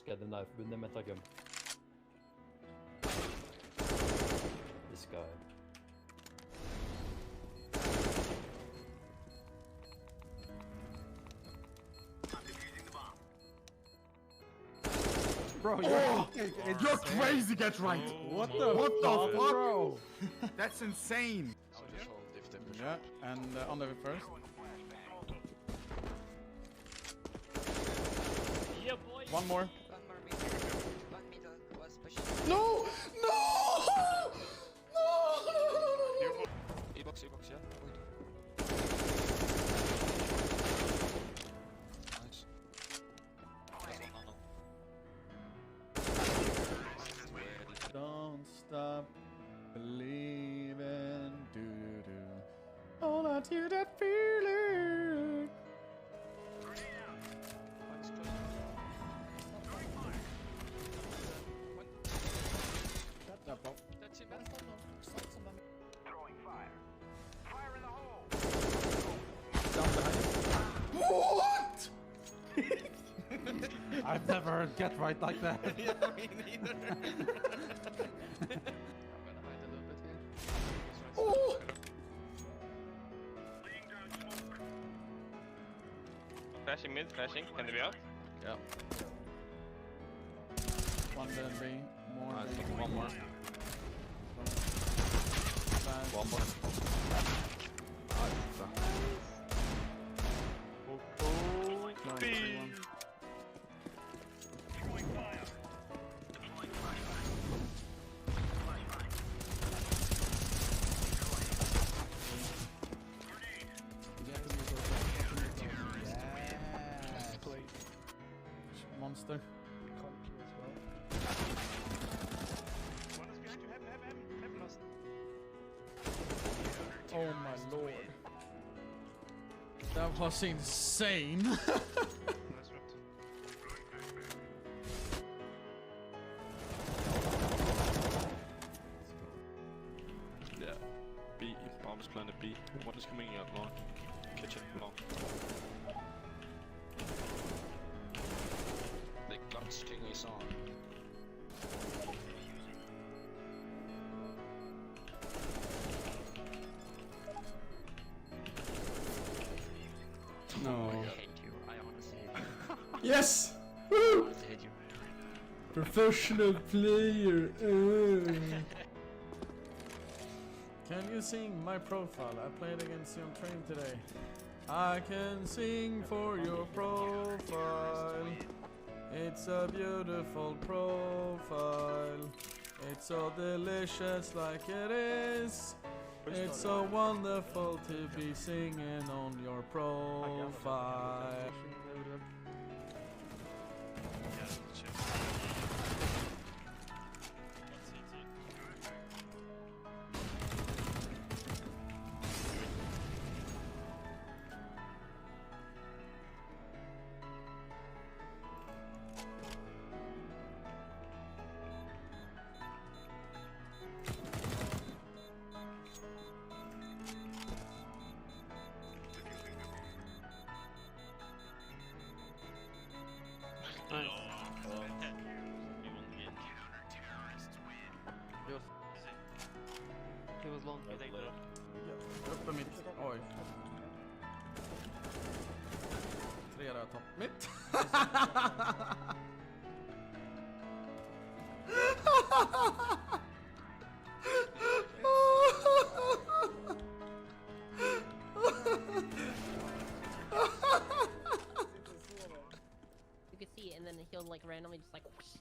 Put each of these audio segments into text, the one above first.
Skandinavforbundet Metagum. This guy. Bro, you're crazy, get right! What the fuck, bro? That's insane! Yeah, and on the first. Yeah, boy. One more. One middle was pushing. No! No! No! E-box, yeah. Nice. Don't stop believing, do. Hold on to that feeling. That's it, Throwing fire. Fire in the hole. What? I've never heard get right like that. Yeah, me neither. I'm gonna hide a little bit here. Oh! Laying down smoke. Flashing mid, flashing. Can they be out? Yeah. One then B, more I B. think one more. Fast. One more. No, 3-1. Throwing fire. Deploying flashbang. Flashbang. Grenade. Monster. One is behind you. Heaven. Lost. Oh my lord. That was insane. Nice round. Yeah. B. Bomb is planted B. One is coming out long. Kitchen long. The Glut's king is on. No. I hate you. I honestly hate you. Yes! I Woo! honestly hate you. Professional player. Can you sing my profile? I played against you on train today. I can sing for your profile. It's a beautiful profile. It's so delicious like it is. It's so wonderful to be singing on your profile. He was long. Uppe mitt. Oj. 3 där topp. Mitt. You can see it, and then he'll like randomly just like. Whoosh.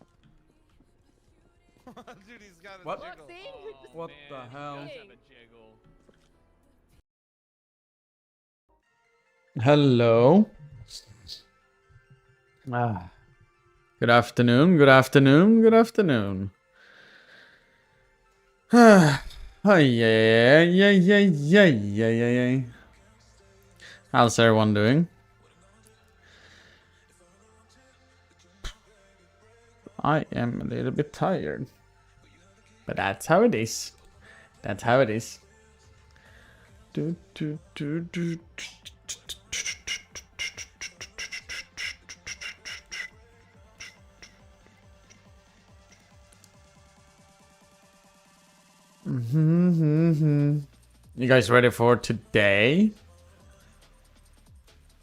Dude, he's got a What? jiggle. Look, see? What the hell? Hello. Good afternoon, good afternoon, good afternoon. How's everyone doing? I am a little bit tired. But that's how it is. That's how it is. You guys ready for today?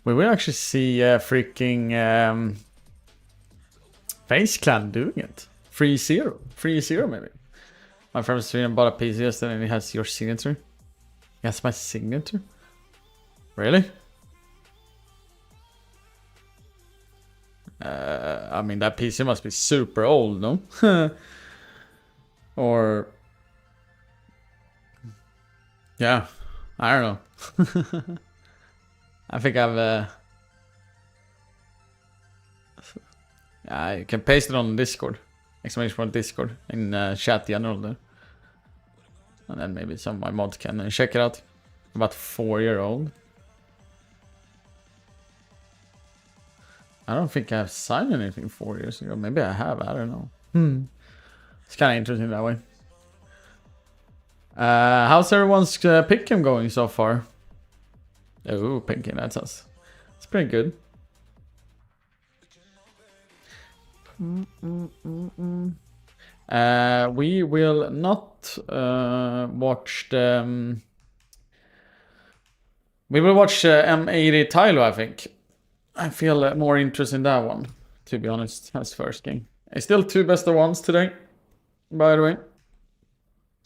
We will actually see freaking FaZe Clan doing it. 3-0. 3-0 maybe. My friend was streaming bought a PC yesterday and he has your signature. He has my signature? Really? I mean, that PC must be super old, no? Or... yeah, I don't know. I think I've... I can paste it on Discord. Exclamation point Discord in chat general there. And then maybe some of my mods can check it out. About 4-year-old. I don't think I've signed anything 4 years ago. Maybe I have. I don't know. It's kind of interesting that way. How's everyone's pick'em going so far? Oh, Pinky, that's us. It's pretty good. We will not watch the... we will watch M80 Tylo, I think. I feel more interest in that one, to be honest, as first game. It's still 2 best of 1s today, by the way.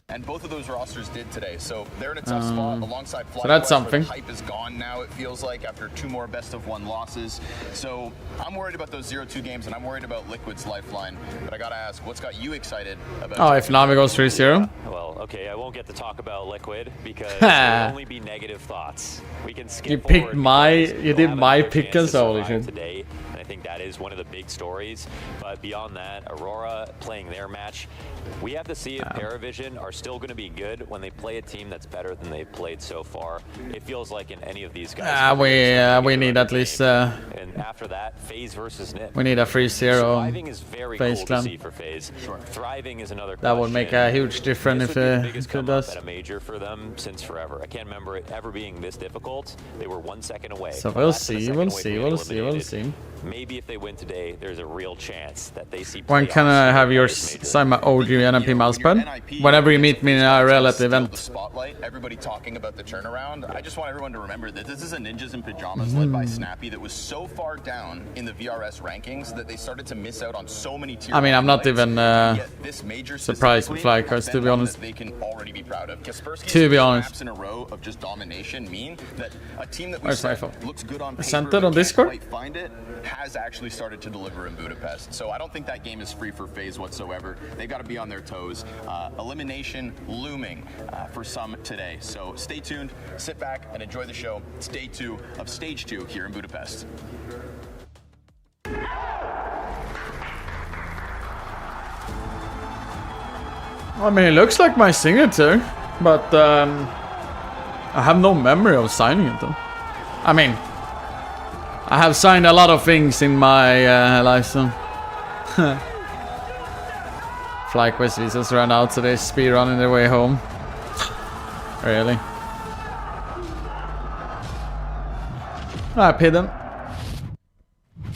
And both of those rosters did today, so they're in a tough spot alongside Fly. So that's something. The hype is gone now, it feels like, after 2 more best-of-1 losses. So I'm worried about those 0-2 games, and I'm worried about Liquid's lifeline. But I gotta ask, what's got you excited about... oh, if Na'Vi goes 3-0? Well, okay, I won't get to talk about Liquid because it will only be negative thoughts. We can skip you picked my... you did my pick as well, today. I think that is one of the big stories. But beyond that, Aurora playing their match, we have to see if Paravision are still going to be good when they play a team that's better than they've played so far. It feels like in any of these guys. We need at least. And after that, FaZe versus NiP. We need a 3-0. Thriving is very FaZe cool Clan. to see for FaZe. Thriving is another. That would make a huge difference if it does. At a major for them since forever. I can't remember it ever being this difficult. They were 1 second away. So we'll see. We'll see. Maybe if they win today, there's a real chance that they see. When can I have your sign my OG NIP mousepad? Whenever you meet me in IRL at the event. Spotlight, everybody talking about the turnaround. I just want everyone to remember that this is a Ninjas in Pajamas led by Snappy that was so far down in the VRS rankings that they started to miss out on so many tier. I mean, I'm not even this major surprised with Flycars, to be honest. They can already be proud of. To be honest. Maps in a row of just domination mean that a team that Where's my phone? looks good on paper, Sent it on Discord? find it, has actually started to deliver in Budapest. So I don't think that game is free for FaZe whatsoever. They've got to be on their toes. Elimination looming for some today. So stay tuned, sit back, and enjoy the show. It's day 2 of stage 2 here in Budapest. I mean, it looks like my signature, but I have no memory of signing it though. I mean, I have signed a lot of things in my life, so. FlyQuest visas ran out today, speed running their way home. Really? I paid them.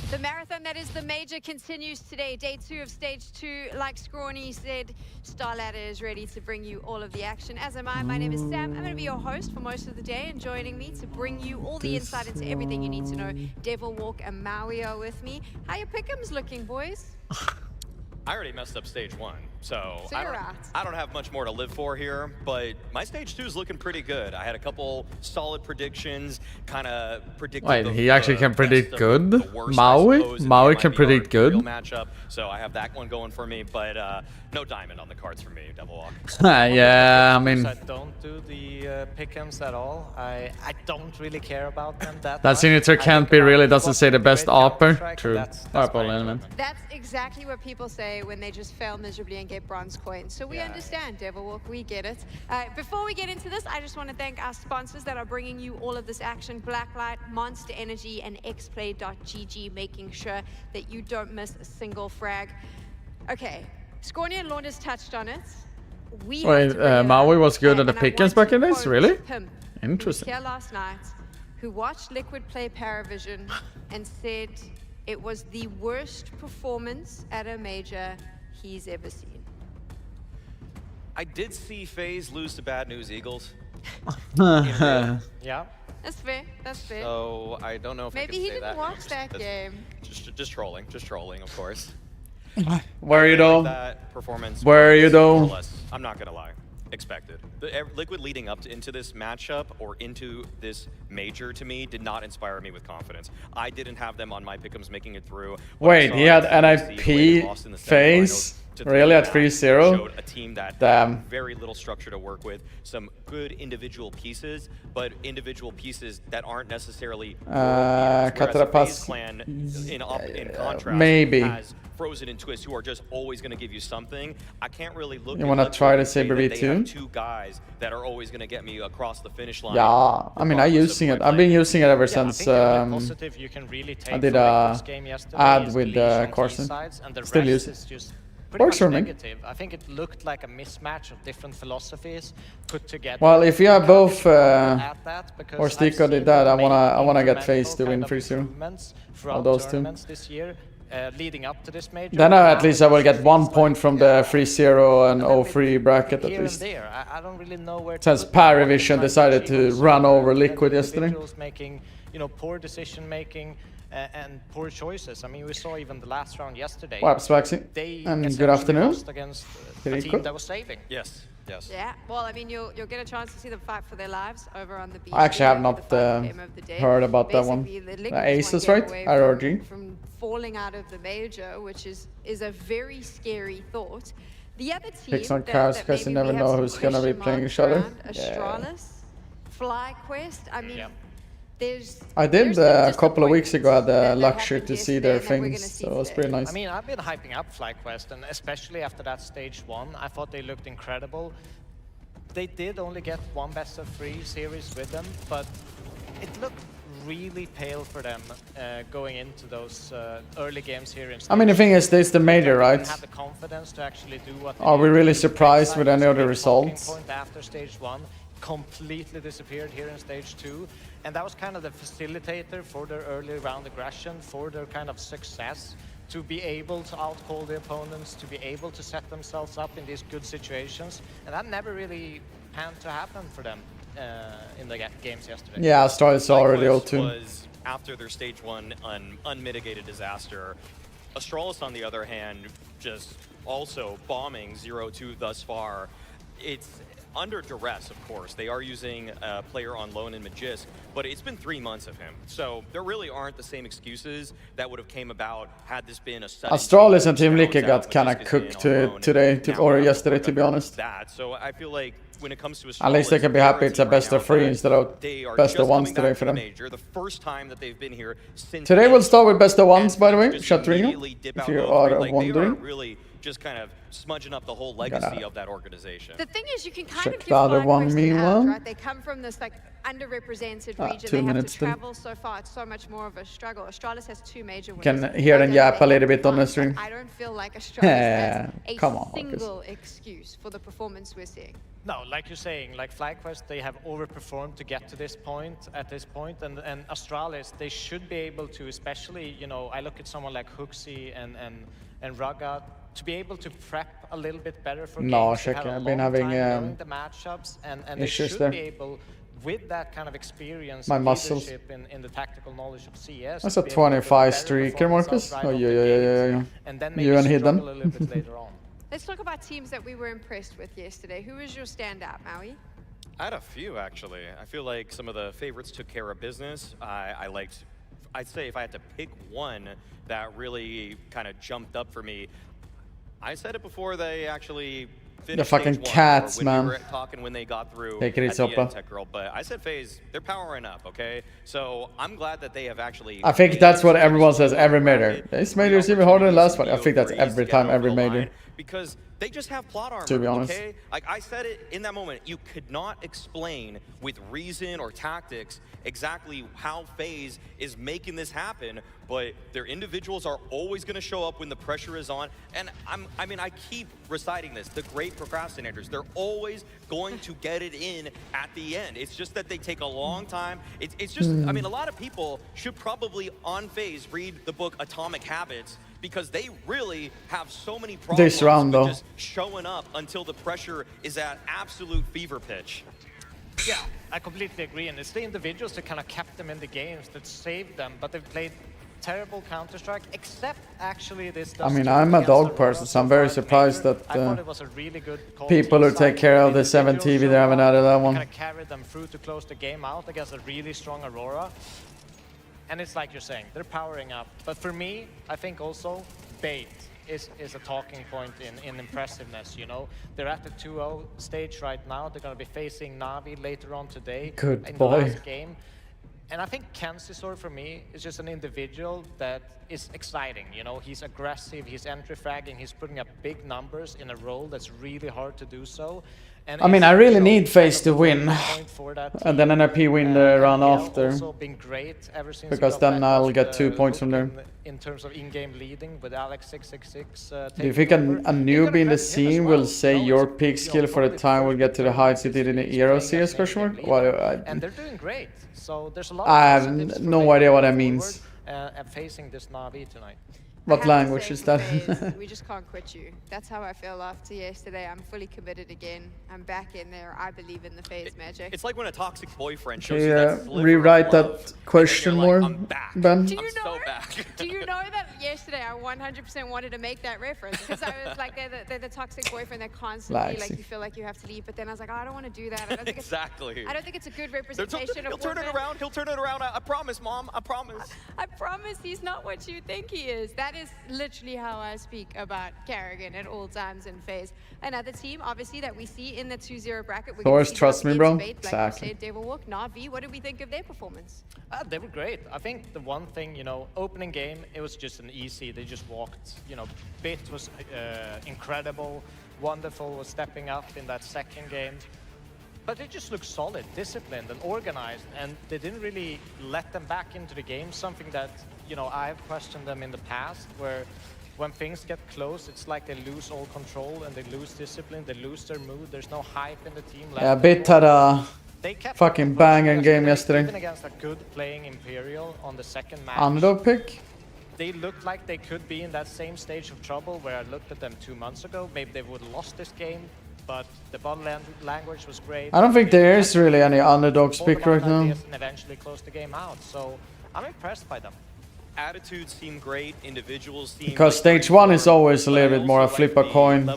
The marathon that is the major continues today. Day 2 of stage 2. Like Scrawny said, StarLadder is ready to bring you all of the action. As am I. My name is Sam. I'm going to be your host for most of the day, and joining me to bring you all the insight into everything you need to know. Devil Walk and Maui are with me. How your pick'ems looking, boys? I already messed up stage 1, so you're I don't have much more to live for here, but my stage 2 is looking pretty good. I had a couple solid predictions, kind of predicted. Wait, he actually can predict good? Maui can predict good? Matchup, so I have that one going for me, but no diamond on the cards for me, Devil Walk. Yeah, I mean... I don't do the pick'ems at all. I don't really care about them that That signature can't be really, doesn't say the best upper. True. That's element. That's exactly what people say when they just fail miserably and get bronze coins. So we understand, Devil Walk, we get it. Before we get into this, I just want to thank our sponsors that are bringing you all of this action. Blacklight, Monster Energy, and xplay.gg, making sure that you don't miss a single frag. Okay, Scrawny and Launders touched on it. Wait, Maui was good at the pick'ems back in days? Really? Interesting. Here last night, who watched Liquid play Paravision and said it was the worst performance at a major he's ever seen. I did see FaZe lose to Bad News Eagles. Yeah. That's fair. That's fair. So I don't know if Maybe I he can say didn't that. watch that game. Just trolling, of course. Where are you though? That performance. Where are you was though? more or less, I'm not gonna lie, expected. Liquid leading up into this matchup or into this major to me did not inspire me with confidence. I didn't have them on my pick'ems making it through. Wait, he had NIP FaZe? Really at 3-0? A team that Damn. had very little structure to work with, some good individual pieces, but individual pieces that aren't necessarily Katrapas. clan in contrast maybe. has Frozen and Twist, who are just always going to give you something. I can't really look. You want to try the Saber They V2? have two guys that are always going to get me across the finish line. Yeah, I mean, I'm using it. I've been using it ever since I did a ad with Carson. Still use it. Works for me. I think it looked like a mismatch of different philosophies put together. Well, if you have both or or Stico did that, I wanna get FaZe to win 3-0. Of those two. This year, leading up to this major. Then at least I will get 1 point from the 3-0 and 0-3 bracket at least. I don't really know where Since Paravision decided to run over Liquid yesterday. Making, poor decision making and poor choices. I mean, we saw even the last round yesterday. Waps Waxy, and good afternoon. Against a team that was saving. Yes. Yeah. Well, I mean, you'll get a chance to see them fight for their lives over on the beach. I actually have not heard about that one. Aces, right? RRG. From falling out of the major, which is a very scary thought. The other team Picks on cars because you never know who's gonna be playing each other. Astralis, FlyQuest. I mean, I did a couple of weeks ago. I had the luxury to see their things, so it was pretty nice. I mean, I've been hyping up FlyQuest, and especially after that stage 1, I thought they looked incredible. They did only get one best of 3 series with them, but it looked really pale for them going into those early games here in. I mean, the thing is, this is the major, right? Have the confidence to actually do what Are we really surprised with any other results? Point after stage 1 completely disappeared here in stage 2. And that was kind of the facilitator for their early round aggression, for their kind of success, to be able to outcall the opponents, to be able to set themselves up in these good situations. And that never really panned to happen for them in the games yesterday. Yeah, Astralis already O2. Was after their stage 1 unmitigated disaster. Astralis, on the other hand, just also bombing 0-2 thus far. It's under duress, of course. They are using a player on loan in Magisk, but it's been 3 months of him. So there really aren't the same excuses that would have came about had this been a sudden. Astralis and Team Liquid got kind of cooked today or yesterday, to be honest. So I feel like when it comes to Astralis, at least they can be happy it's a best of 3 instead of best of 1s today for them. The first time that they've been here since today we'll start with best of 1s, by the way, Shatrino, if you are wondering. Really just kind of smudging up the whole legacy of that organization. The thing is, you can kind of give the other one, meanwhile. right? They come from this like underrepresented region. They have to travel so far. It's so much more of a struggle. Astralis has 2 major wins. Can hear them yap a little bit on the stream. I don't feel like Astralis has come on, single excuse for the performance we're seeing. No, like you're saying, like FlyQuest, they have overperformed to get to this point, and Astralis, they should be able to, especially, I look at someone like Hooksy and Raga, to be able to prep a little bit better for games. I've been having the matchups, and they should be able, with that kind of experience, my muscles in the tactical knowledge of CS. That's a 25 streaker, Marcus. Oh yeah. And then you and Hidden. A little bit later on. Let's talk about teams that we were impressed with yesterday. Who was your standout, Maui? I had a few, actually. I feel like some of the favorites took care of business. I'd say if I had to pick one that really kind of jumped up for me, I said it before they actually finished the fucking stage 1, cats, when man. we were talking when they got through Take it at the Tech Girl, but I said FaZe, they're powering up, okay? So I'm glad that they have actually. I think that's what everyone says every major. This major is even harder than last one. I think that's every time, every major. Because they just have plot armor, to be honest. Okay? Like I said it in that moment, you could not explain with reason or tactics exactly how FaZe is making this happen, but their individuals are always going to show up when the pressure is on. And I keep reciting this, the great procrastinators, they're always going to get it in at the end. It's just that they take a long time. It's just, a lot of people should probably on FaZe read the book Atomic Habits because they really have so many This problems round, with though. just showing up until the pressure is at absolute fever pitch. Yeah, I completely agree, and it's the individuals that kind of kept them in the games that saved them, but they've played terrible Counter-Strike, except actually this. I mean, I'm a dog person, so I'm very surprised that I thought it was a really good call people who team take side. care of the 7 TV, they haven't added that one. Kind of carried them through to close the game out against a really strong Aurora. And it's like you're saying, they're powering up. But for me, I think also bait is a talking point in impressiveness, you know? They're at the 2-0 stage right now. They're going to be facing Na'Vi later on today Good in boy. the last game. And I think Kensisor, for me, is just an individual that is exciting, you know? He's aggressive, he's entry-fragging, he's putting up big numbers in a role that's really hard to do so. And I mean, I really need FaZe to win, and then NRP win the round after, also been great ever since because then I'll get 2 points from there. In terms of in-game leading with Alex 666. Do you think a newbie in the scene will say your peak skill for the time will get to the heights you did in the Euro CS question mark? Well, And they're doing great. So there's a lot I of have positives no for idea what moving that forward, means. and facing this Na'Vi tonight. What language is that? We just can't quit you. That's how I feel after yesterday. I'm fully committed again. I'm back in there. I believe in the FaZe magic. It's like when a toxic boyfriend Can shows you you that sliver rewrite of that love, question and then you're more, like, I'm back. Ben? Do you I'm know? so back. Do you know that yesterday I 100% wanted to make that reference because I was like, they're the toxic boyfriend that constantly like you feel like you have to leave, but then I was like, oh, I don't want to do that. I don't think Exactly. I don't think it's a good representation of He'll turn it women. around. He'll turn it around. I promise, Mom. I promise. I promise he's not what you think he is. That is literally how I speak about Carrigan at all times in FaZe. Another team, obviously, that we see in the 2-0 bracket. We're Always gonna see trust me, Na'Vi bro. debate, like you Exactly. said, Devil Walk, Na'Vi. What did we think of their performance? They were great. I think the one thing, you know, opening game, it was just an easy. They just walked. You know, Bit was incredible. Wonderful was stepping up in that second game. But they just looked solid, disciplined, and organized, and they didn't really let them back into the game. Something that, you know, I've questioned them in the past, where when things get close, it's like they lose all control and they lose discipline, they lose their mood. There's no hype in the team left. Yeah, Bit had a They kept fucking banging game yesterday. Even against a good playing Imperial on the second match. Underdog pick? They looked like they could be in that same stage of trouble where I looked at them 2 months ago. Maybe they would have lost this game, but the body language was great. I don't think there is really any underdogs pick right now. And eventually closed the game out, so I'm impressed by them. Attitudes seem great. Individuals seem Because like stage 1 is always a little bit more a flip a coin,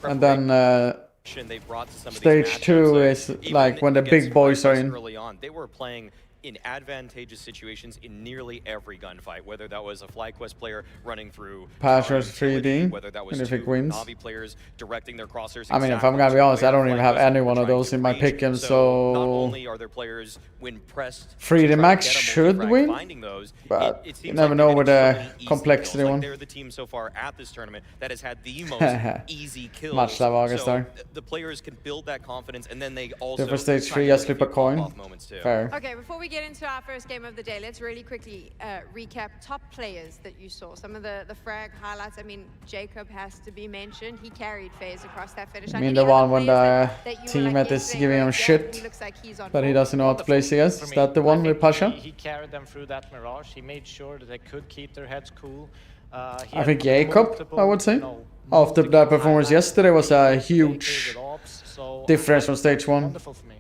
and then they brought to some of these stage 2 matchups. is Even like when the against big boys are FlyQuest in. early on, they were playing in advantageous situations in nearly every gunfight, whether that was a FlyQuest player running through Passers 3D, whether that was and if it two wins. Na'Vi players directing their crosshairs. I mean, if I'm gonna be honest, I don't even have any one of those in my pick'em, Not so only are there players when pressed, 3D to try Max to get a should multi-frag, win, finding those, but it you seems never like know they're with getting the so many easy complexity kills. one. Like they're the team so far at this tournament that has had the most easy kills. Much love, August, so there. the players can build that confidence, and then they also For stage try 3, to I slip a get coin. pop-off moments too. Fair. Okay, before we get into our first game of the day, let's really quickly recap top players that you saw. Some of the frag highlights. I mean, Jacob has to be mentioned. He carried FaZe across that finish. I mean the one when the teammate is yesterday, giving him yeah, shit, he looks like he's on but he form. doesn't know how to play CS. For Is me, that the I one think with Pasha? He carried them through that Mirage. He made sure that they could keep their heads cool. He I had think Jacob, multiple, I would say. you know, After multiple that performance highlights, yesterday was a dedicated huge ops, so difference from stage 1. wonderful for me.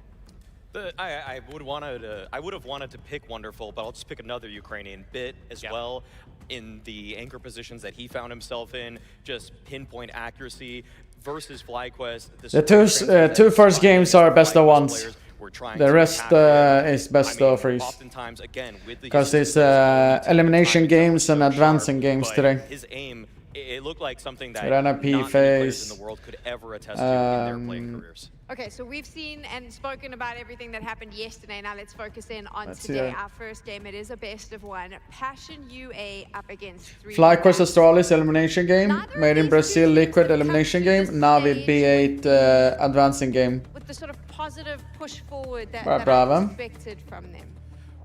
I would have wanted to pick Wonderful, but I'll just pick another Ukrainian Bit as well. In the anchor positions that he found himself in, just pinpoint accuracy versus FlyQuest. The two first games are best of ones. The rest is best of threes. Oftentimes, again, with the Because it's elimination games and advancing games today. His aim, it looked like something that NRP, not many players FaZe, in the world could ever attest to in their playing careers. Okay, so we've seen and spoken about everything that happened yesterday. Now let's focus in on Let's today. hear. Our first game, it is a best of one. Passion UA up against 3. FlyQuest Astralis elimination game, Made in Brazil Liquid elimination game, Navi B8 advancing game. With the sort of positive push forward that, Right, that bravo. I expected from them.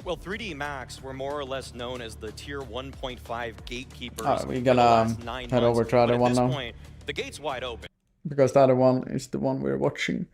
Well, 3D Max were more or less known as the tier 1.5 gatekeepers. Alright, we're for the gonna last 9 head over months, to the other but at one this now. point, the gate's wide open. Because the other one is the one we're watching.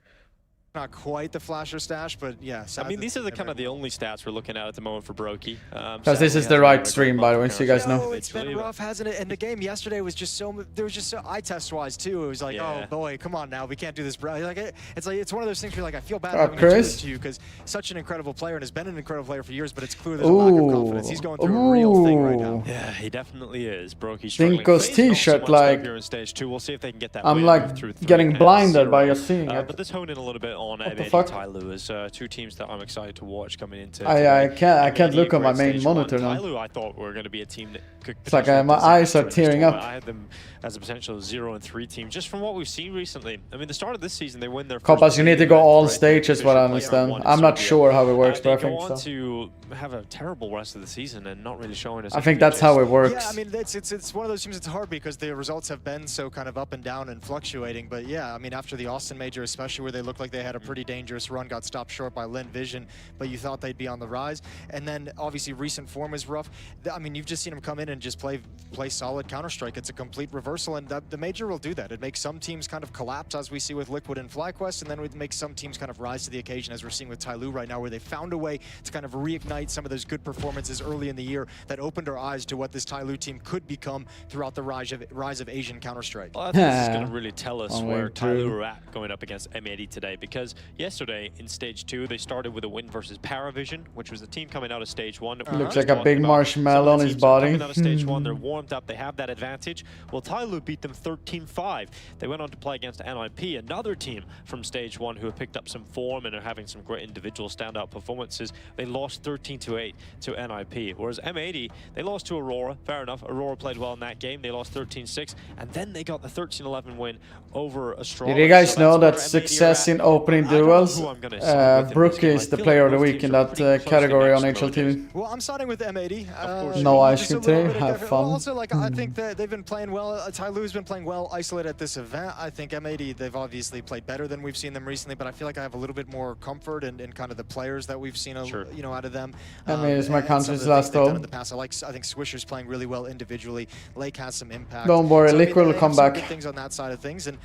Not quite the flasher stash, but yeah. I mean, these are the kind of the only stats we're looking at the moment for Brokey. Because this is the right stream, by the way, so you guys know. It's been rough, hasn't it? And the game yesterday was just so, there was just so, eye test wise too. It was like, oh boy, come on now, we can't do this, bro. It's one of those things where like, I feel bad having to do this to you because such an incredible player and has been an incredible player for years, but it's clear there's a lack of confidence. He's going through a real thing right now. Yeah, he definitely is. Brokey's Dinko's t-shirt, like, here in stage 2. We'll see if they can get that I'm like getting blinded by just seeing it. But let's hone in a little bit on M80 Tyloo as two teams that I'm excited to watch coming into. I can't look at my main monitor now. Tyloo, I thought were going to be a team that could. It's like my eyes are tearing up. I had them as a potential 0-3 team just from what we've seen recently. I mean, the start of this season they win their. Copas, you need to go all stages, what I understand. I'm not sure how it works, but I think so. They go on to have a terrible rest of the season and not really showing us. I think that's how it works. Yeah, I mean, it's one of those teams. It's hard because the results have been so kind of up and down and fluctuating. But yeah, I mean, after the Austin Major, especially where they looked like they had a pretty dangerous run, got stopped short by Lin Vision, but you thought they'd be on the rise. And then obviously recent form is rough. I mean, you've just seen them come in and just play solid Counter-Strike. It's a complete reversal, and the Major will do that. It makes some teams kind of collapse, as we see with Liquid and FlyQuest, and then it makes some teams kind of rise to the occasion, as we're seeing with Tyloo right now, where they found a way to kind of reignite some of those good performances early in the year that opened our eyes to what this Tyloo team could become throughout the rise of Asian Counter-Strike. Well, I think this is going to really tell us where Tyloo are at going up against M80 today, because yesterday in stage 2 they started with a win versus Paravision, which was the team coming out of stage 1. Looks like a big marshmallow on his body. Coming out of stage 1, they're warmed up, they have that advantage. Well, Tyloo beat them 13-5. They went on to play against NIP, another team from stage 1 who have picked up some form and are having some great individual standout performances. They lost 13-8 to NIP, whereas M80, they lost to Aurora. Fair enough, Aurora played well in that game. They lost 13-6, and then they got the 13-11 win over Astrology. Did you guys know that success in opening duels, Brook is the player of the week in that category on HLTV? Well, I'm starting with M80. No ice cream today, have fun. Also, like, I think that they've been playing well. Tyloo's been playing well isolated at this event. I think M80, they've obviously played better than we've seen them recently, but I feel like I have a little bit more comfort in kind of the players that we've seen, you know, out of them. M80 is my country's last hope. In the past, I think Swisher's playing really well individually. Lake has some impact. Don't worry, so, Liquid will come back. Good things on that side of things, and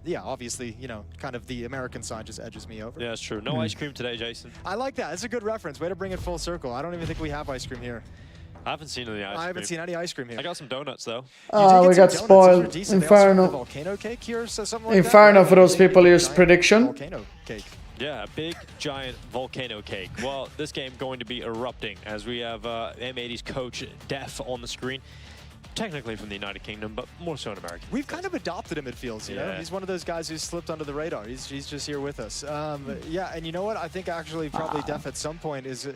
yeah, obviously, you know, kind of the American side just edges me over. Yeah, it's true. No ice cream today, Jason. I like that. It's a good reference. Way to bring it full circle. I don't even think we have ice cream here. I haven't seen any ice cream. I haven't seen any ice cream here. I got some donuts, though. Oh, we got spoiled. Inferno. Volcano cake here, so something like Inferno that. For those people who use prediction. Volcano cake. Yeah, a big, giant volcano cake. Well, this game going to be erupting as we have M80's coach, Def, on the screen. Technically from the United Kingdom, but more so in America. We've kind of adopted him, it feels, you know? He's one of those guys who's slipped under the radar. He's just here with us. Yeah, and you know what? I think actually probably Def at some point is...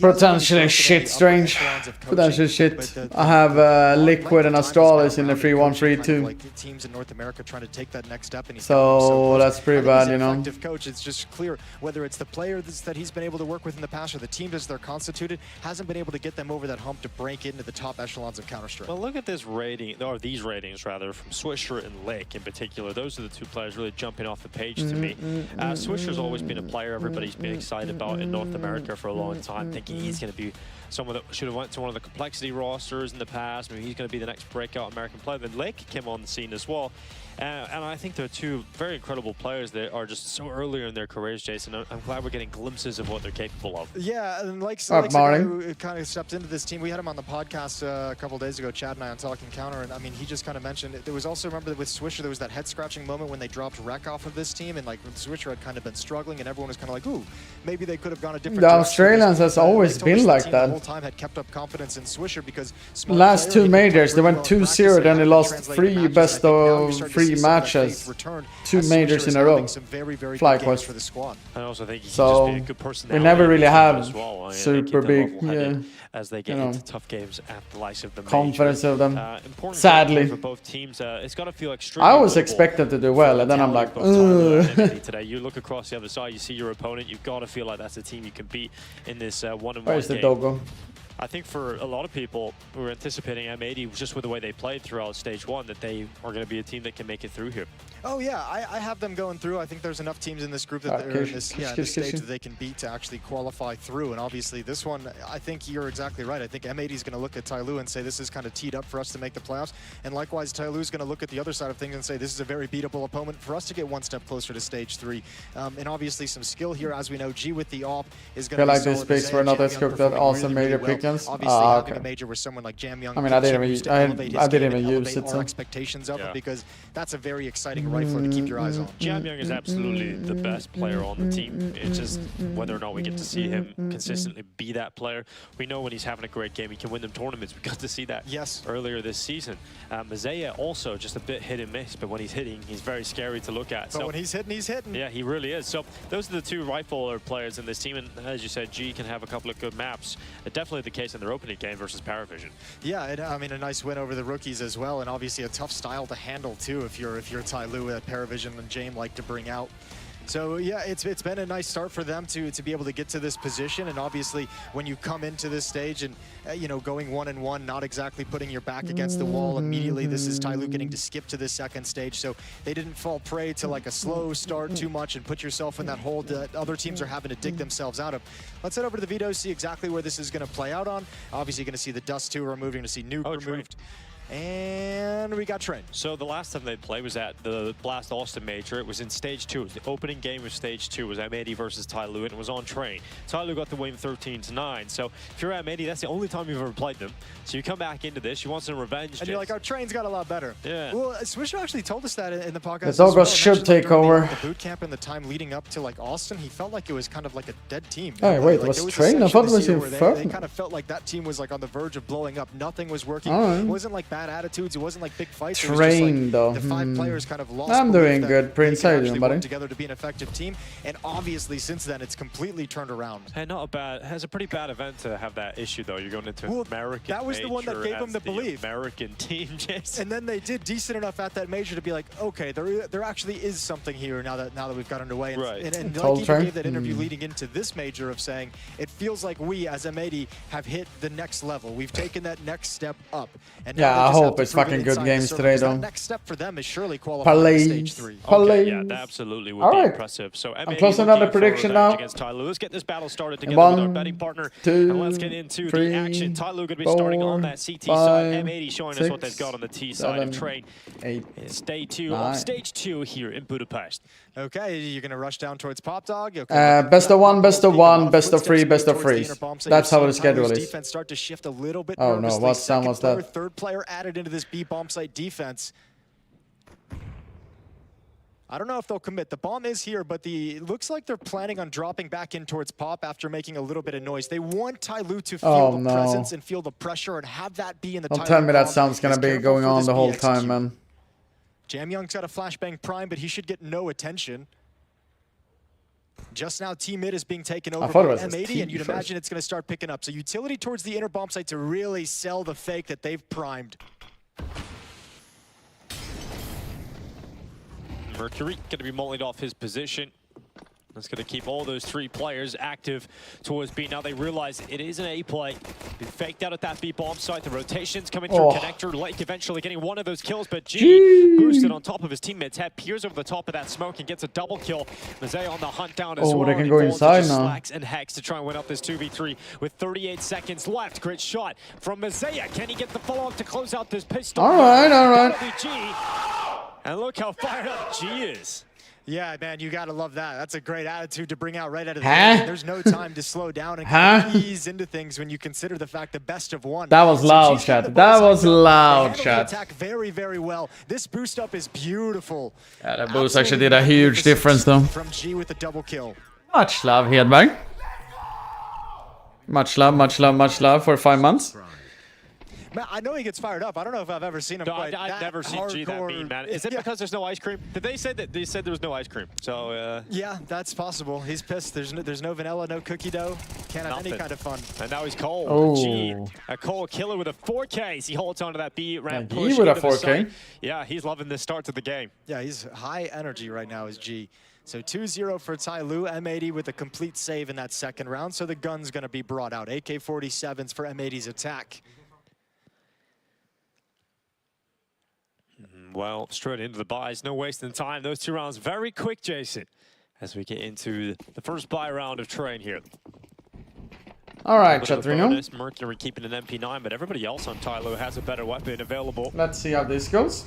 Potentially shit, Strange. Potentially shit. I have Liquid and Astralis in the 3-1, 3-2. Like teams in North America trying to take that next step. And so that's pretty bad, you know? Effective coach. It's just clear whether it's the player that he's been able to work with in the past or the team as they're constituted hasn't been able to get them over that hump to break into the top echelons of Counter-Strike. Well, look at this rating, or these ratings rather, from Swisher and Lake in particular. Those are the two players really jumping off the page to me. Swisher's always been a player everybody's been excited about in North America for a long time, thinking he's going to be someone that should have went to one of the complexity rosters in the past. Maybe he's going to be the next breakout American player. Then Lake came on the scene as well. And I think they're two very incredible players that are just so earlier in their careers, Jason. I'm glad we're getting glimpses of what they're capable of. Yeah, and Lake's a guy who kind of stepped into this team. We had him on the podcast a couple days ago, Chad and I, on Talking Counter, and I mean, he just kind of mentioned it. There was also, remember with Swisher, there was that head-scratching moment when they dropped Rec off of this team, and like when Swisher had kind of been struggling, and everyone was kind of like, ooh, maybe they could have gone a different direction. The Australians has always been like that. The whole time had kept up confidence in Swisher because last two majors, they went 2-0, then they lost 3 best-of-3 matches. 2 majors in a row. FlyQuest for the squad. I also think so. Just be a good personality. We never really have well. super big, as they get into tough games at the likes of the confidence major. of them. Sadly, for both teams, it's got to feel extremely. I was expected to do well, and then I'm like, today you look across the other side, you see your opponent, you've got to feel like that's a team you can beat in this 1-on-1 Where's the game. Dogo? I think for a lot of people who are anticipating M80 just with the way they played throughout stage 1 that they are going to be a team that can make it through here. Oh yeah, I have them going through. I think there's enough teams in this group that they're in this, this stage that they can beat to actually qualify through. And obviously this one, I think you're exactly right. I think M80 is going to look at Tyloo and say this is kind of teed up for us to make the playoffs. And likewise, Tyloo is going to look at the other side of things and say this is a very beatable opponent for us to get one step closer to stage 3. And obviously some skill here, as we know. G with the AWP is going to be like this picks for another scope that awesome major pickings. Obviously having a major with someone like Jam Young. I mean, I didn't even use it. Our expectations of it because that's a very exciting rifler to keep your eyes on. Jam Young is absolutely the best player on the team. It's just whether or not we get to see him consistently be that player. We know when he's having a great game, he can win them tournaments. We got to see that earlier this season. Mazaya also just a bit hit and miss, but when he's hitting, he's very scary to look at. But so when he's hitting. Yeah, he really is. So those are the two rifler players in this team, and as you said, G can have a couple of good maps. Definitely the case in their opening game versus Paravision. Yeah, and, I mean a nice win over the rookies as well, and obviously a tough style to handle too if you're Tyloo that Paravision and Jame like to bring out. So yeah, it's been a nice start for them to be able to get to this position, and obviously when you come into this stage and you know, going 1-1, not exactly putting your back against the wall immediately. This is Tyloo getting to skip to the second stage, so they didn't fall prey to like a slow start too much and put yourself in that hole that other teams are having to dig themselves out of. Let's head over to the Vito, see exactly where this is going to play out on. Obviously going to see the Dust 2 removed, going to see Nuke removed. And we got Train. So the last time they played was at the Blast Austin Major. It was in stage 2. It was the opening game of stage 2. It was M80 versus Tyloo, and it was on Train. Tyloo got the win 13-9. So if you're M80, that's the only time you've ever played them. So you come back into this, you want some revenge. And you're like, our Train's got a lot better. Yeah. Well, Swisher actually told us that in the podcast. The Doggos should take over. The boot camp and the time leading up to like Austin, he felt like it was kind of like a dead team. Oh wait, like, it was Train? I thought it was Inferno. They kind of felt like that team was like on the verge of blowing up. Nothing was working. It wasn't like bad attitudes. It wasn't like big fights. Train though. The 5 players kind of lost. I'm doing good. Prince, how you doing, buddy? Together to be an effective team, and obviously since then it's completely turned around. Hey, not a bad. Has a pretty bad event to have that issue though. You're going into American. That was the one that gave them the belief. American team, Jason. And then they did decent enough at that major to be like, okay, there actually is something here now that we've got underway. And, right. And like he gave that interview leading into this major of saying it feels like we as M80 have hit the next level. We've taken that next step up. And yeah, I hope it's fucking good games today, though. Next step for them is surely qualifying to stage 3. Okay, yeah, that absolutely would be impressive. So I'm closing another prediction now. Against Tyloo. Let's get this battle started together with our betting partner. 2, and let's get into the action. Tyloo going to be starting on that CT side. M80 showing us what they've got on the T side of Train. 8, Stay 2 on stage 2 here in Budapest. Okay, you're going to rush down towards Pop Dog. Best of 1, best of 1, best of 3, best of 3. That's how the schedule is. Defense start to shift a little bit. Oh no, what sound was that? Third player added into this B bomb site defense. I don't know if they'll commit. The bomb is here, but it looks like they're planning on dropping back in towards Pop after making a little bit of noise. They want Tyloo to feel the presence and feel the pressure and have that be in the Don't tell me that sound's gonna be going on the whole time, man. Jam Young's got a flashbang prime, but he should get no attention. Just now, Team Mid is being taken over by M80, and you'd imagine it's going to start picking up. So utility towards the inner bomb site to really sell the fake that they've primed. Mercury going to be mullied off his position. That's going to keep all those 3 players active towards B. Now they realize it is an A play. Been faked out at that B bomb site. The rotations coming through connector. Lake eventually getting one of those kills, but G boosted on top of his teammate's head. Peers over the top of that smoke and gets a double kill. Mazay on the hunt down as well. They can go inside now. Slacks and Hex to try and win up this 2v3 with 38 seconds left. Great shot from Mazaya. Can he get the follow up to close out this pistol? All right. And look how fired up G is. Yeah, man, you gotta love that. That's a great attitude to bring out right out of the gate. There's no time to slow down and ease into things when you consider the fact the best of 1. That was loud, chat. That was loud, chat. Attack very, very well. This boost up is beautiful. Yeah, that boost actually did a huge difference, though. From G with a double kill. Much love, Hedberg. Much love, much love, much love for 5 months. Man, I know he gets fired up. I don't know if I've ever seen him No, quite I've never seen G that mean, man. Is it because there's no ice cream? Did they say that? They said there was no ice cream. So yeah, that's possible. He's pissed. There's no vanilla, no cookie dough. Can't have any kind of fun. And now he's cold. Oh. G, a cold killer with a 4K. He holds onto that B ramp G push with a into the 4K. side. Yeah, he's loving this start to the game. Yeah, he's high energy right now as G. So 2-0 for Tyloo. M80 with a complete save in that second round. So the gun's going to be brought out. AK-47s for M80's attack. Well, straight into the buys. No wasting time. Those 2 rounds very quick, Jason, as we get into the first buy round of train here. All right, Chatrino. Mercury keeping an MP9, but everybody else on Tyloo has a better weapon available. Let's see how this goes.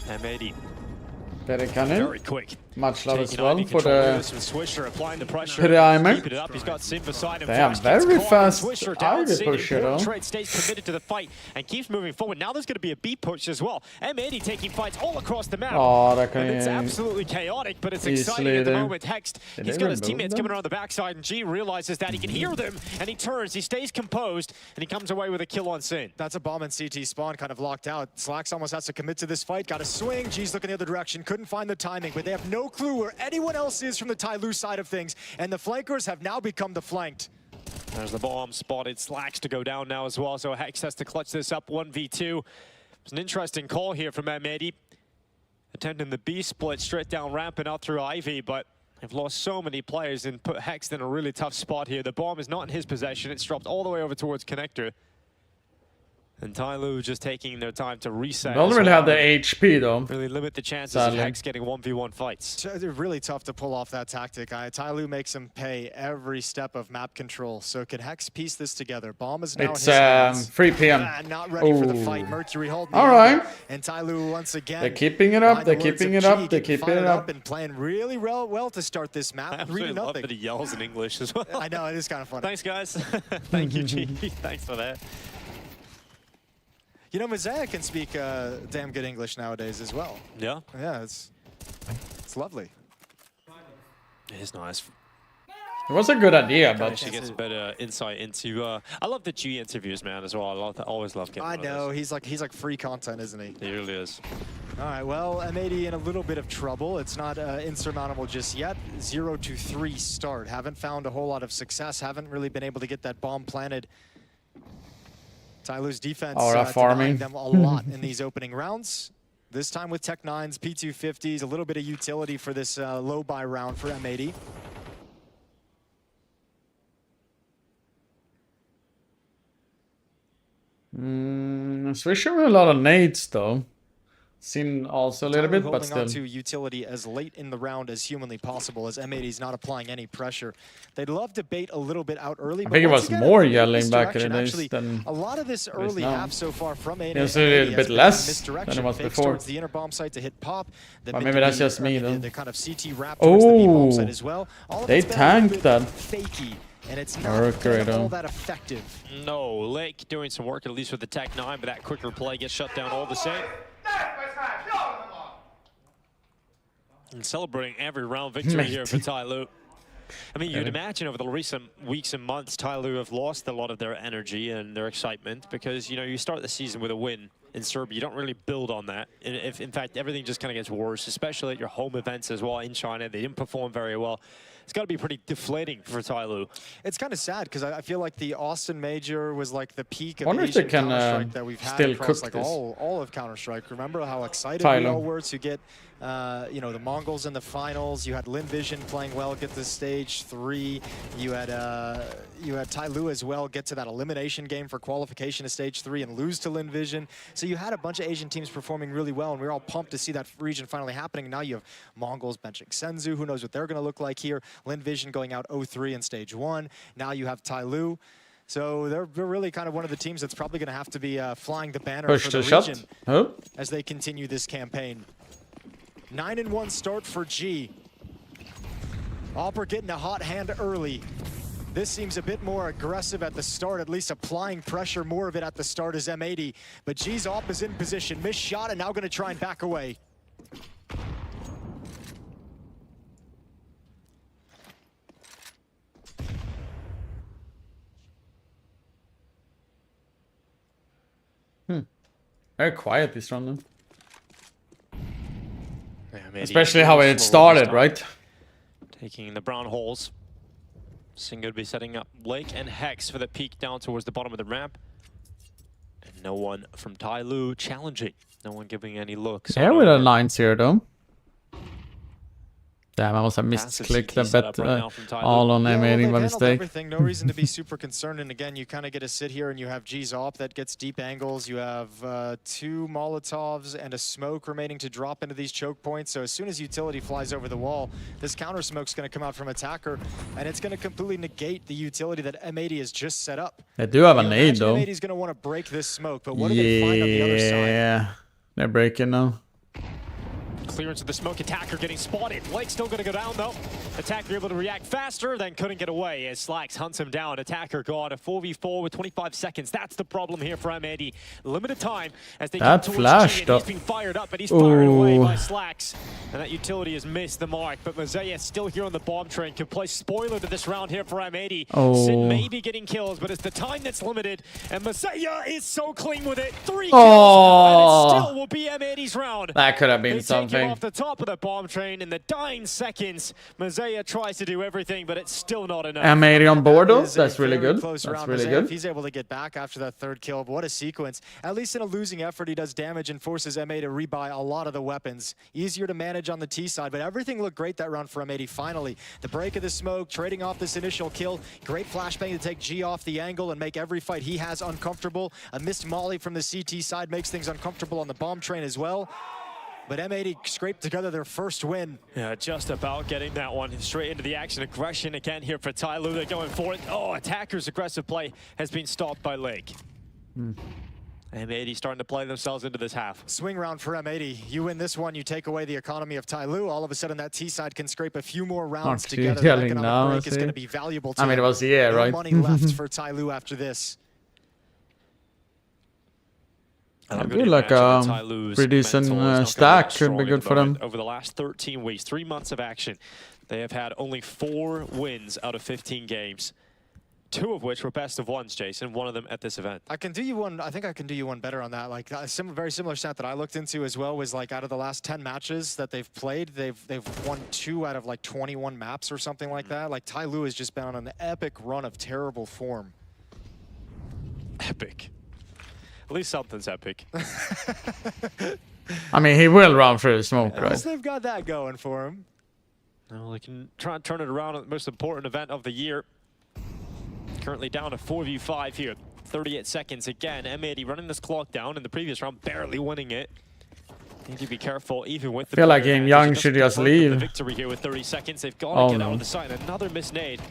M80. Very cunning. Very quick. Much love as Taking well IV for control the with some Swisher applying the pressure. Primer. Keeping it up. He's got Sim beside him. Damn, First gets very caught. fast Swisher down. IV pusher though. Trade stays committed to the fight and keeps moving forward. Now there's going to be a B push as well. M80 taking fights all across the map. Oh, that can and it's absolutely chaotic, but it's exciting easily at the there. moment. Hext, Did he's they got his remove teammates them? coming around the backside, and G realizes that he can hear them, and he turns, he stays composed, and he comes away with a kill on Sin. That's a bomb and CT spawn kind of locked out. Slacks almost has to commit to this fight. Got a swing. G's looking the other direction. Couldn't find the timing, but they have no clue where anyone else is from the Tyloo side of things. And the flankers have now become the flanked. There's the bomb spotted. Slacks to go down now as well, so Hex has to clutch this up 1v2. It's an interesting call here from M80. Attempting the B split straight down ramp and out through Ivy, but they've lost so many players and put Hex in a really tough spot here. The bomb is not in his possession. It's dropped all the way over towards Connector. And Tyloo just taking their time to reset. They don't really have the HP though. Really limit the chances Sadly. of Hex getting 1v1 fights. They're really tough to pull off that tactic. Tyloo makes him pay every step of map control. So can Hex piece this together? Bomb is now It's in his hands. 3 p.m. Not ready for the Ooh. fight. Mercury holding All the right. angle. And Tyloo once again. They're keeping it up. by They're the words keeping of it up. G, They're getting keeping fired it up. And playing really well to start this map. I absolutely 3-0. love that he yells in English as well. I know, it is kind of funny. Thanks, guys. Thank you, G. Thanks for that. You know, Mosaic can speak damn good English nowadays as well. Yeah? Yeah, it's lovely. It is nice. It was a good idea, But but she gets better insight into. I love the G interviews, man, as well. Always love getting. I one of know, those. he's like free content, isn't he? He really is. All right, well, M80 in a little bit of trouble. It's not insurmountable just yet. 0-3 start. Haven't found a whole lot of success. Haven't really been able to get that bomb planted. Tyloo's defense denying farming. them a lot in these opening rounds. This time with Tech 9s, P250s, a little bit of utility for this low buy round for M80. Swisher with a lot of nades though. Seen also a little Tyloo bit, but holding still. on to utility as late in the round as humanly possible, as M80 is not applying any pressure. They'd love to bait a little bit out early. I but think it once was again, more in yelling this back in the direction, days actually, than a lot of this it is early now. half so far from A&A. It was a little bit less than it was Fakes before. towards the inner bomb site to hit pop. The But mid maybe to that's B, just me, the, though. the kind of CT wrap towards the B bomb site as well. All of They it's been a little tanked bit that. fakey, and it's Mercury, not been all though. that effective. No, Lake doing some work at least with the Tech 9, but that quicker play gets shut down all the same. And celebrating every round victory here for Tyloo. I mean, you'd imagine over the recent weeks and months, Tyloo have lost a lot of their energy and their excitement because, you know, you start the season with a win in Serbia. You don't really build on that. And if, in fact, everything just kind of gets worse, especially at your home events as well in China. They didn't perform very well. It's got to be pretty deflating for Tyloo. It's kind of sad because I feel like the Austin Major was like the peak of Wonder if they Asian can Counter-Strike that we've had still across cook like this. all of Counter-Strike. Remember how excited we Tyloo. all were to get you know, the Mongols in the finals. You had Lin Vision playing well, get to stage 3. You had Tyloo as well get to that elimination game for qualification to stage 3 and lose to Lin Vision. So you had a bunch of Asian teams performing really well, and we were all pumped to see that region finally happening. Now you have Mongols benching Senzu. Who knows what they're going to look like here? Lin Vision going out 0-3 in stage 1. Now you have Tyloo. So they're really kind of one of the teams that's probably going to have to be flying the banner Push for the the shot. region Oh. as they continue this campaign. 9-1 start for G. Alper getting a hot hand early. This seems a bit more aggressive at the start, at least applying pressure more of it at the start as M80. But G's op is in position. Missed shot and now going to try and back away. Very quiet this round, though. Yeah, Especially how it started, right? Taking the brown holes. Singh would be setting up Blake and Hex for the peak down towards the bottom of the ramp. And no one from Tyloo challenging. No one giving any looks. Yeah, with a 9-0 though. Damn, I must have misclicked a bet all on M80 by mistake. Everything, no reason to be super concerned. And again, you kind of get to sit here and you have G's op that gets deep angles. You have 2 Molotovs and a smoke remaining to drop into these choke points. So as soon as utility flies over the wall, this counter smoke's going to come out from attacker, and it's going to completely negate the utility that M80 has just set up. They do have a nade though. M80's going to want to break this smoke, but what do they find on the other side? Yeah, they're breaking now. Clearance of the smoke, attacker getting spotted. Blake's still going to go down though. Attacker able to react faster, then couldn't get away as Slacks hunts him down. Attacker got a 4v4 with 25 seconds. That's the problem here for M80. Limited time as they that come flashed G, up. he's being fired up, but he's fired away by Slacks. And that utility has missed the mark, but Mosaic still here on the bomb train. Can play spoiler to this round here for M80. Sin may be getting kills, but it's the time that's limited. And Mosaic is so clean with it. 3 kills, and it still will be M80's round. That could have been They something. take him off the top of the bomb train in the dying seconds. Mosaic tries to do everything, but it's still not enough. M80 on board though. That's really Very good. close That's round. really Mosaic, good. if he's able to get back after that 3rd kill, what a sequence. At least in a losing effort, he does damage and forces M80 to rebuy a lot of the weapons. Easier to manage on the T side, but everything looked great that round for M80. Finally, the break of the smoke, trading off this initial kill. Great flashbang to take G off the angle and make every fight he has uncomfortable. A missed molly from the CT side makes things uncomfortable on the bomb train as well. But M80 scraped together their first win. Yeah, just about getting that one straight into the action. Aggression again here for Tyloo. They're going for it. Oh, attacker's aggressive play has been stopped by Lake. M80 starting to play themselves into this half. Swing round for M80. You win this one, you take away the economy of Tyloo. All of a sudden, that T side can scrape a few more rounds together. The economic break is going to be valuable to I mean, it was no right? money left for Tyloo after this. I do like a pretty decent stack. Could be good for them. Over the last 13 weeks, 3 months of action, they have had only 4 wins out of 15 games. 2 of which were best of ones, Jason. 1 of them at this event. I can do you one. I think I can do you one better on that. Like a very similar stat that I looked into as well was like out of the last 10 matches that they've played, they've won 2 out of like 21 maps or something like that. Like Tyloo has just been on an epic run of terrible form. Epic. At least something's epic. I mean, he will run through the smoke, At right? least they've got that going for him. Well, they can try and turn it around at the most important event of the year. Currently down to 4v5 here. 38 seconds again. M80 running this clock down in the previous round, barely winning it. Need to be careful even with the... I feel like Game Young should just leave. The victory here with 30 seconds. They've got to get out of the side. Another missed nade.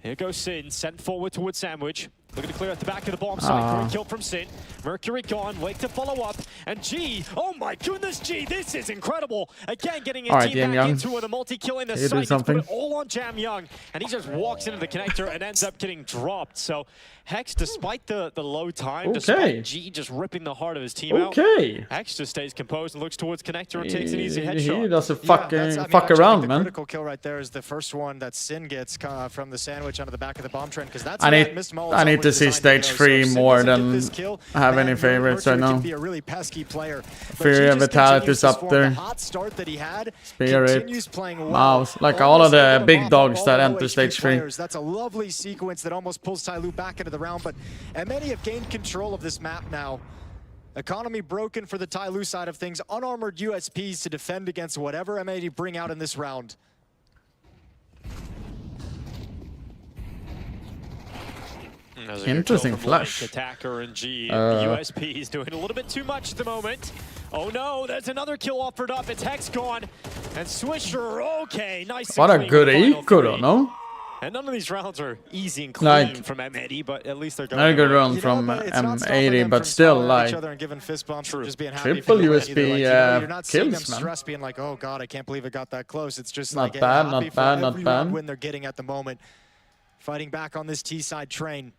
Here goes Sin, sent forward towards Sandwich. Looking to clear at the back of the bomb site. Great kill from Sin. Mercury gone, Lake to follow up. And G, oh my goodness, G, this is incredible. Again, getting his team back into it. A multi-kill in the site. He's put it all on Jam Young. And he just walks into the connector and ends up getting dropped. So Hex, despite the low time, despite G just ripping the heart of his team out, Hex just stays composed and looks towards connector and takes an easy headshot. He doesn't fuck around, the man. Critical kill right there is the first one that Sin gets from the Sandwich onto the back of the bomb train, because that's I need to see stage 3 more than have any favorites right now. Fury of Vitality's up there. Spirit, Mouse, like all of the big dogs that enter stage 3. That's a lovely sequence that almost pulls Tyloo back into the round, but many have gained control of this map now. Economy broken for the Tyloo side of things. Unarmored USPs to defend against whatever M80 bring out in this round. Interesting flash. Attacker and G. USP is doing a little bit too much at the moment. Oh no, there's another kill offered up. It's Hex gone. And Swisher, okay, nice. What a good eco though, no? And none of these rounds are easy and clean from M80, but at least they're going. Not a good round from M80, but still, like, triple USB kills, man. Stress being like, oh god, I can't believe it got that close. It's just Not like bad, not bad, not bad. When they're getting at the moment, fighting back on this T side train.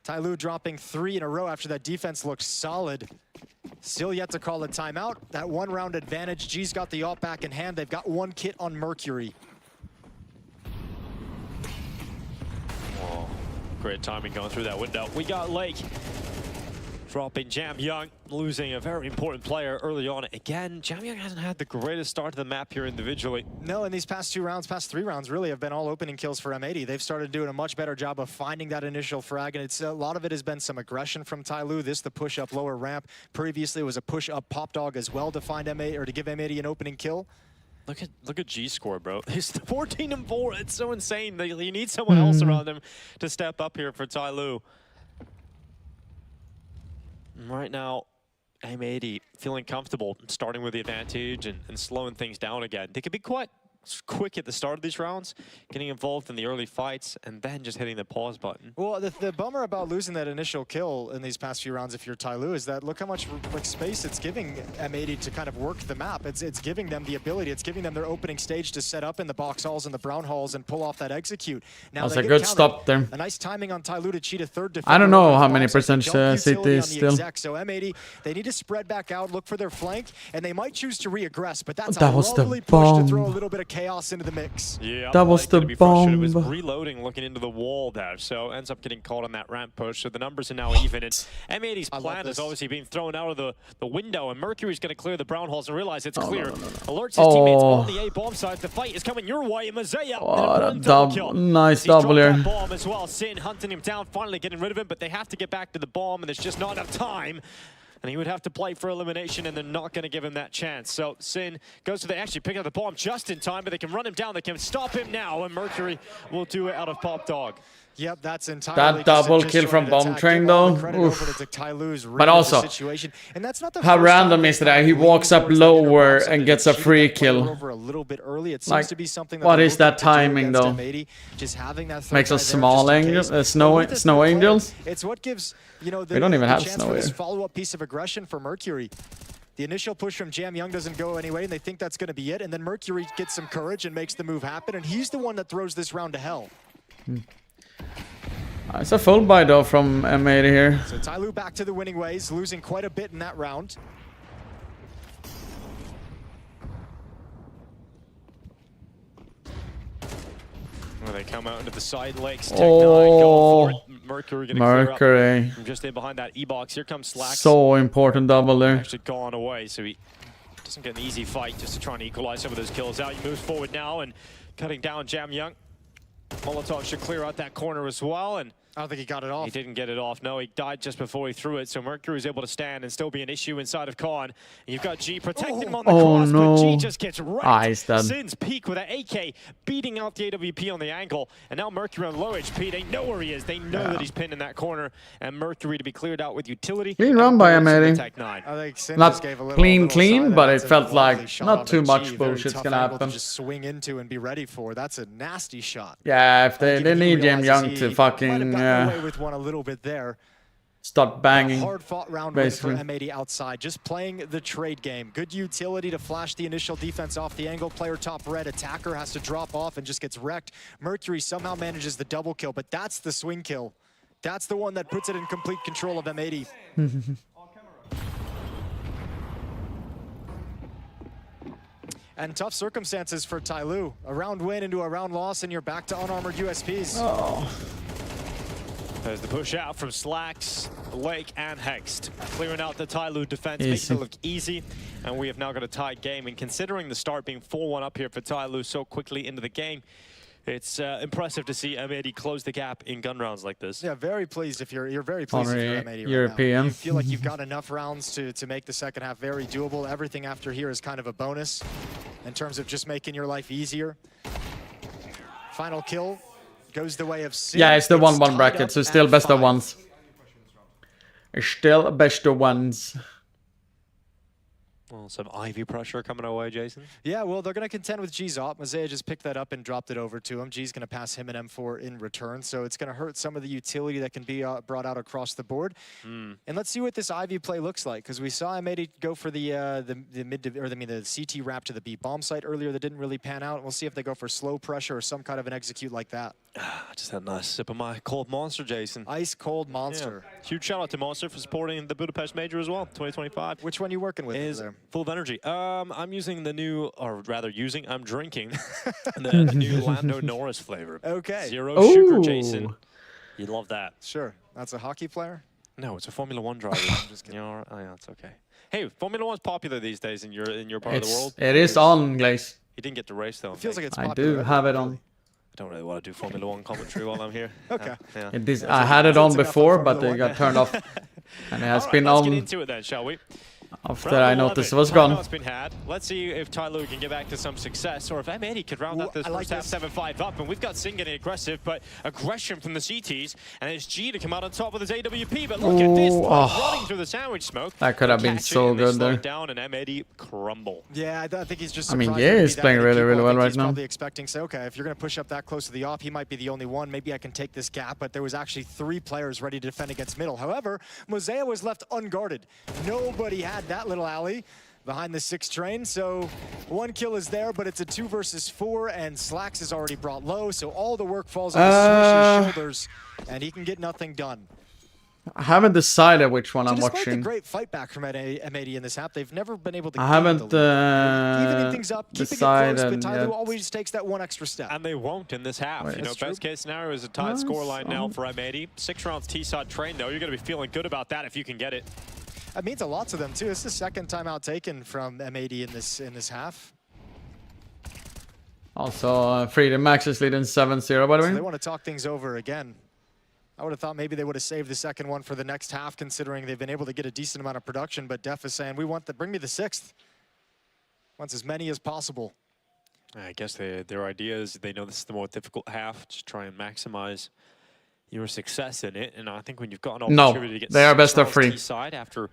Tyloo dropping 3 in a row after that defense looked solid. Still yet to call a timeout. That 1 round advantage. G's got the op back in hand. They've got 1 kit on Mercury. Great timing going through that window. We got Lake. dropping Jam Young, losing a very important player early on. Again, Jam Young hasn't had the greatest start to the map here individually. No, and these past 2 rounds, past 3 rounds, really have been all opening kills for M80. They've started doing a much better job of finding that initial frag, and it's a lot of it has been some aggression from Tyloo. This, the push up lower ramp. Previously, it was a push up pop dog as well to find M80 or to give M80 an opening kill. Look at G score, bro. He's 14-4. It's so insane. You need someone else around him to step up here for Tyloo. Right now, M80 feeling comfortable, starting with the advantage and slowing things down again. They could be quite quick at the start of these rounds, getting involved in the early fights, and then just hitting the pause button. Well, the bummer about losing that initial kill in these past few rounds, if you're Tyloo, is that look how much space it's giving M80 to kind of work the map. It's giving them the ability, it's giving them their opening stage to set up in the box halls and the brown halls and pull off that execute. Now that's a good stop there. A nice timing on Tyloo to cheat a third defender. I don't know how many percent CT is still. So M80, they need to spread back out, look for their flank, and they might choose to re-aggress, but that's that a was lovely the push bomb. to throw a little bit of chaos into the mix. Yeah, that was the bomb. It was reloading, looking into the wall there, so ends up getting caught on that ramp push. So the numbers are now even, and M80's plan is obviously being thrown out of the window, and Mercury's going to clear the brown halls and realize it's clear. Alerts his teammates on the A bomb side. The fight is coming your way, and Mazaya. Nice double here. Bomb as well. Sin hunting him down, finally getting rid of him, but they have to get back to the bomb, and there's just not enough time. And he would have to play for elimination, and they're not going to give him that chance. So Sin goes to the actually pick up the bomb just in time, but they can run him down. They can stop him now, and Mercury will do it out of Pop Dog. Yep, that's entirely that double kill from Bomb Train though. But also, and that's not the how random is that? He walks up lower and gets a free kill. Like, what is that timing though? Makes a small angle, snow angels. It's what gives, you know, we don't even have chance snow for here. this follow-up piece of aggression for Mercury. The initial push from Jam Young doesn't go anyway, and they think that's going to be it. And then Mercury gets some courage and makes the move happen, and he's the one that throws this round to hell. It's a full buy though from M80 here. So Tyloo back to the winning ways, losing quite a bit in that round. Well, they come out into the side legs. Mercury getting clear up from just in behind that E-box. Here comes Slack. So important double there. Actually gone away, so he doesn't get an easy fight just to try and equalize some of those kills out. He moves forward now and cutting down Jam Young. Molotov should clear out that corner as well, and I don't think he got it off. He didn't get it off. No, he died just before he threw it. So Mercury was able to stand and still be an issue inside of Khan. And you've got G protecting him on the cross, but G just gets wrecked. Sin's peak with an AK beating out the AWP on the angle. And now Mercury on low HP. They know where he is. They know that he's pinned in that corner. And Mercury to be cleared out with utility. Clean run by M80. Not clean, but it felt like not too much bullshit's gonna happen. Just swing into and be ready for. That's a nasty shot. Yeah, if they need Jam Young to fucking away with one a little bit there. Start banging. Hard fought round for M80 outside, just playing the trade game. Good utility to flash the initial defense off the angle. Player top red, attacker has to drop off and just gets wrecked. Mercury somehow manages the double kill, but that's the swing kill. That's the one that puts it in complete control of M80. And tough circumstances for Tyloo. A round win into a round loss, and you're back to unarmored USPs. There's the push out from Slacks, Lake, and Hext. Clearing out the Tyloo defense, makes it look easy. And we have now got a tied game. And considering the start being 4-1 up here for Tyloo so quickly into the game, it's impressive to see M80 close the gap in gun rounds like this. Yeah, very pleased if you're very pleased if you're M80 European. Right now. You feel like you've got enough rounds to make the second half very doable. Everything after here is kind of a bonus in terms of just making your life easier. Final kill goes the way of Sin. Yeah, it's the 1-1 bracket, so still best of ones. Still best of ones. Well, some Ivy pressure coming our way, Jason. Yeah, well, they're going to contend with G's op. Mazaya just picked that up and dropped it over to him. G's going to pass him an M4 in return, so it's going to hurt some of the utility that can be brought out across the board. And let's see what this Ivy play looks like, because we saw M80 go for the CT wrap to the B bomb site earlier that didn't really pan out. We'll see if they go for slow pressure or some kind of an execute like that. I just had a nice sip of my cold Monster, Jason. Ice cold Monster. Yeah. Huge shout out to Monster for supporting the Budapest Major as well, 2025. Which one are you working with there? Full of energy. I'm using the new, or rather I'm drinking the new Lando Norris flavor. Okay. Zero sugar, Jason. You love that. Sure. That's a hockey player? No, it's a Formula 1 driver. I'm just kidding. Oh, yeah, it's okay. Hey, Formula 1's popular these days in your part of the world. It is on, Glaze. He didn't get to race though. It feels like it's I popular. do have it on. I don't really want to do Formula 1 commentary while I'm here. Okay. Yeah. I had it on before, but it got turned off. And it has been let's on get into it then, shall we? after I noticed it was gone. It's been had. Let's see if Tyloo can get back to some success, or if M80 could round out this first half 7-5 up. And we've got Sin getting aggressive, but aggression from the CTs, and it's G to come out on top with his AWP. But look at this, running through the sandwich smoke. That could have been so good there. Down and M80 crumble. Yeah, I think he's just. I mean, yeah, he's playing really, really well right now. Probably expecting, say, okay, if you're going to push up that close to the off, he might be the only one. Maybe I can take this gap. But there was actually 3 players ready to defend against middle. However, Mosea was left unguarded. Nobody had that little alley behind the 6 train, so 1 kill is there, but it's a 2 versus 4, and Slacks is already brought low, so all the work falls on Swish's shoulders, and he can get nothing done. I haven't decided which one I'm despite watching. The great fight back from M80 in this half, they've never been able to. I haven't evening things up, keeping decided it close, but Tyloo yet. always takes that 1 extra step. And they won't in this half. Wait, you know, best case scenario is a tied scoreline now for M80. 6 rounds T-side train though. You're going to be feeling good about that if you can get it. That means a lot to them too. It's the 2nd timeout taken from M80 in this half. Also, Freedom Max is leading 7-0, by the way. So they want to talk things over again. I would have thought maybe they would have saved the 2nd one for the next half, considering they've been able to get a decent amount of production. But Def is saying, bring me the 6th. Wants as many as possible. I guess their idea is they know this is the more difficult half. Just try and maximize your success in it. And I think when you've got an opportunity to get they are best of 3. After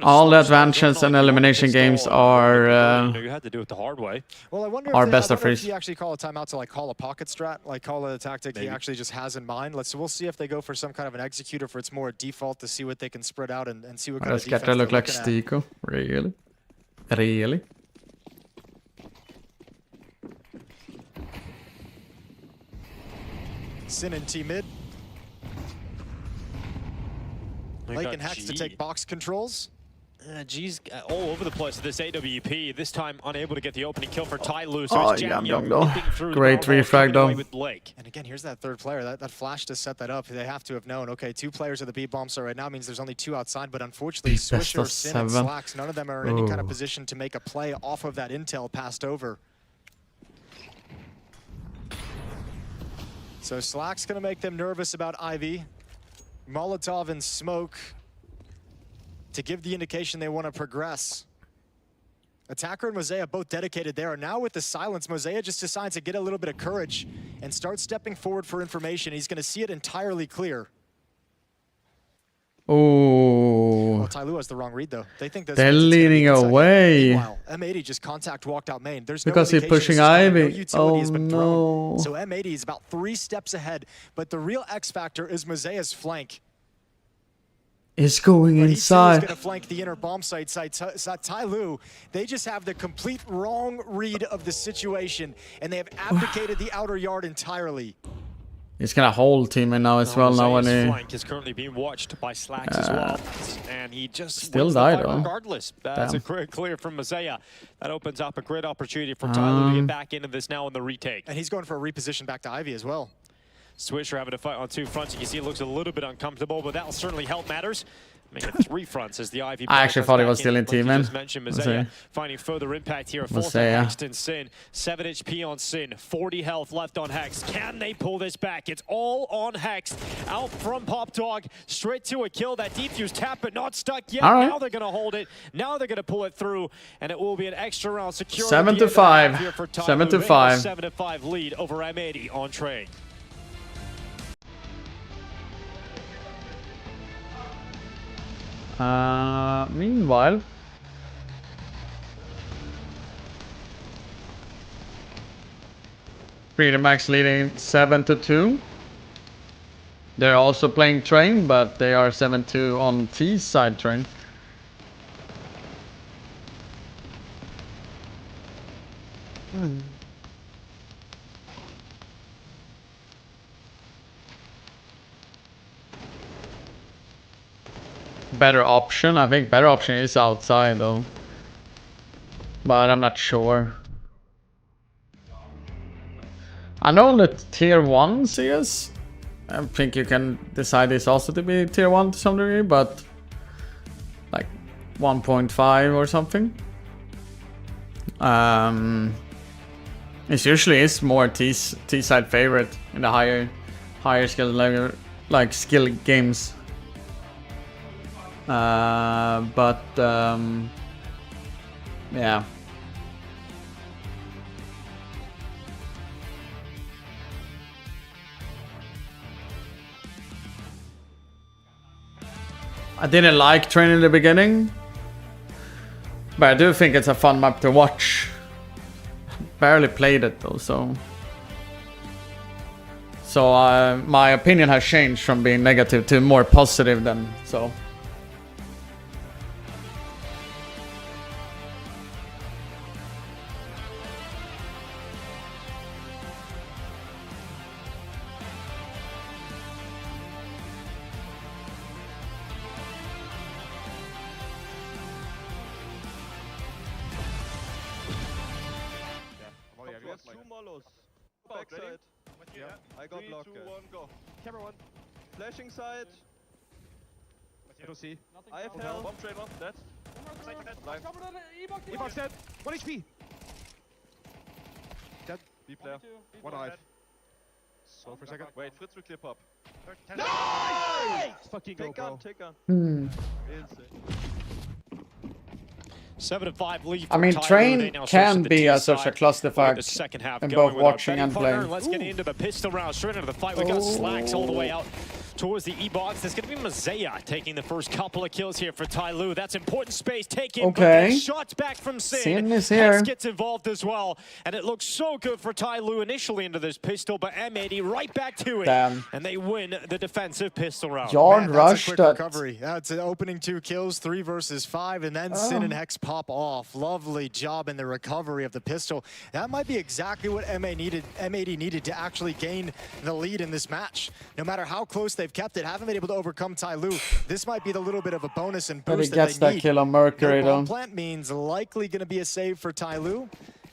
all the advancements and elimination games are you had to do it the hard way. Well, I wonder if he actually call a timeout to like call a pocket strat, like call a tactic he actually just has in mind. So we'll see if they go for some kind of an executor, for it's more default to see what they can spread out and see what kind of defense they're look like looking Stico. Really? Really? Sin and T mid. Lake and Hex to take box controls. G's all over the place with this AWP. This time unable to get the opening kill for Tyloo. So it's Yum Yum though. Great refrag though. And again, here's that 3rd player. That flash to set that up. They have to have known, okay, 2 players at the B bomb site right now means there's only 2 outside, but unfortunately, Swisher, Sin, and Slacks, none of them are in any kind of position to make a play off of that intel passed over. So Slacks gonna make them nervous about Ivy. Molotov and Smoke to give the indication they want to progress. Attacker and Mosea both dedicated there. And now with the silence, Mosea just decides to get a little bit of courage and start stepping forward for information. He's going to see it entirely clear. Oh. Well, Tyloo has the wrong read, though. They think they're leading away. Meanwhile, M80 just contact walked out main. There's because no he's pushing Ivy. No has been thrown. So M80 is about 3 steps ahead. But the real X factor is Mosea's flank. Is going inside. He's going to flank the inner bomb site. Tyloo, they just have the complete wrong read of the situation, and they have abdicated the outer yard entirely. He's gonna hold teammate now as well. Now when he flank is currently being watched by Slacks as well, and he just still died though. Regardless, that's a clear from Mosea. That opens up a great opportunity for Tyloo to get back into this now in the retake. And he's going for a reposition back to Ivy as well. Swisher having to fight on 2 fronts. You can see it looks a little bit uncomfortable, but that'll certainly help matters. Make it 3 fronts as the Ivy. I actually thought he was still in team, man. Mosea finding further impact here. Full Hex and Sin. 7 HP on Sin. 40 health left on Hex. Can they pull this back? It's all on Hex. Out from Pop Dog. Straight to a kill. That defuse tap, but not stuck yet. Right. Now they're going to hold it. Now they're going to pull it through, and it will be an extra round. Secure 7-5. 7-5. 7-5 lead over M80 on trade. Meanwhile, Freedom Max leading 7-2. They're also playing train, but they are 7-2 on T's side train. Better option, I think better option is outside though, but I'm not sure. I know the tier 1 CS I think you can decide this also to be tier 1 to some degree, but like 1.5 or something. It usually is more T-side favorite in the higher skill level, like skill games. But yeah. I didn't like Train in the beginning, but I do think it's a fun map to watch. Barely played it though, so my opinion has changed from being negative to more positive then. So. Backside. Yeah, I got locked. 3, 2, 1, go. Camera 1. Flashing side. I don't see. I have hell. Bomb train 1. Dead. Live. E-box dead. 1 HP. Dead. B player. 1 eye. So for a second. Wait, Fritz will clear pop. Nice! Fucking go, bro. Take gun. Insane. 7-5 lead. I mean, Train can be such a clusterfuck in both watching and playing. Let's get into the pistol round. Straight into the fight. We got Slacks all the way out towards the E-box. There's going to be Mazea taking the first couple of kills here for Tai Lu. That's important space taken. Okay. Shots back from Sin. Sin is here. Hex gets involved as well. And it looks so good for Tai Lu initially into this pistol, but M80 right back to it. Damn. And they win the defensive pistol round. Man, that's a quick recovery. That's an opening 2 kills, 3 versus 5, and then Sin and Hex pop off. Lovely job in the recovery of the pistol. That might be exactly what M80 needed to actually gain the lead in this match. No matter how close they've kept it, haven't been able to overcome Tai Lu. This might be the little bit of a bonus and boost but he gets that kill on Mercury no though. bomb plant means likely going to be a save for Tai Lu.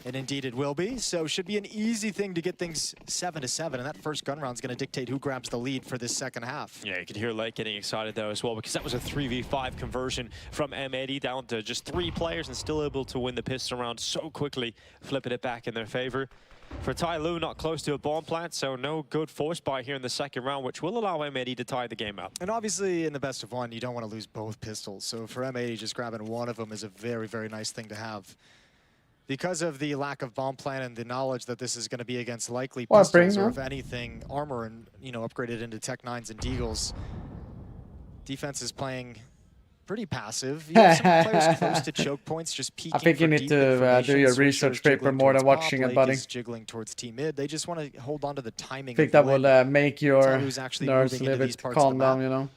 And indeed it will be. So should be an easy thing to get things 7-7. And that first gun round is going to dictate who grabs the lead for this second half. Yeah, you could hear Lake getting excited though as well, because that was a 3v5 conversion from M80 down to just 3 players and still able to win the pistol round so quickly, flipping it back in their favor. For Tai Lu, not close to a bomb plant, so no good force buy here in the second round, which will allow M80 to tie the game up. And obviously, in the best of 1, you don't want to lose both pistols. So for M80, just grabbing one of them is a very, very nice thing to have. Because of the lack of bomb plant and the knowledge that this is going to be against likely pistols, or if anything, armor and, you know, upgraded into Tech 9s and Deagles, defense is playing pretty passive. You have some players close to choke points, just peeking. I think you need to do your research paper more than watching it, buddy. Jiggling towards T mid. They just want to hold on to the timing. I think that will make your nerves a little bit calm down, you know.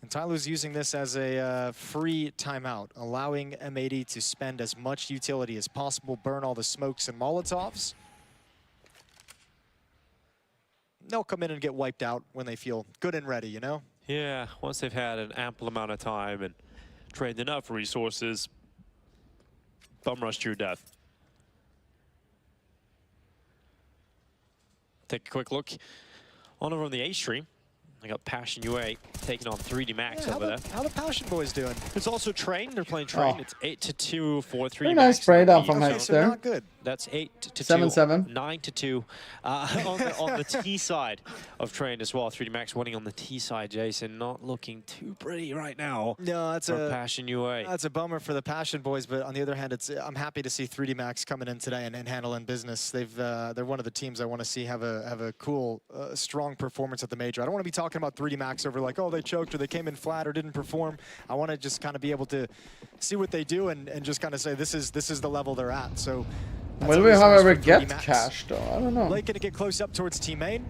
And Tai Lu's using this as a free timeout, allowing M80 to spend as much utility as possible, burn all the smokes and Molotovs. They'll come in and get wiped out when they feel good and ready, you know? Yeah, once they've had an ample amount of time and trained enough resources, bum rush to your death. Take a quick look on over on the A stream. I got Passion UA taking on 3D Max over there. How the Passion boys doing? It's also Train. They're playing Train. It's 8-2 for 3D Very Max. nice spray down from Hex there. Not good. That's 8-2. 7-7. 9-2 on the T side of Train as well. 3D Max winning on the T side. Jason not looking too pretty right now. No, that's a Passion UA. That's a bummer for the Passion boys, but on the other hand, I'm happy to see 3D Max coming in today and handling business. They're one of the teams I want to see have a cool, strong performance at the major. I don't want to be talking about 3D Max over like, oh, they choked or they came in flat or didn't perform. I want to just kind of be able to see what they do and just kind of say this is the level they're at. So. Will we however get cash though? I don't know. Blake gonna get close up towards team main.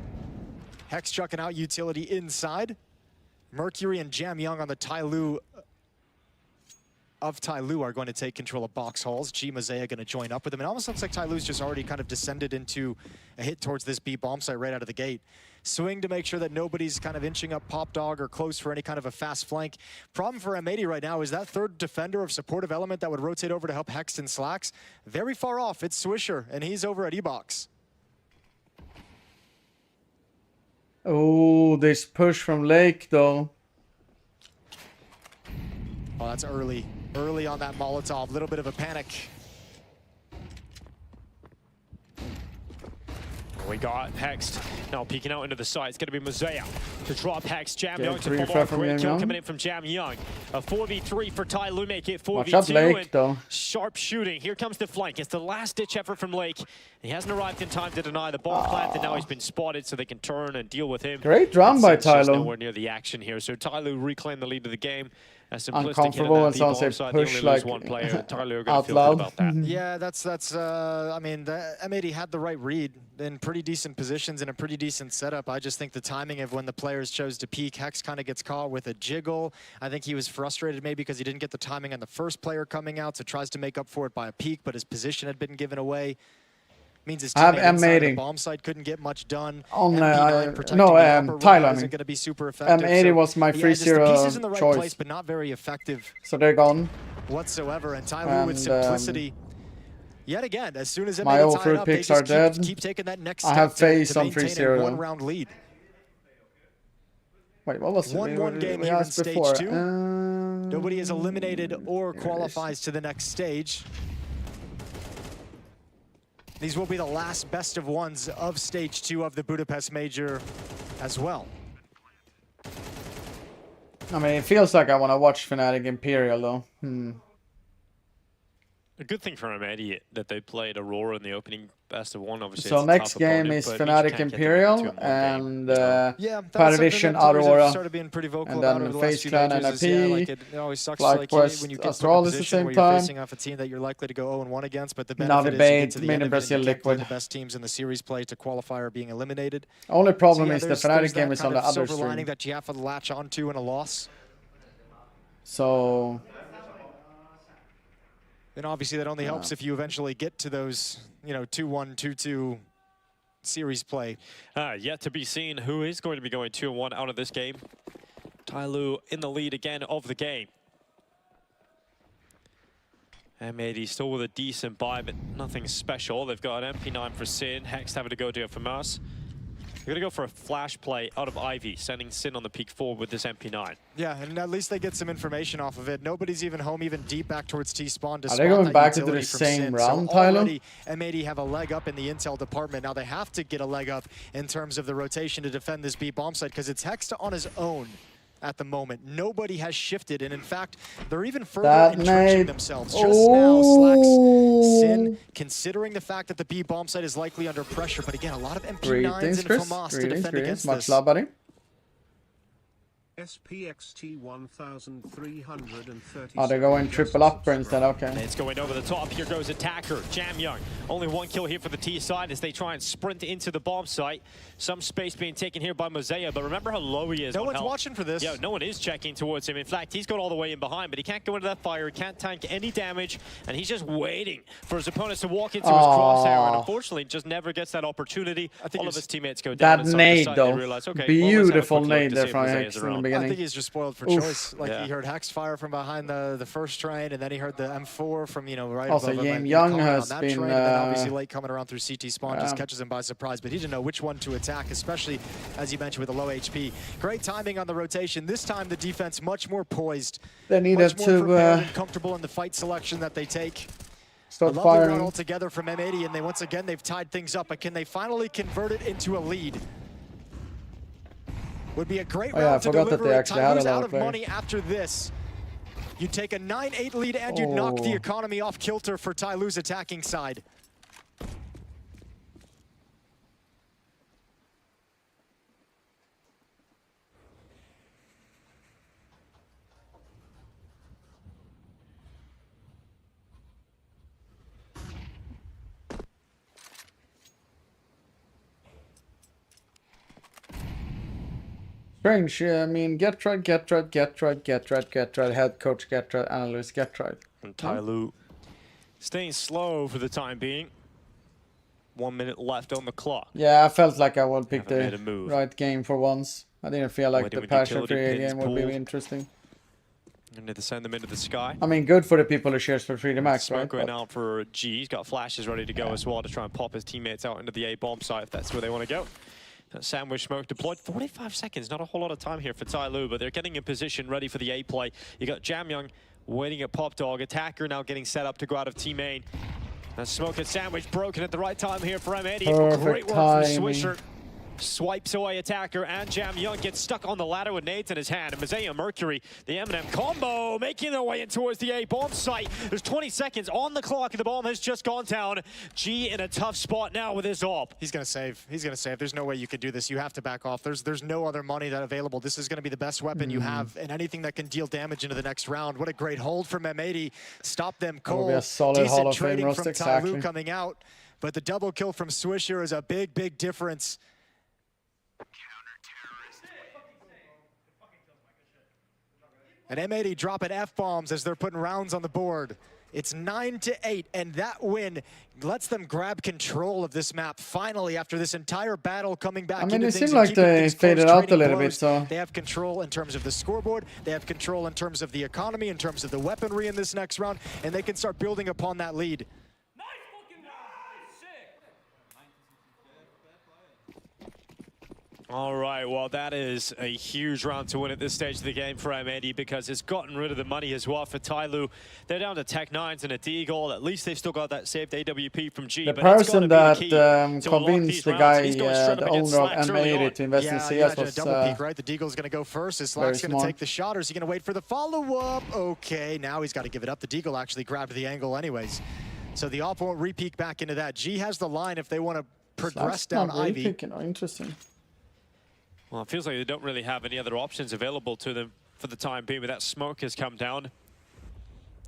Hex chucking out utility inside. Mercury and Jam Young on the Tai Lu are going to take control of box halls. G Mazea going to join up with him. It almost looks like Tai Lu's just already kind of descended into a hit towards this B bomb site right out of the gate. Swing to make sure that nobody's kind of inching up Pop Dog or close for any kind of a fast flank. Problem for M80 right now is that third defender of supportive element that would rotate over to help Hex and Slacks. Very far off, it's Swisher, and he's over at E-Box. Oh, this push from Lake though. Oh, that's early. Early on that Molotov. Little bit of a panic. We got Hext now peeking out into the side. It's going to be Mosaic to drop Hext. Jam Okay, Young to 3 follow up. from Great Jam kill Young. coming in from Jam Young. A 4v3 for Ty Lu, make it 4v2. Watch out, Lake, and though. Sharp shooting. Here comes the flank. It's the last-ditch effort from Lake. He hasn't arrived in time to deny the bomb plant, and now he's been spotted so they can turn and deal with him. Great drum by It's just Ty Lu. nowhere near the action here. So Ty Lu reclaimed the lead of the game. Uncomfortable when someone say push like one player. Tyler out loud. about that. Yeah, that's I mean, the M80 had the right read in pretty decent positions in a pretty decent setup. I just think the timing of when the players chose to peek, Hex kind of gets caught with a jiggle. I think he was frustrated maybe because he didn't get the timing on the first player coming out, so tries to make up for it by a peek, but his position had been given away. Means his I have teammate inside the M80 bomb site couldn't get much done. on MP9 Tyler. isn't going to be super effective. M80 so, was my yeah, just the 3-0 pieces in the right choice. place, but not very effective So they're gone. whatsoever. And Tyler with simplicity. Yet again, as soon as my M80 old tied fruit up, they picks are just dead. keep taking that next I step have phase to on maintain 3-0. a one-round lead. Wait, what was it? 1-1 game we here in asked stage before. 2. Nobody is eliminated or qualifies to the next stage. These will be the last best of ones of stage 2 of the Budapest Major as well. I mean, it feels like I want to watch Fnatic Imperial though. A good thing for M80 that they played Aurora in the opening best of one. Obviously, So it's a next tough game opponent, is but it means you Fnatic can't get them Imperial into a one and game. Yeah, that's Paravision something that Tours have Aurora, started being pretty vocal and about then over the last FaZe few Clan majors. NIP, Yeah, like it always sucks like FlyQuest when you get put in a Astral is the position same where you're time. facing off a team that you're likely to go 0-1 against, but the Now benefit is you debate, get to the main end in of it and Brazil you can't play Liquid. the best teams in the series play to qualify or being eliminated. Only problem So, yeah, is the there's Fnatic game that is on kind the of other silver lining stream. that you have to latch onto in a loss. So Then obviously that only helps if you eventually get to those, you know, 2-1, 2-2 series play. Yet to be seen who is going to be going 2-1 out of this game. Ty Lu in the lead again of the game. M80 still with a decent buy, but nothing special. They've got an MP9 for Sin. Hex having to go do it for Mars. They're going to go for a flash play out of Ivy, sending Sin on the peak forward with this MP9. Yeah, and at least they get some information off of it. Nobody's even home, even deep back towards T-spawn to Are spot they going that back into utility the from same Sin. round, so Tyler? already M80 have a leg up in the intel department. Now they have to get a leg up in terms of the rotation to defend this B bomb site because it's Hex on his own at the moment. Nobody has shifted, and in fact, they're even further entrenching themselves. Just now, Slacks, Sin, considering the fact that the B bomb site is likely under pressure, but again, a lot of MP9s Greetings, and Chris. FAMAS to Greetings, defend greetings. against Much this. love, buddy. SPXT 1330. Oh, they're going triple upper instead. Okay. It's going over the top. Here goes Attacker. Jam Young. Only one kill here for the T side as they try and sprint into the bomb site. Some space being taken here by Mosaic, but remember how low he is. No on one's health. watching for this. Yeah, no one is checking towards him. In fact, he's got all the way in behind, but he can't go into that fire. He can't tank any damage, and he's just waiting for his opponents to walk into his crosshair, and unfortunately, just never gets that opportunity. All of his teammates go down. That nade, though. Realize, okay, beautiful well, nade there from Hex in the I beginning. think he's just spoiled for Oof. choice. Like he heard Hex fire from behind the first train, and then he heard the M4 from right Also, above him. Yam and Young coming has on that been, train, and then obviously late coming around through CT spawn just yeah. catches him by surprise. But he didn't know which one to attack, especially as you mentioned with the low HP. Great timing on the rotation. This time the defense much more poised. They needed much more to prepared and comfortable in the fight selection that they take. start A lovely firing. run altogether from M80, and they once again they've tied things up. But can they finally convert it into a lead? Would be a great Oh, yeah, I round to forgot that deliver they it. actually had a Tyler's lot out of of players. money after this. You take a 9-8 lead and you knock the economy off kilter for Ty Lu's attacking side. Strange. I mean, get right, head coach, get right, analyst, get right. And Ty Lu staying slow for the time being. 1 minute left on the clock. Yeah, I felt like I would pick Haven't made the a move. right game for once. I didn't feel like Waiting the with passion utility free pins game would be pulled. interesting. And to send them into the sky. I mean, good for the people who cheers for Freedom Max, Smoke right? going But out for G. He's got flashes ready to go as well to try and pop his teammates out into the A bomb site if that's where they want to go. Sandwich smoke deployed. 45 seconds, not a whole lot of time here for Tyloo, but they're getting in position, ready for the A play. You got Jamyoung waiting at Pop Dog. Attacker now getting set up to go out of team main. And Smoke and Sandwich broken at the right time here for M80. Great work from Swisher. Swipes away Attacker, and Jamyoung gets stuck on the ladder with nades in his hand. And Mazea Mercury, the Eminem combo, making their way in towards the A bomb site. There's 20 seconds on the clock, and the bomb has just gone down. G in a tough spot now with his AWP. He's gonna save. He's gonna save. There's no way you can do this. You have to back off. There's no other money that available. This is gonna be the best weapon you have, and anything that can deal damage into the next round. What a great hold from M80. Stop them cold. A solid Hall of Fame from Tyloo coming out, but the double kill from Swisher is a big difference. And M80 dropping F-bombs as they're putting rounds on the board. It's 9-8, and that win lets them grab control of this map finally after this entire battle coming back. I mean, it seemed like they faded out a little bit, so... They have control in terms of the scoreboard, they have control in terms of the economy, in terms of the weaponry in this next round, and they can start building upon that lead. All right, well, that is a huge round to win at this stage of the game for M80 because it's gotten rid of the money as well for Tyloo. They're down to Tech 9s and a D-goal. At least they've still got that saved AWP from G. The person that convinced the guy, the owner of M80 to invest in CS was double peek, right? The Deagle's going to go first. Is Slack's going to take the shot, or is he going to wait for the follow-up? Okay, now he's got to give it up. The Deagle actually grabbed the angle anyways. So the AWP won't re-peek back into that. G has the line if they want to progress down Ivy. Oh, interesting. Well, it feels like they don't really have any other options available to them for the time being, but that smoke has come down.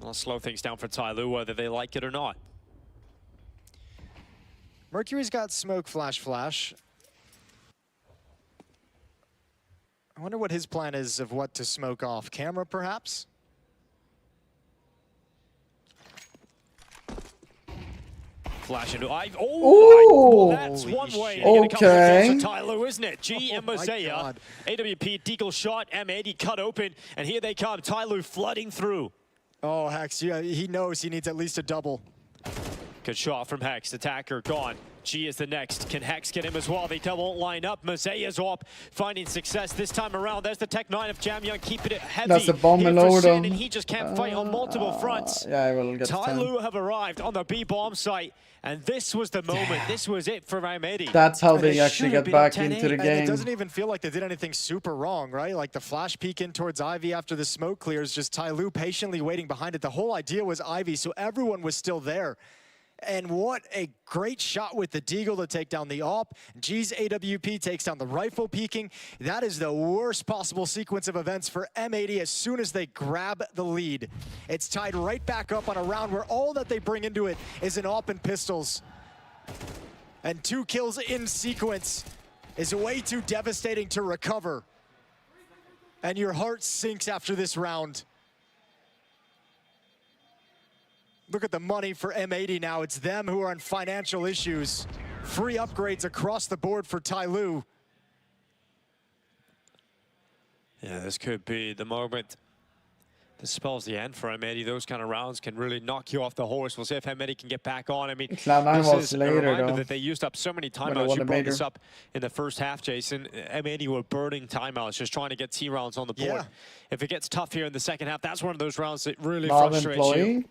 I'll slow things down for Tyloo, whether they like it or not. Mercury's got smoke flash. I wonder what his plan is of what to smoke off. Camera, perhaps? Flash into Ivy. Oh, well, that's one way to get a couple of kills for Tyloo, isn't it? G and Mazea. AWP, Deagle shot, M80 cut open, and here they come. Tyloo flooding through. Oh, Hex, yeah, he knows he needs at least a double. Good shot from Hex. Attacker gone. G is the next. Can Hex get him as well? They won't line up. Mazea's up, finding success this time around. There's the Tech 9 of Jamyoung, keeping it heavy. That's a bomb load and he just can't fight on multiple fronts. Yeah, I will get Tyloo have arrived on the B bomb site, and this was the moment. Damn. This was it for M80. That's how they actually get back into the game. And it doesn't even feel like they did anything super wrong, right? Like the flash peek in towards Ivy after the smoke clears, just Tyloo patiently waiting behind it. The whole idea was Ivy, so everyone was still there. And what a great shot with the Deagle to take down the AWP. G's AWP takes down the rifle peeking. That is the worst possible sequence of events for M80 as soon as they grab the lead. It's tied right back up on a round where all that they bring into it is an AWP and pistols. And 2 kills in sequence is way too devastating to recover. And your heart sinks after this round. Look at the money for M80 now. It's them who are in financial issues. Free upgrades across the board for Tyloo. Yeah, this could be the moment. This spells the end for M80. Those kind of rounds can really knock you off the horse. We'll see if M80 can get back on. I mean, this is a reminder that they used up so many timeouts. You brought this up in the first half, Jason. M80 were burning timeouts, just trying to get T rounds on the board. Yeah. If it gets tough here in the second half, that's one of those rounds that really frustrates you.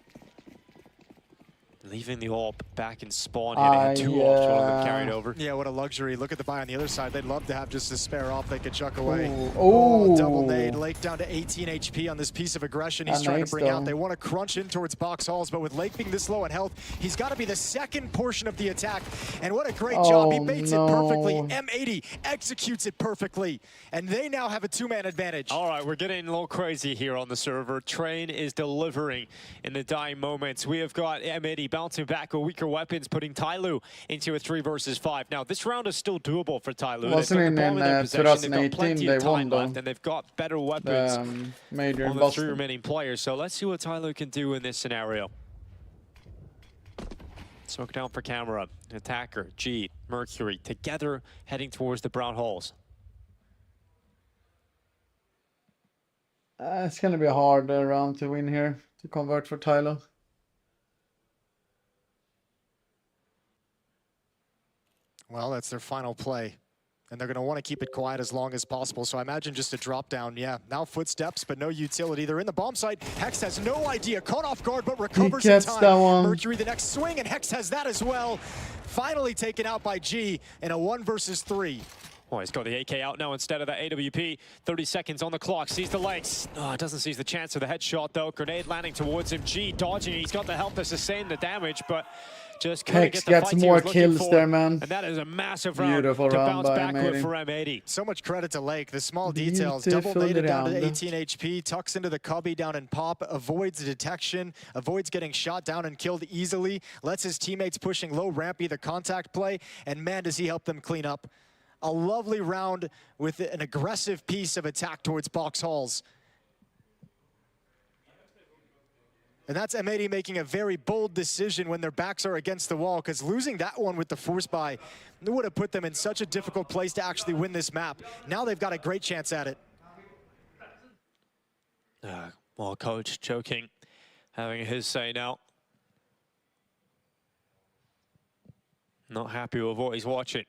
Leaving the AWP back in spawn, hitting 2 AWPs, one of them carried over. Yeah, what a luxury. Look at the buy on the other side. They'd love to have just a spare AWP they could chuck away. Oh, double nade. Lake down to 18 HP on this piece of aggression he's trying to bring out. They want to crunch in towards box halls, but with Lake being this low in health, he's got to be the second portion of the attack. And what a great job. He baits it perfectly. M80 executes it perfectly. And they now have a 2-man advantage. All right, we're getting a little crazy here on the server. Train is delivering in the dying moments. We have got M80 bouncing back with weaker weapons, putting Tyloo into a 3 versus 5. Now, this round is still doable for Tyloo. Wasn't in 2018 they won, though. And they've got better weapons on the 3 remaining players. So let's see what Tyloo can do in this scenario. Smoke down for camera. Attacker, G, Mercury, together heading towards the brown holes. It's going to be a hard round to win here, to convert for Tyloo. Well, that's their final play. And they're going to want to keep it quiet as long as possible. So I imagine just a drop down. Yeah, now footsteps, but no utility. They're in the bomb site. Hex has no idea. Caught off guard, but recovers in time. That one. Mercury the next swing, and Hex has that as well. Finally taken out by G in a 1 versus 3. Oh, he's got the AK out now instead of the AWP. 30 seconds on the clock. Sees the legs. Oh, doesn't seize the chance of the headshot, though. Grenade landing towards him. G dodging. He's got the health to sustain the damage, but just couldn't Hex get the gets fight he more was looking kills for. there, man. And that is a massive round Beautiful to round bounce by back with M80. for M80. So much credit to Lake. The small details. Double nated down to 18 HP. Tucks into the cubby down in pop. Avoids detection. Avoids getting shot down and killed easily. Lets his teammates pushing low ramp be the contact play. And man, does he help them clean up. A lovely round with an aggressive piece of attack towards box halls. And that's M80 making a very bold decision when their backs are against the wall, because losing that one with the force buy would have put them in such a difficult place to actually win this map. Now they've got a great chance at it. Well, coach choking, having his say now. Not happy with what he's watching.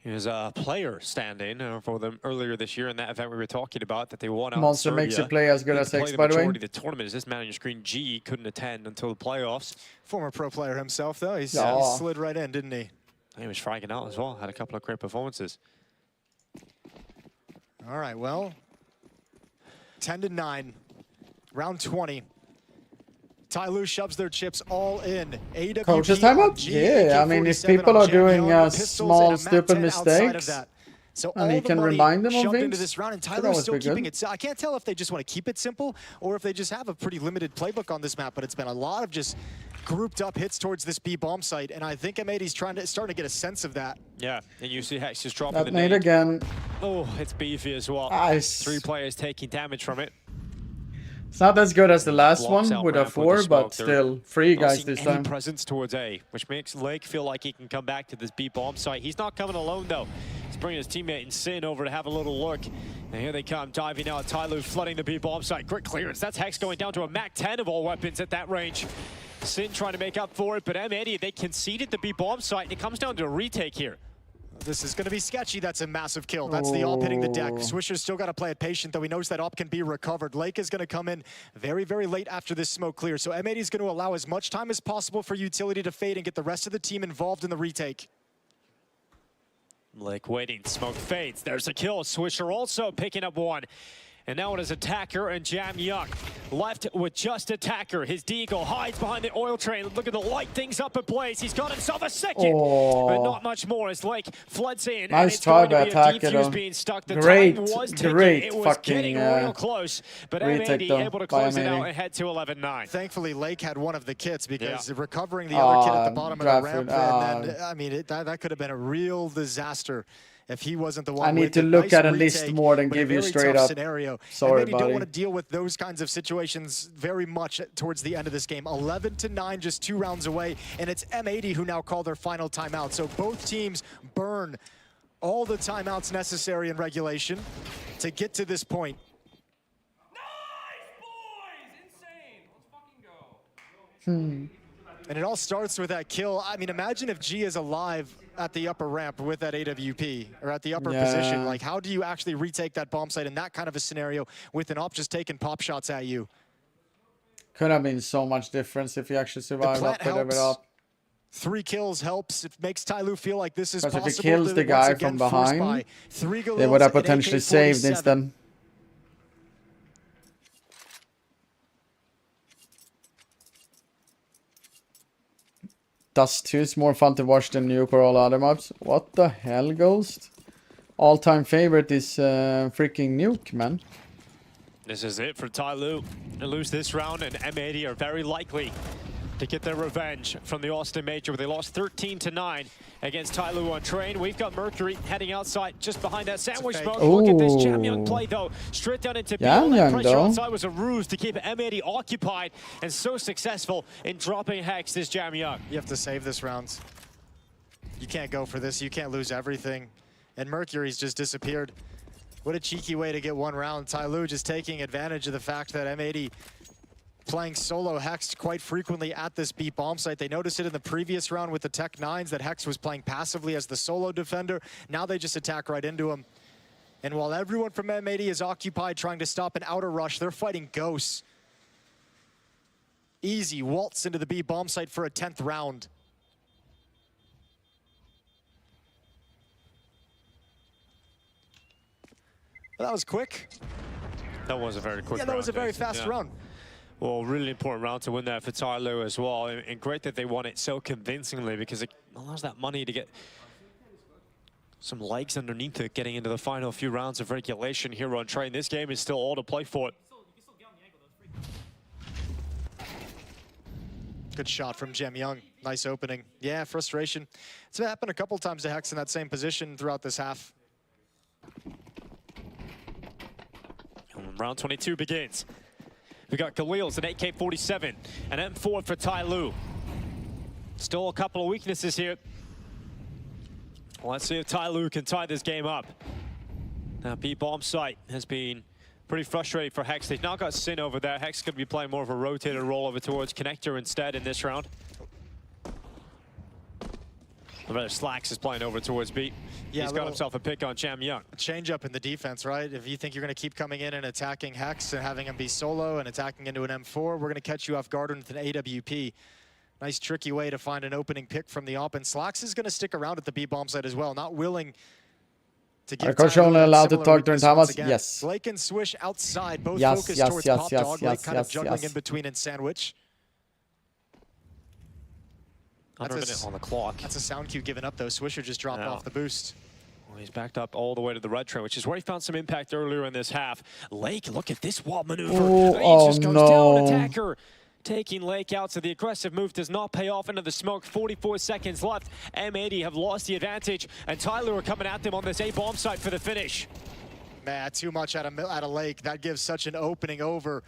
He was a player standing for them earlier this year in that event we were talking about that they won out Monster in Serbia. makes you play as good as Hex, by the way. The tournament is this man on your screen, G, couldn't attend until the playoffs. Former pro player himself, though. He slid right in, didn't he? He was fragging out as well. Had a couple of great performances. All right, well, 10-9, round 20. Tyloo shoves their chips all in. AWP Coach's timeout? Yeah, I mean, if people are doing small, stupid mistakes, so and he can remind them of into things, this round, and could Tyloo's always still be keeping good. it. I can't tell if they just want to keep it simple or if they just have a pretty limited playbook on this map, but it's been a lot of just grouped up hits towards this B bomb site, and I think M80's starting to get a sense of that. Yeah, and you see Hex just dropping the That nade again. Oh, it's beefy as well. Nice. 3 players taking damage from it. It's not as good as the last Blocks one out with a ramp 4, the but smoke. still, 3 Not guys seeing this any time. presence towards A, which makes Lake feel like he can come back to this B bomb site. He's not coming alone though. He's bringing his teammate Sin over to have a little look. And here they come, diving out. Tyloo flooding the B bomb site. Great clearance. That's Hex going down to a Mac 10 of all weapons at that range. Sin trying to make up for it, but M80, they conceded the B bomb site. It comes down to a retake here. This is going to be sketchy. That's a massive kill. That's the AWP hitting the deck. Swisher's still got to play it patient, though he knows that AWP can be recovered. Lake is going to come in very, very late after this smoke clears. So M80 is going to allow as much time as possible for utility to fade and get the rest of the team involved in the retake. Lake waiting, smoke fades. There's a kill. Swisher also picking up one. And now it is Attacker and Jam Young. Left with just Attacker. His Deagle hides behind the oil train. Look at the light things up at Blaze. He's got himself a second. But not much more as Lake floods in. Nice and it's try going by to be a Attacker, defuse though. being stuck. The Great, time was ticking. great It was fucking getting real close. But retake, M80 though, able to by close it out M80. and head to 11-9. Thankfully, Lake had one of the kits because recovering the other kit at the bottom of the ramp, and then, I mean, that could have been a real disaster if he wasn't the one. I need with to the look nice at a retake, list more than but a give you very straight tough up. scenario. Sorry, and maybe buddy. don't want to deal with those kinds of situations very much towards the end of this game. 11-9, just 2 rounds away, and it's M80 who now call their final timeout. So both teams burn all the timeouts necessary in regulation to get to this point. And it all starts with that kill. I mean, imagine if G is alive at the upper ramp with that AWP, or at the upper position. Like, how do you actually retake that bomb site in that kind of a scenario with an op just taking pop shots at you? Could have been so much difference if he actually survived up with it up. 3 kills helps. It makes Tyloo feel like this is Because possible. if he kills the guy from behind, they would have potentially saved instead. Dust 2 is more fun to watch than Nuke or all other maps. What the hell, Ghost? All-time favorite is freaking Nuke, man. This is it for Tyloo. To lose this round, and M80 are very likely to get their revenge from the Austin Major, where they lost 13-9 against Tyloo on train. We've got Mercury heading outside just behind that sandwich smoke. Look at this Jam Young play, though. Straight down into B. All that pressure outside was a ruse to keep M80 occupied, and so successful in dropping Hex, this Jam Young. You have to save this round. You can't go for this. You can't lose everything. And Mercury's just disappeared. What a cheeky way to get 1 round. Tyloo just taking advantage of the fact that M80 playing solo Hex quite frequently at this B bomb site. They noticed it in the previous round with the Tech 9s that Hex was playing passively as the solo defender. Now they just attack right into him. And while everyone from M80 is occupied trying to stop an outer rush, they're fighting ghosts. Easy waltz into the B bomb site for a 10th round. Well, that was quick. That was a very quick round. Yeah, that was a very fast round. Well, really important round to win there for Tyloo as well. And great that they won it so convincingly, because it allows that money to get some legs underneath it, getting into the final few rounds of regulation here on Train. This game is still all to play for. Good shot from Jem Young. Nice opening. Yeah, frustration. It's happened a couple times to Hex in that same position throughout this half. And round 22 begins. We got Khalil's an AK-47, an M4 for Tyloo. Still a couple of weaknesses here. Let's see if Tyloo can tie this game up. Now, B-bomb site has been pretty frustrating for Hex. They've now got Sin over there. Hex could be playing more of a rotated role over towards Connector instead in this round. Rather, Slacks is playing over towards B. Yeah, he's got himself a pick on Jem Young. Change up in the defense, right? If you think you're going to keep coming in and attacking Hex and having him be solo and attacking into an M4, we're going to catch you off guard with an AWP. Nice tricky way to find an opening pick from the op. And Slacks is going to stick around at the B-bomb site as well, not willing to give. Are coach only allowed to talk during timeouts? Yes. Blake and Swish outside, both yes, focused yes, towards yes, Pop yes, Dog. yes, Blake kind of juggling yes. in between and Sandwich. Under a minute on the clock. That's a sound cue given up, though. Swisher just dropped off the boost. Well, he's backed up all the way to the red train, which is where he found some impact earlier in this half. Lake, look at this wall maneuver. Ooh, He just goes down, no. attacker. Taking Lake out, so the aggressive move does not pay off into the smoke. 44 seconds left. M80 have lost the advantage, and Tyloo are coming at them on this A-bomb site for the finish. Man, too much out of Lake. That gives such an opening over.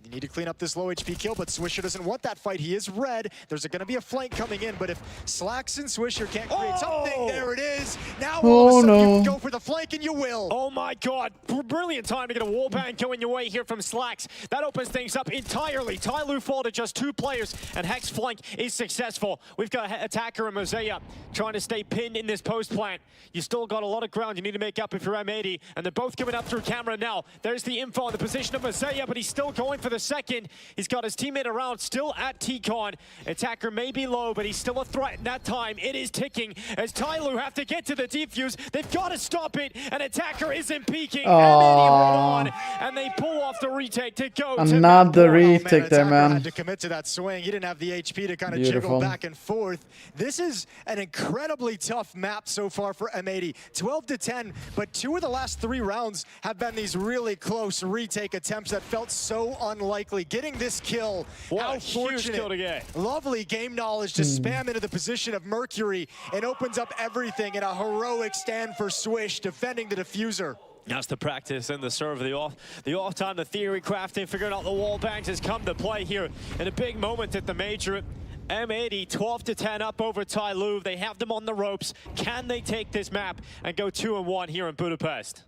You need to clean up this low HP kill, but Swisher doesn't want that fight. He is red. There's going to be a flank coming in, but if Slacks and Swisher can't create something, there it is. Now all of a sudden you can go for the flank, and you will. Oh my God, brilliant time to get a wallbang going your way here from Slacks. That opens things up entirely. Tyloo fall to just 2 players, and Hex flank is successful. We've got attacker and Mosaic trying to stay pinned in this post plant. You still got a lot of ground you need to make up if you're M80, and they're both coming up through camera now. There's the info on the position of Mosaic, but he's still going for the second. He's got his teammate around, still at T-Con. Attacker may be low, but he's still a threat in that time. It is ticking as Tyloo have to get to the defuse. They've got to stop it, and attacker isn't peeking. M80 hold on, and they pull off the retake to go another retake there, man. Had to commit to that swing. He didn't have the HP to kind of jiggle back and forth. This is an incredibly tough map so far for M80. 12-10, but 2 of the last 3 rounds have been these really close retake attempts that felt so unlikely. Getting this kill, how fortunate. Kill to get. Lovely game knowledge to spam into the position of Mercury, and opens up everything in a heroic stand for Swish, defending the diffuser. That's the practice and the serve, the off time, the theory crafting, figuring out the wall bangs has come to play here in a big moment at the major. M80 12-10 up over Tyloo. They have them on the ropes. Can they take this map and go 2-1 here in Budapest?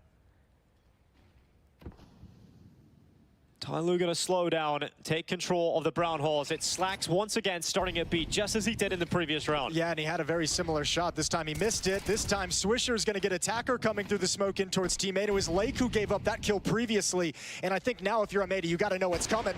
Tyloo gonna slow down, take control of the brown halls. It Slacks once again starting at B, just as he did in the previous round. Yeah, and he had a very similar shot. This time he missed it. This time Swisher is gonna get attacker coming through the smoke in towards teammate. It was Lake who gave up that kill previously. And I think now if you're M80, you gotta know what's coming.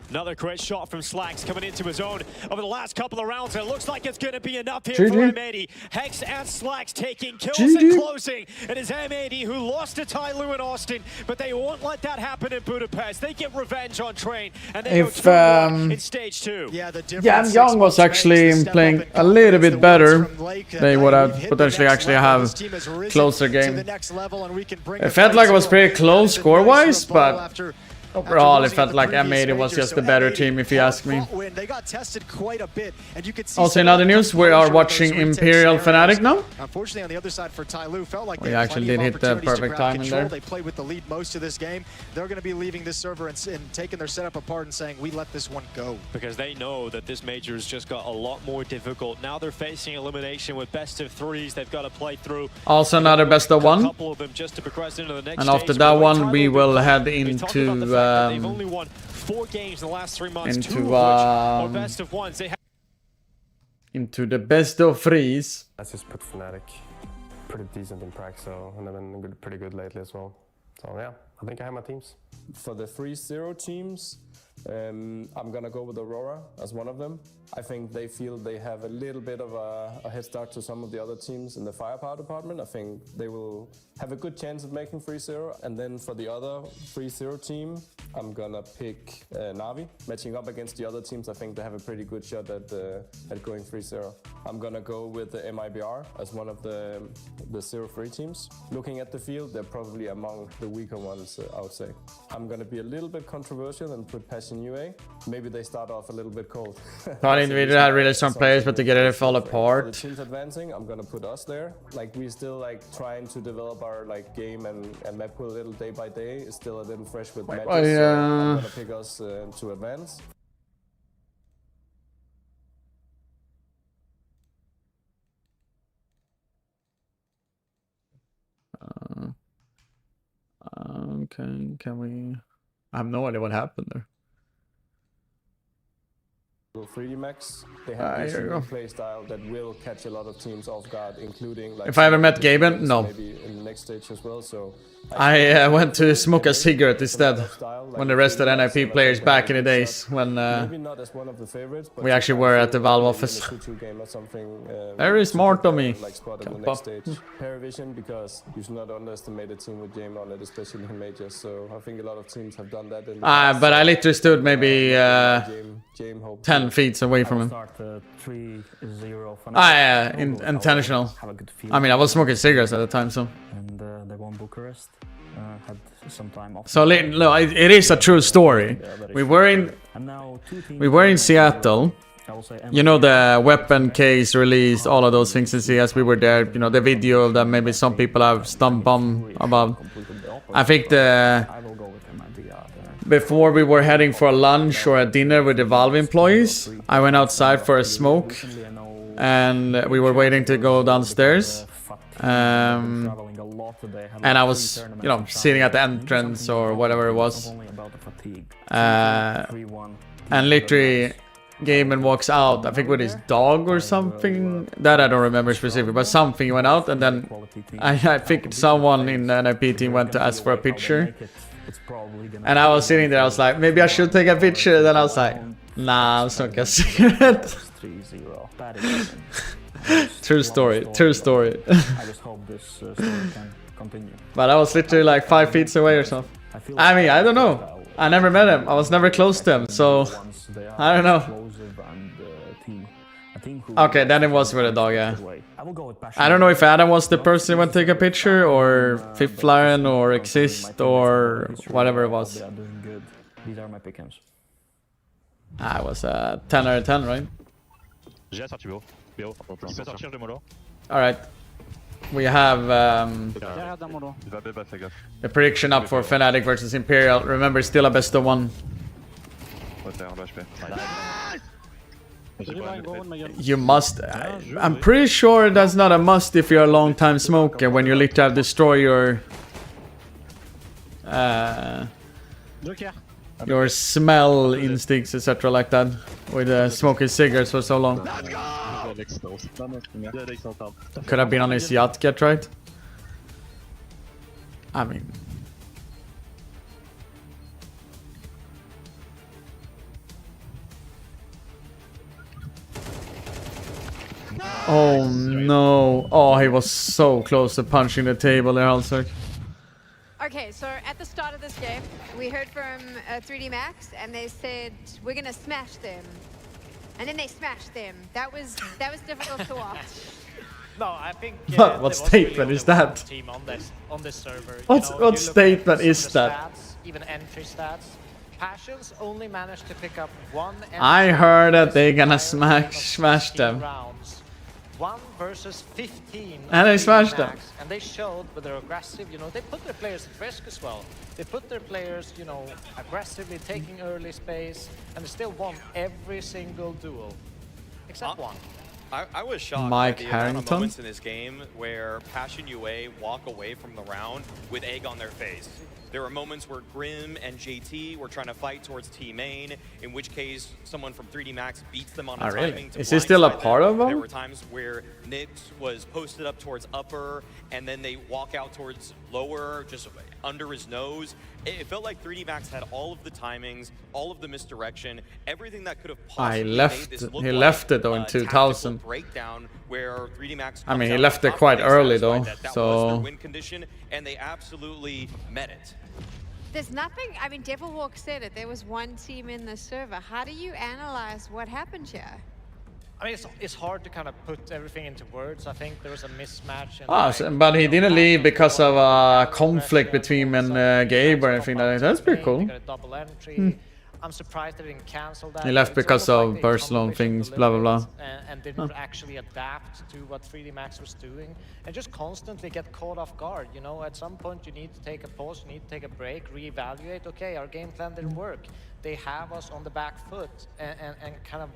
Another great shot from Slacks coming into his own over the last couple of rounds. And it looks like it's going to be enough here for M80. Hex and Slacks taking kills and closing. It is M80 who lost to Tyloo in Austin, but they won't let that happen in Budapest. They get revenge on Train, and they go 2-1 in stage 2. Yeah, Jem Young was actually playing a little bit better. They would have potentially actually have closer game. It felt like it was pretty close score-wise, but overall, it felt like M80 was just the better team, if you ask me. Also, in other news, we are watching Imperial Fnatic now. Unfortunately, on the other side for Tyloo, felt like we actually did hit the perfect time in there. They played with the lead most of this game. They're going to be leaving this server and taking their setup apart and saying, we let this one go. Because they know that this major's just got a lot more difficult. Now they're facing elimination with best of 3s. They've got to play through. Also, another best of 1. A couple of them just to progress into the next and after stage. that one, we will head into They've only won 4 games in the last 3 months, 2 of which are best of ones. They have into the best of threes. Let's just put Fnatic pretty decent in practice, so, and they've been pretty good lately as well. So yeah, I think I have my teams. For the 3-0 teams, I'm gonna go with Aurora as one of them. I think they feel they have a little bit of a head start to some of the other teams in the firepower department. I think they will have a good chance of making 3-0. And then for the other 3-0 team, I'm gonna pick Na'Vi. Matching up against the other teams, I think they have a pretty good shot at going 3-0. I'm gonna go with the MIBR as one of the 0-3 teams. Looking at the field, they're probably among the weaker ones, I would say. I'm gonna be a little bit controversial and put Passion UA. Maybe they start off a little bit cold. Not individually had really strong players, but together they fall apart. The teams advancing, I'm gonna put us there. Like we're still like trying to develop our like game and map pool a little day by day. It's still a little fresh with matches. So I'm gonna pick us to advance. Okay, can we? I have no idea what happened there. 3D Max, they have this play style that will catch a lot of teams off guard, including like. If I ever met Gaben, no. Maybe in the next stage as well. So I went to smoke a cigarette instead when the rest of the NIP players back in the days when we actually were at the Valve office. Very smart of me. Paravision, because you should not underestimate a team with game on it, especially in majors. So I think a lot of teams have done that. But I literally stood maybe 10 feet away from him. Intentional. I mean, I was smoking cigarettes at the time, so. And they won Bucharest. Had some time off. So no, it is a true story. We were in Seattle. You know, the weapon case released, all of those things in CS. We were there. You know, the video that maybe some people have stumped on about. I think before we were heading for a lunch or a dinner with the Valve employees, I went outside for a smoke, and we were waiting to go downstairs. And I was, you know, sitting at the entrance or whatever it was. And literally, Gaiman walks out, I think with his dog or something. That I don't remember specifically, but something went out, and then I think someone in the NIP team went to ask for a picture. And I was sitting there, I was like, maybe I should take a picture. Then I was like, nah, I'm smoking a cigarette. True story, true story. I just hope this story can continue. But I was literally like 5 feet away or something. I mean, I don't know. I never met him. I was never close to him, so I don't know. Okay, then it was with a dog, yeah. I don't know if Adam was the person who went to take a picture, or Fifth Lion, or Exist, or whatever it was. These are my pickings. I was a 10 out of 10, right? Alright. We have the prediction up for Fnatic versus Imperial. Remember, still a best of one. You must. I'm pretty sure that's not a must if you're a long time smoker, when you literally have destroyed your smell instincts, etc. like that, with smoking cigarettes for so long. Could have been on his yacht, get right? I mean... Oh no. Oh, he was so close to punching the table there, Halsberg. Okay, so at the start of this game, we heard from 3D Max, and they said, we're gonna smash them. And then they smashed them. That was difficult to watch. No, I think... What statement is that? Team on this server. What statement is that? Stats, even entry stats. Passions only managed to pick up one. I heard that they're gonna smash them. Rounds. 1 versus 15. And they smashed them. And they showed with their aggressive, you know, they put their players at risk as well. They put their players, you know, aggressively taking early space, and they still won every single duel. Except one. I was shocked Mike by the amount of Harrington? moments in this game where Passion UA walk away from the round with egg on their face. There were moments where Grim and JT were trying to fight towards T main, in which case someone from 3D Max beats them on a timing to Is he still a blindside part them. of them? There were times where Nix was posted up towards upper, and then they walk out towards lower, just under his nose. It felt like 3D Max had all of the timings, all of the misdirection, everything that could have possibly made this look he like left it though in 2000. Breakdown where 3D Max I mean, he comes left out it quite confidently early though, satisfied that was so their win condition, and they absolutely met it. There's nothing, I mean, Devilwalk said it, there was one team in the server. How do you analyze what happened here? I mean, it's hard to kind of put everything into words. I think there was a mismatch. but he didn't leave because of a conflict between him and Gabe or anything like that. That's pretty cool. They got a double entry. I'm surprised they didn't cancel that. He left It's because almost of like they personal accomplished things, a blah little blah bit blah. And didn't actually adapt to what 3D Max was doing, and just constantly get caught off guard. You know, at some point you need to take a pause, you need to take a break, reevaluate. Okay, our game plan didn't work. They have us on the back foot, and kind of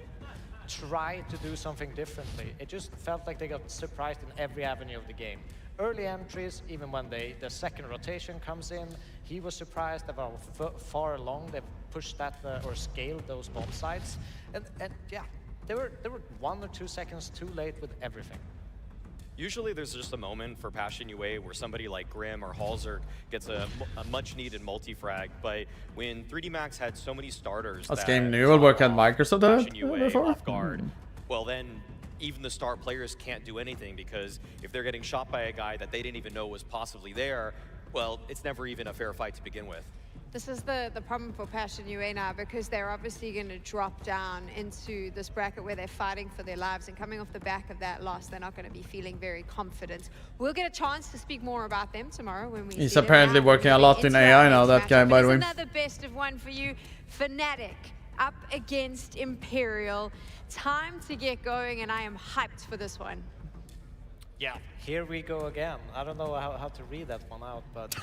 try to do something differently. It just felt like they got surprised in every avenue of the game. Early entries, even when the second rotation comes in, he was surprised about how far along they pushed that or scaled those bomb sites. And yeah, they were 1 or 2 seconds too late with everything. Usually there's just a moment for Passion UA where somebody like Grim or Halzerk gets a much-needed multi-frag, but when 3D Max had so many starters That's that game new will work at Microsoft Passion UA before? off guard, well then even the star players can't do anything, because if they're getting shot by a guy that they didn't even know was possibly there, well, it's never even a fair fight to begin with. This is the problem for Passion UA now, because they're obviously going to drop down into this bracket where they're fighting for their lives, and coming off the back of that loss, they're not going to be feeling very confident. We'll get a chance to speak more about them tomorrow when we He's see them apparently now. working a lot in AI now, that guy, by the way. Another best of one for you. Fnatic up against Imperial. Time to get going, and I am hyped for this one. Yeah, here we go again. I don't know how to read that one out, but...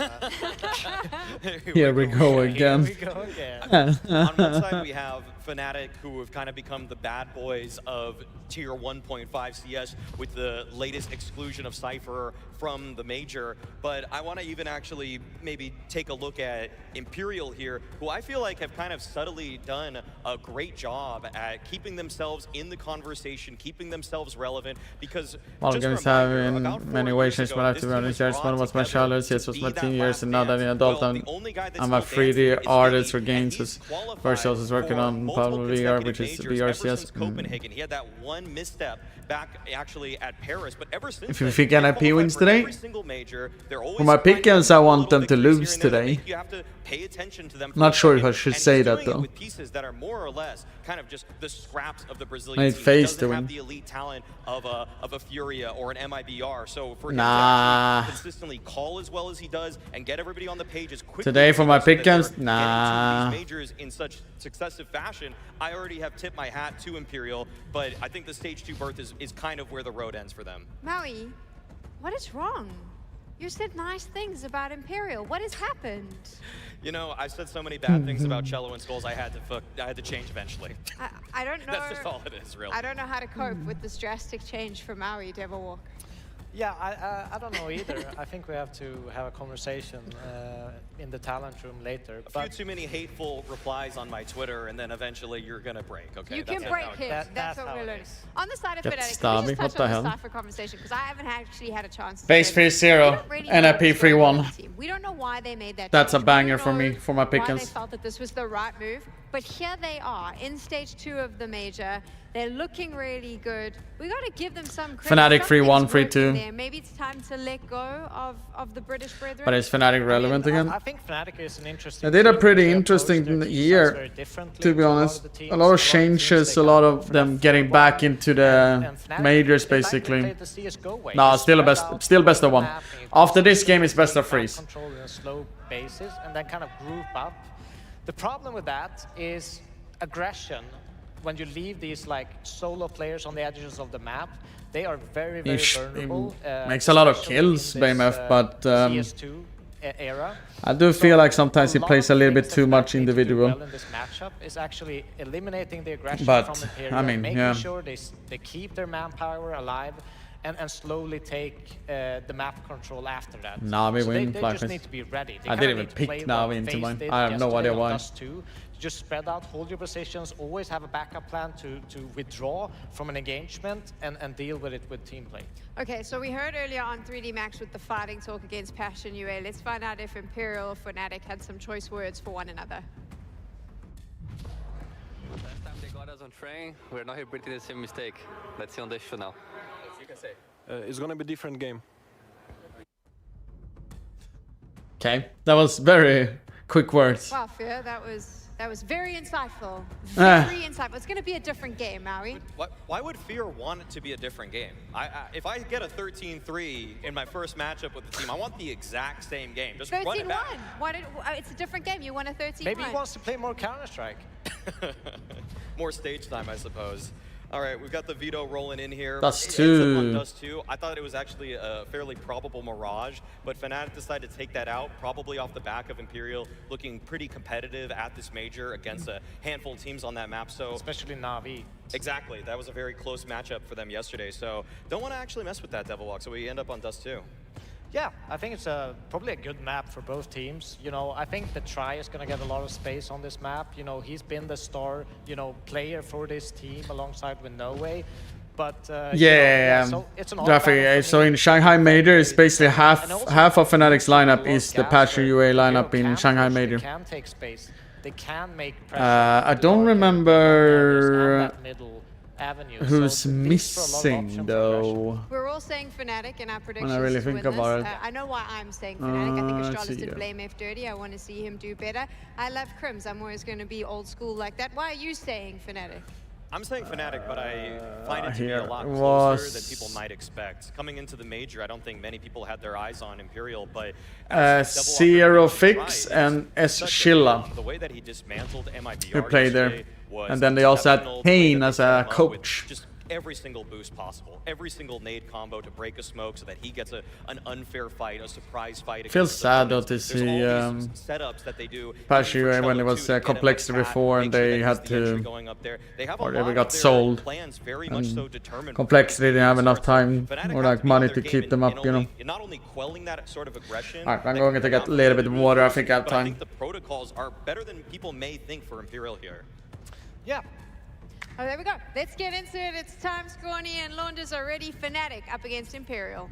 Here we go again. Here we go again. On one side we have Fnatic, who have kind of become the bad boys of tier 1.5 CS with the latest exclusion of Cypher from the major. But I want to even actually maybe take a look at Imperial here, who I feel like have kind of subtly done a great job at keeping themselves in the conversation, keeping themselves relevant, because Games have in many ways changed my life, to be honest. Yes, one was my childhood, CS was my teen years, and now that I'm an adult, I'm a 3D artist for games. First, I was working on Pablo VR, which is VRCS. Copenhagen. He had that one misstep back actually at Paris, but ever since If you think NIP wins today, major, for my pickings, I want them to lose today. You have to pay attention to them. Not sure if I should say that though. With pieces that are more or less kind of just the scraps of the Brazilian I need team. FaZe Doesn't to have win. the elite talent of a Furia or an MIBR. So for him Nah. to consistently call as well as he does and get everybody on the page as quickly Today for my so that they're pickings, getting nah. to these majors in such successive fashion, I already have tipped my hat to Imperial, but I think the stage 2 berth is kind of where the road ends for them. Maui, what is wrong? You said nice things about Imperial. What has happened? You know, I've said so many bad things about Cello and Skulls, I had to change eventually. I don't know. That's just all it is, really. I don't know how to cope with this drastic change for Maui, Devilwalk. Yeah, I don't know either. I think we have to have a conversation in the talent room later. A few too many hateful replies on my Twitter, and then eventually you're gonna break. Okay, You can break him. That's what we're learning. On the side of Get Fnatic, Stabby, we what just the touch hell? on the Cypher conversation, because I haven't actually had a chance to Base play 3-0, NIP 3-1. We don't know why they made that That's a change. We banger don't for me, know for my why they pickings. felt that this was the right move, but here they are in stage 2 of the major. They're looking really good. We got to give them some credit. Fnatic Something's 3-1, working 3-2. there. Maybe it's time to let go of the British brethren. But is Fnatic relevant again? I think Fnatic is an interesting They did a team. pretty They approach interesting their team year, very differently to be a lot of honest. the teams. A lot of changes, a lot of them getting back into the majors, basically. No, still best of one. After this game, it's best of 3s. Control in a slow basis and then kind of group up. The problem with that is aggression. When you leave these like solo players on the edges of the map, they are very vulnerable. Makes a lot of especially kills, in this, BMF, but CS2 era. I do feel like sometimes he plays a little bit too much individual. Well in this matchup is actually eliminating the aggression But, from Imperial, I mean, making yeah. sure they keep their manpower alive, and slowly take the map control after that. Na'Vi so win they Fly just Fest. need to be ready. They I kinda didn't even need to pick play Na'Vi what into FaZe mine. did I have no idea yesterday on why. Dust 2. Just spread out, hold your positions, always have a backup plan to withdraw from an engagement and deal with it with team play. Okay, so we heard earlier on 3D Max with the fighting talk against Passion UA. Let's find out if Imperial or Fnatic had some choice words for one another. Last time they got us on train, we're not repeating the same mistake. Let's see on the show now. You can say. It's gonna be a different game. Okay, that was very quick words. Wow, Fear, that was very insightful. Very insightful. It's going to be a different game, Maui. Why would Fear want it to be a different game? If I get a 13-3 in my first matchup with the team, I want the exact same game. Just run it back. 13-1. It's a different game. You won a 13-1. Maybe he wants to play more Counter-Strike. More stage time, I suppose. All right, we've got the veto rolling in here. Dust 2. Dust 2. I thought it was actually a fairly probable Mirage, but Fnatic decided to take that out, probably off the back of Imperial looking pretty competitive at this major against a handful of teams on that map. So especially Na'Vi. Exactly. That was a very close matchup for them yesterday. So don't want to actually mess with that Devil Walk. So we end up on Dust 2. Yeah, I think it's probably a good map for both teams. You know, I think the Try is going to get a lot of space on this map. You know, he's been the star, player for this team alongside with No Way. But so it's an Rafi, so in Shanghai Major, it's basically half of Fnatic's lineup is the Passion UA lineup in Shanghai Major. They can take space. They can make pressure. I don't remember avenue. who's missing though. We're all saying Fnatic in our predictions. When I really think about it. I know why I'm saying Fnatic. I think Astralis did yeah. blame F Dirty. I want to see him do better. I love Crims. I'm always going to be old school like that. Why are you saying Fnatic? I'm saying Fnatic, but I find it to be a lot here closer than people might expect. Coming into the major, I don't think many people had their eyes on Imperial, but Zero Fix and S Shilla the way that he dismantled MIBR who played there, and then they also had Payne as a coach. Just every single boost possible, every single nade combo to break a smoke so that he gets an unfair fight, a surprise fight. Feels sad though to see setups that they do. Passion when it was Complexity before and they had to, or they got sold. And Complexity didn't have enough time or like money to keep them up, Not only quelling that sort of aggression. Alright, I'm going to get a little bit of water. I think I have time. I think the protocols are better than people may think for Imperial here. Yeah. Oh, there we go. Let's get into it. It's time. Scrawny and Launders are ready. Fnatic up against Imperial.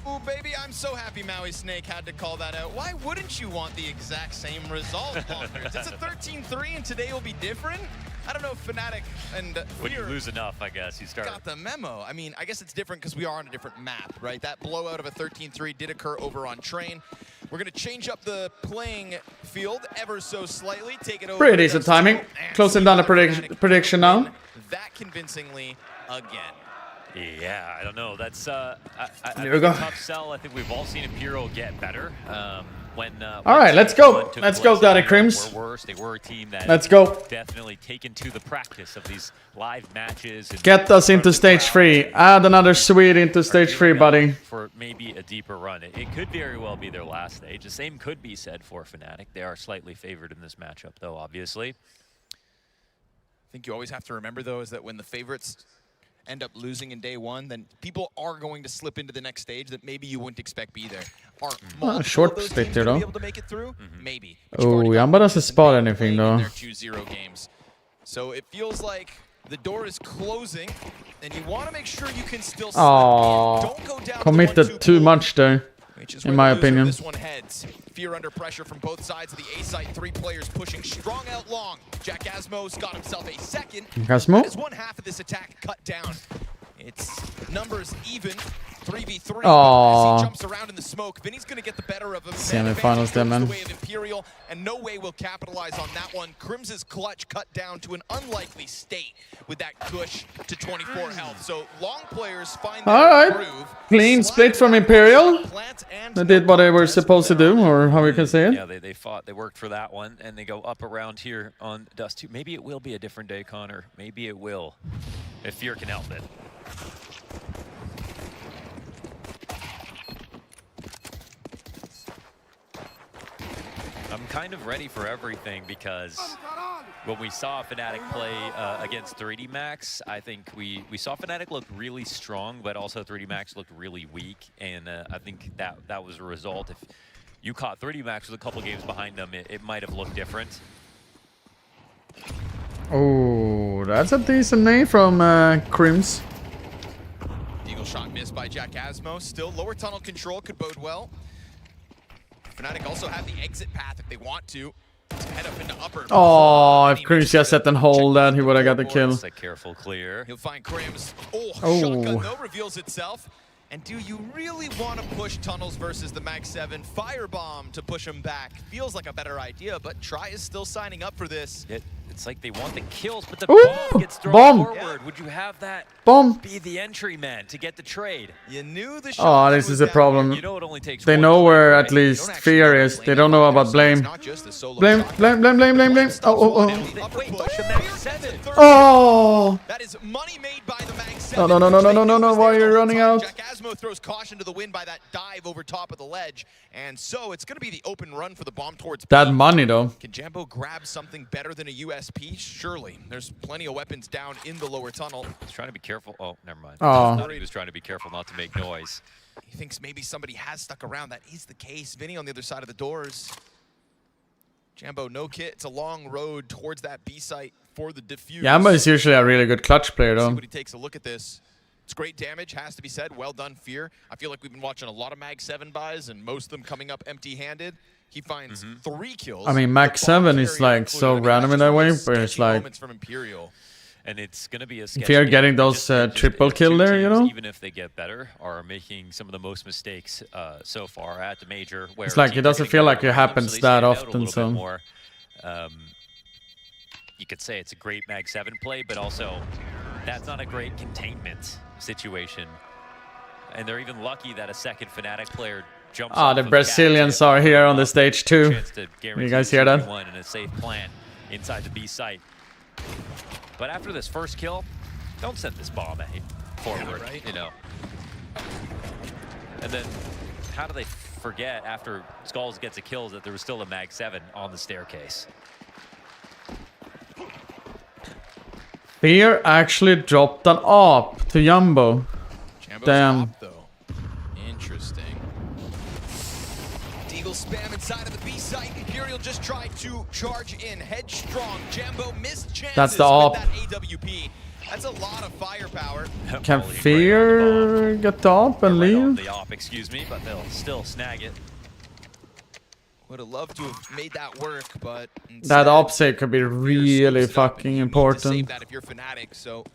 Oh, baby, I'm so happy Maui Snake had to call that out. Why wouldn't you want the exact same result, Launders? It's a 13-3 and today will be different? I don't know if Fnatic and when you lose enough, I guess, you start. Got the memo. I mean, I guess it's different because we are on a different map, right? That blowout of a 13-3 did occur over on Train. We're going to change up the playing field ever so slightly. Take it over. Pretty decent timing. Closing down the prediction now. That convincingly again. Yeah, I don't know. That's Here we go. Tough sell. I think we've all seen Imperial get better. All right, let's go. Let's go, Daddy Crims. They were a team that let's go. Definitely taken to the practice of these live matches. Get us into stage 3. Add another Swede into stage 3, buddy. For maybe a deeper run. It could very well be their last stage. The same could be said for Fnatic. They are slightly favored in this matchup, though, obviously. I think you always have to remember, though, is that when the favorites end up losing in day one, then people are going to slip into the next stage that maybe you wouldn't expect be there. Are short split there, though. able to make it through? Maybe. Oh, Jamba doesn't spot anything, though. Their 2-0 games. So it feels like the door is closing, and you want to make sure you can still slip in. Don't go down Committed too much there, in my opinion. This one heads. Fear under pressure from both sides of the A site. 3 players pushing strong out long. Jack Asmo's got himself a second. Asmo? Is one half of this attack cut down. It's numbers even. 3v3 as he jumps around in the smoke. Vinny's going to get the better of him. Semifinals there, man. The way of Imperial, and No Way will capitalize on that one. Crim's clutch cut down to an unlikely state with that push to 24 health. So long players find their groove. Clean split from Imperial. They did what they were supposed to do, or how we can say it. Yeah, they fought. They worked for that one, and they go up around here on Dust 2. Maybe it will be a different day, Connor. Maybe it will, if Fear can help it. I'm kind of ready for everything because When we saw Fnatic play against 3D Max, I think we saw Fnatic look really strong, but also 3D Max looked really weak. And I think that was a result. If you caught 3D Max with a couple games behind them, it might have looked different. Oh, that's a decent name from Crims. Eagle shot missed by Jack Asmo. Still, lower tunnel control could bode well. Fnatic also have the exit path if they want to head up into upper. Oh, if Crims just set and hold that, he would have got the kill. A careful clear. He'll find Crims. Oh, Oh. shotgun though reveals itself. And do you really want to push tunnels versus the Mag 7? Firebomb to push him back. Feels like a better idea, but Try is still signing up for this. It's like they want the kills, but the Ooh, bomb gets thrown bomb. forward. Would you have that Bomb. be the entry man to get the trade? You knew the Oh, this is a problem. You know it only takes They one know shot, where right? at least Fear is. They don't know about Blame. Blame. Oh. That is money made by the Mag 7. No. Why are you running out? Jack Asmo throws caution to the wind by that dive over top of the ledge. And so it's going to be the open run for the bomb towards That B. money, though. Can Jambo grab something better than a USP? Surely. There's plenty of weapons down in the lower tunnel. He's trying to be careful. Oh, never mind. Oh. I thought he was trying to be careful not to make noise. He thinks maybe somebody has stuck around. That is the case. Vinny on the other side of the doors. Jambo, no kit. It's a long road towards that B site for the defuse. Yamba is usually a really good clutch player, See though. what he takes a look at this. It's great damage, has to be said. Well done, Fear. I feel like we've been watching a lot of Mag 7 buys, and most of them coming up empty-handed. He finds 3 kills. I mean, Max 7 is like so random in that way, but it's like from Imperial. And it's going to be a if you're getting those triple kill there, you know? Even if they get better, are making some of the most mistakes so far at the major. Where It's like it doesn't feel like it happens that often, so. More. You could say it's a great Mag 7 play, but also that's not a great containment situation. And they're even lucky that a second Fnatic player jumps off The of Brazilians are here on the stage too. You guys hear that? And a safe plan inside the B site. But after this first kill, don't send this bomb forward, right? You know. And then how do they forget after Skulls gets a kill that there was still a Mag 7 on the staircase? Fear actually dropped an AWP to Jumbo. Damn. Interesting. Deagle spam inside of the B site. Imperial just tried to charge in headstrong. Jambo missed chances That's the with AWP. that AWP. That's a lot of firepower. Can Fear get the AWP and leave? The AWP, excuse me, but they'll still snag it. Would have loved to have made that work, but That AWP save could be really fucking save important. that if you're Fnatic, so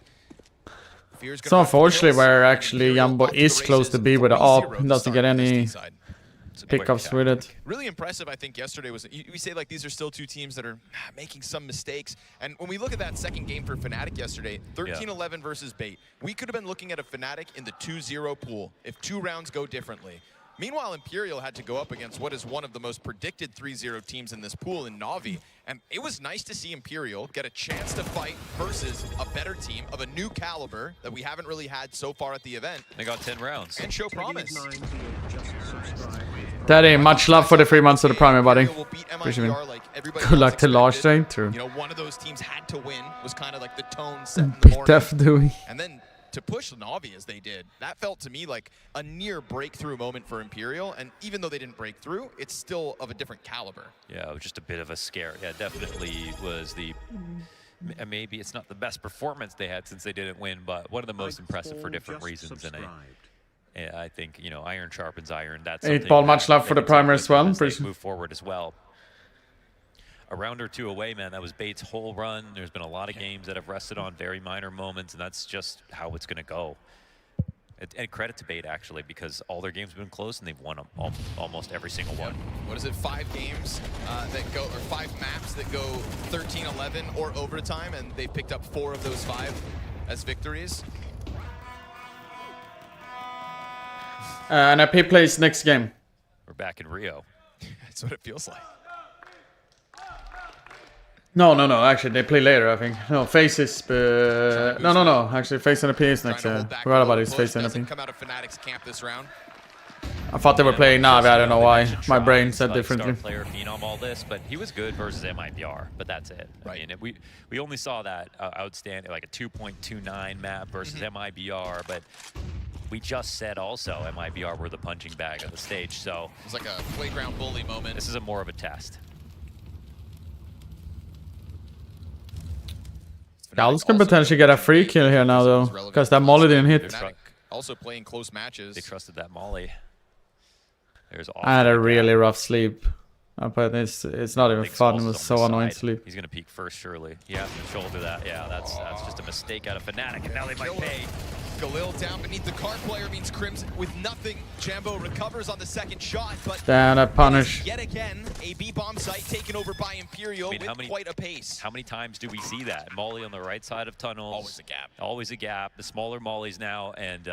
Fear's So gonna unfortunately where actually Jumbo is close to B with the AWP, he doesn't get any pickups with it. Really impressive, I think, yesterday was, we say like these are still two teams that are making some mistakes. And when we look at that second game for Fnatic yesterday, 13-11 versus Bait, we could have been looking at a Fnatic in the 2-0 pool if 2 rounds go differently. Meanwhile, Imperial had to go up against what is one of the most predicted 3-0 teams in this pool in Na'Vi. And it was nice to see Imperial get a chance to fight versus a better team of a new caliber that we haven't really had so far at the event. They got 10 rounds. And show promise. Daddy, much love for the 3 months of the Prime, buddy. Appreciate it. Good luck to Lars today, too. You know, one of those teams had to win was kind of like the tone set in the morning. Def doing. And then to push Na'Vi as they did, that felt to me like a near breakthrough moment for Imperial. And even though they didn't break through, it's still of a different caliber. Yeah, it was just a bit of a scare. Yeah, definitely was the... Maybe it's not the best performance they had since they didn't win, but one of the most impressive for different reasons. And I think, you know, iron sharpens iron. That's 8-ball, much love for the primer as well. Move forward as well. A round or two away, man. That was Bait's whole run. There's been a lot of games that have rested on very minor moments, and that's just how it's going to go. And credit to Bait, actually, because all their games have been close, and they've won almost every single one. What is it, 5 games that go, or 5 maps that go 13-11 or overtime, and they picked up 4 of those 5 as victories? And IP plays next game. We're back in Rio. That's what it feels like. No. Actually, they play later, I think. No, FaZe is... no. Actually, FaZe and IP is next. Forgot about his FaZe and IP. Come out of Fnatic's camp this round. I thought they were playing Navi, I don't know why. My brain said differently. Player phenom all this, but he was good versus MIBR, but that's it. Right. I mean, we only saw that outstanding, like a 2.29 map versus MIBR, but we just said also MIBR were the punching bag of the stage, so it's like a playground bully moment. This is more of a test. Gals can potentially get a free kill here now though, because that molly didn't hit. Also playing close matches. They trusted that molly. There's I had a really rough sleep. But it's not even fun. It was so annoying to sleep. He's gonna peek first, surely. He has to shoulder that. Yeah, that's just a mistake out of Fnatic, and now they might pay. Galil down beneath the card player means Crimson with nothing. Jambo recovers on the second shot, but damn, that punish. Yet again, a B bomb site taken over by Imperial with quite a pace. How many times do we see that? Molly on the right side of tunnels. Always a gap. Always a gap. The smaller mollies now, and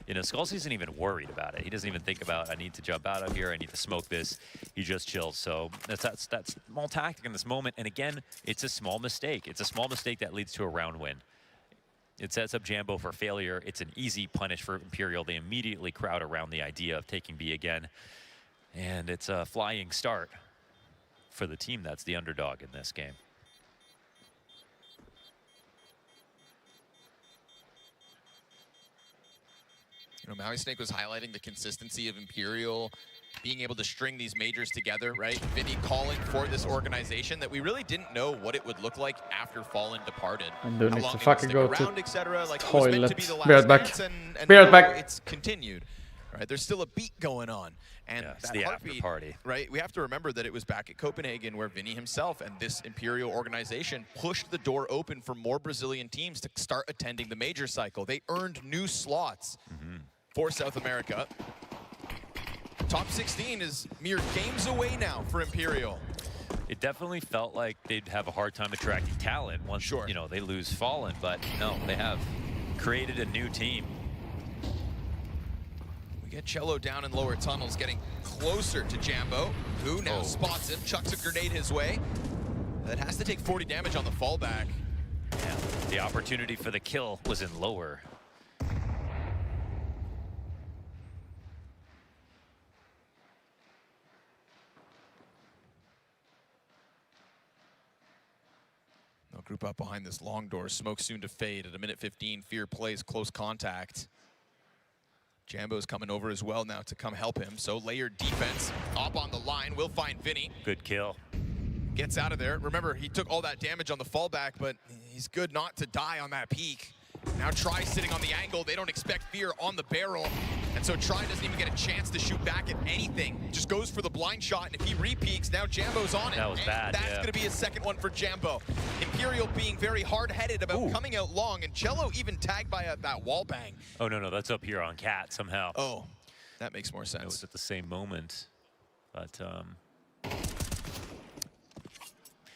you know, Skulls isn't even worried about it. He doesn't even think about, I need to jump out of here, I need to smoke this. He just chills. So that's small tactic in this moment. And again, it's a small mistake. It's a small mistake that leads to a round win. It sets up Jambo for failure. It's an easy punish for Imperial. They immediately crowd around the idea of taking B again. And it's a flying start for the team that's the underdog in this game. You know, Maui Snake was highlighting the consistency of Imperial being able to string these majors together, right? Vinny calling for this organization that we really didn't know what it would look like after Fallen departed. And don't need to fucking go to like, toilet. Be right back. Be right back. It's continued, right? There's still a beat going on. And yeah, it's that the heartbeat, after party. Right? We have to remember that it was back at Copenhagen where Vinny himself and this Imperial organization pushed the door open for more Brazilian teams to start attending the major cycle. They earned new slots for South America. Top 16 is mere games away now for Imperial. It definitely felt like they'd have a hard time attracting talent once you know, they lose Fallen, but no, they have created a new team. We get Cello down in lower tunnels, getting closer to Jambo, who now spots him, chucks a grenade his way. That has to take 40 damage on the fallback. Yeah, the opportunity for the kill was in lower. Group up behind this long door. Smoke soon to fade at a minute 15. Fear plays close contact. Jambo's coming over as well now to come help him. So layered defense up on the line. Will find Vinny. Good kill. Gets out of there. Remember, he took all that damage on the fallback, but he's good not to die on that peak. Now Try sitting on the angle. They don't expect Fear on the barrel. And so Try doesn't even get a chance to shoot back at anything. Just goes for the blind shot, and if he repeaks, now Jambo's on it. That was bad, That's going to be his second one for Jambo. Imperial being very hard-headed about coming out long, and Cello even tagged by that wall bang. Oh, no, that's up here on Cat somehow. Oh, that makes more sense. It was at the same moment, but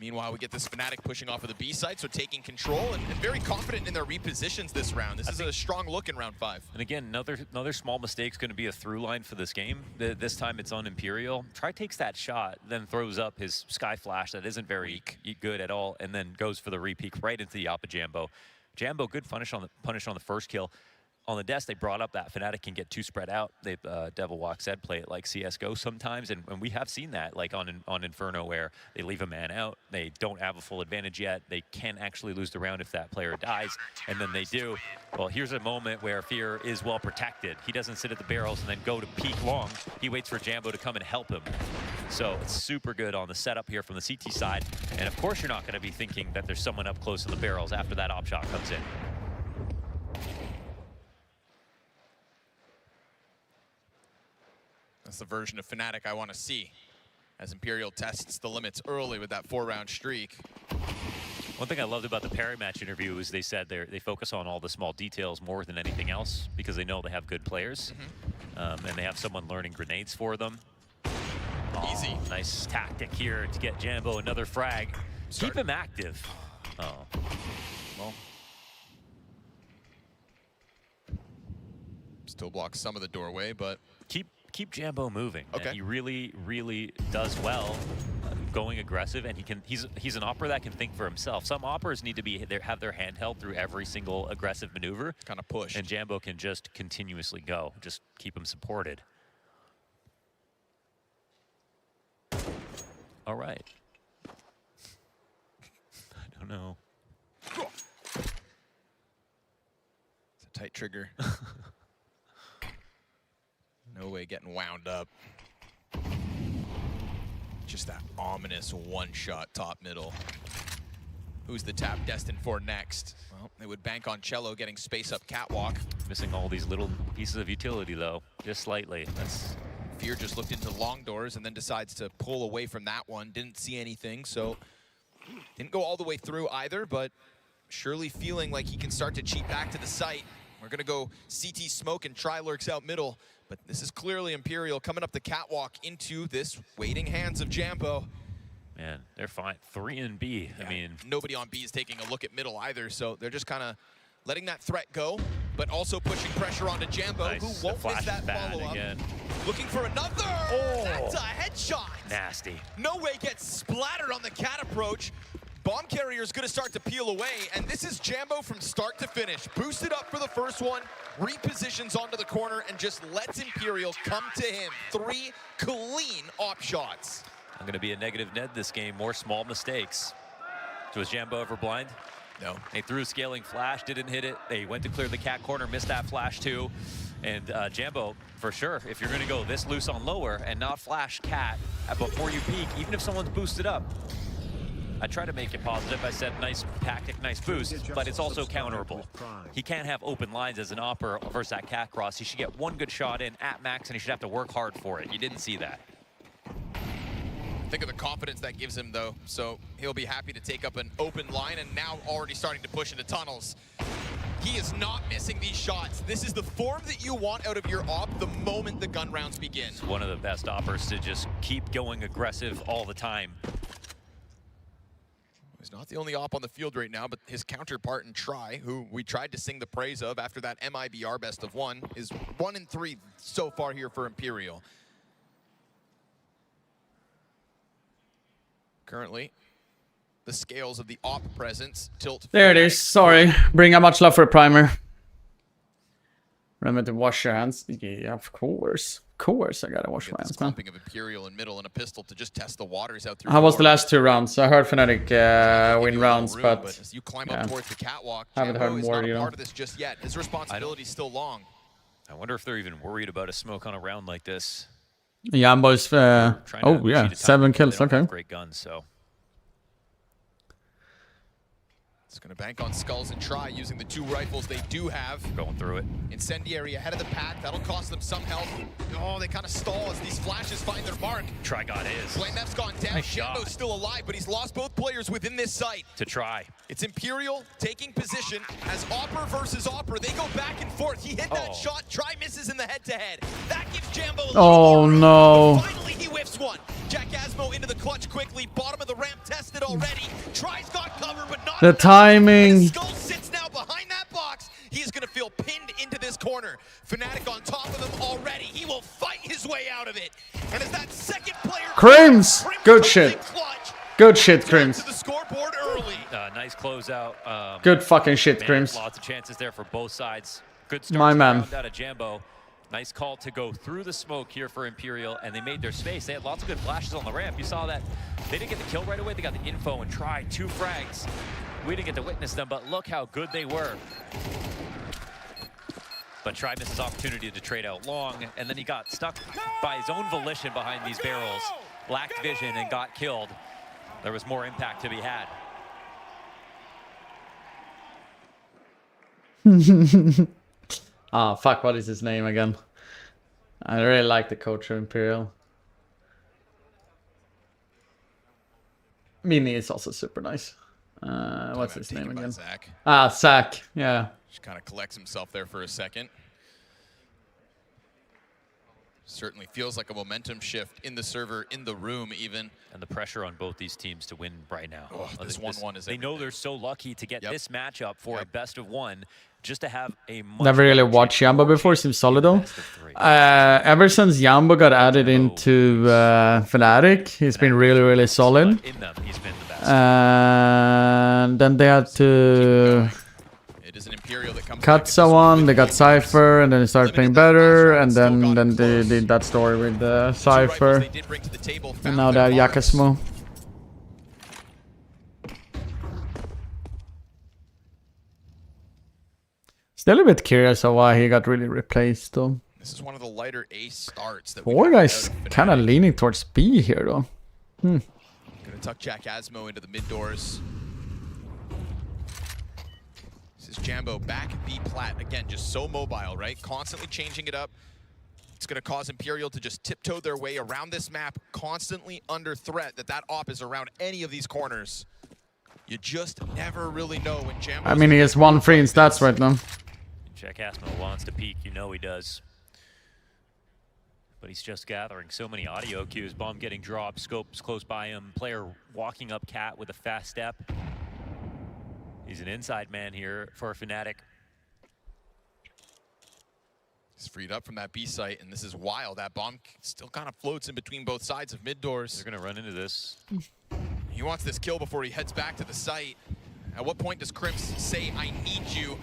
meanwhile, we get this Fnatic pushing off of the B side, so taking control and very confident in their repositions this round. This is a strong look in round 5. And again, another small mistake's going to be a through line for this game. This time it's on Imperial. Try takes that shot, then throws up his Sky Flash that isn't very good at all, and then goes for the repeat right into the Oppa Jambo. Jambo, good punish on the first kill. On the desk, they brought up that Fnatic can get too spread out. They Devil Walk said play it like CSGO sometimes, and we have seen that, like on Inferno, where they leave a man out. They don't have a full advantage yet. They can actually lose the round if that player dies, and then they do. Well, here's a moment where Fear is well protected. He doesn't sit at the barrels and then go to peek long. He waits for Jambo to come and help him. So it's super good on the setup here from the CT side. And of course, you're not going to be thinking that there's someone up close to the barrels after that op shot comes in. That's the version of Fnatic I want to see, as Imperial tests the limits early with that 4-round streak. One thing I loved about the Perry match interview is they said they focus on all the small details more than anything else because they know they have good players, and they have someone learning grenades for them. Easy. Nice tactic here to get Jambo another frag. Keep him active. Oh, well. Still blocks some of the doorway, but keep Jambo moving. Okay. He really does well going aggressive, and he's an opera that can think for himself. Some operas need to have their hand held through every single aggressive maneuver. Kind of push. And Jambo can just continuously go. Just keep him supported. All right. I don't know. It's a tight trigger. No way getting wound up. Just that ominous one-shot top middle. Who's the tap destined for next? Well, they would bank on Cello getting space up catwalk. Missing all these little pieces of utility, though, just slightly. That's Fear just looked into long doors and then decides to pull away from that one. Didn't see anything, so didn't go all the way through either, but surely feeling like he can start to cheat back to the site. We're gonna go CT smoke and try lurks out middle, but this is clearly Imperial coming up the catwalk into this waiting hands of Jambo. Man, they're fine. 3 in B. Yeah, I mean, nobody on B is taking a look at middle either, so they're just kind of letting that threat go, but also pushing pressure onto Jambo, nice. who won't miss that follow-up. Again. Looking for another! Oh. That's a headshot! Nasty. No way gets splattered on the cat approach. Bomb carrier is going to start to peel away, and this is Jambo from start to finish. Boosted up for the first one, repositions onto the corner, and just lets Imperial come to him. 3 clean op shots. I'm going to be a negative Ned this game. More small mistakes. So was Jambo ever blind? No. They threw a scaling flash, didn't hit it. They went to clear the cat corner, missed that flash too. And Jambo, for sure, if you're going to go this loose on lower and not flash cat before you peek, even if someone's boosted up, I try to make it positive. I said nice tactic, nice boost, but it's also counterable. He can't have open lines as an opper versus that cat cross. He should get one good shot in at max, and he should have to work hard for it. You didn't see that. Think of the confidence that gives him, though. So he'll be happy to take up an open line, and now already starting to push into tunnels. He is not missing these shots. This is the form that you want out of your op the moment the gun rounds begin. It's one of the best oppers to just keep going aggressive all the time. He's not the only op on the field right now, but his counterpart in Try, who we tried to sing the praise of after that MIBR best of 1, is 1 in 3 so far here for Imperial. Currently, the scales of the op presence tilt. There it is. Sorry. Bring a much love for a primer. Remember to wash your hands. Yeah, of course. Of course, I gotta wash my hands, man. Clumping of Imperial in middle and a pistol to just test the waters out through. How was the last 2 rounds? I heard Fnatic win rounds, but as you climb up towards the catwalk, haven't heard more, you know. Part of this just yet. His responsibility's still long. I wonder if they're even worried about a smoke on a round like this. Jambo's oh yeah, 7 kills. Okay. Great guns, so. It's going to bank on Skulls and Try using the 2 rifles they do have. Going through it. Incendiary ahead of the pack. That'll cost them some health. Oh, they kind of stall as these flashes find their mark. Try got his. Flamef's gone down. Nice Jambo's still alive, but he's lost both players within this site. To Try. It's Imperial taking position as Opper versus Opper. They go back and forth. He hit that shot. Try misses in the head-to-head. That gives Jambo a oh no. Finally, he whiffs one. Jack Asmo into the clutch quickly. Bottom of the ramp tested already. Try's got cover, but not the enough. timing. Skull sits now behind that box. He is going to feel pinned into this corner. Fnatic on top of him already. He will fight his way out of it. And as that second player... Crims! Good shit. Good shit, Crims. To the scoreboard early. Nice closeout. Good fucking shit, Crims. Lots of chances there for both sides. Good start My man. out of Jambo. Nice call to go through the smoke here for Imperial, and they made their space. They had lots of good flashes on the ramp. You saw that. They didn't get the kill right away. They got the info and tried 2 frags. We didn't get to witness them, but look how good they were. But Try missed his opportunity to trade out long, and then he got stuck by his own volition behind these barrels. Lacked vision and got killed. There was more impact to be had. Ah, fuck, what is his name again? I really like the coach of Imperial. Mini is also super nice. What's his name again? Zach. Ah, Zach, yeah. Just kind of collects himself there for a second. Certainly feels like a momentum shift in the server, in the room even. And the pressure on both these teams to win right now. Oh, this 1-1 is They know they're so lucky to get this matchup for a best of 1, just to have a Never really watched Jambo before, seems solid though. Ever since Jambo got added into Fnatic, he's been really, really solid. In them, he's been the best. And then they had to cut someone, they got Cypher, and then they started playing better, and then they did that story with Cypher, and now they have Yakasmo. Still a bit curious of why he got really replaced though. This is one of the lighter A starts that Four guys kind of leaning towards B here though. Gonna tuck Jack Asmo into the mid doors. This is Jambo back at B plat again, just so mobile, right? Constantly changing it up. It's gonna cause Imperial to just tiptoe their way around this map, constantly under threat that op is around any of these corners. You just never really know when Jambo. I mean, he has 1 free in stats right now. Jack Asmo wants to peek, you know he does. But he's just gathering so many audio cues. Bomb getting dropped, scopes close by him, player walking up cat with a fast step. He's an inside man here for Fnatic. He's freed up from that B site, and this is wild. That bomb still kind of floats in between both sides of mid doors. They're gonna run into this. He wants this kill before he heads back to the site. At what point does Crimps say, I need you?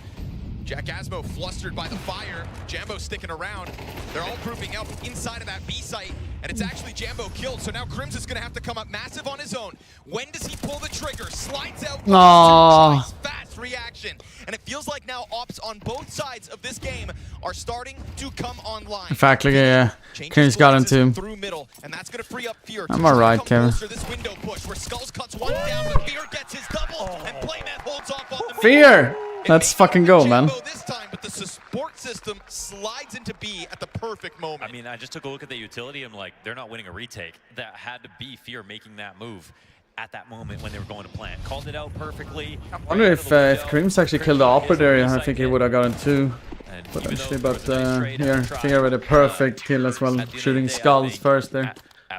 Jack Asmo flustered by the fire. Jambo sticking around. They're all grouping up inside of that B site, and it's actually Jambo killed. So now Crimps is going to have to come up massive on his own. When does he pull the trigger? Slides out. Nice, fast reaction. And it feels like now ops on both sides of this game are starting to come online. In fact, look at King's got him too. Through middle, and that's going to free up Fear. I'm alright, Kevin. This window push where Skulls cuts one down, but Fear gets his double, and Playmat holds off on the Fear! Let's fucking go, man. This time, but the support system slides into B at the perfect moment. I mean, I just took a look at the utility. I'm like, they're not winning a retake. That had to be Fear making that move at that moment when they were going to plant. Called it out perfectly. I wonder if Krims actually killed the upper there, I think he would have gotten 2. Potentially, but here, Fear with a perfect kill as well. Shooting Skulls first there.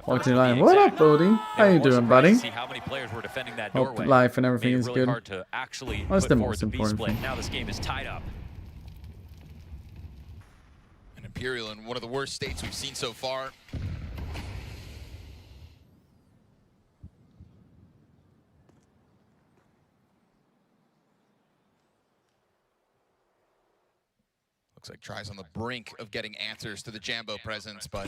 Walking line. What up, Bodhi? How you doing, buddy? Hope life and everything is good. What's the most important thing? Now this game is tied up. And Imperial in one of the worst states we've seen so far. Looks like Try's on the brink of getting answers to the Jambo presence, but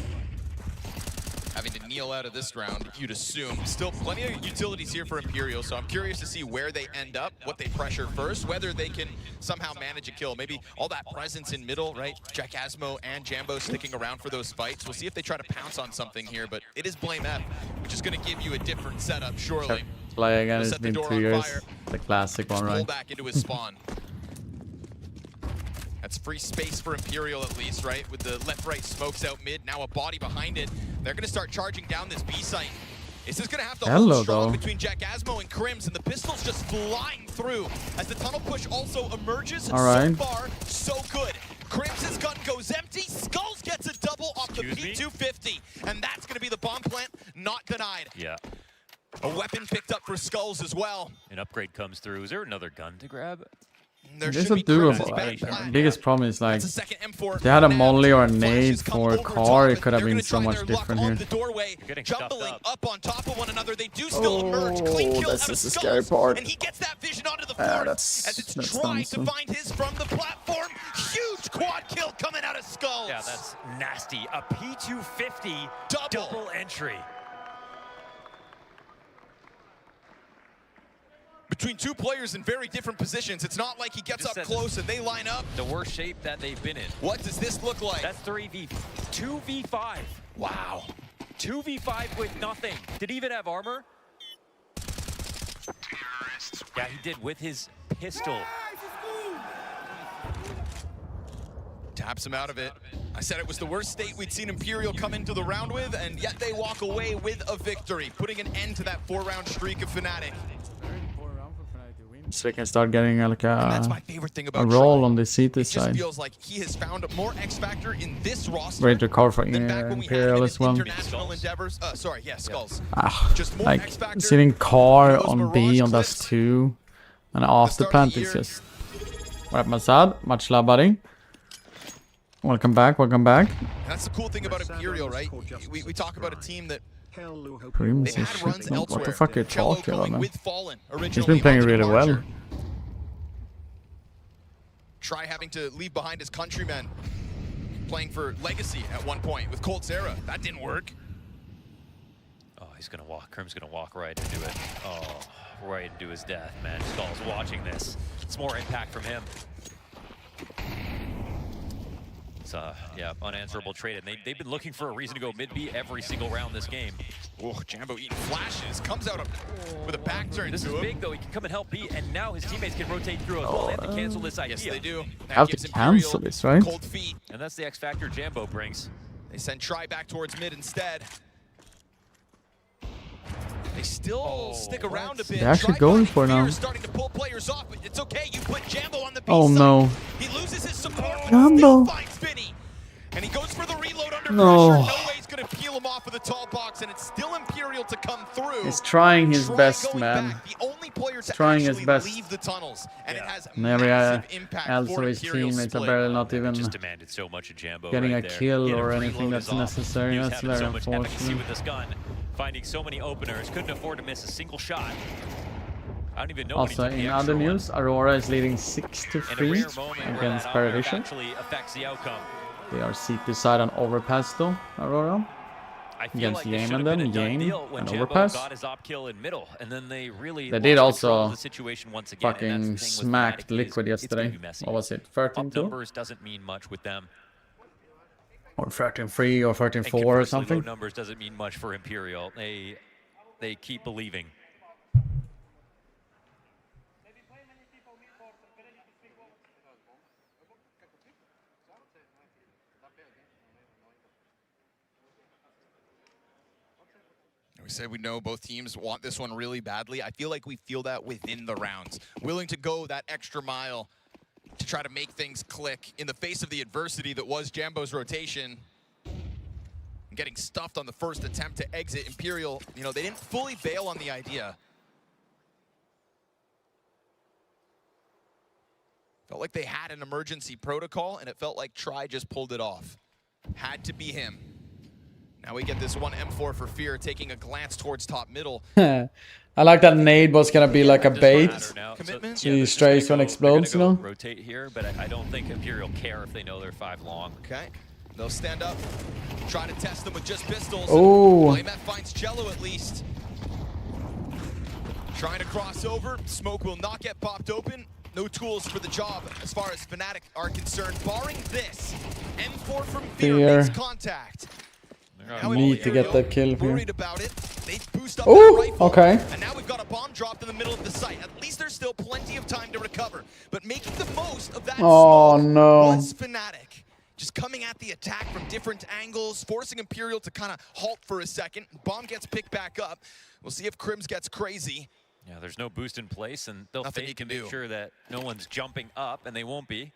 having to kneel out of this round, you'd assume. Still plenty of utilities here for Imperial, so I'm curious to see where they end up, what they pressure first, whether they can somehow manage a kill. Maybe all that presence in middle, right? Jack Asmo and Jambo sticking around for those fights. We'll see if they try to pounce on something here, but it is Blame F, which is going to give you a different setup, surely. Play again, it's been 2 years. The classic one, right? Pull back into his spawn. That's free space for Imperial at least, right? With the left-right smokes out mid, now a body behind it. They're going to start charging down this B site. Is this going to have to hold strong between Jack Asmo and Crims, and the pistol's just flying through as the tunnel push also emerges. So far, so good. Crims' gun goes empty. Skulls gets a double off the P250, and that's going to be the bomb plant not denied. Yeah. A weapon picked up for Skulls as well. An upgrade comes through. Is there another gun to grab? This is doable. Biggest problem is like if they had a molly or a nade for a car, it could have been so much different here. Jumbling up on top of one another, they do still emerge. Clean kill out of the scary part. And he gets that vision onto the floor as it's trying to find his from the platform. Huge quad kill coming out of Skulls. Yeah, that's nasty. A P250 double entry. Between 2 players in very different positions. It's not like he gets up close and they line up. The worst shape that they've been in. What does this look like? That's 2v5. Wow. 2v5 with nothing. Did he even have armor? Yeah, he did with his pistol. Taps him out of it. I said it was the worst state we'd seen Imperial come into the round with, and yet they walk away with a victory, putting an end to that 4-round streak of Fnatic. So they can start getting like a roll on the CT side. It feels like he has found more X factor in this roster. Great recover for Imperial as well. Skulls. Just more like sitting car on B on das 2 and after plant is just. What up, Masad? Much love, buddy. Welcome back, welcome back. That's the cool thing about Imperial, right? We talk about a team that Crims is shit. What the fuck are you talking about, man? He's been playing really well. Try having to leave behind his countrymen. Playing for Legacy at one point with Colt Zera. That didn't work. Oh, he's gonna walk. Crim's gonna walk right into it. Oh, right into his death, man. Skull's watching this. It's more impact from him. It's yeah, unanswerable trade, and they've been looking for a reason to go mid-B every single round this game. Oh, Jambo eating flashes, comes out with a back turn. This is big though. He can come and help B, and now his teammates can rotate through as well. They have to cancel this idea. Yes, they do. Have to cancel this, right? Cold feet. And that's the X factor Jambo brings. They send Try back towards mid instead. They still stick around a bit. They're actually going for now. Starting to pull players off, but it's okay. You put Jambo on the B Oh side. no. He loses his support, but Jambo. still finds Vinny. And he goes for the reload under pressure. No way he's going to peel him off with a tall box, and it's still Imperial to come through. He's trying his best, man. Back, the only player to trying his best. leave the tunnels, and it has And every massive impact else for of his Imperial's teammates are split. barely not even Just demanded so much of Jambo getting right a there. kill Get or him anything reload that's is off. necessary. He was That's having very so much efficacy unfortunate. with this gun, finding so many openers, couldn't afford to miss a single shot. I don't even know Also, when he took in the other extra one. news, Aurora is leading In a 6-3 rare moment where against that Paravision. actually affects the outcome. They are seat beside an overpass though, Aurora. I feel Against like this Game should and have been then a done Game deal when and Jambo overpass. got his op kill in middle, and then they really They did lost control also of the situation once again. And that's the fucking thing with smacked Fnatic is Liquid it's gonna yesterday. be messy. What was it? Up 13-2? numbers doesn't mean much with them. Or 13-3 or And 13-4 or conversely, something? low numbers doesn't mean much for Imperial. They keep believing. We said we know both teams want this one really badly. I feel like we feel that within the rounds. Willing to go that extra mile to try to make things click in the face of the adversity that was Jambo's rotation. Getting stuffed on the first attempt to exit. Imperial, you know, they didn't fully bail on the idea. Felt like they had an emergency protocol, and it felt like Try just pulled it off. Had to be him. Now we get this one M4 for Fear taking a glance towards top middle. I like that nade was gonna be like a bait. He strays when explodes, you know? Rotate here, but I don't think Imperial care if they know they're 5 long. Okay. They'll stand up, try to test them with just pistols. Oh. Playmat finds Jello at least. Trying to cross over. Smoke will not get popped open. No tools for the job as far as Fnatic are concerned. Barring this, M4 from Fear makes contact. Need to get that kill here. Worried about it. They boost up Oh, that rifle, okay. And now we've got a bomb dropped in the middle of the site. At least there's still plenty of time to recover. But making the most of that Oh, smoke no. was Fnatic. Just coming at the attack from different angles, forcing Imperial to kind of halt for a second. Bomb gets picked back up. We'll see if Crims gets crazy. Yeah, there's no boost in place, and they'll Nothing fake you and can make do. sure that no one's jumping up, and they won't be.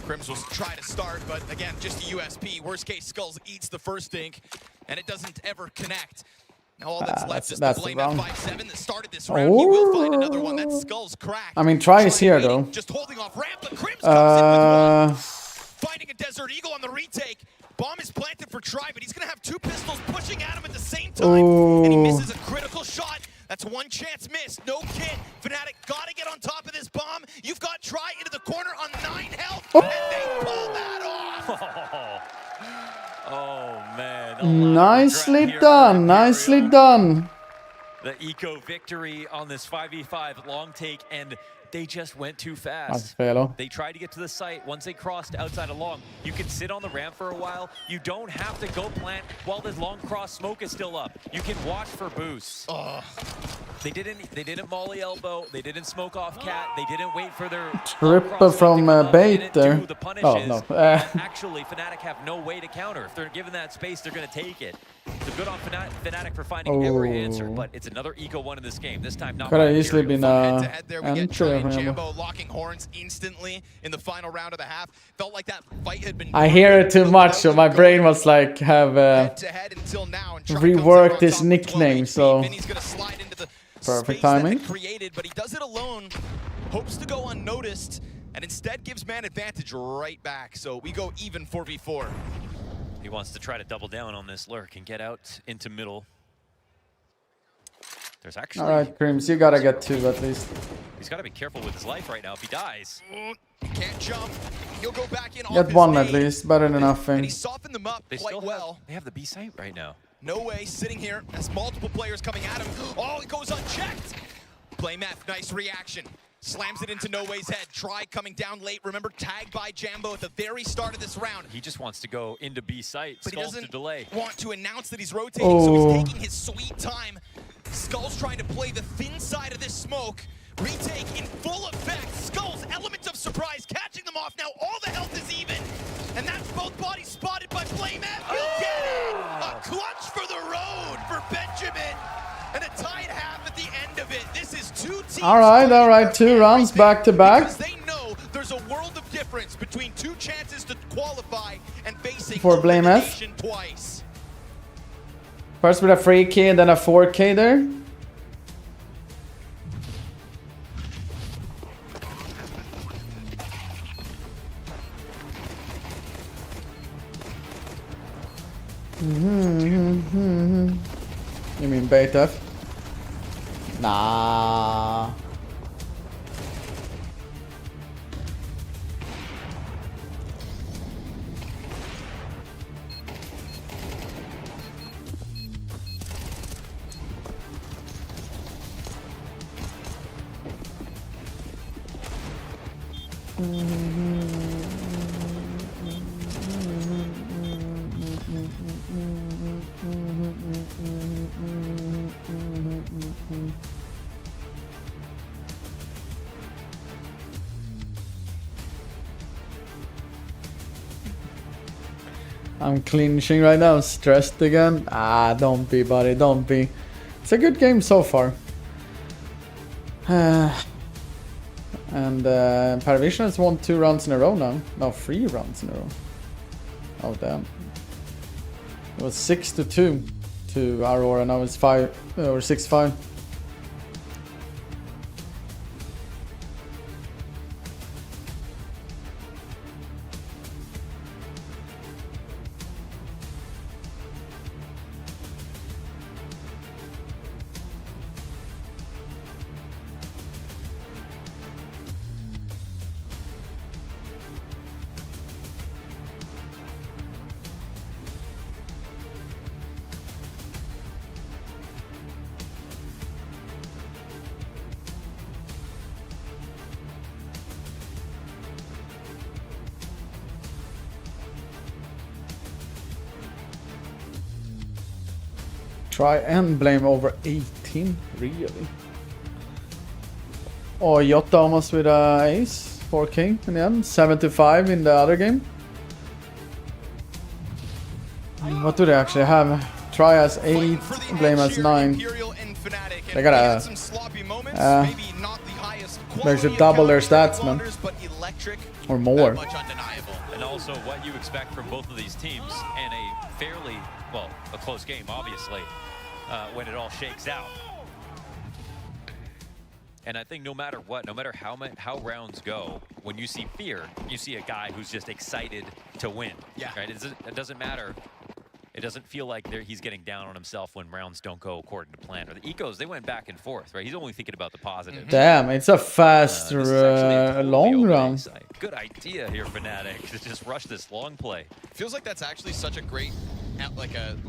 Crims will try to start, but again, just a USP. Worst case, Skulls eats the first dink, and it doesn't ever connect. Now all that's left is the blame at 5-7 that started this round. He will find another one. That Skulls cracked. I mean, Try is here though. Just holding off ramp, but Crims comes in with one. Finding a Desert Eagle on the retake. Bomb is planted for Try, but he's going to have 2 pistols pushing at him at the same time. And he misses a critical shot. That's one chance missed. No kit. Fnatic got to get on top of this bomb. You've got Try into the corner on 9 health. And they pull that off. Oh, man. Nicely done. Nicely done. The eco victory on this 5v5 long take, and they just went too fast. They tried to get to the site. Once they crossed outside of long, you can sit on the ramp for a while. You don't have to go plant while the long cross smoke is still up. You can watch for boosts. They didn't molly elbow. They didn't smoke off cat. They didn't wait for their Triple from bait there. Oh, no. Actually, Fnatic have no way to counter. If they're given that space, they're going to take it. So good on Fnatic for finding every answer, but it's another eco one in this game. This time not. Could have easily been Head-to-head there, we get entry Try of and him. Jambo locking horns instantly in the final round of the half. Felt like that fight had been. I hear it too much, so my brain was like, have head-to-head until now, and Try comes out reworked on his top with 12 nickname, HP. so Vinny's gonna slide into the perfect space timing. that they created, but he does it alone. Hopes to go unnoticed, and instead gives man advantage right back. So we go even 4v4. He wants to try to double down on this lurk and get out into middle. There's actually... All right, Crims, you gotta get 2 at least. He's got to be careful with his life right now if he dies. Can't jump. He'll go back in off Get his 1 at nade. least, better than nothing. And he softened them up They quite still well. They have the B site right now. No way, sitting here as multiple players coming at him. Oh, he goes unchecked. Playmat, nice reaction. Slams it into No Way's head. Try coming down late. Remember, tagged by Jambo at the very start of this round. He just wants to go into B site. But he Skulls to doesn't delay. want to announce that he's rotating, so he's taking his sweet time. Skull's trying to play the thin side of this smoke. Retake in full effect. Skull's element of surprise, catching them off. Now all the health is even. And that's both bodies spotted by Flame F. He'll get it! A clutch for the road for Benjamin. And a tied half at the end of it. This is 2 teams. All right. 2 rounds back to back. Because they know there's a world of difference between 2 chances to qualify and facing For Blame F. elimination twice. First with a 3K, then a 4K there. You mean bait F? Nah. I'm clinching right now, stressed again. Ah, don't be, buddy, don't be. It's a good game so far. And Paravision has won 2 rounds in a row now. No, 3 rounds in a row. Oh, damn. It was 6-2 to Aurora, now it's 5 or 6-5. Try and blame over 18, really? Oh, Jota almost with a ace, 4K in the end, 7-5 in the other game. What do they actually have? Try as 8, blame as 9. They gotta they should double their stats, man, or more. And also what you expect from both of these teams in a fairly, well, a close game, obviously, when it all shakes out. And I think no matter what, no matter how rounds go, when you see Fear, you see a guy who's just excited to win. Yeah. Right? It doesn't matter. It doesn't feel like he's getting down on himself when rounds don't go according to plan. Or the ecos, they went back and forth, right? He's only thinking about the positive. Damn, it's a fast, long round. Good idea here, Fnatic, to just rush this long play. Feels like that's actually such a great,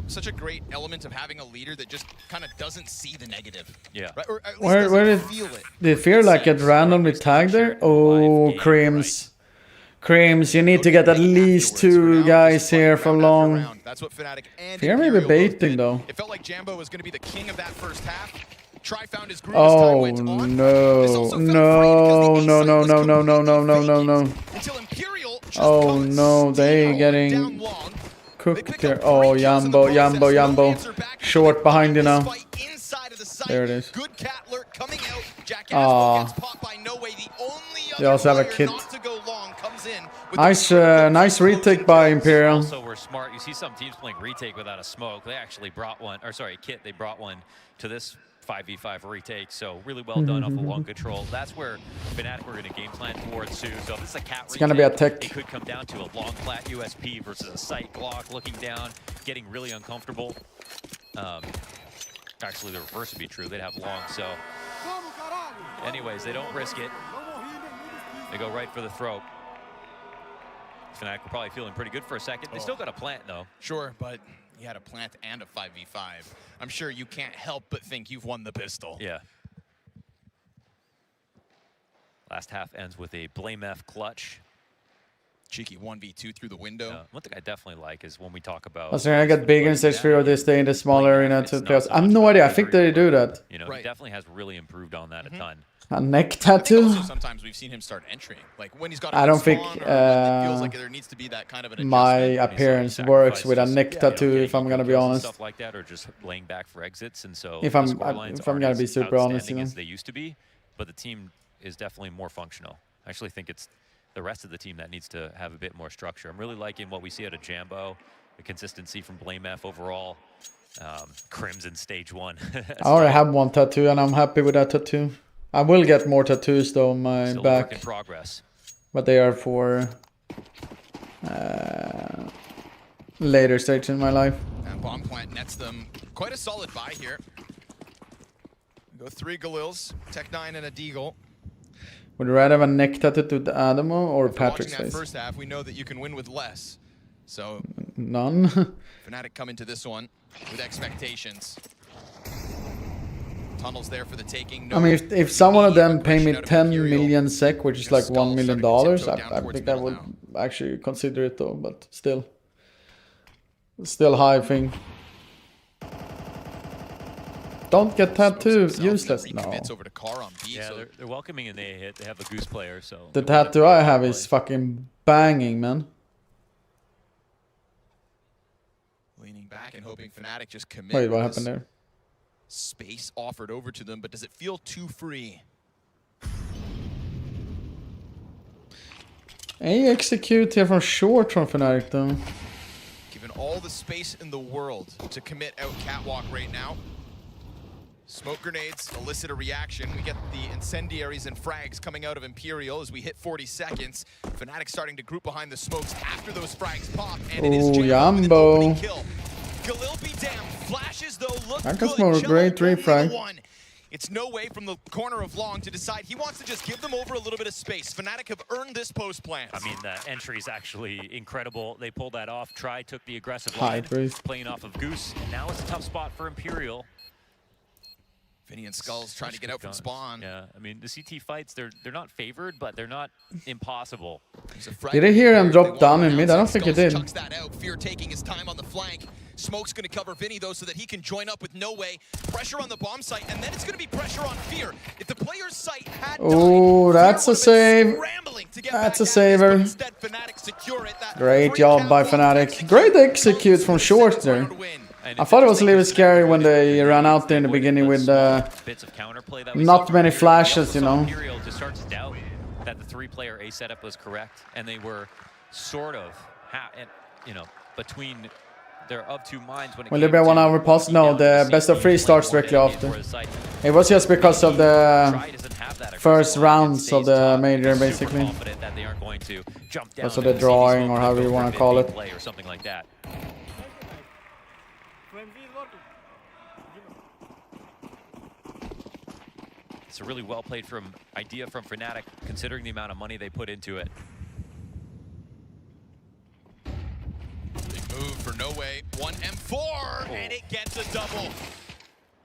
such a great element of having a leader that just kind of doesn't see the negative. Yeah. Right? Or at least Where doesn't feel it. did Fear like get randomly tagged there? Oh, Creams. Creams, you need to get at least 2 guys here for long. That's what Fnatic and Fear may be baiting though. It felt like Jambo was going to be the king of that first half. Try found his groove Oh no, no. Oh no, they getting cooked here. Oh, Yambo. Short behind you now. There it is. They also have a kit. Nice retake by Imperial. Also, we're smart. You see some teams playing retake without a smoke. They actually brought one, or sorry, kit. They brought one to this 5v5 retake. So really well done off the long control. That's where Fnatic were going to game plan towards too. So if this is a cat it's going to be a tech. It could come down to a long flat USP versus a sight Glock looking down, getting really uncomfortable. Actually, the reverse would be true. They'd have long. So anyways, they don't risk it. They go right for the throat. Fnatic were probably feeling pretty good for a second. They still got a plant, though. Sure, but you had a plant and a 5v5. I'm sure you can't help but think you've won the pistol. Yeah. Last half ends with a Blame F clutch. Cheeky 1v2 through the window. One thing I definitely like is when we talk about... Also, I got bigger in stage 3 or they stay in the small arena to playoffs. I have no idea. I think they do that. You know, he definitely has really improved on that a ton. A neck tattoo? Also, sometimes we've seen him start entering. Like when he's got a I don't think it feels like there needs to be that kind of an my appearance works with a neck tattoo, if I'm gonna be honest. Stuff like that, or just laying back for exits, and so If I'm gonna be super honest, you know. as they used to be, but the team is definitely more functional. I actually think it's the rest of the team that needs to have a bit more structure. I'm really liking what we see out of Jambo, the consistency from Blame F overall. Crimson stage 1. I already have one tattoo and I'm happy with that tattoo. I will get more tattoos though on my Still back. work in progress. But they are for later stage in my life. And Bomb Plant nets them quite a solid buy here. Go 3 Galils, Tech9 and a Deagle. Would you rather have a neck tattoo to the Adamo or Patrick's Watching that face? first half, we know that you can win with less. So None. Fnatic come into this one with expectations. Tunnels there for the taking. I mean, if someone of them pay me 10 million SEK, which is like $1 million, I think I would actually consider it though, but still high thing. Don't get tattoos, useless. No. Yeah, they're welcoming and they have a Goose player, so... The tattoo I have is fucking banging, man. Leaning back and hoping Fnatic just commit. Wait, what happened there? Space offered over to them, but does it feel too free? Hey, execute here from short from Fnatic though. Given all the space in the world to commit out Catwalk right now. Smoke grenades elicit a reaction. We get the incendiaries and frags coming out of Imperial as we hit 40 seconds. Fnatic starting to group behind the smokes after those frags pop, and it is Jambo. Galil be damned. Flashes though look That good. gets more great 3 frag. It's no way from the corner of Long to decide. He wants to just give them over a little bit of space. Fnatic have earned this post plant. I mean, the entry is actually incredible. They pulled that off. Try took the aggressive High line, breeze. playing off of Goose. And now it's a tough spot for Imperial. Vinny and Skulls trying to get out from spawn. Yeah, I mean, the CT fights, they're not favored, but they're not impossible. Did I hear him drop down in mid? I don't think he did. Chucks that out. Fear taking his time on the flank. Smoke's going to cover Vinny, though, so that he can join up with No Way. Pressure on the bomb site, and then it's going to be pressure on Fear. If the player's site had Oh, that's a save. That's a saver. Great job by Fnatic. Great execute from short there. I thought it was a little scary when they ran out there in the beginning with not many flashes, you know. Imperial just starts to doubt that the 3-player A setup was correct, and they were sort of, between their of two minds when it Will there be a 1 hour pause? No, the best of 3 starts directly after. It was just because of the first rounds of the major, basically. Because of the drawing, or however you want to call it. Or something like that. It's a really well played idea from Fnatic, considering the amount of money they put into it. Big move for No Way. 1 M4, and it gets a double.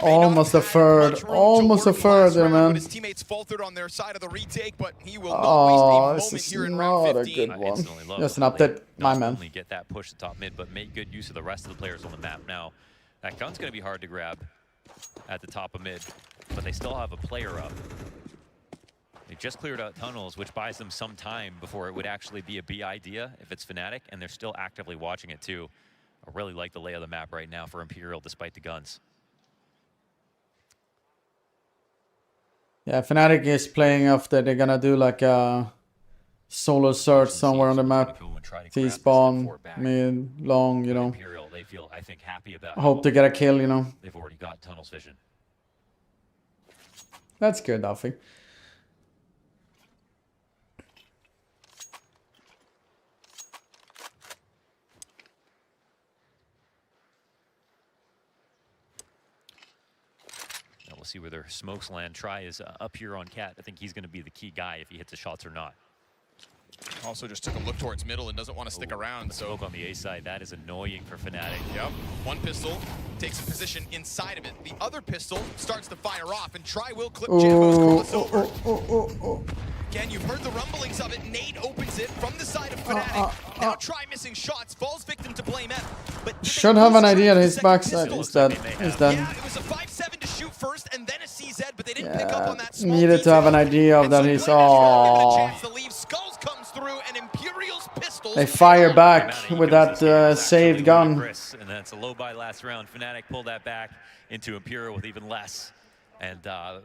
Almost a third. Almost a third there, man. His teammates faltered on their side of the retake, but he will not waste a moment here in round 15. Not a good one. Just an update, my man. Not only get that push to top mid, but make good use of the rest of the players on the map. Now, that gun's going to be hard to grab at the top of mid, but they still have a player up. They just cleared out tunnels, which buys them some time before it would actually be a B idea if it's Fnatic, and they're still actively watching it too. I really like the lay of the map right now for Imperial, despite the guns. Yeah, Fnatic is playing after they're gonna do like a solo search somewhere on the map. T-spawn, mid, long, you know. Imperial, they feel, I think, happy about hope to get a kill, you know. They've already got tunnels vision. That's good, Alfie. We'll see whether Smokes land. Try is up here on Cat. I think he's going to be the key guy if he hits the shots or not. Also just took a look towards middle and doesn't want to stick around. So Smoke on the A side, that is annoying for Fnatic. Yep. One pistol takes a position inside of it. The other pistol starts to fire off, and Try will clip Jambo's crossover. Again, you've heard the rumblings of it. Nate opens it from the side of Fnatic. Now try missing shots, falls victim to Blame F. But should have an idea that his backside is dead. Is dead. yeah, it was a 5-7 to shoot first and then a CZ, but they didn't pick up on that small Needed to have an idea of that he's all. Skulls comes through and Imperial's pistols. They fire back with that saved gun. And that's a low buy last round. Fnatic pulled that back into Imperial with even less. And,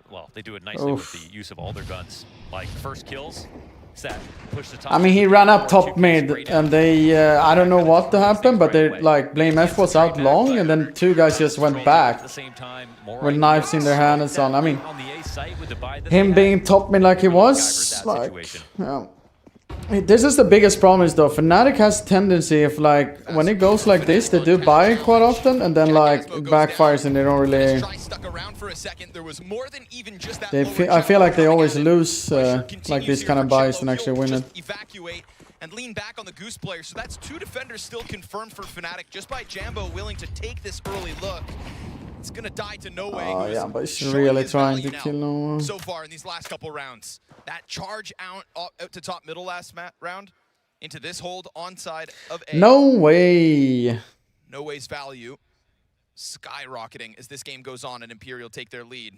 well, they do it nicely with the use of all their guns. Like, first kills, set, push the top. I mean, he ran up top mid, and they, I don't know what happened, but they, like, Blame F was out long, and then two guys just went back with knives in their hand and so on. I mean, him being top mid like he was, like, yeah. This is the biggest problem is though, Fnatic has tendency of like, when it goes like this, they do buy quite often and then like it backfires and they don't really... I feel like they always lose like these kind of buys and actually win it. And lean back on the Goose player, so that's 2 defenders still confirmed for Fnatic just by Jambo willing to take this early look. It's gonna die to No Way. Oh yeah, but he's really trying to kill No Way. So far in these last couple rounds. That charge out to top middle last round into this hold onside of A. No Way. No Way's value skyrocketing as this game goes on and Imperial take their lead.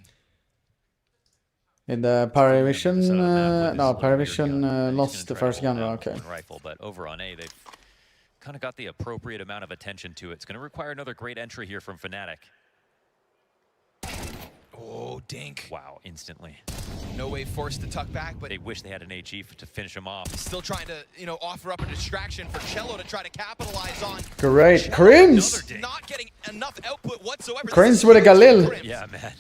In the Paravision, no, Paravision lost the first gun. Okay. Rifle, but over on A, they've kind of got the appropriate amount of attention to it. It's going to require another great entry here from Fnatic. Oh, dink. Wow, instantly. No Way forced to tuck back, but they wish they had an AG to finish him off. Still trying to, you know, offer up a distraction for Cello to try to capitalize on. Great. Crims. Not getting enough output whatsoever. Crims with a Galil. Yeah, man.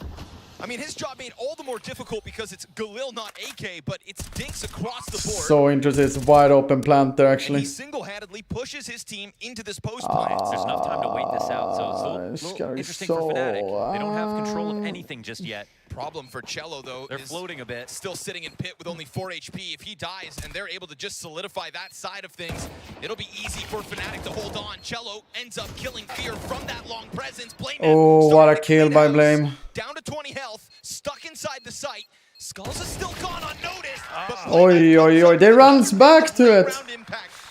I mean, his job made all the more difficult because it's Galil, not AK, but it's dinks across the board. So interesting. It's wide open plant there, actually. And he single-handedly pushes his team into this post plant. There's enough time to wait this out, so it's a little interesting for Fnatic. They don't have control of anything just yet. Problem for Cello, though, they're floating a bit. Still sitting in pit with only 4 HP. If he dies and they're able to just solidify that side of things, it'll be easy for Fnatic to hold on. Cello ends up killing Fear from that long presence. Blame oh, what a kill by Blame. Down to 20 health, stuck inside the site. Skulls is still gone unnoticed. Oi, oi, oi. They runs back to it.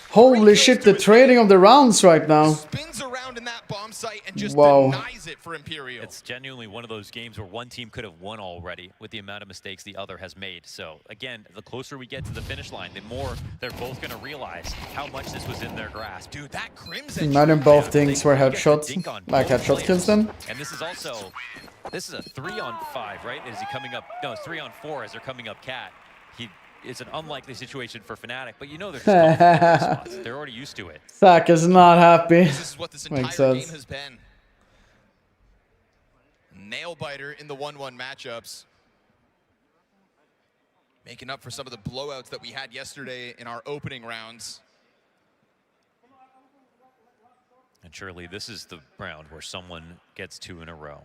Holy shit, the trading of the rounds right now. Spins around in that bomb site and just wow. denies it for Imperial. It's genuinely one of those games where one team could have won already with the amount of mistakes the other has made. So again, the closer we get to the finish line, the more they're both going to realize how much this was in their grasp. Dude, that Crimson. Imagine both things were headshots, like headshot kills them. And this is also, this is a 3-on-5, right? Is he coming up? No, it's 3-on-4 as they're coming up Cat. It's an unlikely situation for Fnatic, but you know they're just spots. They're already used to it. Zach is not happy. This is what this entire game has been. Nail biter in the 1-1 matchups. Making up for some of the blowouts that we had yesterday in our opening rounds. And surely this is the round where someone gets 2 in a row.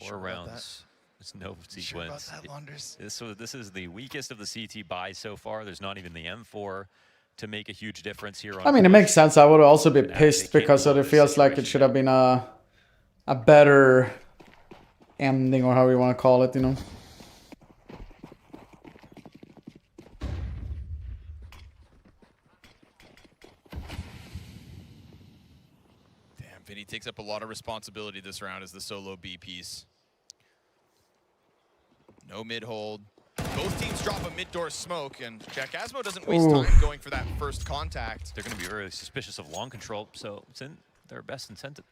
4 rounds. There's no sequence. So this is the weakest of the CT buys so far. There's not even the M4 to make a huge difference here. I mean, it makes sense. I would also be pissed because it feels like it should have been a better ending, or how you want to call it, you know. Damn, Vinny takes up a lot of responsibility this round as the solo B piece. No mid-hold. Both teams drop a mid-door smoke, and Jack Asmo doesn't waste time going for that first contact. They're going to be really suspicious of long control, so it's in their best incentive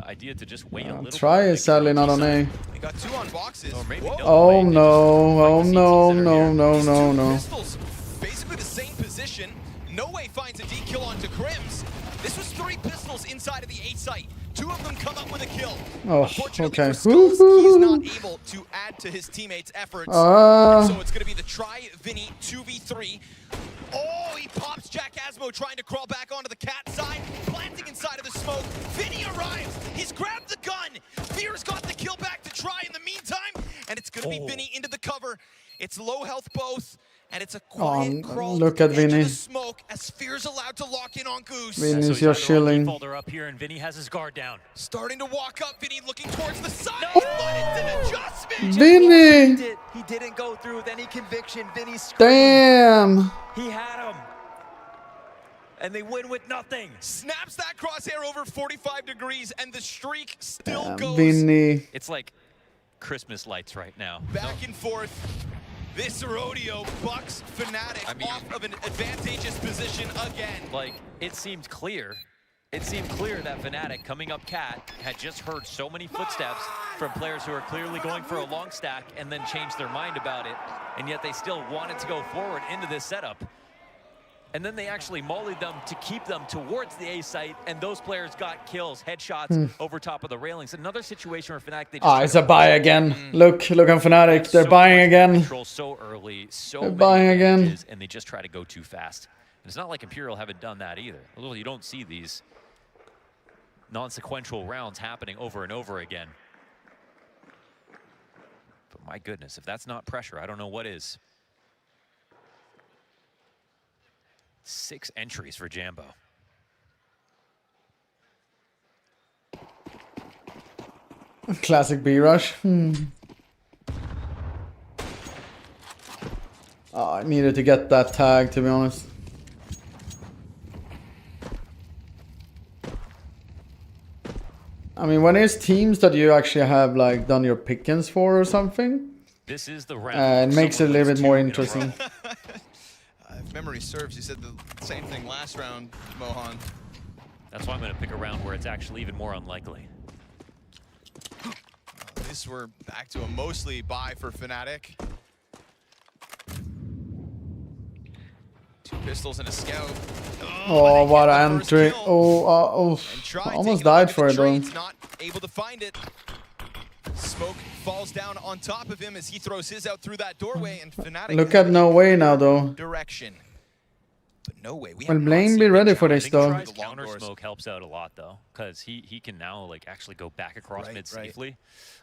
idea to just wait a little. Try is sadly not on A. We got 2 on boxes. Oh no! Oh no! No! No! No! No! Pistols, basically the same position. No Way finds a D kill onto Crims. This was 3 pistols inside of the A site. 2 of them come up with a kill. Oh, okay. Skulls, he's not able to add to his teammates' efforts. So it's going to be the try Vinny 2v3. Oh, he pops Jack Asmo trying to crawl back onto the Cat side, planting inside of the smoke. Vinny arrives. He's grabbed the gun. Fear's got the kill back to try in the meantime, and it's going to be Vinny into the cover. It's low health both. And it's a quiet crawl look to at the edge of Vinny. the smoke as Fear's allowed to lock in on Goose. Vinny's so he's just either on chilling. default or up here, and Vinny has his guard down. Starting to walk up, Vinny looking towards the side, but it's an adjustment. Vinny! He didn't go through with any conviction. Vinny screamed. Damn! He had him. And they win with nothing. Snaps that crosshair over 45 degrees, and the streak still goes. Vinny. It's like Christmas lights right now. Back and forth. This rodeo bucks Fnatic off of an advantageous position again. Like, it seemed clear. It seemed clear that Fnatic, coming up cat, had just heard so many footsteps from players who are clearly going for a long stack and then changed their mind about it, and yet they still wanted to go forward into this setup. And then they actually mollied them to keep them towards the A site, and those players got kills, headshots over top of the railings. Another situation where Fnatic, they just It's a buy again. Look on Fnatic. They're buying again. Control so early, so They're many buying again. advantages, and they just try to go too fast. And it's not like Imperial haven't done that either. Although you don't see these non-sequential rounds happening over and over again. But my goodness, if that's not pressure, I don't know what is. 6 entries for Jambo. Classic B-Rush. I needed to get that tag, to be honest. I mean, when it's teams that you actually have like done your pickings for or something, This is the round. it makes it a little bit more interesting. If memory serves, you said the same thing last round, Mohan. That's why I'm going to pick a round where it's actually even more unlikely. This we're back to a mostly buy for Fnatic. 2 pistols and a scout. Oh, what an entry. Oh, I almost died for it though. Not able to find it. Smoke falls down on top of him as he throws his out through that doorway, and Fnatic Look at No Way now though. direction. But No Way. Will Blaine be ready for this though? Counter smoke helps out a lot though, because he can now like actually go back across mid safely.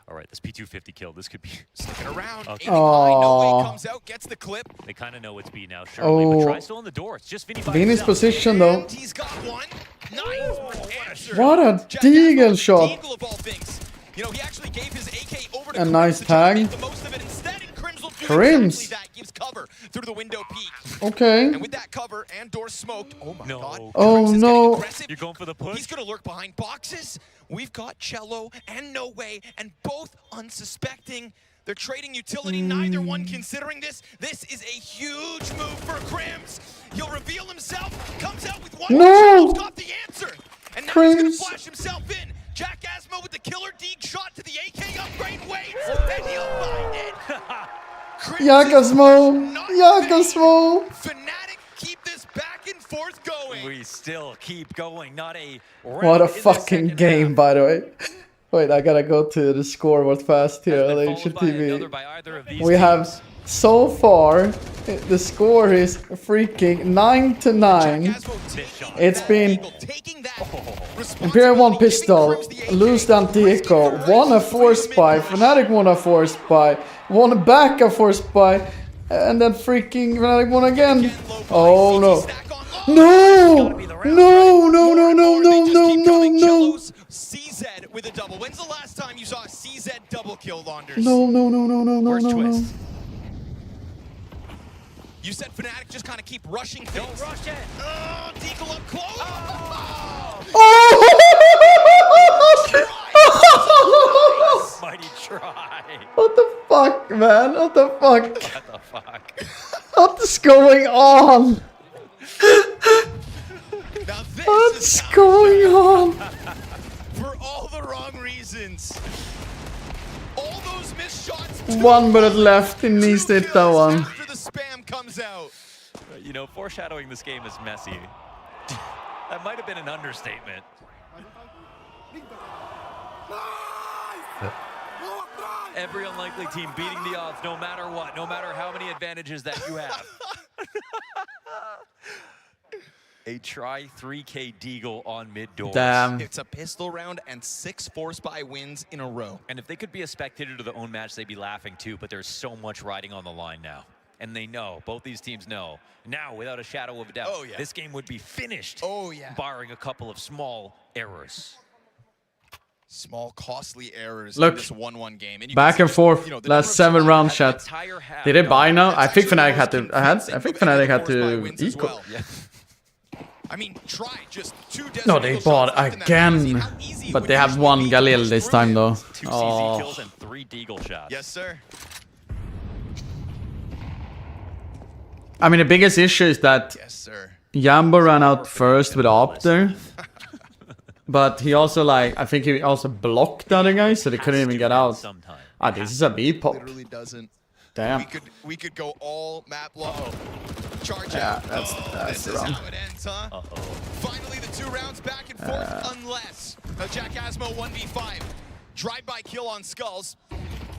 All right, this P250 kill. This could be sticking around. Okay. No Way comes out, gets the clip. They kind of know it's B now, surely. But try still on the door. It's just Vinny by Vinny's himself. position though. He's got one. Nice. What a deagle shot. Deagle of all things. You know, he actually gave his AK over to A Crims nice to try to tag. make the most of it instead, and Crims will do Crims. exactly that. Gives cover through the window peak. Okay. And with that cover and door smoked, oh my god. Oh Crims is no. getting aggressive. You're going for the push? He's gonna lurk behind boxes. We've got Cello and No Way, and both unsuspecting. They're trading utility, neither one considering this. This is a huge move for Crims. He'll reveal himself, comes out with one. No. Got the answer. And now he's gonna Crims. flash himself in. Jack Asmo with the killer deed shot to the AK upgrade waits, and he'll find it. Yakasmo. Yakasmo. Fnatic keep this back and forth going. We still keep going. Not a What a fucking game, by the way. Wait, I gotta go to the scoreboard fast here on HTV. We have so far, the score is freaking 9-9. It's been Imperial 1 pistol, lose the anti-echo, won a force spy, Fnatic won a force spy, won back a force spy, and then freaking Fnatic won again. Oh no. No! No, no, no, no, no, no, no, no. CZ with a double. When's the last time you saw a CZ double kill, Launders? No, no, no, no, no, no, no, no. You said Fnatic just kind of keep rushing things. Don't rush it. Oh, Deagle up close. Oh! Mighty try. What the fuck, man? What the fuck? What the fuck? What is going on? What's going on? For all the wrong reasons. All those missed shots. 1 minute left. He needs to hit that one. After the spam comes out. You know, foreshadowing this game is messy. That might have been an understatement. Every unlikely team beating the odds no matter what, no matter how many advantages that you have. A try 3K Deagle on mid doors. Damn. It's a pistol round and 6 force buy wins in a row. And if they could be a spectator to their own match, they'd be laughing too, but there's so much riding on the line now. and they know, both these teams know, now without a shadow of a doubt, this game would be finished. Barring a couple of small errors. Small, costly errors Look, in this 1-1 game. And back and forth, last 7 rounds, chat. Did they buy now? I think Fnatic had to. I think Fnatic had to equal. I mean, try just 2 No, they bought again, but they have 1 Galil this time though. 2 CZ kills and 3 Deagle shots. Yes, sir. I mean, the biggest issue is that Jambo ran out first with Opter. But he also, like, I think he also blocked the other guy, so they couldn't even get out. Ah, this is a B-pop. Literally doesn't. Damn. We could go all map long. Charge Yeah, out. that's This wrong. is how it ends, huh? Finally, the 2 rounds back and forth, unless Jack Asmo 1v5. Drive-by kill on Skulls.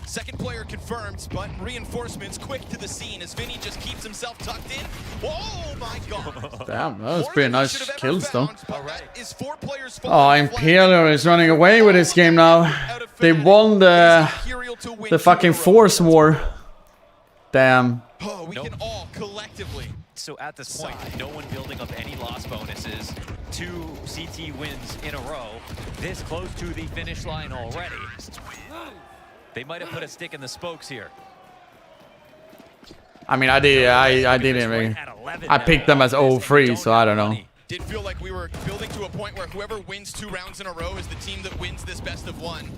Second player confirmed, but reinforcements quick to the scene as Vinny just keeps himself tucked in. Oh my god. Damn, that was pretty nice kills though. Is 4 players Oh, Imperial is running away with this game now. They won the fucking Force War. Damn. Oh, we can all collectively. So at this point, no one building up any loss bonuses. 2 CT wins in a row. This close to the finish line already. They might have put a stick in the spokes here. I mean, I didn't really. I picked them as 0-3, so I don't know. Did feel like we were building to a point where whoever wins 2 rounds in a row is the team that wins this best of 1.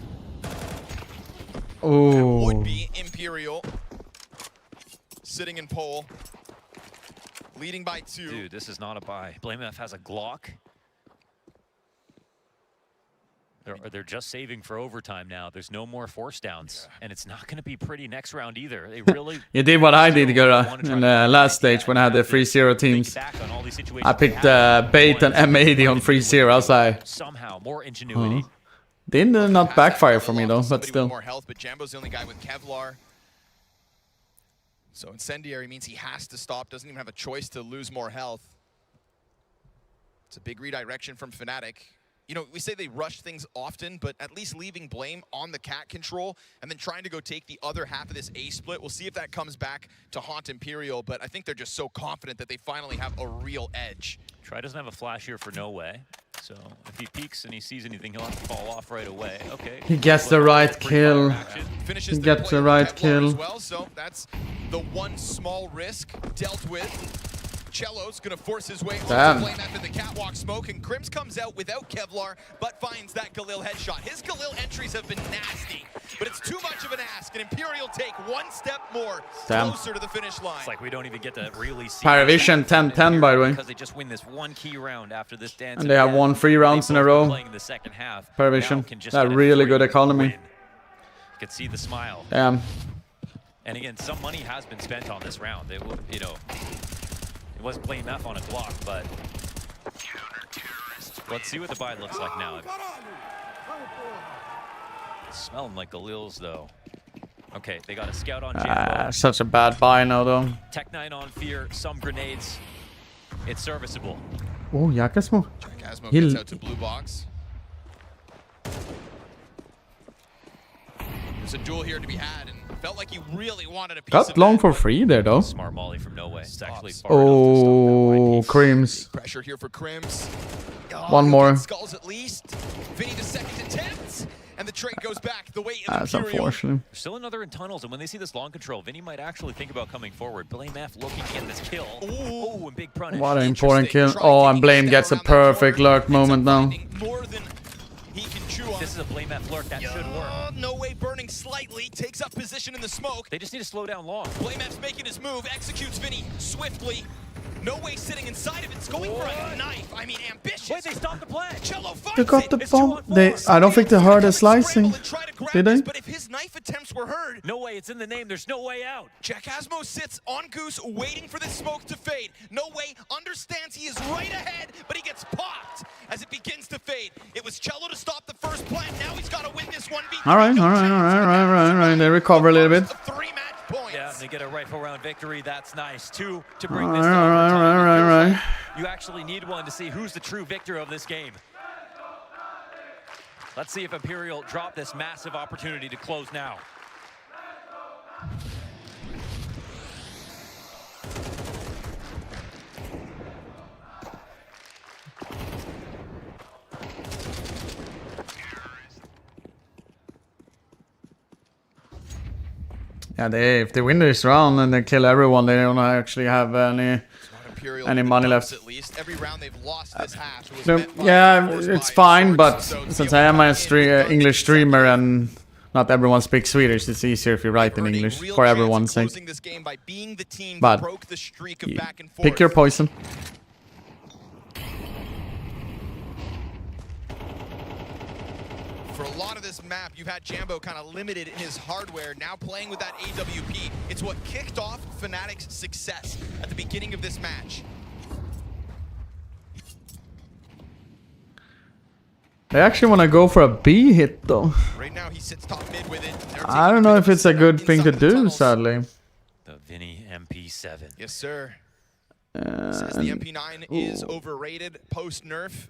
Ooh. Would be Imperial sitting in pole, leading by 2. Dude, this is not a buy. BlameF has a Glock. They're just saving for overtime now. There's no more force downs, and it's not going to be pretty next round either. They really. You did what I did, Gura, in the last stage when I had the 3-0 teams. I picked Bait and M80 on 3-0. I was like, somehow more ingenuity. Didn't not backfire for me though, but still. More health, but Jambo's the only guy with Kevlar. So Incendiary means he has to stop. Doesn't even have a choice to lose more health. It's a big redirection from Fnatic. You know, we say they rush things often, but at least leaving blame on the cat control and then trying to go take the other half of this A split. We'll see if that comes back to haunt Imperial, but I think they're just so confident that they finally have a real edge. Try doesn't have a flash here for No Way, so if he peeks and he sees anything, he'll have to fall off right away. Okay. He gets the right kill. He gets the right kill. As well, so that's the one small risk dealt with. Cello's gonna force his way onto Flame after the catwalk smoke, and Crims comes out without Kevlar, but finds that Galil headshot. His Galil entries have been nasty, but it's too much of an ask, and Imperial take 1 step more closer to the finish line. It's like we don't even get to really see. Paravision 10-10 by the way. Because they just win this 1 key round after this dance. And they have won 3 rounds in a row. Playing the second half. Paravision, that really good economy. You could see the smile. Damn. And again, some money has been spent on this round. They will, you know. It was BlameF on a Glock, but let's see what the buy looks like now. It's smelling like Galil's though. Okay, they got a scout on Jambo. Such a bad buy now though. Tech9 on Fear, some grenades. It's serviceable. Oh, Jakasmo. Jakasmo gets out to blue box. There's a duel here to be had, and felt like he really wanted a piece Got of long that. for free there though. Smart molly from No Way. It's actually Oh, Creams. Pressure here for Crims. One more. Skulls at least. Vinny the second attempt, and the trade goes back the way of That's Imperial. unfortunate. Still another in tunnels, and when they see this long control, Vinny might actually think about coming forward. BlameF looking to get this kill. Oh, and big punish. What an important kill. Oh, and Blame gets a perfect lurk moment now. More than he can chew on. This is a BlameF lurk that should work. No Way burning slightly, takes up position in the smoke. They just need to slow down long. BlameF's making his move, executes Vinny swiftly. No Way sitting inside of it. It's going for a knife. I mean, ambitious. Wait, they stopped the play. Cello They got the bomb. I don't think they heard the slicing. Did they? But if his knife attempts were heard, No Way, it's in the name. There's no way out. Jakasmo sits on Goose waiting for this smoke to fade. No Way understands he is right ahead, but he gets popped as it begins to fade. It was Cello to stop the first plant. Now he's got to win this 1v3. All right. They recover a little bit. 3 match points. Yeah, they get a rifle round victory. That's nice. 2 to bring All this right. You actually need one to see who's the true victor of this game. Let's see if Imperial drop this massive opportunity to close now. Yeah, if they win this round and they kill everyone, they don't actually have any money left. At least every round they've lost this half. Yeah, it's fine, but since I am an English streamer and not everyone speaks Swedish, it's easier if you write in English for everyone's sake. But pick your poison. For a lot of this map, you've had Jambo kind of limited in his hardware, now playing with that AWP. It's what kicked off Fnatic's success at the beginning of this match. They actually want to go for a B hit though. Right now he sits top mid with it. I don't know if it's a good thing to do, sadly. The Vinny MP7. Yes, sir. Says the MP9 is overrated post-nerf.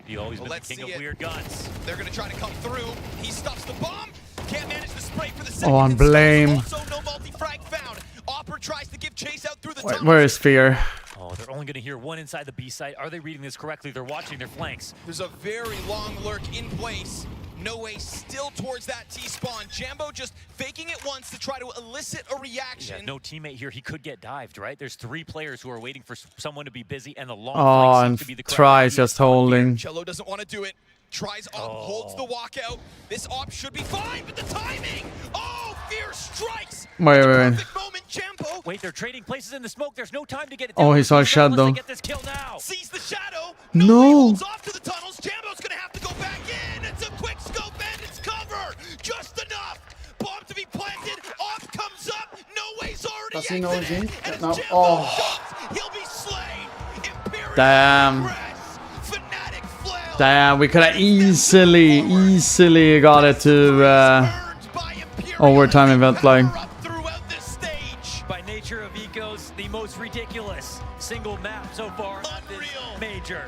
He always been the king of weird guns. They're going to try to come through. He stuffs the bomb. Can't manage the spray for the second. Oh, on blame. Also, no multi-frag found. Opera tries to give chase out through the tunnel. Where is Fear? Oh, they're only going to hear one inside the B site. Are they reading this correctly? They're watching their flanks. There's a very long lurk in place. No way still towards that T-spawn. Jambo just faking it once to try to elicit a reaction. Yeah, no teammate here. He could get dived, right? There's 3 players who are waiting for someone to be busy, and the long flank seems to be the tries just holding. Cello doesn't want to do it. Tries up, holds the walkout. This op should be fine, but the timing! Oh, Fear strikes! Wait. Moment, Jambo. Wait, they're trading places in the smoke. There's no time to get it Oh, down. he saw a shadow. Get this kill now. Sees the shadow. No. Off to the tunnels. Jambo's gonna have to go back in. It's a quick scope and it's cover. Just enough. Bomb to be planted. Off comes up. No way's already Does he know he's in? and No. Jambo Oh. he'll be slain. Imperial Damn. Fnatic flail. Damn, we could have easily got it to overtime event like. By nature of Ecos, the most ridiculous single map so far on this major.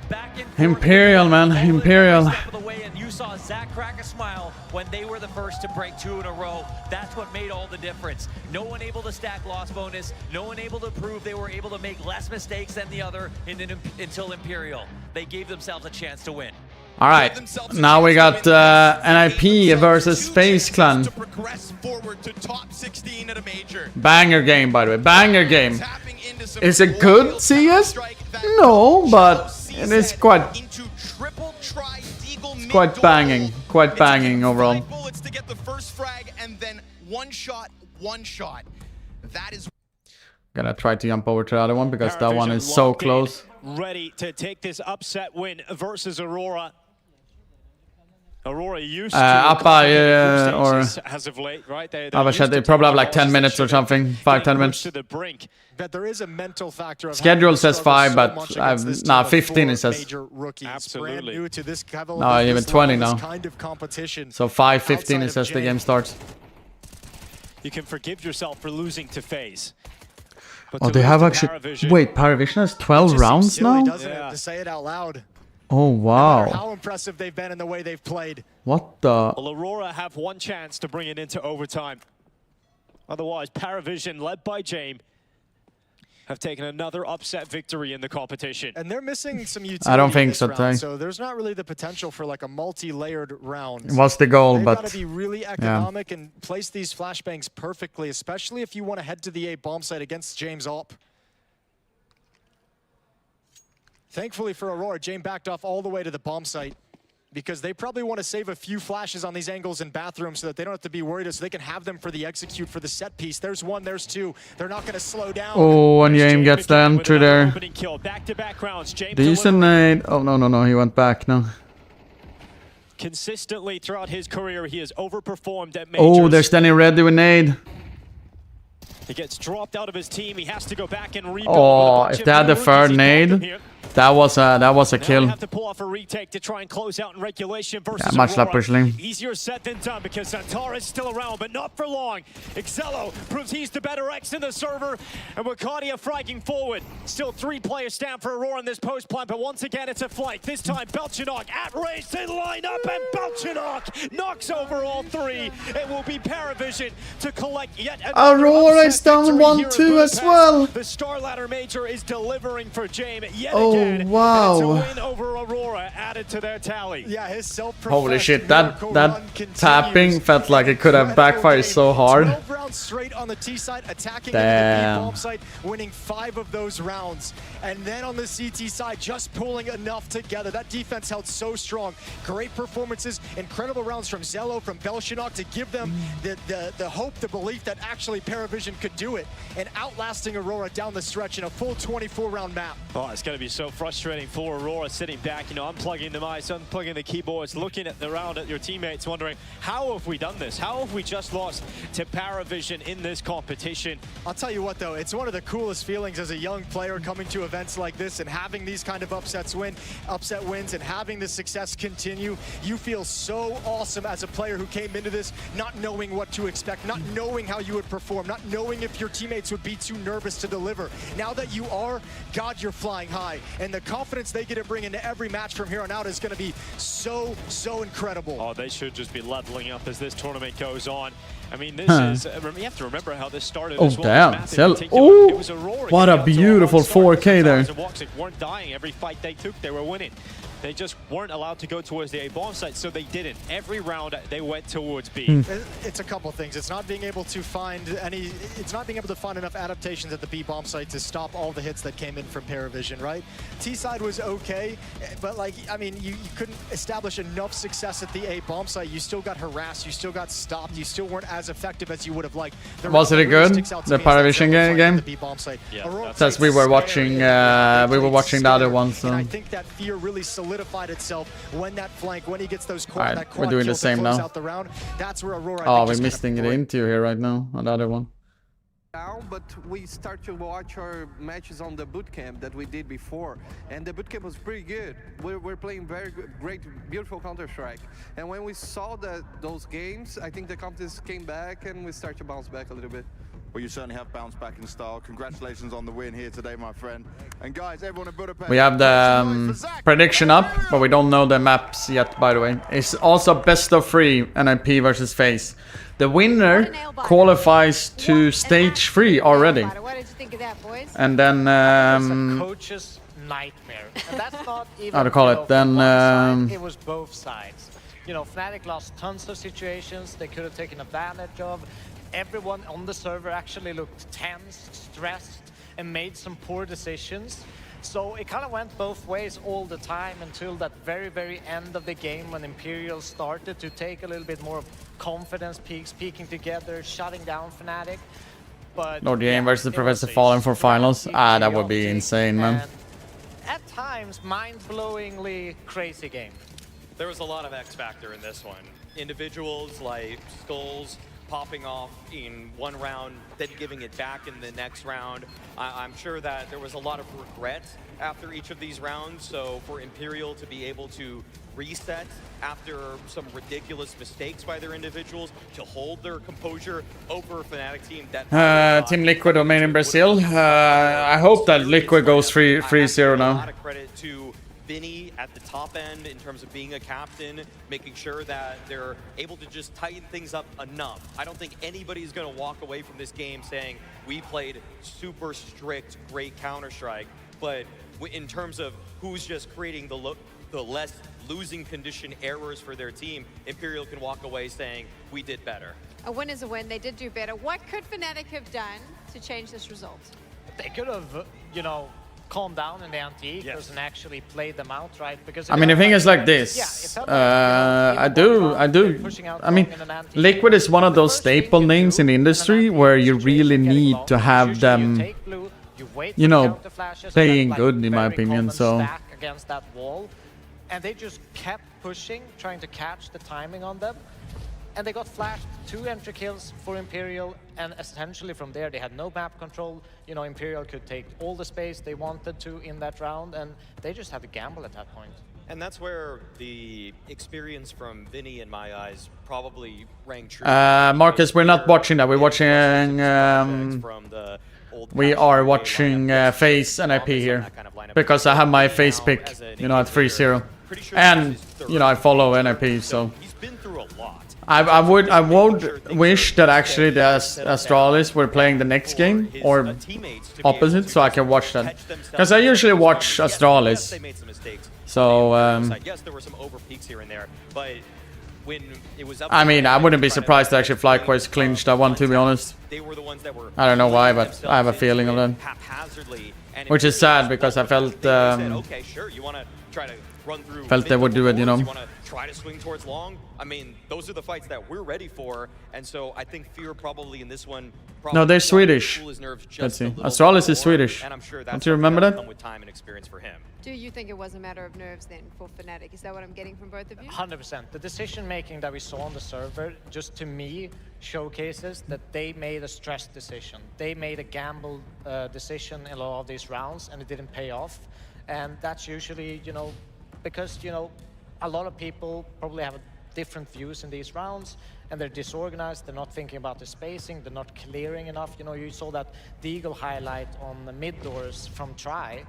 Back in Imperial, man, Imperial. And you saw Zach crack a smile when they were the first to break 2 in a row. That's what made all the difference. No one able to stack loss bonus. No one able to prove they were able to make less mistakes than the other until Imperial. They gave themselves a chance to win. All right, now we got NIP versus Space Clan. Banger game, by the way. Banger game. Is it good CS? No, but it is quite banging. Quite banging overall. To get the first frag and then one shot. That is Gonna try to jump over to the other one because that one is so close. Ready to take this upset win versus Aurora. Aurora used to or as of late, right? They probably have like 10 minutes or something, 5-10 minutes. to the brink. But there is a mental factor of Schedule says 5, but I've 15 it says. Absolutely. New to this No, even 20 now. kind of competition. So 5:15 it says the game starts. You can forgive yourself for losing to FaZe. Oh, they have actually. Wait, Paravision has 12 rounds now? Doesn't it, to say it out loud? Oh, wow. How impressive they've been in the way they've played. What the? Well, Aurora have one chance to bring it into overtime. Otherwise, Paravision, led by James, have taken another upset victory in the competition. And they're missing some utility. I don't think in this so, round, so there's not really the potential for like a multi-layered round. It was the goal, They've but got to be really economic and place these flashbangs perfectly, especially if you want to head to the A bomb site against James Op. Thankfully for Aurora, James backed off all the way to the bomb site because they probably want to save a few flashes on these angles and bathrooms so that they don't have to be worried, so they can have them for the execute for the set piece. There's one, there's two. They're not going to slow down. Oh, and James gets the entry there. Back-to-back rounds. James Decent nade. Oh, no, he went back now. Consistently throughout his career, he has overperformed at majors. Oh, they're standing ready with nade. He gets dropped out of his team. He has to go back and rebuild. Oh, if they had the third nade, that was a kill. Have to pull off a retake to try and close out in regulation versus Yeah, much Aurora. Pushling. Easier said than done because Santara is still around, but not for long. Excello proves he's the better X in the server, and Wakadia fragging forward. Still 3 players stand for Aurora in this post plant, but once again it's a flight. This time Belchinok at race, they line up, and Belchinok knocks over all 3. It will be Paravision to collect yet another Aurora is down 1-2 as well. The STARLADDER Major is delivering for James yet Oh, again. wow. And it's a win over Aurora added to their tally. Yeah, his Holy shit, that tapping felt like it could have backfired so hard. going straight on the T side, attacking into Damn. the B bomb site, winning 5 of those rounds. And then on the CT side, just pulling enough together. That defense held so strong. Great performances, incredible rounds from Zello, from Belshinock to give them the hope, the belief that actually Paravision could do it. And outlasting Aurora down the stretch in a full 24-round map. Oh, it's going to be so frustrating for Aurora sitting back, you know, unplugging the mice, unplugging the keyboards, looking at the round at your teammates, wondering, how have we done this? How have we just lost to Paravision in this competition? I'll tell you what, though, it's one of the coolest feelings as a young player coming to events like this and having these kind of upset wins and having the success continue. You feel so awesome as a player who came into this not knowing what to expect, not knowing how you would perform, not knowing if your teammates would be too nervous to deliver. Now that you are, God, you're flying high. And the confidence they get to bring into every match from here on out is going to be so incredible. Oh, they should just be leveling up as this tournament goes on. I mean, this is, you have to remember how this started as well. Damn. Oh, what a beautiful 4K there. Weren't dying every fight they took, they were winning. They just weren't allowed to go towards the A bomb site, so they didn't. Every round they went towards B. It's a couple things. It's not being able to find enough adaptations at the B bomb site to stop all the hits that came in from Paravision, right? T side was okay, but like, I mean, you couldn't establish enough success at the A bomb site. You still got harassed, you still got stopped, you still weren't as effective as you would have liked. Was it good? The Paravision game? Yeah, since we were watching the other one, so. And I think that fear really solidified itself when that flank, when he gets those quad, that quad we're doing kill the same to close now. out the round. That's where Aurora. Oh, we're missing it into here right now on the other one. Now, but we start to watch our matches on the bootcamp that we did before, and the bootcamp was pretty good. We're playing very good, great, beautiful Counter-Strike. And when we saw those games, I think the confidence came back and we start to bounce back a little bit. Well, you certainly have bounced back in style. Congratulations on the win here today, my friend. And guys, everyone in Budapest. We have the prediction up, but we don't know the maps yet, by the way. It's also best of 3 NIP versus FaZe. The winner qualifies to stage 3 already. What did you think of that, boys? And then coach's nightmare. And that's not even how to call it. Then it was both sides. You know, Fnatic lost tons of situations they could have taken advantage of. Everyone on the server actually looked tense, stressed, and made some poor decisions. So it kind of went both ways all the time until that very end of the game when Imperial started to take a little bit more of confidence, peaking together, shutting down Fnatic. But Lord Game versus Professor Fallen for finals. Ah, that would be insane, man. At times, mind-blowingly crazy game. There was a lot of X factor in this one. Individuals like Skulls popping off in one round, then giving it back in the next round. I'm sure that there was a lot of regret after each of these rounds, so for Imperial to be able to reset after some ridiculous mistakes by their individuals, to hold their composure over a Fnatic team that... Team Liquid are made in Brazil. I hope that Liquid goes 3-0 now. A lot of credit to Vinny at the top end in terms of being a captain, making sure that they're able to just tighten things up enough. I don't think anybody's going to walk away from this game saying we played super strict, great Counter-Strike, but in terms of who's just creating the less losing condition errors for their team, Imperial can walk away saying we did better. A win is a win. They did do better. What could Fnatic have done to change this result? They could have, you know, calm down in the anti-ecos and actually play them out, right? Because I mean, the thing is like this. I mean, Liquid is one of those staple names in the industry where you really need to have them, you know, playing good, in my opinion. So against that wall, and they just kept pushing, trying to catch the timing on them. And they got flashed 2 entry kills for Imperial, and essentially from there they had no map control. You know, Imperial could take all the space they wanted to in that round, and they just had to gamble at that point. And that's where the experience from Vinny, in my eyes, probably rang true. Marcus, we're not watching that. We're watching. We are watching FaZe NIP here because I have my FaZe pick, you know, at 3-0, and you know I follow NIP, so. I would wish that actually the Astralis were playing the next game or opposite, so I can watch that. Because I usually watch Astralis. So yes, there were some over peaks here and there, but when it was up. I mean, I wouldn't be surprised to actually FlyQuest clinched that one, to be honest. They were the ones that were. I don't know why, but I have a feeling of that. Haphazardly, Which is sad because I felt okay, sure, you want to try to run through. Felt they would do it, you know. You want to try to swing towards long. I mean, those are the fights that we're ready for, and so I think Fear probably in this one. No, they're Swedish. Let's see. Astralis is Swedish. And I'm sure Don't you remember that? come with time and experience for him. Do you think it was a matter of nerves then for Fnatic? Is that what I'm getting from both of you? 100%. The decision making that we saw on the server, just to me, showcases that they made a stressed decision. They made a gamble decision in a lot of these rounds, and it didn't pay off. And that's usually, you know, because, you know, a lot of people probably have different views in these rounds, and they're disorganized, they're not thinking about the spacing, they're not clearing enough. You know, you saw that Deagle highlight on the mid doors from Try.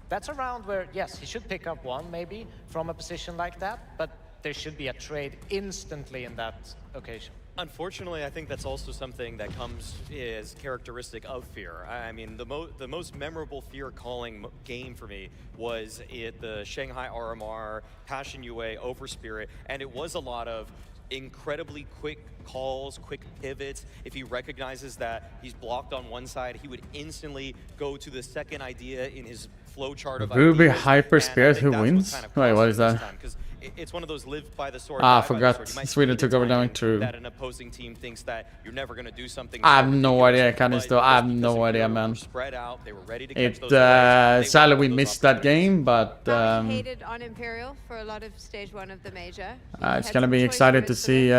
That's a round where, yes, he should pick up one maybe from a position like that, but there should be a trade instantly in that occasion. Unfortunately, I think that's also something that comes as characteristic of Fear. I mean, the most memorable Fear calling game for me was the Shanghai RMR, Passion UA, over Spirit, and it was a lot of incredibly quick calls, quick pivots. If he recognizes that he's blocked on one side, he would instantly go to the second idea in his flowchart of Ruby ideas, Hyper and I Spirit, think who that's wins? kind of Wait, what is cost him that? this time, 'cause it's one of those live by the sword. Ah, I die by the forgot. sword. You might Sweden see took the over timing down to. that an opposing team thinks that you're never going to do something. I have no idea, Canisto. I have no idea, man. Spread out, they were ready to It, catch sadly we missed that game, but Hated on Imperial for a lot of stage 1 of the major. it's gonna be excited to see.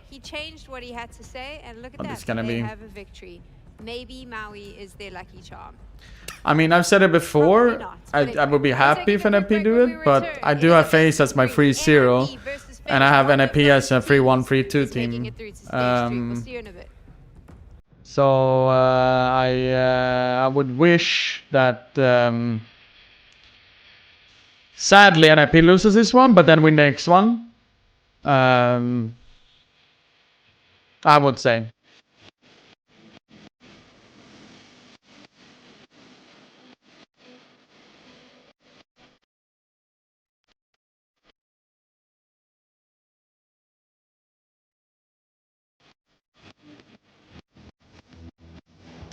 He changed what he had to say, and look at what that. it's gonna They be. have a victory. Maybe Maui is their lucky charm. I mean, I've said it before. I would be happy if NIP do it, but I do have FaZe as my 3-0, and I have NIP as a 3-1, 3-2 team. So I would wish that. Sadly, NIP loses this one, but then win the next one. I would say.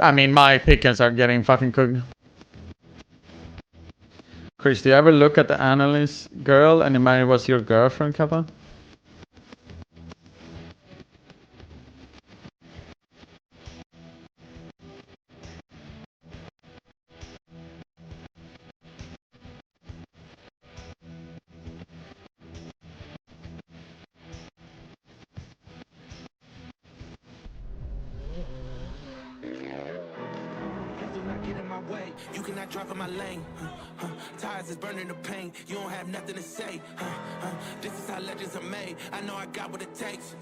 I mean, my pickers are getting fucking cooked. Chris, do you ever look at the analyst girl and imagine it was your girlfriend, Kappa? You cannot drop in my lane. Tires is burning the pain. You don't have nothing to say. This is how legends are made. I know I got what it takes.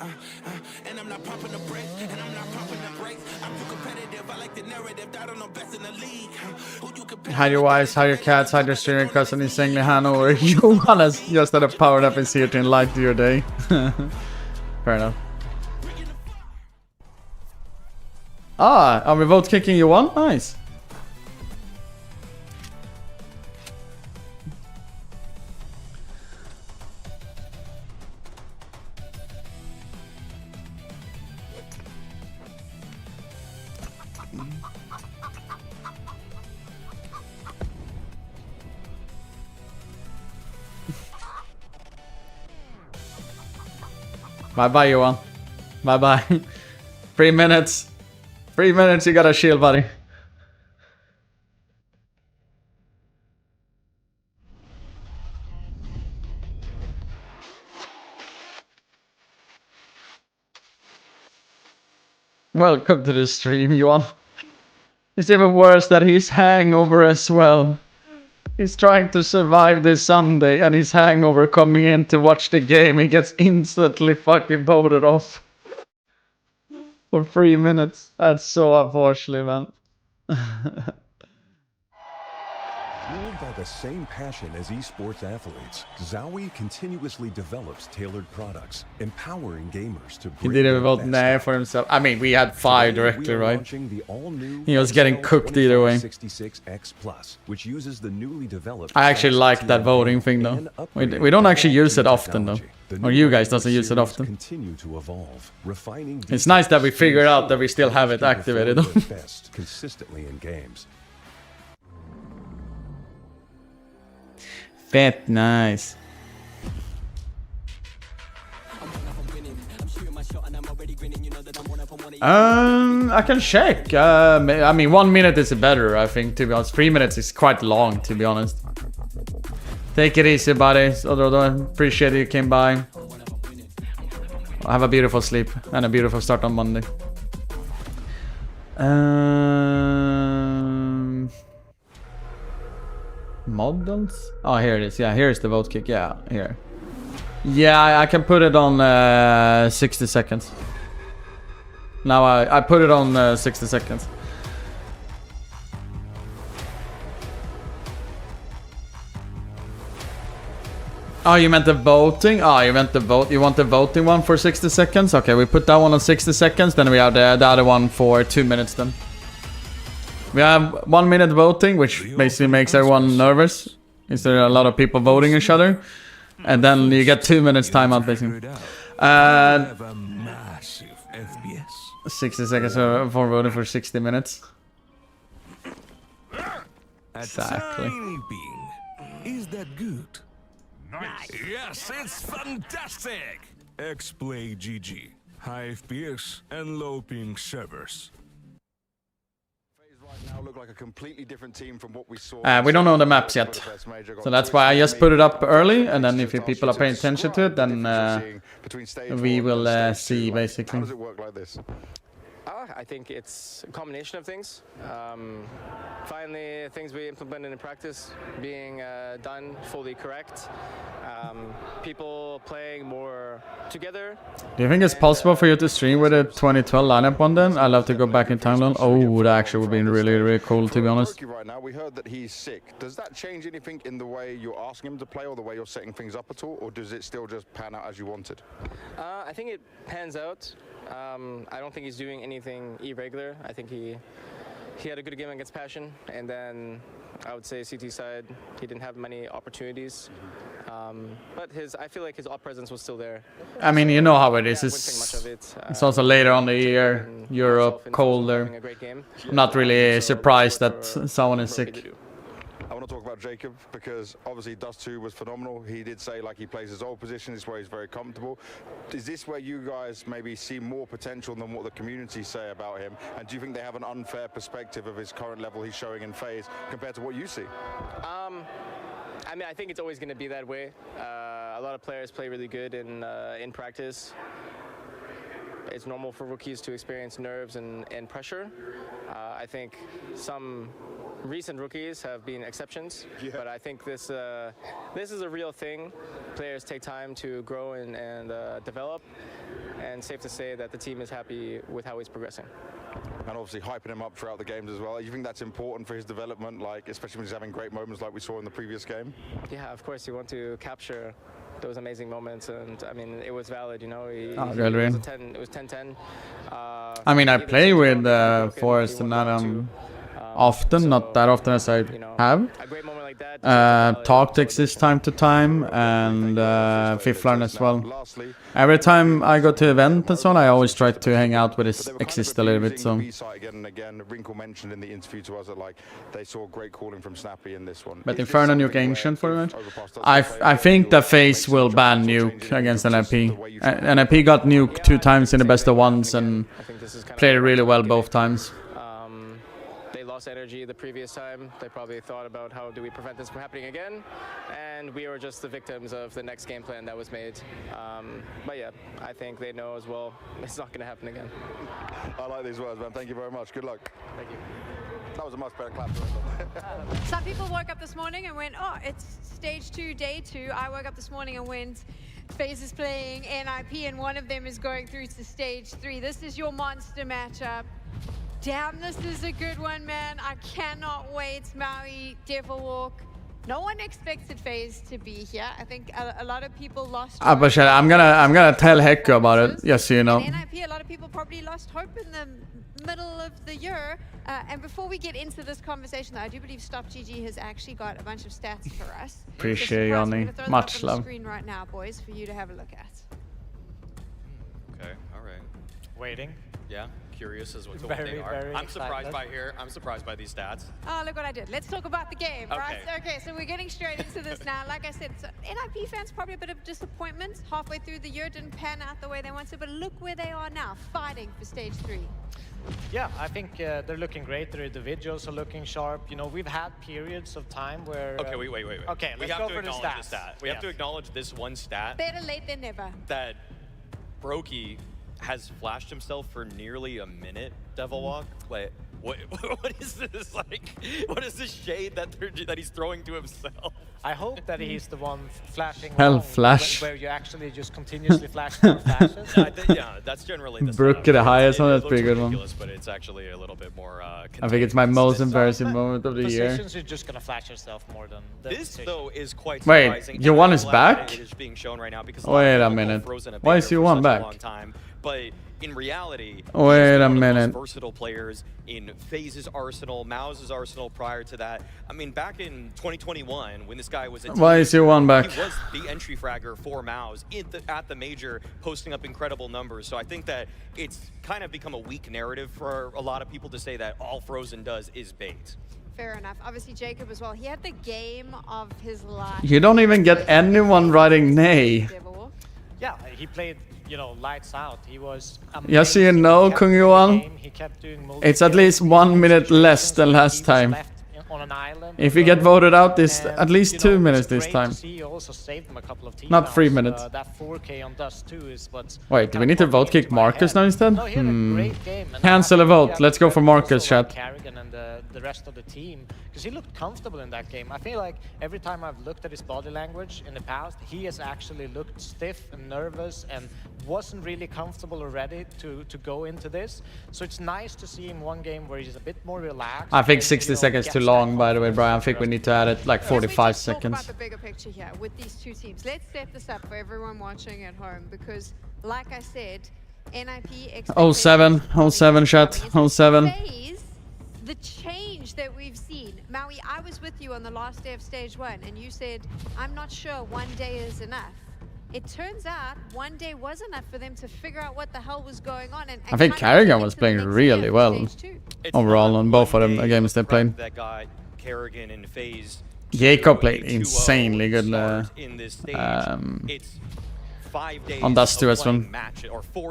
And I'm not pumping the brakes. And I'm not pumping the brakes. I'm too competitive. I like the narrative. I don't know best in the league. Who you compare? Hide your wives, hide your cats, hide your streaming cousin insanely Hanover. Johannes just had a powered up his here to enlighten your day. Fair enough. Ah, are we vote kicking you one? Nice. Bye bye, Johan. Bye bye. 3 minutes. 3 minutes, you got a shield, buddy. Welcome to the stream, Johan. It's even worse that he's hangover as well. He's trying to survive this Sunday and he's hangover coming in to watch the game. He gets instantly fucking voted off. For 3 minutes. That's so unfortunate, man. the same passion as esports athletes, Zowie continuously develops tailored products, empowering gamers to He didn't vote nay for himself. I mean, we had 5 directly, right? He was getting cooked either way. 66X Plus, which uses the newly developed I actually like that voting thing though. We don't actually use it often though. Or you guys doesn't use it often. Continue to evolve, refining It's nice that we figured out that we still have it activated. best consistently in games. Fett nice. I can check. I mean, 1 minute is better, I think, to be honest. 3 minutes is quite long, to be honest. Take it easy, buddies. Appreciate you came by. Have a beautiful sleep and a beautiful start on Monday. Models? Oh, here it is. Yeah, here's the vote kick. Yeah, here. Yeah, I can put it on 60 seconds. Now I put it on 60 seconds. Oh, you meant the voting? Oh, you meant the vote. You want the voting one for 60 seconds? Okay, we put that one on 60 seconds. Then we have the other one for 2 minutes then. We have 1 minute voting, which basically makes everyone nervous. Is there a lot of people voting each other? And then you get 2 minutes timeout basically. 60 seconds for voting for 60 minutes. Exactly. Is that good? Nice. Yes, it's fantastic. X-Play GG, high FPS and low ping servers. Now look like a completely different team from what we saw. We don't know the maps yet, so that's why I just put it up early, and then if people are paying attention to it, then we will see basically. How does it work like this? I think it's a combination of things. Finally, things we implemented in practice being done fully correct. People playing more together. Do you think it's possible for you to stream with a 2012 lineup on then? I'd love to go back in time zone. Oh, that actually would be really, really cool, to be honest. Right now, we heard that he's sick. Does that change anything in the way you're asking him to play or the way you're setting things up at all? Or does it still just pan out as you wanted? I think it pans out. I don't think he's doing anything irregular. I think he had a good game against Passion, and then I would say CT side, he didn't have many opportunities. But I feel like his op presence was still there. I mean, you know how it is. It's also later on the year, Europe, colder. I'm not really surprised that someone is sick. I want to talk about Jacob because obviously Dust 2 was phenomenal. He did say like he plays his old position, this is where he's very comfortable. Is this where you guys maybe see more potential than what the community say about him? And do you think they have an unfair perspective of his current level he's showing in FaZe compared to what you see? I mean, I think it's always going to be that way. A lot of players play really good in practice. It's normal for rookies to experience nerves and pressure. I think some recent rookies have been exceptions, but I think this is a real thing. Players take time to grow and develop, and safe to say that the team is happy with how he's progressing. And obviously hyping him up throughout the games as well. You think that's important for his development, like especially when he's having great moments like we saw in the previous game? Yeah, of course you want to capture those amazing moments, and I mean it was valid, you know. It was 10-10. I mean, I play with Forrest and Adam often, not that often as I have. Tactics is time to time, and Fifflern as well. Every time I go to event and so on, I always try to hang out with his Exist a little bit. So. Again and again, Wrinkle mentioned in the interview to us that like they saw great calling from Snappy in this one. But Inferno Nuke Ancient for the match. I think that FaZe will ban Nuke against NIP. NIP got Nuke 2 times in the best of ones and played really well both times. Lost energy the previous time. They probably thought about how do we prevent this from happening again, and we were just the victims of the next game plan that was made. But yeah, I think they know as well it's not going to happen again. I like these words, man. Thank you very much. Good luck. Thank you. That was a much better clap. Some people woke up this morning and went, oh, it's stage 2, day 2. I woke up this morning and went, FaZe is playing NIP, and one of them is going through to stage 3. This is your monster matchup. Damn, this is a good one, man. I cannot wait. Maui, Devilwalk, No one expected FaZe to be here. I think a lot of people lost Ah, but shit, I'm gonna tell Hecko about it. Just so you know. And NIP, a lot of people probably lost hope in the middle of the year. And before we get into this conversation, I do believe Stop GG has actually got a bunch of stats for us. Appreciate you, Yanni. Much love. On the screen right now, boys, for you to have a look at. Okay, all right. Waiting. Yeah, curious as what they are. I'm surprised by these stats. Oh, look what I did. Let's talk about the game, right? Okay, so we're getting straight into this now. Like I said, so NIP fans probably a bit of disappointment. Halfway through the year, didn't pan out the way they wanted, but look where they are now, fighting for stage 3. Yeah, I think they're looking great. Their individuals are looking sharp. You know, we've had periods of time where... Okay, wait. Okay, we let's have go to for the acknowledge stats. this stat. We have to acknowledge this one stat. Better late than never. That Brokey has flashed himself for nearly a minute, Devil Walk. Wait, what is this like? What is this shade that he's throwing to himself? I hope that he's the one flashing. Hell, flash. Where you actually just continuously flash more flashes. Yeah, that's generally the Brooke the highest one. That's a pretty good one. But it's actually a little bit more. I think it's my most embarrassing moment of the year. Positions, you're just gonna flash yourself more than this though is quite Wait, surprising. your one is back? It is being shown right now because Wait a minute. Why is your one back? But in reality, wait a minute. Versatile players in FaZe's arsenal, Mao's arsenal prior to that. I mean, back in 2021, when this guy was at Why is your one back? He was the entry fragger for Mao's at the major, posting up incredible numbers. So I think that it's kind of become a weak narrative for a lot of people to say that all Frozen does is bait. Fair enough. Obviously, Jacob as well. He had the game of his life. You don't even get anyone writing nay. Yeah, he played, you know, lights out. He was amazing. Just so you know, Kung Yuan, it's at least 1 minute less than last time. On an island. If you get voted out, this at least 2 minutes this time. He also saved him a couple of Not 3 minutes. That 4K on Dust 2 is what's... Wait, do we need to vote kick Marcus now instead? No, he had a great game. Cancel a vote. Let's go for Marcus, chat. Carrigan and the rest of the team, because he looked comfortable in that game. I feel like every time I've looked at his body language in the past, he has actually looked stiff and nervous and wasn't really comfortable or ready to go into this. So it's nice to see him one game where he's a bit more relaxed. I think 60 seconds too long, by the way, Brian. I think we need to add it like 45 seconds. Talk about the bigger picture here with these two teams. Let's set this up for everyone watching at home, because, like I said, NIP... 07 chat, 07. The change that we've seen. Maui, I was with you on the last day of stage 1, and you said, I'm not sure 1 day is enough. It turns out 1 day was enough for them to figure out what the hell was going on. And I think Carrigan was playing really well overall on both of them games they played. That guy, Carrigan and FaZe, Jacob played insanely good on Dust 2 as well.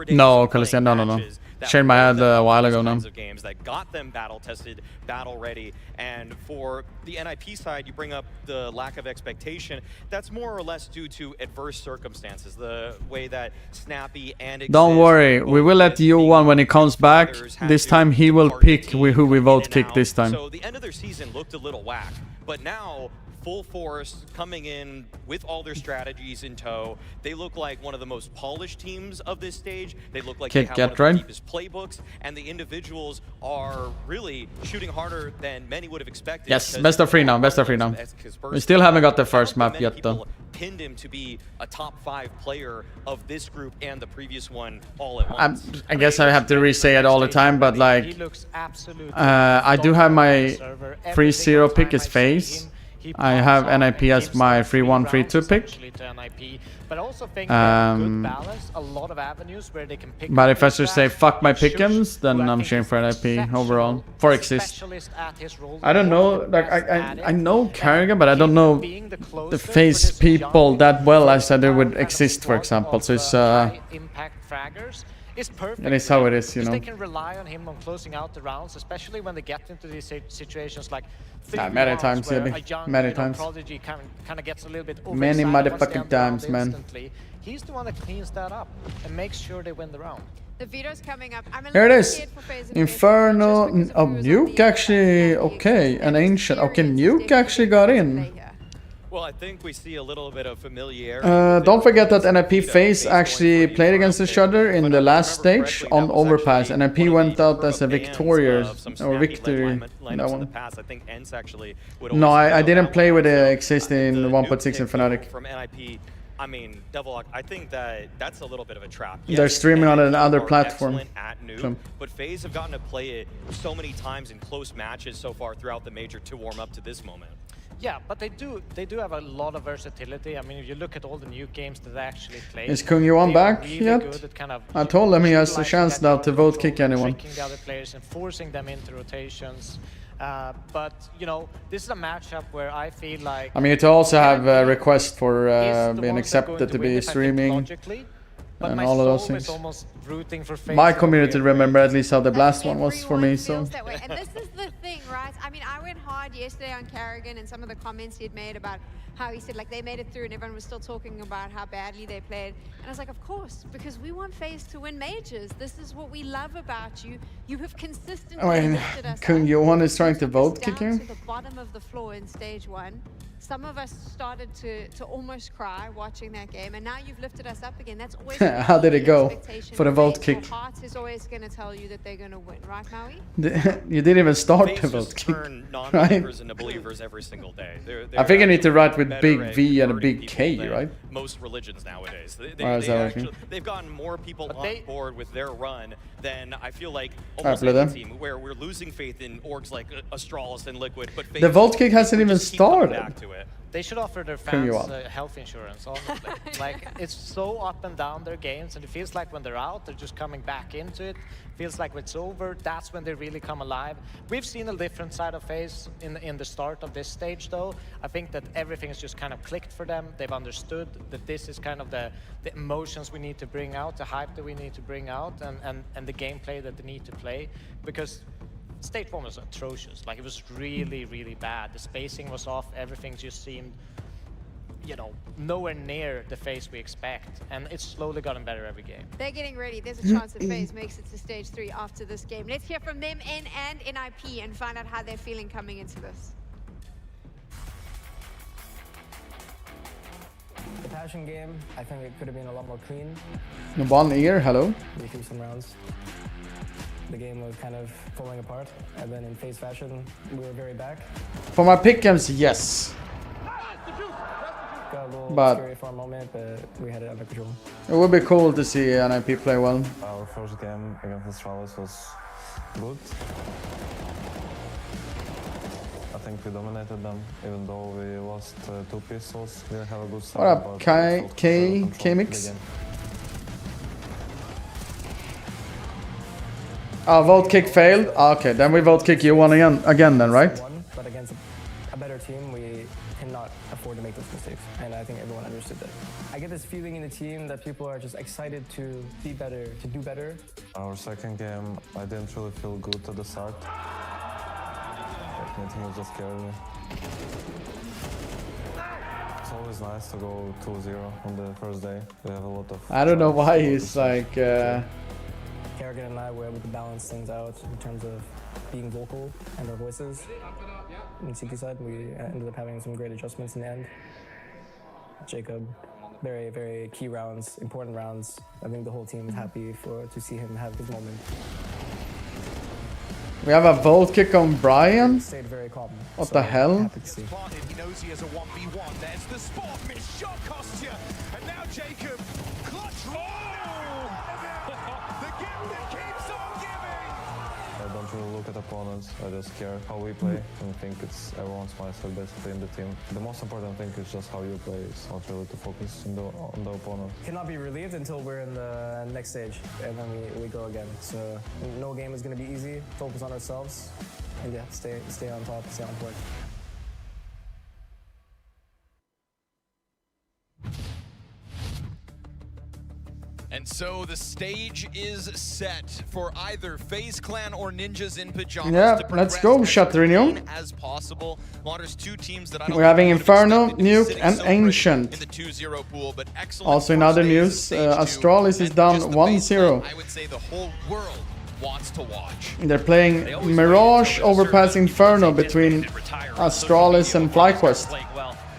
No, Coliseum, no. Changed my head a while ago now. Games that got them battle tested, battle ready, and for the NIP side, you bring up the lack of expectation. That's more or less due to adverse circumstances. The way that Snappy and don't worry, we will let U1 when he comes back. This time he will pick who we vote kick this time. So the end of their season looked a little whack, but now full force coming in with all their strategies in tow. They look like one of the most polished teams of this stage. They look like they have one of the deepest playbooks, and the individuals are really shooting harder than many would have expected. Yes, best of 3 now, best of 3 now. We still haven't got the first map yet though. Pinned him to be a top 5 player of this group and the previous one all at once. I guess I have to re-say it all the time, but like, I do have my 3-0 pick as FaZe. I have NIP as my 3-1, 3-2 pick. But also think good balance, a lot of avenues where they can pick. But if I should say fuck my pick'ems, then I'm cheering for NIP overall. For Exist. I don't know, like I know Carrigan, but I don't know the FaZe people that well as I do with Exist, for example. So it's impact fraggers. It's perfect. And it's how it is, you know. They can rely on him on closing out the rounds, especially when they get into these situations like many times, many times. Prodigy kind of gets a little bit many motherfucking times, man. He's the one that cleans that up and makes sure they win the round. The veto's coming up. Here it is. Inferno. Oh, Nuke actually. Okay, an ancient. Okay, Nuke actually got in. Well, I think we see a little bit of familiarity. Don't forget that NIP FaZe actually played against each other in the last stage on Overpass. NIP went out as a victorious or victory in that one. No, I didn't play with the existing 1.6 in Fnatic. From NIP, I mean, Devilock, I think that's a little bit of a trap. They're streaming on another platform. At Noob, but FaZe have gotten to play it so many times in close matches so far throughout the major to warm up to this moment. Yeah, but they do have a lot of versatility. I mean, if you look at all the new games that they actually play. Is Kung Yuan back yet? I told him he has a chance now to vote kick anyone. Tricking the other players and forcing them into rotations. But, you know, this is a matchup where I feel like... I mean, you also have a request for being accepted to be streaming and all of those things. My community remember at least how the last one was for me, so... And this is the thing, right? I mean, I went hard yesterday on Carrigan and some of the comments he had made about how he said, like, they made it through and everyone was still talking about how badly they played. And I was like, of course, because we want FaZe to win majors. This is what we love about you. You have consistently lifted us Kung Yuan is trying to vote kick down him? to the bottom of the floor in stage 1. Some of us started to almost cry watching that game, and now you've lifted us up again. That's always how did it go for the vote kick? Your heart is always going to tell you that they're going to win, right, Maui? You didn't even start the vote kick, right? Into believers every single day. I think I need to write with big V and a big K, right? Most religions nowadays. They've gotten more people on board with their run than I feel like almost any team, where we're losing faith in orgs like Astralis and Liquid. But the vote kick hasn't even started. They should offer their fans health insurance, honestly. Like, it's so up and down their games, and it feels like when they're out, they're just coming back into it. Feels like when it's over, that's when they really come alive. We've seen a different side of FaZe in the start of this stage, though. I think that everything has just kind of clicked for them. They've understood that this is kind of the emotions we need to bring out, the hype that we need to bring out, and the gameplay that they need to play. Because Stage 1 was atrocious. Like, it was really, really bad. The spacing was off. Everything just seemed, you know, nowhere near the FaZe we expect. And it's slowly gotten better every game. They're getting ready. There's a chance that FaZe makes it to stage 3 after this game. Let's hear from them and NIP and find out how they're feeling coming into this. The Passion game, I think it could have been a lot more clean. One ear, hello. We threw some rounds. The game was kind of falling apart, and then in FaZe fashion, we were very back. For my pick'ems, yes. Got a little But scary for a moment, but we had it under control. it would be cool to see NIP play well. Our first game against Astralis was good. I think we dominated them, even though we lost 2 pistols. We didn't have a good start. What up, K-Mix? Vote kick failed. Okay, then we vote kick you one again then, right? But against a better team, we cannot afford to make those mistakes, and I think everyone understood that. I get this feeling in the team that people are just excited to be better, to do better. Our second game, I didn't really feel good at the start. My team was just scared me. It's always nice to go 2-0 on the first day. We have a lot of... I don't know why he's like... Kerrigan and I were able to balance things out in terms of being vocal and our voices. On the CT side, we ended up having some great adjustments in the end. Jacob, very, very key rounds, important rounds. I think the whole team is happy to see him have his moment. We have a vote kick on Brian? Stayed very calm. What the hell? Happy to see. He knows he has a 1v1. There's the spot. Missed shot costs you. And now Jacob. Clutch. The gift that keeps on giving. I don't really look at opponents. I just care how we play and think it's everyone's mindset basically in the team. The most important thing is just how you play. It's not really to focus on the opponent. Cannot be relieved until we're in the next stage, and then we go again. So no game is going to be easy. Focus on ourselves, and yeah, stay on top, stay on point. And so the stage is set for either FaZe Clan or Ninjas in Pajamas. Yeah, let's go, Shatterino. As possible. There's 2 teams that We're having Inferno, Nuke, and Ancient. In the 2-0 pool, but also in other news, Astralis is down 1-0. I would say the whole world wants to watch. They're playing Mirage Overpass Inferno between Astralis and FlyQuest.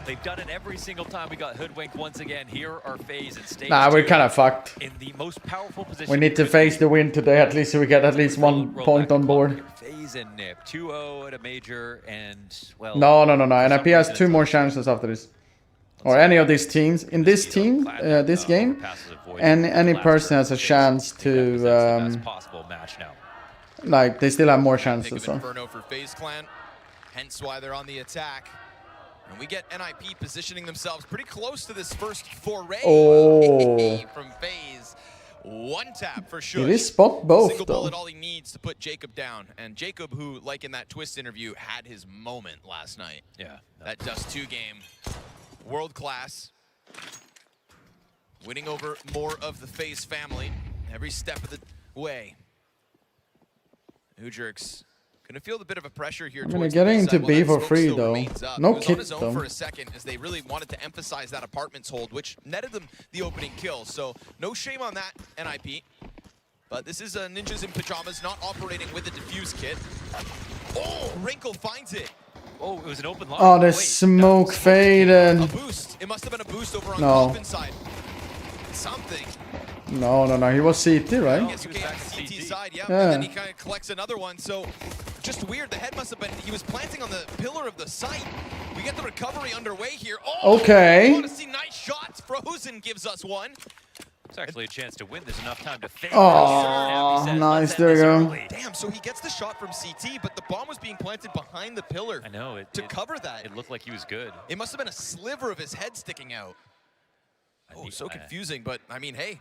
They've done it every single time we got hoodwinked once again. Here are FaZe and Stage Nah, we're 2 kind of fucked. in the most powerful position. We need to face the win today, at least so we get at least 1 point on board. FaZe and Nip, 2-0 at a major, and well. No. NIP has 2 more chances after this. Or any of these teams. In this team, this game, and any person has a chance to. Possible match now. Like they still have more chances. So. Inferno for FaZe Clan, hence why they're on the attack. And we get NIP positioning themselves pretty close to this first foray from FaZe. One tap for sure. He did spot both, Single though. bullet, all he needs to put Jacob down. And Jacob, who, like in that Twist interview, had his moment last night. Yeah. That Dust 2 game, world class. Winning over more of the FaZe family every step of the way. Ujurx gonna feel the bit of a pressure here. I'm gonna get into B for free though. No kit though. For a second, as they really wanted to emphasize that apartments hold, which netted them the opening kill. So no shame on that, NIP. But this is Ninjas in Pajamas not operating with a defuse kit. Oh, Wrinkle finds it. Oh, it was an open line. Oh, the smoke faded. A boost. It must have been a boost over on No. Coffin side. Something. No. He was CT, right? Yes, okay, CT side, yeah. Yeah. And then he kind of collects another one. So just weird. The head must have been, he was planting on the pillar of the site. We get the recovery underway here. Oh, Okay. I want to see nice shots. Frozen gives us one. It's actually a chance to win. There's enough time to fade. Oh, nice. There we go. Damn, so he gets the shot from CT, but the bomb was being planted behind the pillar. I know. To cover that. It looked like he was good. It must have been a sliver of his head sticking out. Oh, so confusing, but I mean, hey,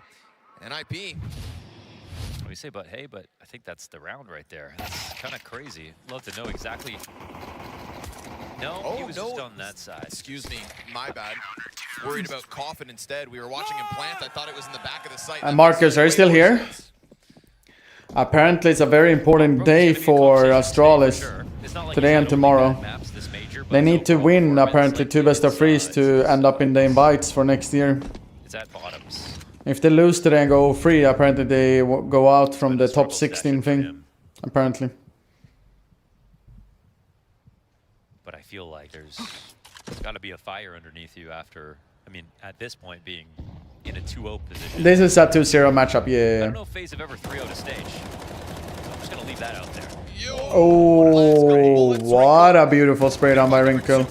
NIP. What do you say about hey, but I think that's the round right there. That's kind of crazy. Love to know exactly. No, he was just on that side. Excuse me, my bad. Worried about Coffin instead. We were watching him plant. I thought it was in the back of the site. Marcus, are you still here? Apparently it's a very important day for Astralis. Today and tomorrow. They need to win apparently 2 best of 3s to end up in the invites for next year. It's at bottoms. If they lose today and go free, apparently they go out from the top 16 thing. Apparently. But I feel like there's got to be a fire underneath you after, I mean, at this point being in a 2-0 position. This is a 2-0 matchup, I yeah. don't know if FaZe have ever 3-0'd a stage. I'm just going to leave that out there. Oh, what a beautiful spray down by Wrinkle. And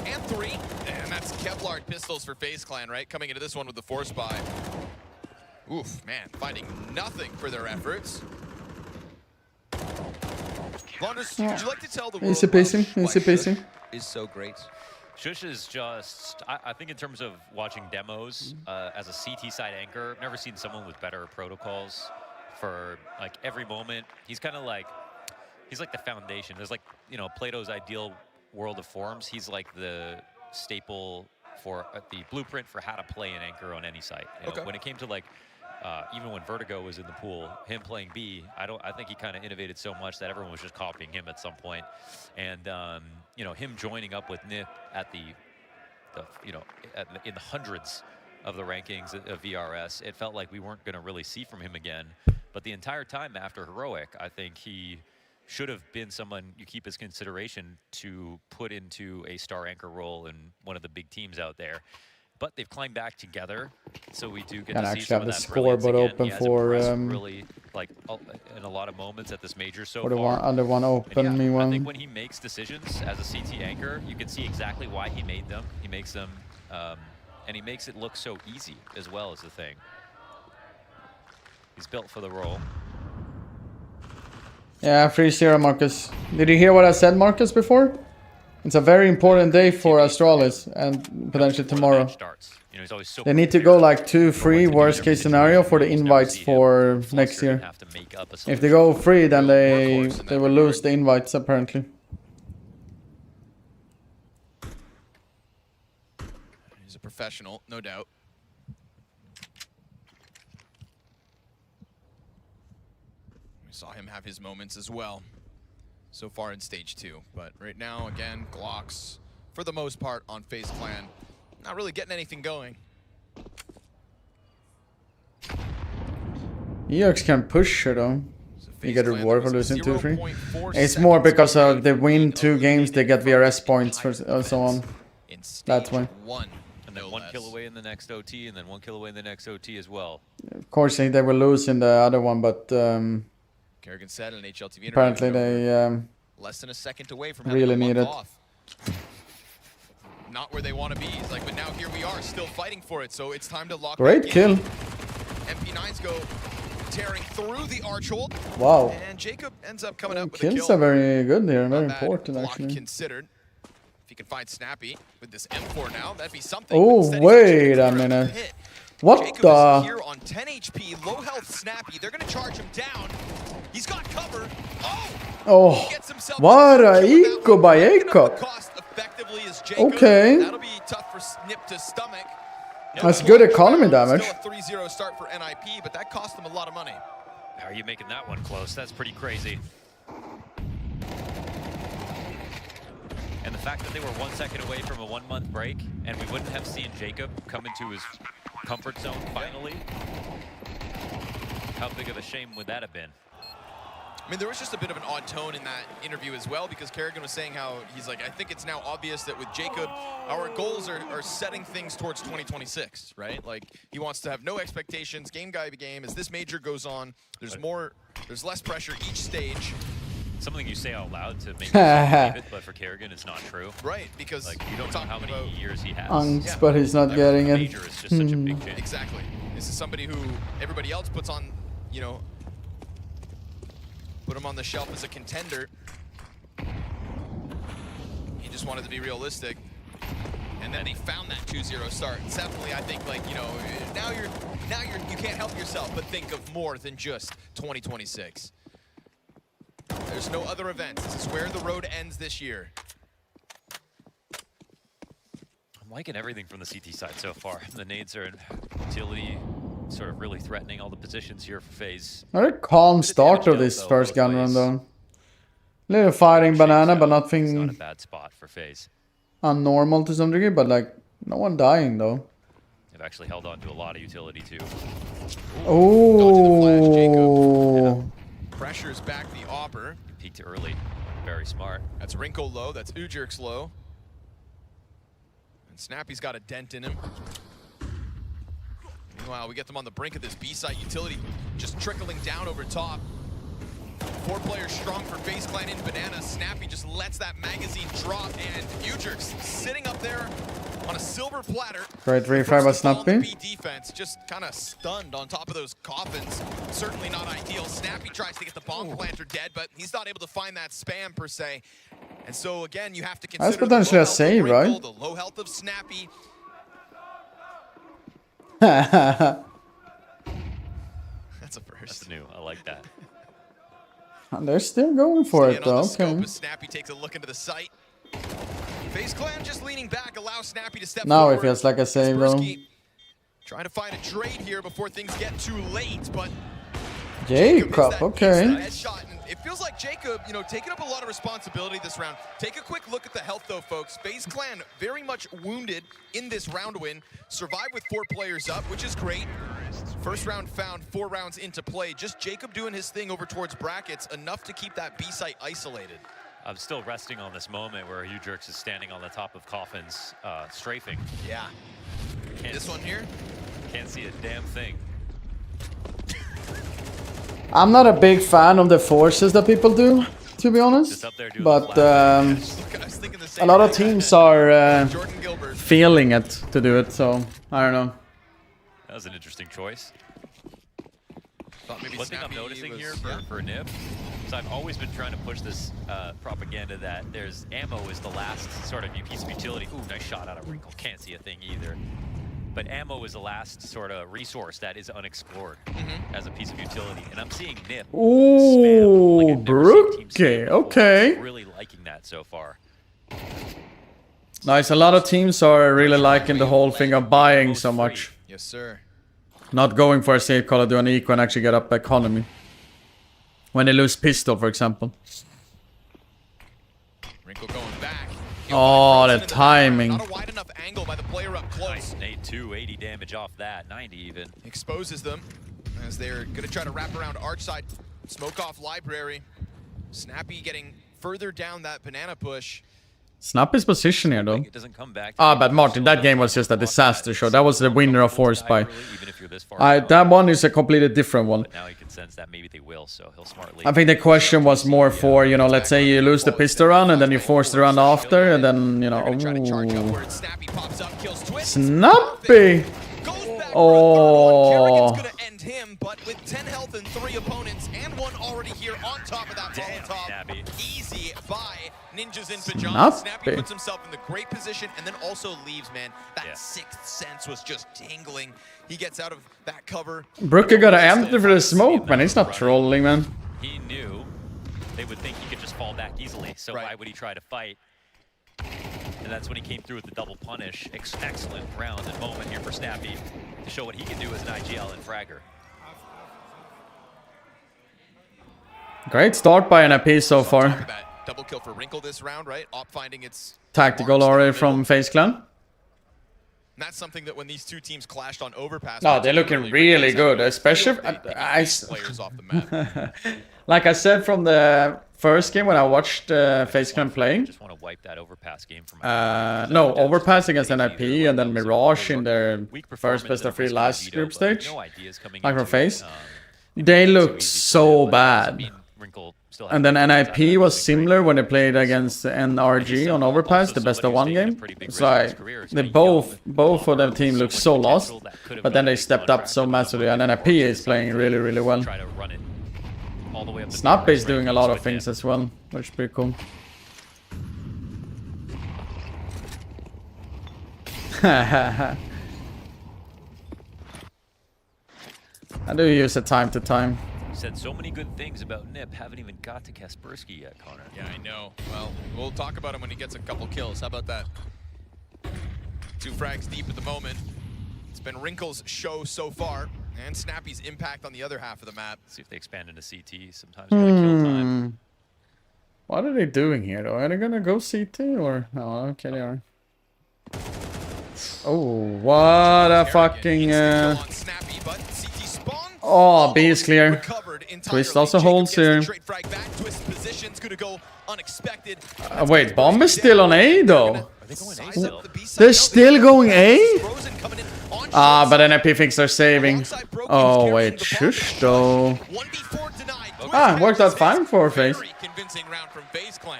that's Kevlar pistols for FaZe Clan, right? Coming into this one with the force buy. Oof, man, finding nothing for their efforts. Londres, would you like to tell the world Easy pacing. Is so great. Shush is just, I think in terms of watching demos, as a CT side anchor, I've never seen someone with better protocols for like every moment. He's kind of like, he's like the foundation. There's like, you know, Plato's ideal world of forms. He's like the staple for the blueprint for how to play an anchor on any site. You know, when it came to like, even when Vertigo was in the pool, him playing B, I think he kind of innovated so much that everyone was just copying him at some point. And you know, him joining up with Nip at the you know, in the hundreds of the rankings of VRS, it felt like we weren't going to really see from him again. But the entire time after Heroic, I think he should have been someone you keep as consideration to put into a star anchor role in one of the big teams out there. But they've climbed back together, so we do get to see some of that scoreboard open for really, like in a lot of moments at this major so far. Under one open, and me one. I think when he makes decisions as a CT anchor, you can see exactly why he made them. He makes them, and he makes it look so easy as well as the thing. He's built for the role. Yeah, 3-0, Marcus. Did you hear what I said, Marcus, before? It's a very important day for Astralis and potentially tomorrow. They need to go like 2-3 worst case scenario for the invites for next year. If they go free, then they will lose the invites apparently. He's a professional, no doubt. We saw him have his moments as well so far in stage 2, but right now, again, Glocks, for the most part, on FaZe Clan, not really getting anything going. EX can push her though. You get a reward for losing 2-3. It's more because of they win 2 games, they get VRS points for, and so on. That way. One. And then 1 kill away in the next OT, and then 1 kill away in the next OT as well. Of course, they will lose in the other one, but Kerrigan said in an HLTV interview, apparently they less than a second away from really need it. off. Not where they want to be. He's like, but now here we are, still fighting for it. So it's time to lock. Great kill. MP9s go tearing through the arch hold. Wow. And Jacob ends up coming up with a Kills kill. are very good here, very important actually. Considered. If he can find Snappy with this M4 now, that'd be something. Oh, wait a minute. What Jacob the? is here on 10 HP, low health Snappy. They're going to charge him down. He's got cover. Oh, what a eco by Jacob. Okay. That'll be tough for Snip to stomach. That's good economy damage. Still a 3-0 start for NIP, but that cost them a lot of money. How are you making that one close? That's pretty crazy. And the fact that they were 1 second away from a 1 month break, and we wouldn't have seen Jacob come into his comfort zone finally. How big of a shame would that have been? I mean, there was just a bit of an odd tone in that interview as well, because Kerrigan was saying how he's like, I think it's now obvious that with Jacob, our goals are setting things towards 2026, right? Like, he wants to have no expectations, game by game. As this major goes on, there's less pressure each stage. Something you say out loud to make yourself believe it, but for Kerrigan, it's not true. Right, because like you don't know how many years he has. Angst, but he's not getting it. Major is just such a big change. Exactly. This is somebody who everybody else puts on, you know, put him on the shelf as a contender. He just wanted to be realistic. And then he found that 2-0 start. It's definitely, I think, like, you know, now you can't help yourself but think of more than just 2026. There's no other events. This is where the road ends this year. I'm liking everything from the CT side so far. The nades are in utility, sort of really threatening all the positions here for FaZe. Very calm start of this first gun run though. Little fighting banana, but nothing. It's not a bad spot for FaZe. Unnormal to some degree, but like no one dying though. They've actually held on to a lot of utility too. Oh. Pressures back the Opper. Peaked early. Very smart. That's Wrinkle low. That's Ujirk's low. And Snappy's got a dent in him. Meanwhile, we get them on the brink of this B-site utility, just trickling down over top. 4 players strong for FaZe Clan in Banana. Snappy just lets that magazine drop, and Ujirk's sitting up there on a silver platter. Great refire by Snappy. B defense, just kind of stunned on top of those coffins. Certainly not ideal. Snappy tries to get the bomb planter dead, but he's not able to find that spam per se. And so again, you have to consider that's potentially a save, right? The low health of Snappy. That's a first. That's new. I like that. They're still going for it though. Okay. Snappy takes a look into the site. FaZe Clan just leaning back, allow Snappy to step now forward. it feels like a save though. Trying to find a trade here before things get too late, but Jacob, okay. Headshot, and it feels like Jacob, you know, taking up a lot of responsibility this round. Take a quick look at the health though, folks. FaZe Clan very much wounded in this round win. Survived with 4 players up, which is great. First round found, 4 rounds into play. Just Jacob doing his thing over towards brackets, enough to keep that B site isolated. I'm still resting on this moment where Ujirk's is standing on the top of coffins, strafing. Yeah. This one here? Can't see a damn thing. I'm not a big fan of the forces that people do, to be honest. But a lot of teams are feeling it to do it, so I don't know. That was an interesting choice. One thing I'm noticing here for Nib is I've always been trying to push this propaganda that there's ammo is the last sort of piece of utility. Ooh, nice shot out of Wrinkle. Can't see a thing either. But ammo is the last sort of resource that is unexplored as a piece of utility. And I'm seeing Nib Ooh, like Brookie. Okay. Really liking that so far. Nice. A lot of teams are really liking the whole thing of buying so much. Yes, sir. Not going for a safe call, do an eco and actually get up economy. When they lose pistol, for example. Wrinkle going back. Oh, the timing. Not a wide enough angle by the player up close. Nice, nade 280 damage off that, 90 even. Exposes them as they're going to try to wrap around arch side. Smoke off library. Snappy getting further down that banana push. Snappy's position here, though. It doesn't come back. But Martin, that game was just a disaster show. That was the winner of Force Spy. That one is a completely different one. Now he can sense that maybe they will, so he'll smartly. I think the question was more for, you know, let's say you lose the pistol round and then you force the round after, and then, you know, Snappy! Oh. But with 10 health and 3 opponents and one already here on top of that Molotov, easy by Ninjas in Pajamas. Snappy puts himself in the great position and then also leaves, man. That sixth sense was just tingling. He gets out of that cover. Brooker got to enter for the smoke, man. He's not trolling, man. He knew they would think he could just fall back easily, so why would he try to fight? And that's when he came through with the double punish. Excellent round and moment here for Snappy to show what he can do as an IGL and fragger. Great start by NIP so far. Double kill for Wrinkle this round, right? Op finding its Tactical already from FaZe Clan. And that's something that when these two teams clashed on Overpass. No, they're looking really good, especially like I said from the first game when I watched FaZe Clan playing. Just want to wipe that Overpass game from no, Overpass against NIP and then Mirage in their first best of 3 last group stage. Like from FaZe. They looked so bad. And then NIP was similar when they played against NRG on Overpass, the best of 1 game. It's like they both of them team looked so lost, but then they stepped up so massively, and NIP is playing really, really well. Snappy is doing a lot of things as well, which is pretty cool. I do use it time to time. Said so many good things about Nip, haven't even got to Kaspersky yet, Connor. Yeah, I know. Well, we'll talk about him when he gets a couple kills. How about that? 2 frags deep at the moment. It's been Wrinkle's show so far, and Snappy's impact on the other half of the map. See if they expand into CT. Sometimes you gotta kill time. What are they doing here, though? Are they gonna go CT or no? Okay, they are. Oh, what a fucking. Oh, B is clear. Twist also holds here. Wait, Bomb is still on A though. They're still going A? But NIP thinks they're saving. Oh wait, shush though. Worked out fine for FaZe.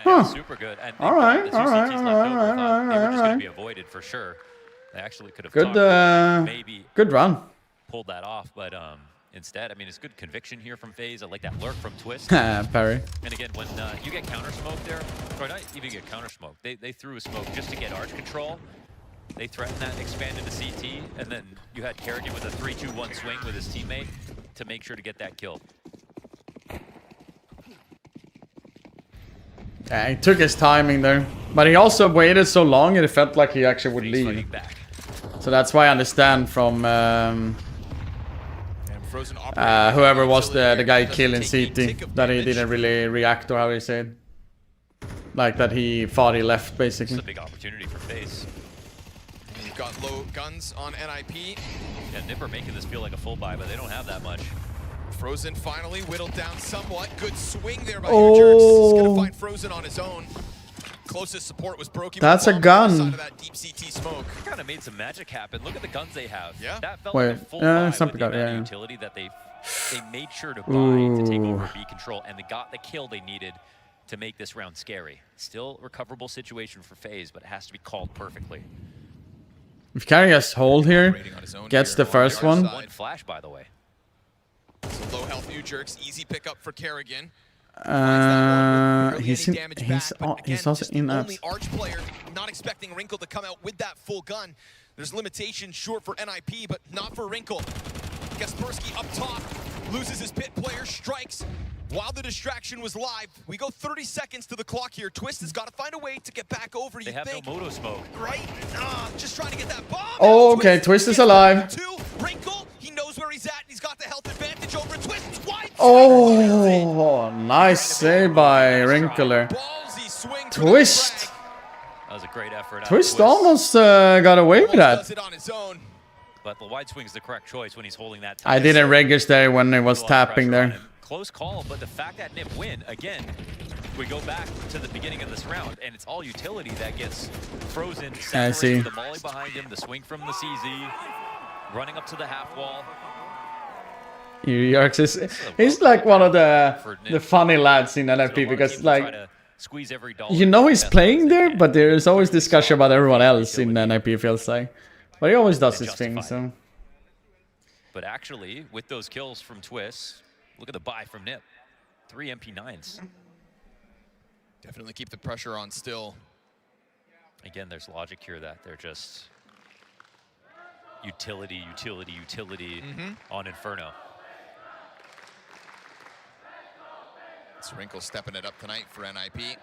Huh. Super good. And Alright. They were just gonna be avoided for sure. They actually could have maybe good run. Pulled that off, but instead, I mean, it's good conviction here from FaZe. I like that lurk from Twist. Parry. And again, when you get counter smoke there, or not even get counter smoke, they threw a smoke just to get arch control. They threatened that, expanded to CT, and then you had Kerrigan with a 3-2-1 swing with his teammate to make sure to get that kill. Yeah, he took his timing there. But he also waited so long it felt like he actually would leave. So that's why I understand from whoever was the guy killing CT that he didn't really react, or how he said. Like that he thought he left basically. It's a big opportunity for FaZe. You've got low guns on NIP. Yeah, Nipper making this feel like a full buy, but they don't have that much. Frozen finally whittled down somewhat. Good swing there by your Jerks. He's gonna find Frozen on his own. Closest support was broken. That's a gun. That deep CT smoke. Kind of made some magic happen. Look at the guns they have. Yeah. That felt like a full buy with the amount of utility that they made sure to buy to take over B control, and they got the kill they needed to make this round scary. Still recoverable situation for FaZe, but it has to be called perfectly. If Carry gets hold here, gets the first one. One flash, by the way. So low health Jerks, easy pickup for Kerrigan. He's also in apps. Only Arch player, not expecting Wrinkle to come out with that full gun. There's limitations short for NIP, but not for Wrinkle. Kaspersky up top, loses his pit player, strikes. While the distraction was live, we go 30 seconds to the clock here. Twist has got to find a way to get back over. They have no moto smoke. Right? Just trying to get that bomb. Oh, okay, Twist is alive. Wrinkle, he knows where he's at, and he's got the health advantage over Twist. Oh, nice save by Wrinkler. Twist. That was a great effort. Twist almost got away with that. But the wide swing is the correct choice when he's holding that. I didn't register when it was tapping there. close call, but the fact that Nip win, again, we go back to the beginning of this round, and it's all utility that gets frozen. I see. The molly behind him, the swing from the CZ, running up to the half wall. Yerks is he's like one of the funny lads in NFP because like you know he's playing there, but there is always discussion about everyone else in NFP, feels like. But he always does his thing, so. But actually, with those kills from Twist, look at the buy from Nip. 3 MP9s. Definitely keep the pressure on still. Again, there's logic here that they're just utility on Inferno. Wrinkle stepping it up tonight for NIP.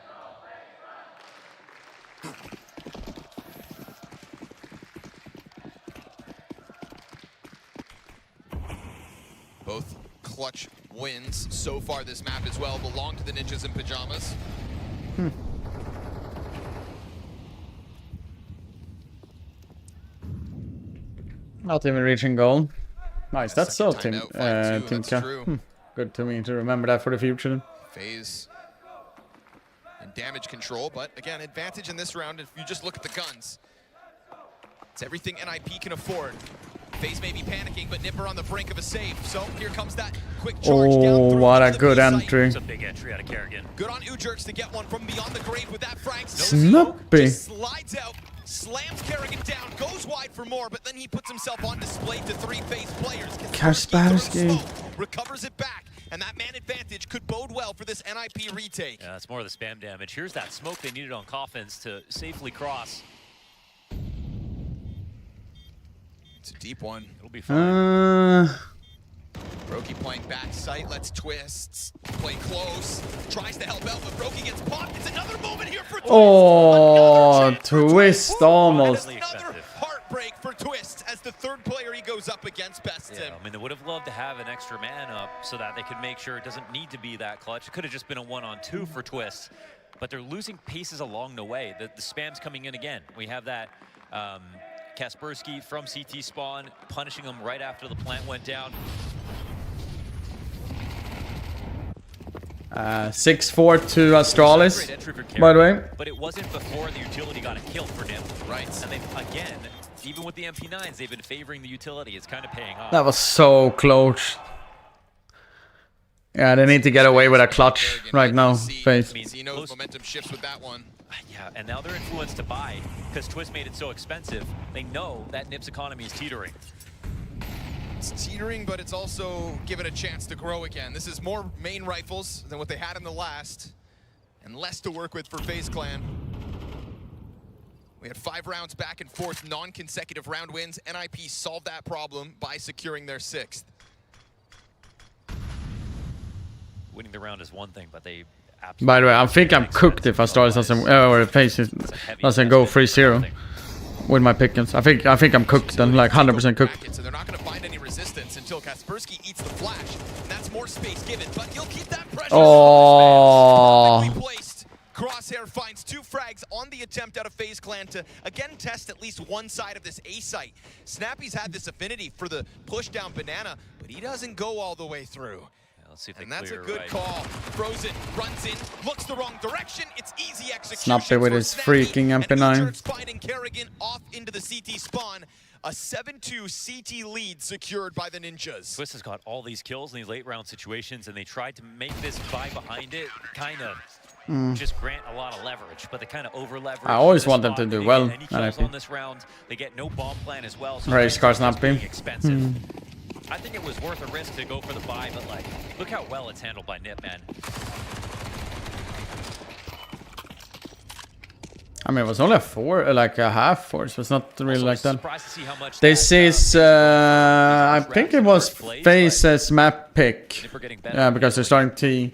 Both clutch wins so far this map as well belong to the Ninjas in Pajamas. Not even reaching goal. Nice, that's so Timka. Good to me to remember that for the future. FaZe and damage control, but again, advantage in this round if you just look at the guns. It's everything NIP can afford. FaZe may be panicking, but Nipper on the brink of a save. So here comes that quick charge down through what a good entry. It's a big entry out of Kerrigan. Good on Ujerks to get one from beyond the grave with that frag. Snappy. Slides out, slams Kerrigan down, goes wide for more, but then he puts himself on display to 3 FaZe players. Kaspersky recovers it back. And that man advantage could bode well for this NIP retake. Yeah, it's more of the spam damage. Here's that smoke they needed on Coffins to safely cross. It's a deep one. It'll be fine. Brokey playing back sight, lets Twists play close. Tries to help out, but Brokey gets popped. It's another moment here for Twist. Oh, Twist almost. Another heartbreak for Twist as the 3rd player he goes up against bests him. I mean, they would have loved to have an extra man up so that they could make sure it doesn't need to be that clutch. It could have just been a 1-on-2 for Twist, but they're losing paces along the way. The spam's coming in again. We have that Kaspersky from CT spawn, punishing him right after the plant went down. 6-4 to Astralis, by the way. But it wasn't before the utility got a kill for him. Right. And they, again, even with the MP9s, they've been favoring the utility. It's kind of paying off. That was so close. Yeah, they need to get away with a clutch right now. FaZe. He knows momentum shifts with that one. Yeah, and now they're influenced to buy because Twist made it so expensive. They know that Nip's economy is teetering. It's teetering, but it's also given a chance to grow again. This is more main rifles than what they had in the last, and less to work with for FaZe Clan. We had 5 rounds back and forth, non-consecutive round wins. NIP solved that problem by securing their 6th. Winning the round is one thing, but they absolutely... By the way, I think I'm cooked if Astralis doesn't, or FaZe doesn't go 3-0 with my pickings. I think I'm cooked then, like 100% cooked. So they're not going to find any resistance until Kaspersky eats the flash, and that's more space given. But he'll keep that pressure. Oh. Placed. Crosshair finds 2 frags on the attempt out of FaZe Clan to again test at least one side of this A site. Snappy's had this affinity for the push down banana, but he doesn't go all the way through. Let's see if and that's a clear good right. call. Frozen, runs in, looks the wrong direction. It's easy execution. Snappy with his freaking MP9. Finding Kerrigan off into the CT spawn. A 7-2 CT lead secured by the Ninjas. Twist has got all these kills in these late round situations, and they tried to make this buy behind it kind of just grant a lot of leverage, but they kind of over leverage. I always want them to do well. Any kills on this round, they get no bomb plan as well. So Race car Snappy. Expensive. I think it was worth a risk to go for the buy, but like, look how well it's handled by Nip, man. I mean, it was only like a half force. It's not really like that. This is, I think it was FaZe's map pick. Yeah, because they're starting T.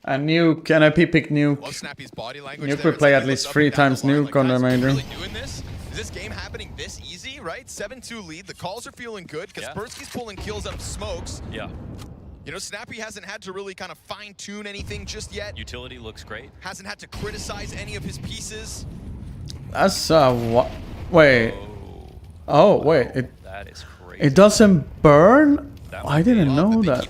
And Nuke, NIP pick Nuke. Nuke will play at least 3 times Nuke on the major. Is this game happening this easy, right? 7-2 lead. The calls are feeling good. Kaspersky's pulling kills out of smokes. Yeah. You know, Snappy hasn't had to really kind of fine-tune anything just yet. Utility looks great. Hasn't had to criticize any of his pieces. That's what? Wait. Oh wait. That is crazy. It doesn't burn. I didn't know that.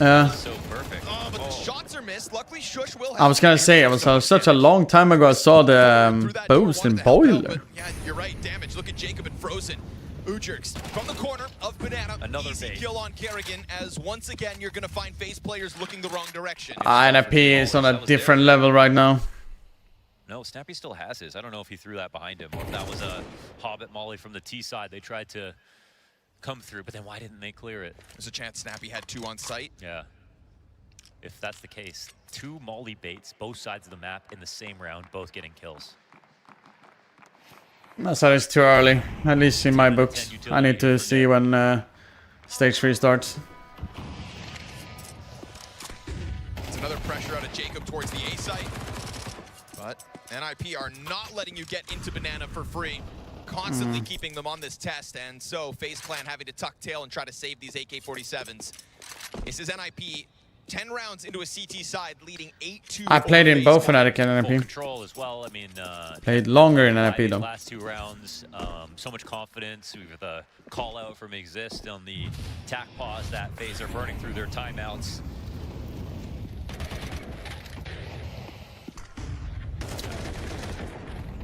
That was so perfect. Oh, but the shots are missed. Luckily, Shush will I was gonna say, it was such a long time ago I saw the boost in Boiler. Yeah, you're right. Damage. Look at Jacob and Frozen. Ujerks from the corner of Banana. Another easy bait. kill on Kerrigan, as once again you're going to find FaZe players looking the wrong direction. NFP is on a different level right now. No, Snappy still has his. I don't know if he threw that behind him or if that was a Hobbit Molly from the T side. They tried to come through, but then why didn't they clear it? There's a chance Snappy had 2 on site. Yeah. If that's the case, 2 Molly baits, both sides of the map in the same round, both getting kills. So it's too early, at least in my books. I need to see when stage 3 starts. It's another pressure out of Jacob towards the A site. But NIP are not letting you get into Banana for free. Constantly keeping them on this test, and so FaZe Clan having to tuck tail and try to save these AK-47s. This is NIP 10 rounds into a CT side, leading 8-2. I played in both Fnatic and Full NFP. control as well. I mean, Played longer in NFP though. Last 2 rounds, so much confidence. We've got the call out from Exist on the tack pause that FaZe are burning through their timeouts.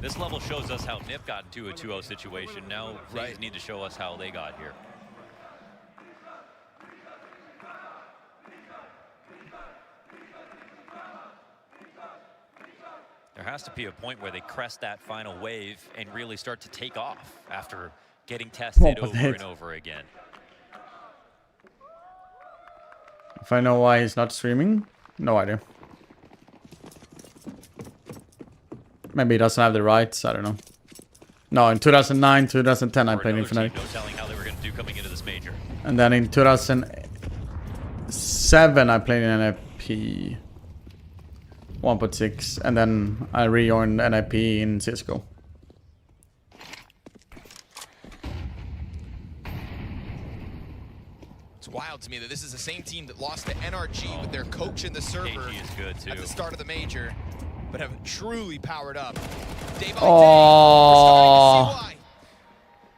This level shows us how NIP got into a 2-0 situation. Now FaZe need to show us how they got here. There has to be a point where they crest that final wave and really start to take off after getting tested over and over again. If I know why he's not streaming, no idea. Maybe he doesn't have the rights, I don't know. No, in 2009, 2010 I played in Fnatic. No telling how they were going to do coming into this major. And then in 2007 I played in NFP 1.6, and then I rejoined NIP in CSGO. It's wild to me that this is the same team that lost to NRG with their coach in the server is good too. at the start of the major, but have truly powered up. Day by day, we're starting to see why.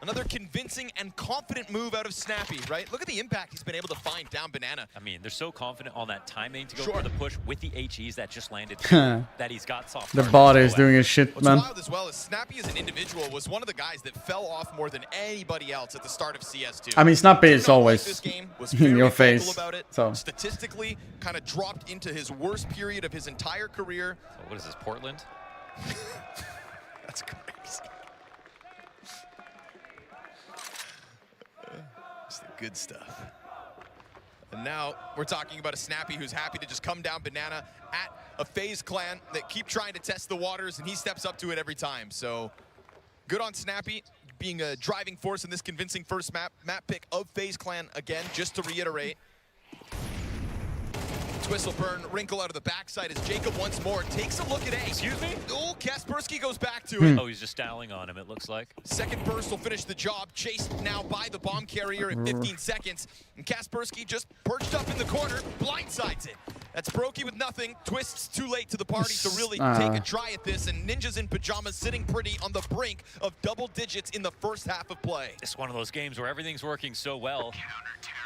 Another convincing and confident move out of Snappy, right? Look at the impact he's been able to find down Banana. I mean, they're so confident on that timing to go for the push with the HEs that just landed that he's got soft. The bot is doing his shit, man. What's wild as well is Snappy as an individual was one of the guys that fell off more than anybody else at the start of CS2. I mean, Snappy is always This game was in your very face. vocal about it. So Statistically, kind of dropped into his worst period of his entire career. So what is this, Portland? That's crazy. It's the good stuff. And now we're talking about a Snappy who's happy to just come down Banana at a FaZe clan that keep trying to test the waters, and he steps up to it every time. So good on Snappy being a driving force in this convincing first map pick of FaZe clan again, just to reiterate. Twist will burn Wrinkle out of the backside as Jacob once more takes a look at A. Excuse me? Oh, Kaspersky goes back to it. Oh, he's just styling on him, it looks like. Second burst will finish the job. Chased now by the bomb carrier at 15 seconds. And Kaspersky just perched up in the corner, blindsides it. That's Brokey with nothing. Twist's too late to the party to really take a try at this. And Ninjas in Pajamas sitting pretty on the brink of double digits in the first half of play. It's one of those games where everything's working so well.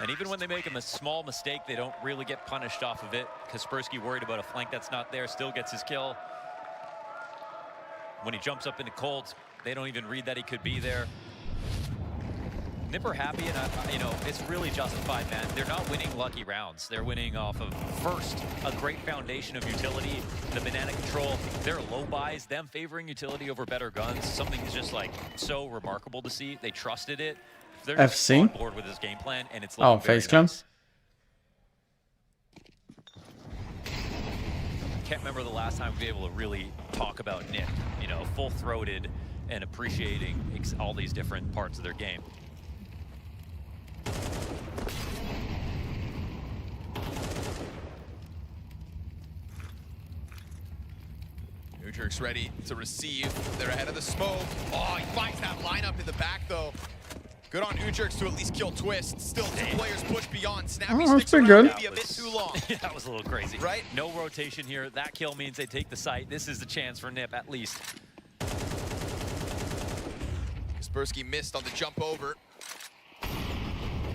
And even when they make a small mistake, they don't really get punished off of it. Kaspersky worried about a flank that's not there, still gets his kill. When he jumps up into cold, they don't even read that he could be there. Nipper happy, and you know, it's really justified, man. They're not winning lucky rounds. They're winning off of, first, a great foundation of utility, the Banana control, their low buys, them favoring utility over better guns. Something is just like so remarkable to see. They trusted it. They're just FC? on board with this game plan, and it's looking very FaZe clan. nice. Can't remember the last time we were able to really talk about Nip, you know, full-throated and appreciating all these different parts of their game. Ujerk's ready to receive. They're ahead of the smoke. Oh, he finds that lineup in the back, though. Good on Ujerk's to at least kill Twist. Still, 2 players push beyond. Snappy sticks around good. maybe a bit too long. That was a little crazy. Right? No rotation here. That kill means they take the site. This is the chance for Nip, at least. Kaspersky missed on the jump over.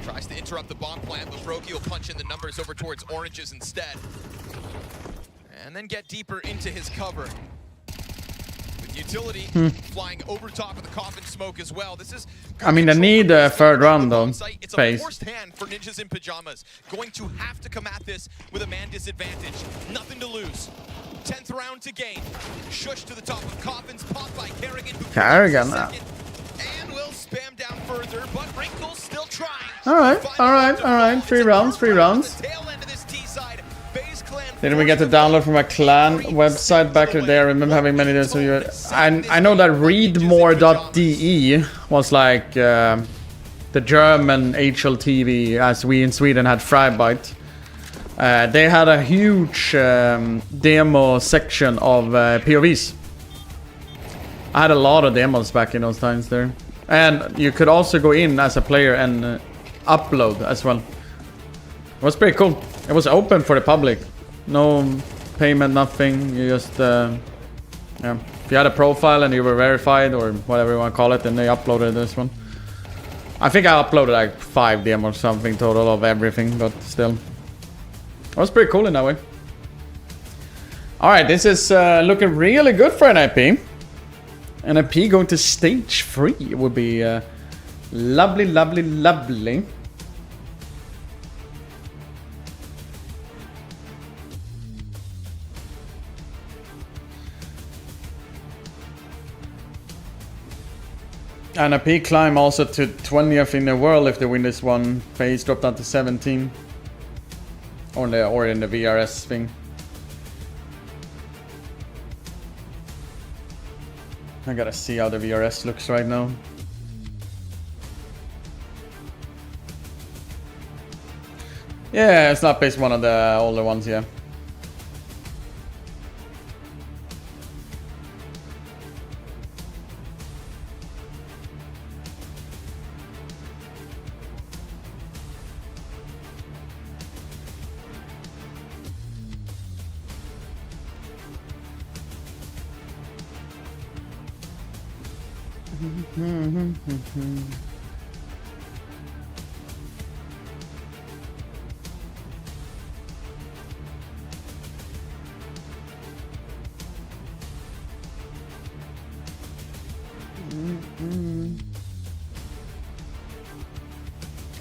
Tries to interrupt the bomb plant, but Brokey will punch in the numbers over towards oranges instead. And then get deeper into his cover. With utility flying over top of the coffin smoke as well. This is I mean, they need a third round though. It's a forced hand for Ninjas in Pajamas. Going to have to come at this with a man disadvantage. Nothing to lose. 10th round to gain. Shush to the top of coffins, popped by Kerrigan. Kerrigan. And will spam down further, but Wrinkle's still trying. Alright. 3 rounds. Didn't we get to download from a clan website back in the day? I remember having many days. I know that readmore.de was like the German HLTV, as we in Sweden had Freibyte. They had a huge demo section of POVs. I had a lot of demos back in those times there. And you could also go in as a player and upload as well. It was pretty cool. It was open for the public. No payment, nothing. You just, yeah. If you had a profile and you were verified or whatever you want to call it, then they uploaded this one. I think I uploaded like 5 demos or something total of everything, but still. It was pretty cool in that way. Alright, this is looking really good for an IP. An IP going to stage 3 would be lovely, lovely, lovely. And a peak climb also to 20th in the world if they win this one. Phase dropped down to 17. Or in the VRS thing. I gotta see how the VRS looks right now. Yeah, Snap is one of the older ones, yeah.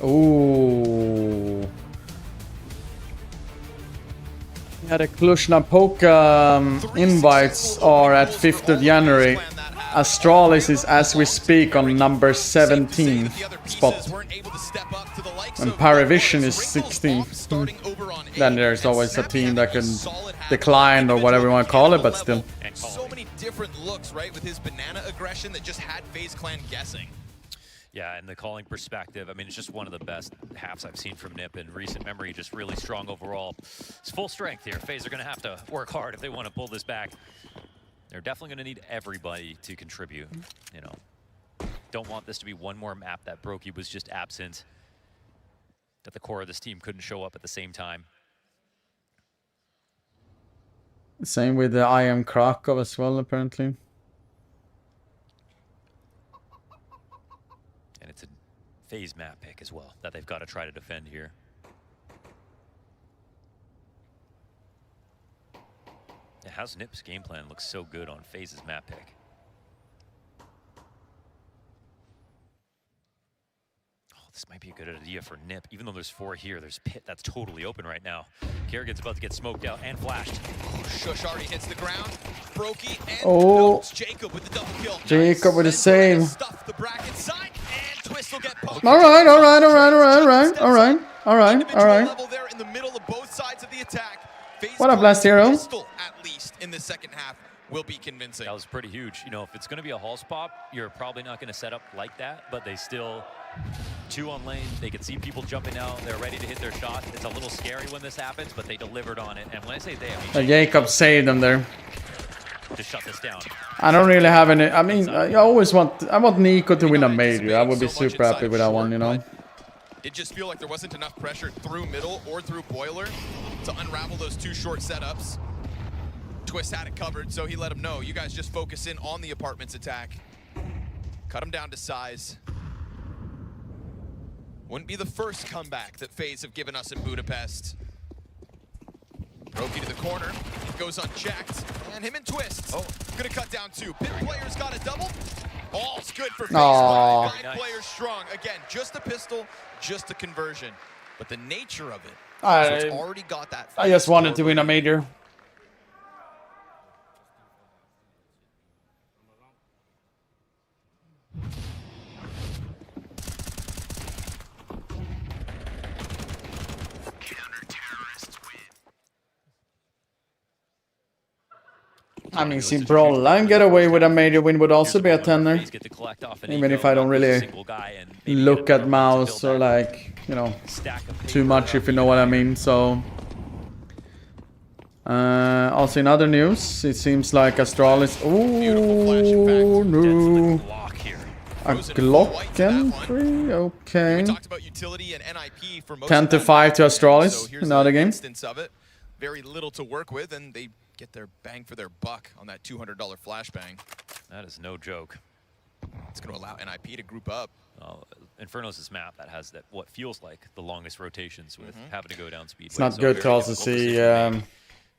Ooh. Yeah, the Cluj-Napoca invites are at 5th of January. Astralis is, as we speak, on number 17 spot. And Paravision is 16th. Then there's always a team that can decline or whatever you want to call it, but still. So many different looks, right, with his banana aggression that just had FaZe Clan guessing. Yeah, and the calling perspective, I mean, it's just one of the best halves I've seen from Nip in recent memory. Just really strong overall. It's full strength here. FaZe are going to have to work hard if they want to pull this back. They're definitely going to need everybody to contribute, you know. Don't want this to be one more map that Brokey was just absent, that the core of this team couldn't show up at the same time. Same with the I Am Krakow as well, apparently. And it's a FaZe map pick as well that they've got to try to defend here. How's Nip's game plan looks so good on FaZe's map pick? Oh, this might be a good idea for Nip. Even though there's 4 here, there's Pit that's totally open right now. Kerrigan's about to get smoked out and flashed. Shush already hits the ground. Brokey and Jacob with the double kill. Jacob with the save. Stuff the bracket side, and Twist will get poked. Alright. Level there in the middle of both sides of the attack. What up, Blast Hero? At least in the second half will be convincing. That was pretty huge. You know, if it's going to be a Hall spot, you're probably not going to set up like that, but they still 2 on lane. They can see people jumping out. They're ready to hit their shot. It's a little scary when this happens, but they delivered on it. And when I say they, I mean Jacob saved them there. To shut this down. I don't really have any. I mean, I want Nico to win a major. I would be super happy with that one, you know. It just feel like there wasn't enough pressure through middle or through boiler to unravel those 2 short setups. Twist had it covered, so he let him know, you guys just focus in on the apartments attack. Cut him down to size. Wouldn't be the first comeback that FaZe have given us in Budapest. Roki to the corner, goes unchecked, and him and Twist. Oh, gonna cut down 2. Pit players got a double. All's good for FaZe. 5 players strong. Again, just a pistol, just a conversion. But the nature of it, so it's already got that. I just wanted to win a major. I mean, see, Broline get away with a major win would also be a 10er. Even if I don't really look at mouse or like, you know, too much, if you know what I mean. So, also in other news, it seems like Astralis. Oh no! A Glock entry, okay. 10-5 to Astralis in the other game. Very little to work with, and they get their bang for their buck on that $200 flashbang. That is no joke. It's going to allow NIP to group up. Inferno's this map that has that what feels like the longest rotations with having to go down speed. It's not good to also see they're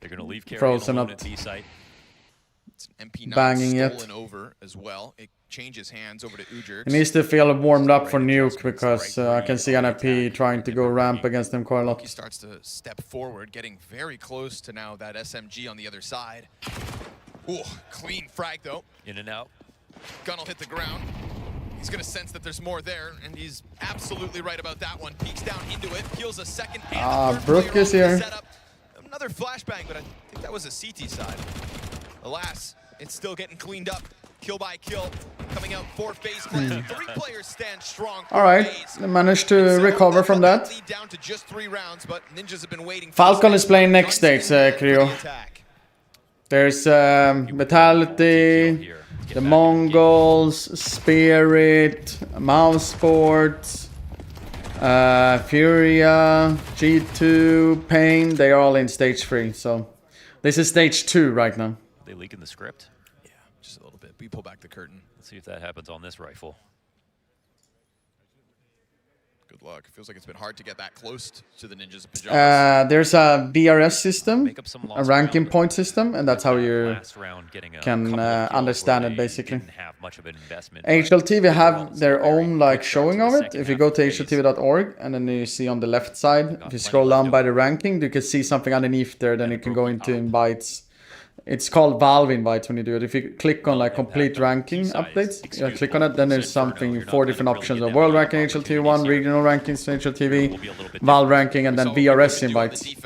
going to leave Frozen up banging it. Over as well. It changes hands over to Ujurx. It needs to feel warmed up for Nuke because I can see NIP trying to go ramp against them quite a lot. He starts to step forward, getting very close to now that SMG on the other side. Ooh, clean frag though. In and out. Gun will hit the ground. He's going to sense that there's more there, and he's absolutely right about that one. Peeks down into it, peels a second. Brook is here. Another flashbang, but I think that was a CT side. Alas, it's still getting cleaned up. Kill by kill. Coming out for FaZe Clan. 3 players stand strong. Alright, they managed to recover from that. Down to just 3 rounds, but Ninjas have been waiting. Falcon is playing next stage, Creo. There's Vitality, the Mongols, Spirit, Mouse Sports, Furia, G2, Pain. They are all in stage 3, so this is stage 2 right now. They leaking the script? Yeah, just a little bit. We pull back the curtain. Let's see if that happens on this rifle. Good luck. Feels like it's been hard to get that close to the Ninjas of Pajamas. There's a VRS system, a ranking point system, and that's how you can understand it basically. HLTV have their own like showing of it. If you go to hltv.org and then you see on the left side, if you scroll down by the ranking, you can see something underneath there. Then you can go into invites. It's called Valve invites when you do it. If you click on like complete ranking updates, you click on it, then there's something, 4 different options of world ranking HLTV1, regional rankings HLTV, Valve ranking, and then VRS invites.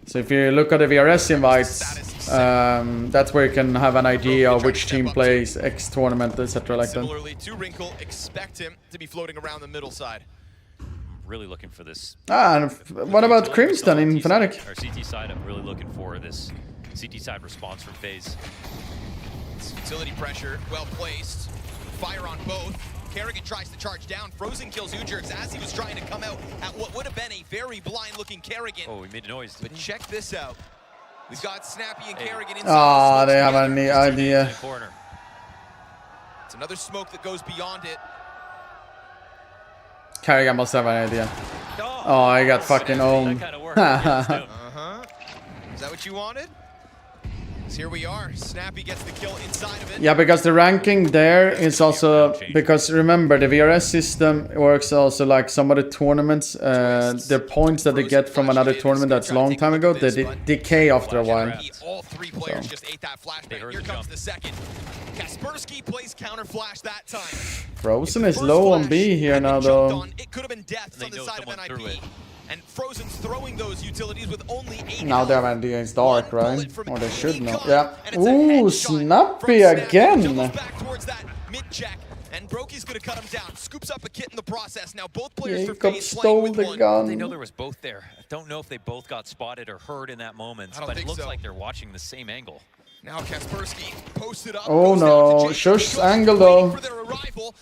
So if you look at the VRS invites, that's where you can have an idea of which team plays X tournament, etc. like that. Similarly to Wrinkle, expect him to be floating around the middle side. Really looking for this. And what about Crimson in Fnatic? Our CT side, I'm really looking for this CT side response from FaZe. It's utility pressure, well placed. Fire on both. Kerrigan tries to charge down. Frozen kills Ujurx as he was trying to come out at what would have been a very blind-looking Kerrigan. Oh, he made a noise. But check this out. We've got Snappy and Kerrigan inside. They have any idea. It's another smoke that goes beyond it. Kerrigan must have an idea. Oh, I got fucking owned. Is that what you wanted? Here we are. Snappy gets the kill inside of it. Yeah, because the ranking there is also because remember the VRS system works also like some of the tournaments. The points that they get from another tournament that's a long time ago, they decay after a while. All 3 players just ate that flashbang. Here comes the second. Kaspersky plays counter flash that time. Frozen is low on B here now though. It could have been death on the side of NIP. And Frozen's throwing those utilities with only 8 now they have an idea it's dark, right? Or they should know. Yeah. Ooh, Snappy again. Back towards that mid-check. And Brokey's gonna cut him down. Scoops up a kit in the process. Now both players for FaZe stole the gun. They know there was both there. I don't know if they both got spotted or heard in that moment, but it looks like they're watching the same angle. Now Kaspersky posted up. Oh no, Shush's angle though. For their arrival,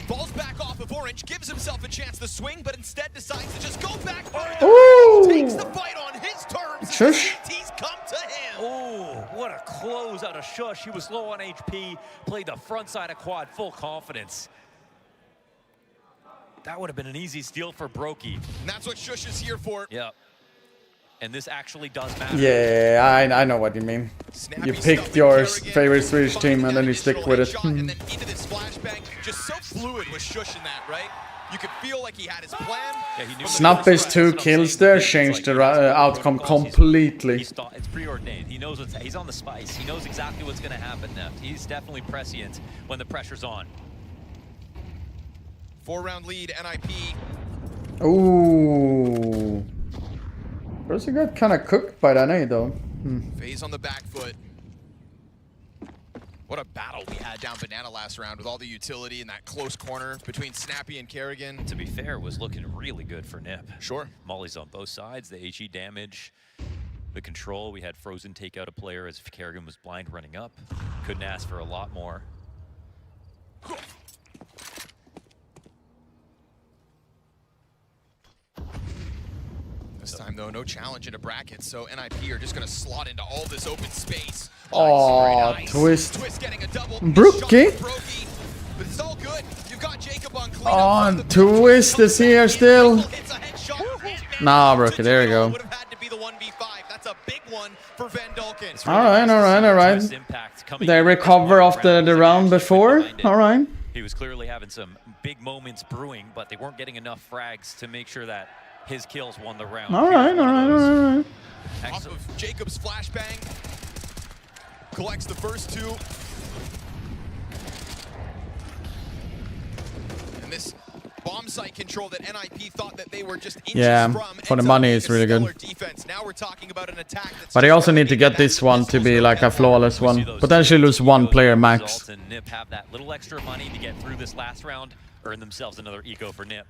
falls back off of Orange, gives himself a chance to swing, but instead decides to just go back. Takes the fight on his terms. Shush. He's come to him. Oh, what a close out of Shush. He was low on HP, played the front side of quad, full confidence. That would have been an easy steal for Brokey. And that's what Shush is here for. Yep. And this actually does matter. Yeah, I know what you mean. You picked your favorite Swedish team and then you stick with it. And then into this flashbang, just so fluid with Shush in that, right? You could feel like he had his plan. Yeah, he knew Snappy's 2 kills there changed the outcome completely. It's preordained. He knows what's, he's on the spice. He knows exactly what's going to happen now. He's definitely prescient when the pressure's on. 4-round lead, NIP. Ooh. Rosie got kind of cooked by that nade though. FaZe on the back foot. What a battle we had down Banana last round with all the utility in that close corner between Snappy and Kerrigan. To be fair, it was looking really good for Nip. Sure. Molly's on both sides, the HE damage, the control. We had Frozen take out a player as if Kerrigan was blind running up. Couldn't ask for a lot more. This time, though, no challenge into brackets, so NIP are just going to slot into all this open space. Oh, nice. Twist. Twist getting a double. Brookie. But it's all good. You've got Jacob on clean. Oh, and Twist is here still. Nah, Brookie, there you go. That's a big one for Van Dalken. Alright. They recover after the round before. Alright. He was clearly having some big moments brewing, but they weren't getting enough frags to make sure that his kills won the round. Alright. Off of Jacob's flashbang. Collects the first 2. And this bomb site control that NIP thought that they were just inches from, for the money is really good. Defense. Now we're talking about an attack that's But they also need to get this one to be like a flawless one. Potentially lose 1 player max. And Nip have that little extra money to get through this last round, earn themselves another eco for Nip.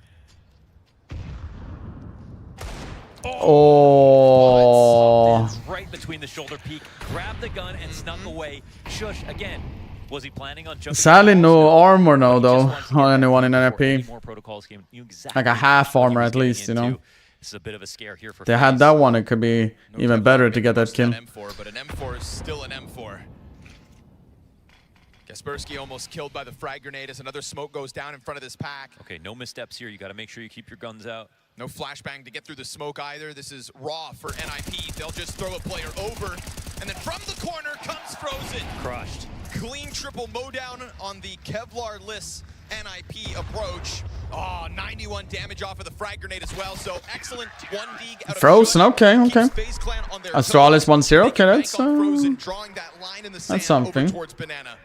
Oh. Right between the shoulder peak, grabbed the gun and snuck away. Shush again. Was he planning on jumping? Sadly, no armor now though on anyone in NIP. Like a half armor at least, you know. This is a bit of a scare here for If they had that one, it could be even better to get that kill. M4, but an M4 is still an M4. Kaspersky almost killed by the frag grenade as another smoke goes down in front of this pack. Okay, no missteps here. You got to make sure you keep your guns out. No flashbang to get through the smoke either. This is raw for NIP. They'll just throw a player over. And then from the corner comes Frozen. Crushed. Clean triple mowdown on the Kevlar-less NIP approach. Oh, 91 damage off of the frag grenade as well. So excellent 1D out of Frozen, okay. Astralis 1-0, okay, that's something. Towards Banana.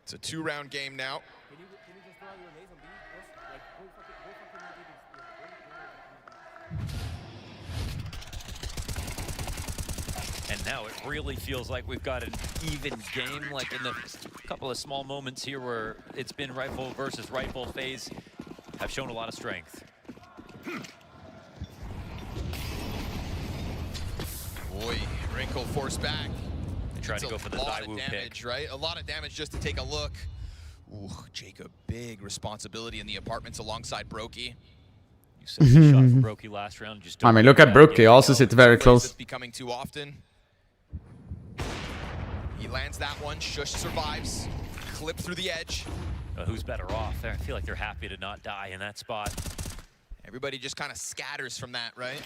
It's a 2-round game now. And now it really feels like we've got an even game, like in the couple of small moments here where it's been rifle versus rifle. FaZe have shown a lot of strength. Boy, Wrinkle forced back. They tried to go for the Zywoo damage, right? A lot of damage just to take a look. Ooh, Jacob, big responsibility in the apartments alongside Brokey. You said the shot for Brokey last round. Just I mean, look at Brokey. Also sits very close. Becoming too often. He lands that one. Shush survives. Clip through the edge. Who's better off? I feel like they're happy to not die in that spot. Everybody just kind of scatters from that, right?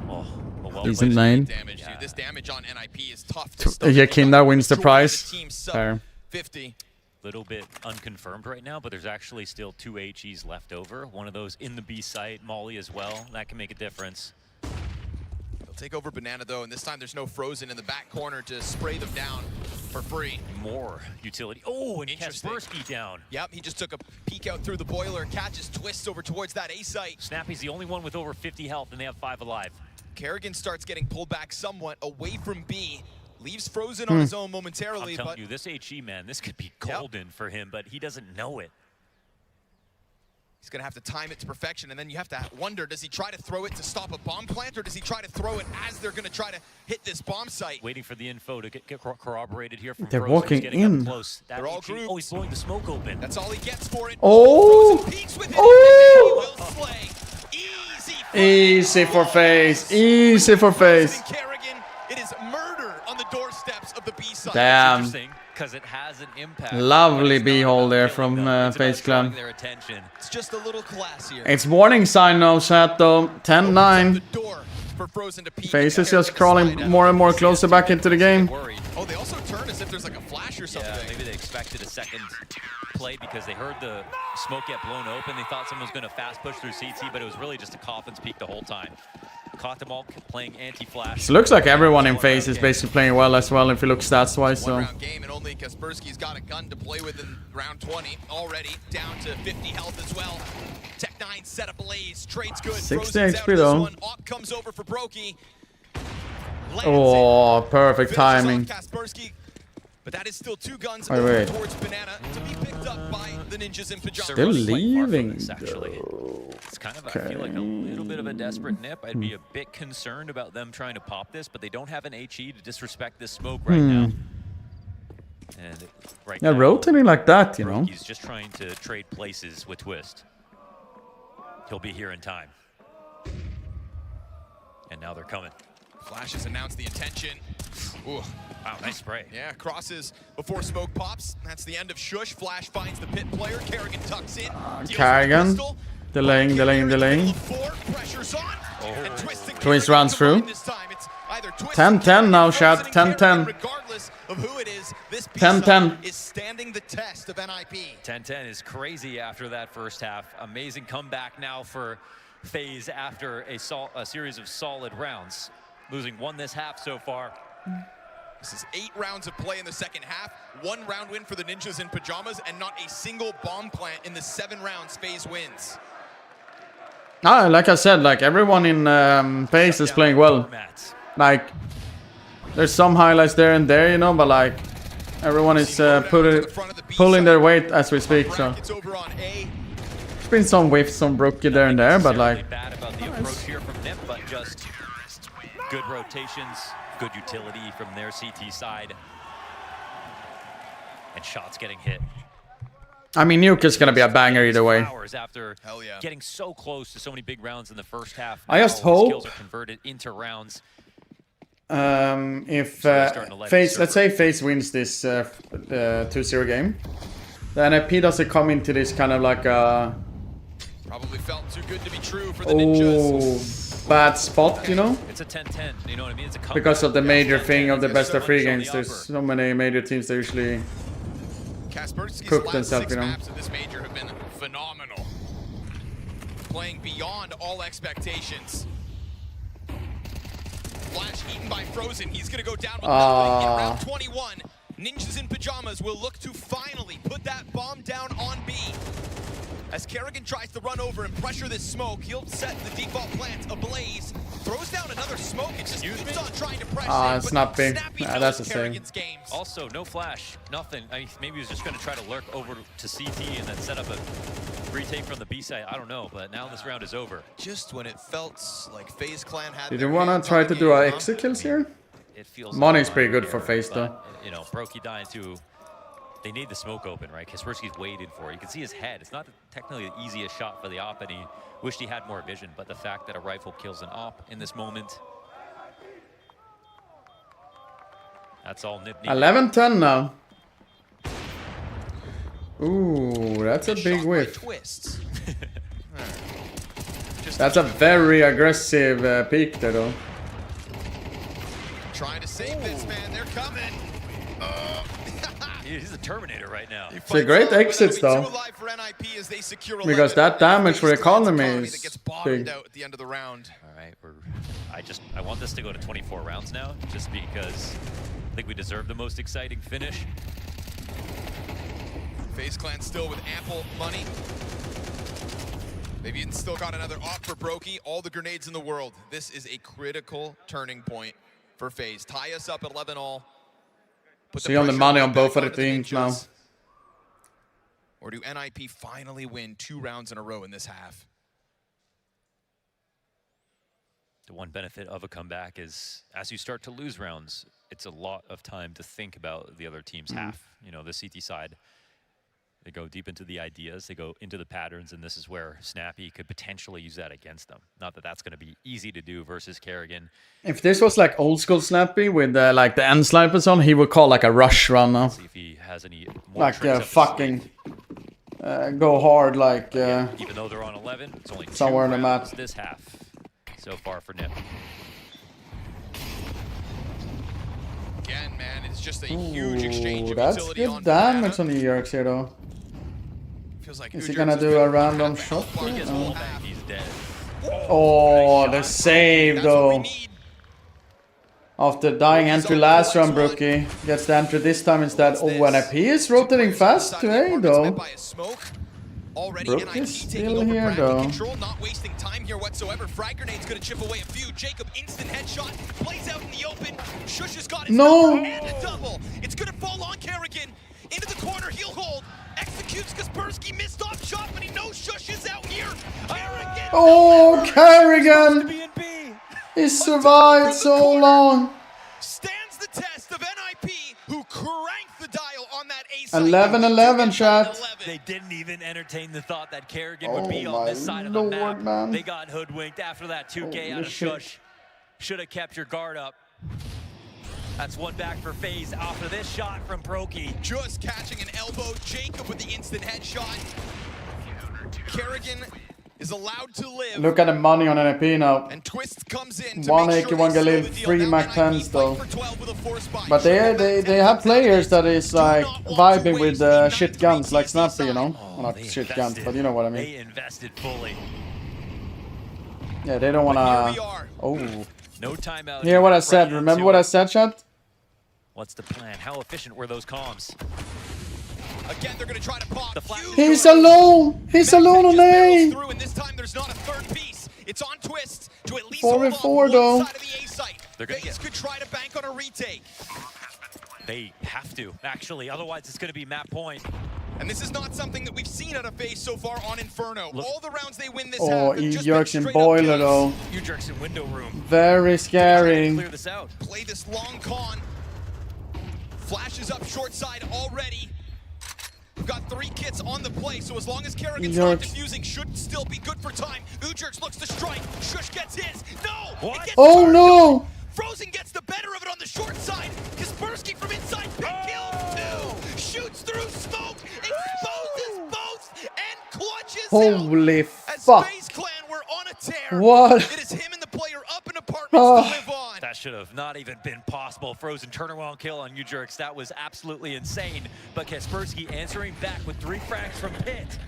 Oh, well, decent lane. Damage, dude. This damage on NIP is tough to stop. Yakinda wins the prize. Fair. 50. Little bit unconfirmed right now, but there's actually still 2 HEs left over. One of those in the B site, Molly as well. That can make a difference. They'll take over Banana though, and this time there's no Frozen in the back corner to spray them down for free. More utility. Oh, and Kaspersky down. Yep, he just took a peek out through the boiler, catches Twists over towards that A site. Snappy's the only one with over 50 health, and they have 5 alive. Kerrigan starts getting pulled back somewhat away from B. Leaves Frozen on his own momentarily. I'm telling you, this HE, man, this could be golden for him, but he doesn't know it. He's going to have to time it to perfection, and then you have to wonder, does he try to throw it to stop a bomb plant, or does he try to throw it as they're going to try to hit this bomb site? Waiting for the info to get corroborated here from They're Frozen. walking in. Close. They're all grouped. Oh, he's blowing the smoke open. That's all he gets for it. Oh! Oh! Easy for FaZe. Easy for FaZe. Kerrigan, it is murder on the doorsteps of the B side. Damn. because it has an impact. Lovely B-hole there from FaZe Clan. It's just a little classier. It's warning sign now, chat though. 10-9. FaZe is just crawling more and more closer back into the game. Oh, they also turn as if there's like a flash or something. Yeah, maybe they expected a second play because they heard the smoke get blown open. They thought someone was going to fast push through CT, but it was really just a Coffin's peek the whole time. Caught them all playing anti-flash. It looks like everyone in FaZe is basically playing well as well if you look stats-wise. So. Game, and only Kaspersky's got a gun to play with in round 20. Already down to 50 health as well. Tech9 set ablaze. Trade's good. 60 XP though. Op comes over for Brokey. Oh, perfect timing. But that is still 2 guns wait. towards Banana to be picked up by the ninjas in pajamas. Still leaving. Actually, it's kind of I feel like a little bit of a desperate nip. I'd be a bit concerned about them trying to pop this, but they don't have an HE to disrespect this smoke right now. And right now, rotating like that, you know. He's just trying to trade places with Twist. He'll be here in time. And now they're coming. Flash has announced the intention. Ooh. Wow, nice spray. Yeah, crosses before smoke pops. That's the end of Shush. Flash finds the pit player. Kerrigan tucks in. Kerrigan. Delaying. Pressure's on. Twist runs through. 10-10 now, chat. 10-10. Regardless of who it is, this 10-10 is standing the test of NIP. 10-10 is crazy after that first half. Amazing comeback now for FaZe after a series of solid rounds. Losing 1 this half so far. This is 8 rounds of play in the second half. 1 round win for the ninjas in pajamas, and not a single bomb plant in the 7 rounds FaZe wins. Like I said, like everyone in FaZe is playing well. Like there's some highlights there and there, you know, but like everyone is pulling their weight as we speak. So there's been some whiffs, some Brookie there and there, but like. Bad about the approach here from Nip, but just good rotations, good utility from their CT side, and shots getting hit. I mean, Nuke is gonna be a banger either way. After getting so close to so many big rounds in the first half, I just hope skills are converted into rounds. If FaZe, let's say FaZe wins this 2-0 game, then NIP doesn't come into this kind of like a probably felt too good to be true for the ninjas. Bad spot, you know? It's a 10-10, you know what I mean? It's a because of the major thing of the best of 3 games. There's so many major teams that usually cook themselves, you know. Maps of this major have been phenomenal. Playing beyond all expectations. Flash eaten by Frozen. He's going to go down with nothing in round 21. Ninjas in pajamas will look to finally put that bomb down on B. As Kerrigan tries to run over and pressure this smoke, he'll set the default plant ablaze. Throws down another smoke and just keeps on trying to press it's not big. That's the same. Also, no flash, nothing. I mean, maybe he was just going to try to lurk over to CT and then set up a retake from the B side. I don't know, but now this round is over. Just when it felt like FaZe Clan had. Did you want to try to do our exit kills here? It feels Money's pretty good for FaZe though. You know, Brokey dying to. They need the smoke open, right? Kaspersky's waiting for it. You can see his head. It's not technically the easiest shot for the op, and he wished he had more vision. But the fact that a rifle kills an op in this moment, that's all Nip needs. 11-10 now. Ooh, that's a big whiff. That's a very aggressive peek there, though. Trying to save this, man. They're coming. He's a Terminator right now. It's a great exit though, because that damage for economy is big. At the end of the round. All right, I want this to go to 24 rounds now, just because I think we deserve the most exciting finish. FaZe Clan still with ample money. They've even still got another op for Brokey. All the grenades in the world. This is a critical turning point for FaZe. Tie us up at 11-all. See on the money on both of the teams now. Or do NIP finally win 2 rounds in a row in this half? The one benefit of a comeback is, as you start to lose rounds, it's a lot of time to think about the other team's half. You know, the CT side They go deep into the ideas, they go into the patterns, and this is where Snappy could potentially use that against them. Not that that's going to be easy to do versus Kerrigan. If this was like old school Snappy with like the end snipers on, he would call like a rush run now. See if he has any more Like fucking go hard like even though they're on 11, it's only somewhere in 2 the map. rounds this half so far for Nip. Again, man, it's just a huge exchange of That's utility good on damage on the Yerks here though. Feels like Is he Ujerks gonna has do been a random kind of shot? outflanked this whole half. He's dead. Oh, the save though. After dying entry last round, Brookie gets the entry this time instead. Oh, NIP is rotating fast to A though. Brook is still here though. Control, not wasting time here whatsoever. Frag grenade's gonna chip away a few. Jacob instant headshot, plays out in the open. Shush has got his number and a double. It's gonna fall on Kerrigan. Into the corner, he'll hold. Executes Kaspersky, missed off shot, but he knows Shush is out here. Kerrigan. Oh, Kerrigan! He survived so long. Stands the test of NIP, who cranked the dial on that ace. 11-11 chat. They didn't even entertain the thought that Kerrigan would be on this side of the map. Man. They got hoodwinked after that 2K out of Shush. Should have kept your guard up. That's one back for FaZe after this shot from Proki. Just catching an elbow. Jacob with the instant headshot. Kerrigan is allowed to live. Look at the money on NIP now. And Twist comes in 181 Galil, 3 Mac 10s though. But they have players that is like vibing with shit guns like Snappy, you know? Well, not shit guns, but you know what I mean. They invested fully. Yeah, they don't wanna. Oh. No timeout. Hear what I said. Remember what I said, chat? What's the plan? How efficient were those comms? Again, they're gonna try to pop. He's alone. He's alone on A. Through, and this time there's not a third piece. It's on Twist to at least 4v4 though. side of the A site. They're gonna FaZe could try to bank on a retake. They have to, actually. Otherwise, it's going to be map point. And this is not something that we've seen out of FaZe so far on Inferno. Look. All the rounds they win this Oh, half have just Yerks been in straight boiler up though. Ujerks in window room. Very scary. Clear this out. Play this long con. Flashes up short side already. We've got 3 kits on the play, so as long as Kerrigan's not defusing, should still be good for time. Ujerks looks to strike. Shush gets his. No! What? Oh no! Frozen gets the better of it on the short side. Kaspersky from inside, big kill, 2. Shoots through smoke, exposes both, and clutches Holy out. fuck. As FaZe Clan were on a tear. What? It is him and the player up in apartments to live on. That should have not even been possible. Frozen turnaround kill on Ujerks. That was absolutely insane. But Kaspersky answering back with 3 frags from Pit.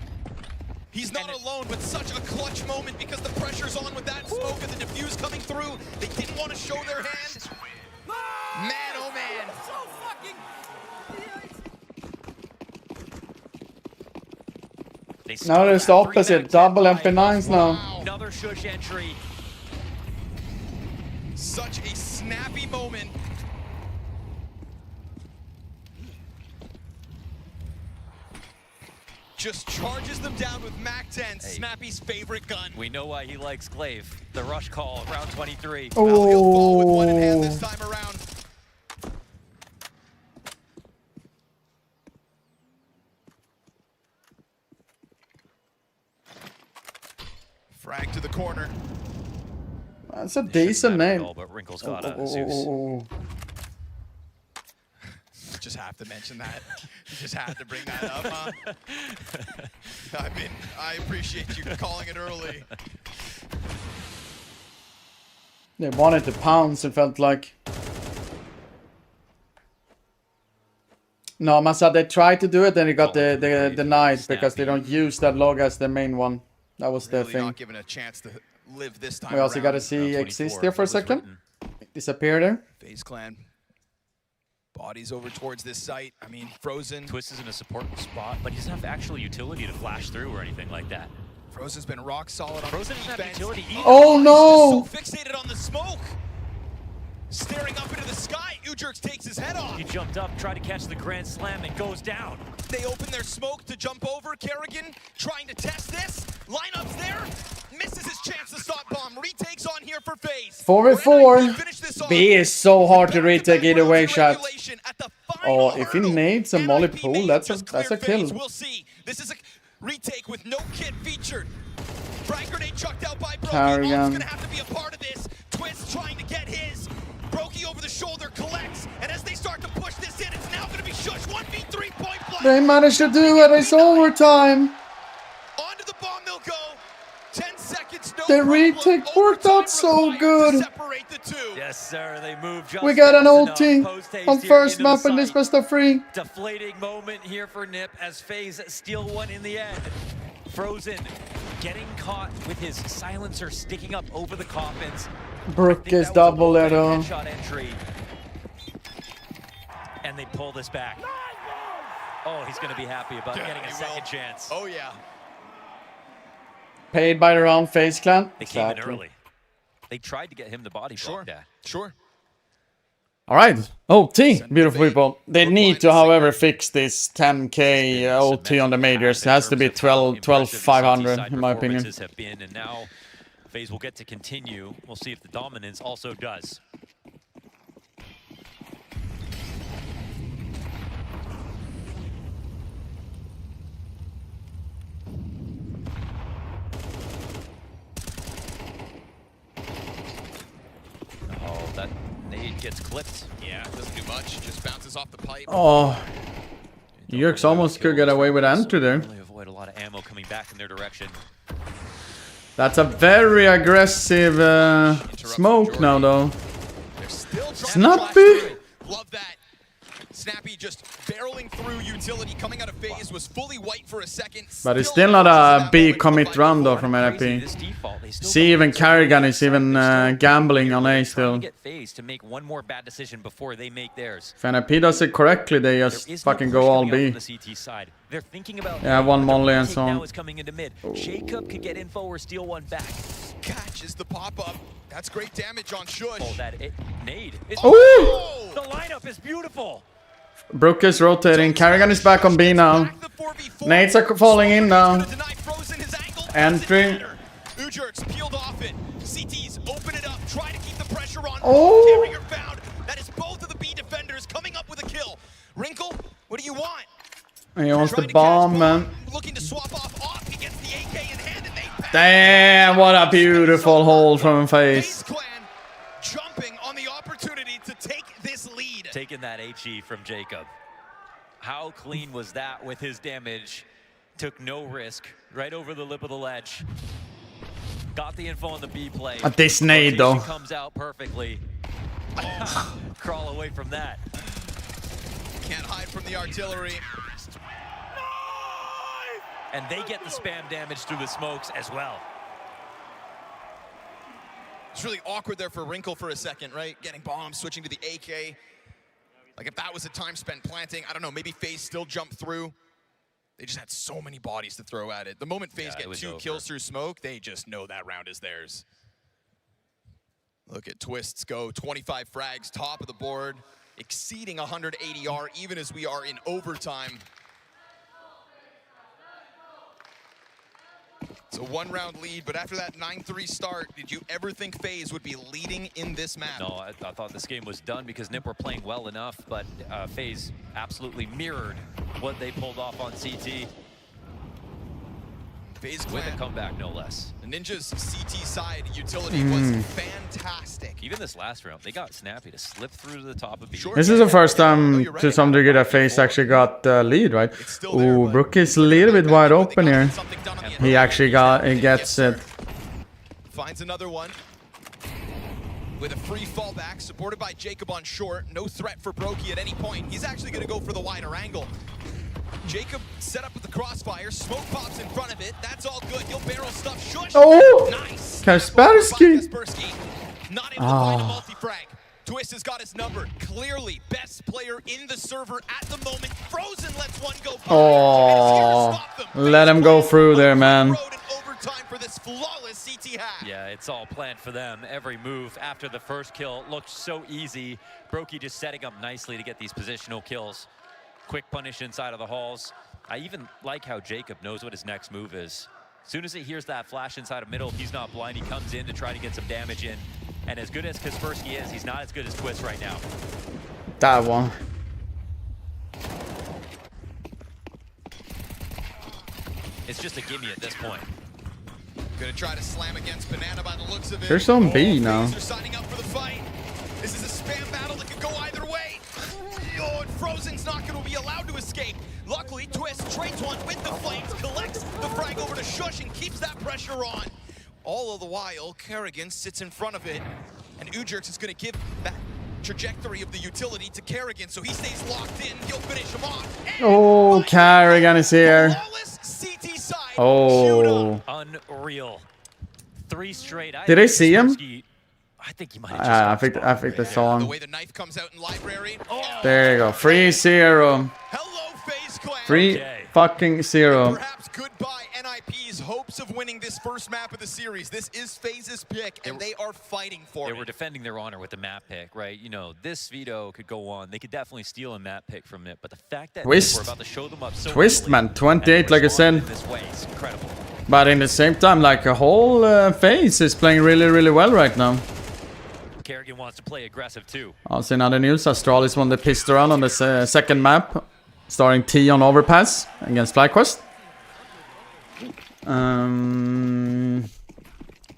He's not alone, but such a clutch moment because the pressure's on with that smoke and the defuse coming through. They didn't want to show their hand. Man, oh man. Now there's the opposite. Double MP9s now. Another Shush entry. Such a snappy moment. Just charges them down with Mac 10, Snappy's favorite gun. We know why he likes Glaive. The rush call, round 23. Oh. Well, he'll fall with one in hand this time around. Frag to the corner. That's a decent name. But Wrinkle's got a Zeus. Just have to mention that. You just have to bring that up, huh? I mean, I appreciate you calling it early. They wanted to pounce, it felt like. No, Massa, they tried to do it, then it got denied because they don't use that log as the main one. That was the thing. Not given a chance to live this time We also around. got to see exist there for a second. Disappear there. FaZe Clan. Bodies over towards this site. I mean, Frozen. Twist is in a support spot, but he doesn't have actual utility to flash through or anything like that. Frozen's been rock solid on Frozen doesn't have utility either. Oh no! He's just so fixated on the smoke. Staring up into the sky, Ujerks takes his head off. He jumped up, tried to catch the Grand Slam, and goes down. They open their smoke to jump over. Kerrigan trying to test this. Lineup's there. Misses his chance to stop bomb. Retakes on here for FaZe. 4v4. B is so hard to retake either way, shot. At the Oh, if he nades a molly pool, that's a kill. We'll see. This is a retake with no kit featured. Frag grenade chucked out by Brokey. Alm's gonna have to be a part of this. Twist trying to get his. Brokey over the shoulder collects, and as they start to push this in, it's now gonna be Shush 1v3 point blank. They managed to do it. It's overtime. Onto the bomb they'll go. 10 seconds. No the retake worked out so good. Yes, sir. They move. We got an ulti on first map in this best of 3. Deflating moment here for Nip as FaZe steal one in the end. Frozen getting caught with his silencer sticking up over the coffins. Brook is double arrow. Headshot entry. And they pull this back. Oh, he's going to be happy about getting a second chance. Oh, yeah. Paid by their own FaZe clan. They came in early. They tried to get him the body block. Sure. All right. OT, beautiful people. They need to, however, fix this 10k OT on the majors. It has to be 12,500 in my opinion. Have been, and now FaZe will get to continue. We'll see if the dominance also does. Oh, that nade gets clipped. Yeah, doesn't do much. Just bounces off the pipe. Oh, Yerks almost could get away with entry there. Really avoid a lot of ammo coming back in their direction. That's a very aggressive smoke now, though. Snappy. Love that. Snappy just barreling through utility, coming out of FaZe, was fully white for a second. But it's still not a big commit run though from NFP. See, even Carrigan is even gambling on A still. Get FaZe to make one more bad decision before they make theirs. If NFP does it correctly, they just fucking go all B. They're thinking about yeah, one molly and so on. Now is coming into mid. Jacob could get info or steal one back. Catches the pop-up. That's great damage on Shush. Oh, that nade. Oh! The lineup is beautiful. Brook is rotating. Carrigan is back on B now. Nades are falling in now. Entry. Ujerks peeled off it. CTs open it up. Try to keep the pressure on. Oh! Carrier found. That is both of the B defenders coming up with a kill. Wrinkle, what do you want? He wants the bomb, man. Looking to swap off. He gets the AK in hand and they pass. Damn, what a beautiful hold from FaZe. Jumping on the opportunity to take this lead. Taking that HE from Jacob. How clean was that with his damage? Took no risk. Right over the lip of the ledge. Got the info on the B play. At this nade, though. Comes out perfectly. Crawl away from that. Can't hide from the artillery. And they get the spam damage through the smokes as well. It's really awkward there for Wrinkle for a second, right? Getting bombs, switching to the AK. Like if that was a time spent planting, I don't know, maybe FaZe still jumped through. They just had so many bodies to throw at it. The moment FaZe get 2 kills through smoke, they just know that round is theirs. Look at Twists go, 25 frags, top of the board, exceeding 100 ADR, even as we are in overtime. It's a 1-round lead, but after that 9-3 start, did you ever think FaZe would be leading in this map? No, I thought this game was done because Nip were playing well enough, but FaZe absolutely mirrored what they pulled off on CT. FaZe with a comeback, no less. The Ninja's CT side utility was fantastic. Even this last round, they got Snappy to slip through to the top of B. This is the first time to some degree that FaZe actually got the lead, right? Ooh, Brook is a little bit wide open here. He actually gets it. Finds another one. With a free fallback, supported by Jacob on short. No threat for Brokey at any point. He's actually going to go for the wider angle. Jacob set up with the crossfire. Smoke pops in front of it. That's all good. He'll barrel stuff. Shush. Oh! Nice. Kaspersky. Not able to find a multi-frag. Twist has got his number. Clearly, best player in the server at the moment. Frozen lets one go. Oh, let him go through there, man. Yeah, it's all planned for them. Every move after the first kill looked so easy. Brokey just setting up nicely to get these positional kills. Quick punish inside of the halls. I even like how Jacob knows what his next move is. As soon as he hears that flash inside of middle, he's not blind. He comes in to try to get some damage in. And as good as Kaspersky is, he's not as good as Twist right now. That one. It's just a gimme at this point. Gonna try to slam against Banana by the looks of it. There's on B now. They're signing up for the fight. This is a spam battle that could go either way. Oh, and Frozen's not going to be allowed to escape. Luckily, Twist trades one with the flames, collects the frag over to Shush and keeps that pressure on. All of the while, Kerrigan sits in front of it, and Ujerks is going to give that trajectory of the utility to Kerrigan, so he stays locked in. He'll finish him off. Oh, Kerrigan is here. Oh. Unreal. 3 straight. Did I see him? I think he might have just I think they saw him. The way the knife comes out in library. There you go. 3-0. 3-0. Perhaps goodbye NIP's hopes of winning this first map of the series. This is FaZe's pick, and they are fighting for it. They were defending their honor with the map pick, right? You know, this veto could go on. They could definitely steal a map pick from it, but the fact that we're about to show them up so Twist, man. 28, like I said. this way is incredible. But in the same time, like a whole FaZe is playing really, really well right now. Kerrigan wants to play aggressive too. Also in other news, Astralis won the pistol round on the second map, starting T on Overpass against FlyQuest.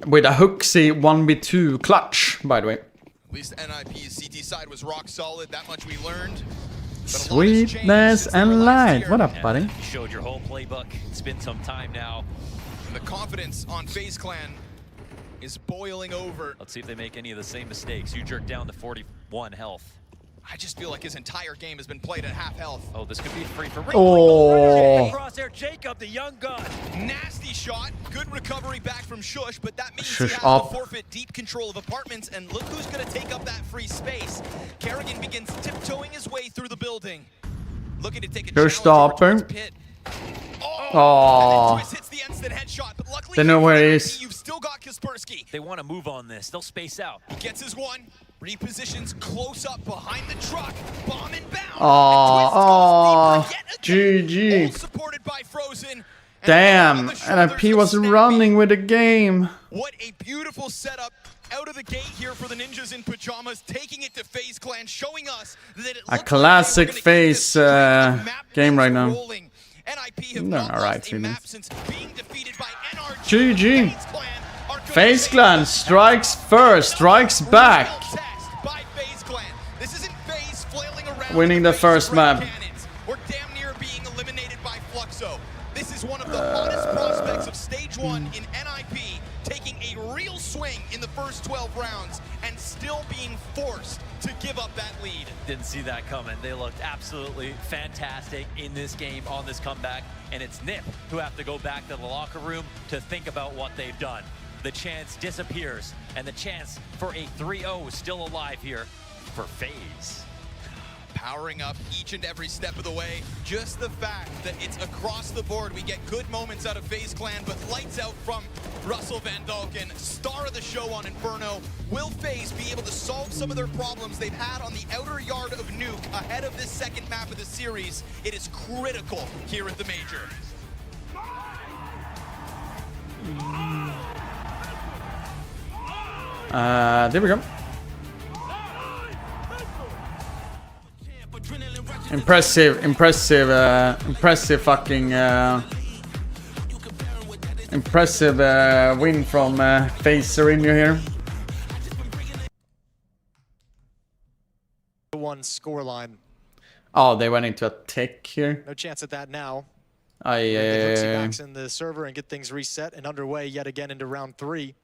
With a Hooksy 1v2 clutch, by the way. At least NIP's CT side was rock solid. That much we learned. Sweetness and light. What up, buddy? You showed your whole playbook. It's been some time now. And the confidence on FaZe Clan is boiling over. Let's see if they make any of the same mistakes. You jerk down to 41 health. I just feel like his entire game has been played at half health. Oh, this could be free for Oh. Crosshair Jacob, the young gun. Nasty shot. Good recovery back from Shush, but that means Shush he has up. to forfeit deep control of apartments, and look who's going to take up that free space. Kerrigan begins tiptoeing his way through the building. Looking to take a Shush challenge over towards stopper. Pit. Oh. Twist hits the instant headshot, but luckily They know where he is. you've still got Kaspersky. They want to move on this. They'll space out. He gets his one, repositions close up behind the truck, bomb inbound. Oh, GG. Supported by Frozen. Damn, NFP was running with the game. What a beautiful setup out of the gate here for the Ninjas in Pajamas, taking it to FaZe Clan, showing us that it A classic FaZe game right now. No, alright, GG. FaZe Clan strikes first, strikes back. Winning the first map. We're damn near being eliminated by Fluxo. This is one of the hottest prospects of stage 1 in NIP, taking a real swing in the first 12 rounds and still being forced to give up that lead. Didn't see that coming. They looked absolutely fantastic in this game on this comeback, and it's Nip who have to go back to the locker room to think about what they've done. The chance disappears, and the chance for a 3-0 is still alive here for FaZe. Powering up each and every step of the way. Just the fact that it's across the board. We get good moments out of FaZe Clan, but lights out from Russell Van Dalken, star of the show on Inferno. Will FaZe be able to solve some of their problems they've had on the outer yard of Nuke ahead of this second map of the series? It is critical here at the Major. There we go. Impressive fucking impressive win from FaZe Sereno here. 1 scoreline. Oh, they went into a tick here. No chance at that now. Aye. Backs in the server and get things reset and underway yet again into round 3.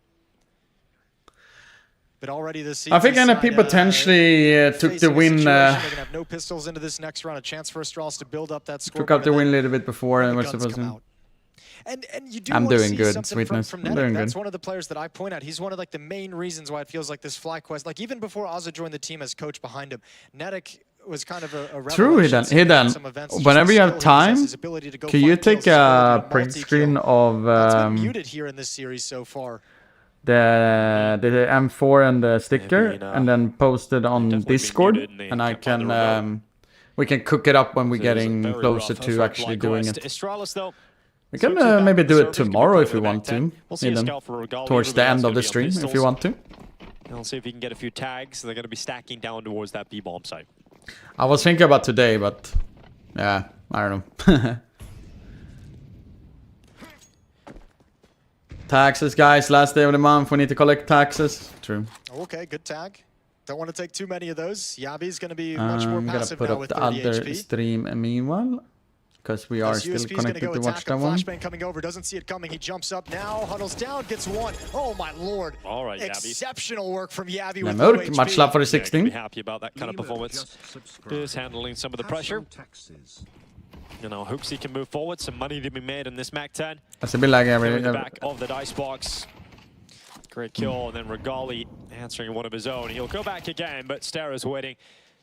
But already this season, I think NFP potentially took the win. They're gonna have no pistols into this next round. A chance for Astralis to build up that score. Took out the win a little bit before and we're supposed to. And you do I'm want to doing see good, something Sweetness. from I'm Netic. doing That's good. one of the players that I point out. He's one of like the main reasons why it feels like this FlyQuest. Like even before Ozza joined the team as coach behind him, Netic was kind of a True, Hidden. Whenever you have time, can you take a print screen of muted here in this series so far. the M4 and the sticker, and then post it on Discord, and I can we can cook it up when we're getting closer to actually doing it. We can maybe do it tomorrow if you want to, Hidden, towards the end of the stream if you want to. We'll see if we can get a few tags. They're going to be stacking down towards that B-bomb site. I was thinking about today, but yeah, I don't know. Taxes, guys. Last day of the month. We need to collect taxes. True. Okay, good tag. Don't want to take too many of those. Yavi's going to be much more passive put now up with the 30 other HP. stream meanwhile, because we are still connected to watch that one. Flashbang coming over, doesn't see it coming. He jumps up now, huddles down, gets one. Oh my lord! All right, exceptional work from Yavi with Nemurk, low HP. much love for the 16. Be happy about that kind of performance. Just handling some of the pressure. You know, Hooksy can move forward. Some money to be made in this Mac 10. That's a bit like In the back of the dice box. Great kill, and then Regali answering one of his own. He'll go back again, but Stara's waiting.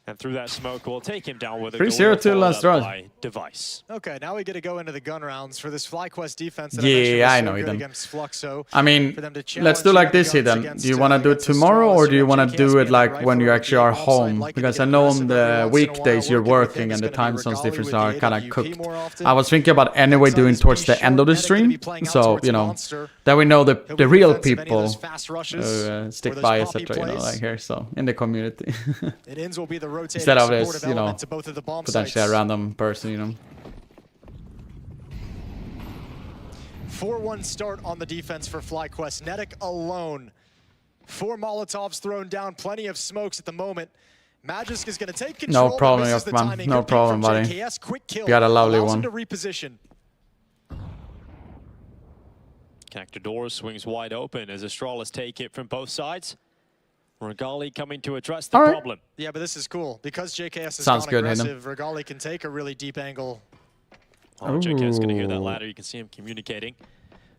And through that smoke, will take him down with a 3-0-2 last draw. Device. Okay, now we get to go into the gun rounds for this FlyQuest defense. That Yeah, I know so Eden. against Fluxo. I mean, let's do like this, Eden. Do you want to do it tomorrow, or do you want to do it like when you actually are home? Because I know on the weekdays you're working and the time zones differences are kind of cooked. I was thinking about anyway doing towards the end of the stream, so you know that we know the real people who stick by, etc. You know, like here, so in the community. Instead of this, you know, potentially a random person, you know. 4-1 start on the defense for FlyQuest. Netic alone. 4 Molotovs thrown down, plenty of smokes at the moment. Magisk is going to take control. No problem, man. No problem, buddy. JKS, quick kill. You got a lovely Allows one. him to reposition. Connector door swings wide open as Astralis take it from both sides. Regali coming to address the problem. Yeah, but this is cool. Because JKS is Sounds gone good, aggressive, Regali can take a really deep angle. Oh, JKS going to hear that ladder. You can see him communicating.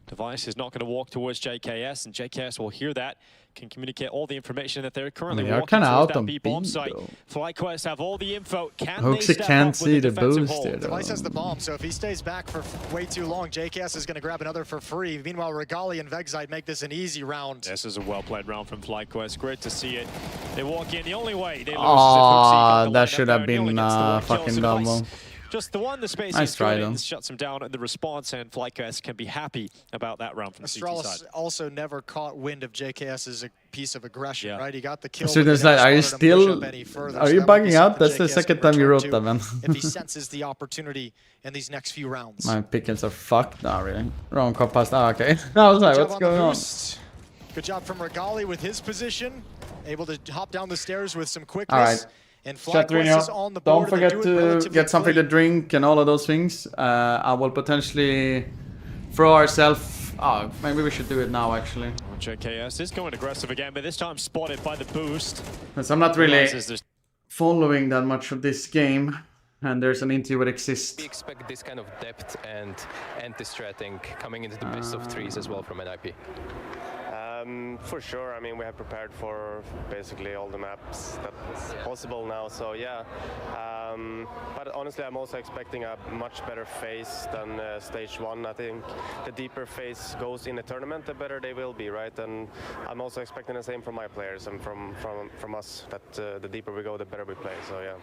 Device is not going to walk towards JKS, and JKS will hear that, can communicate all the information that they're currently They are walking kinda towards out that on B bomb B, site. though. FlyQuest have all the info. Can they Hooksy step can't up see with the defensive boost hold? here, though. Device has the bomb, so if he stays back for way too long, JKS is going to grab another for free. Meanwhile, Regali and Vexite make this an easy round. This is a well-played round from FlyQuest. Great to see it. They walk in the only way they lose Oh, that should have been fucking Device. double. Just the one, the space Nice try, though. shuts him down in the response, and FlyQuest can be happy about that round from the CT Astralis side. also never caught wind of JKS's piece of aggression, right? He got the kill. So but there's they never like, are you started to push still? up any further, Are so you that might be bugging out? something That's the JKS second can time you return wrote to that, man. if he senses the opportunity in these next few rounds. My pickings are fucked now, really. Wrong compass. Oh, okay. I was like, Good job what's on the going on? boost. Good job from Regali with his position. Able to hop down the stairs with some quickness. All right. And Chat FlyQuest is on the don't board, and they forget do it to relatively get something to clean. drink and all of those things. I will potentially throw ourselves. Oh, maybe we should do it now, actually. JKS is going aggressive again, but this time spotted by the boost. Because I'm not really Realizes there's following that much of this game. And there's an interview with Exist. We expect this kind of depth and anti-stratting coming into the best of threes as well from NIP. For sure. I mean, we have prepared for basically all the maps that's possible now. So yeah. But honestly, I'm also expecting a much better phase than stage 1. I think the deeper phase goes in a tournament, the better they will be, right? And I'm also expecting the same from my players and from us. That the deeper we go, the better we play. So yeah.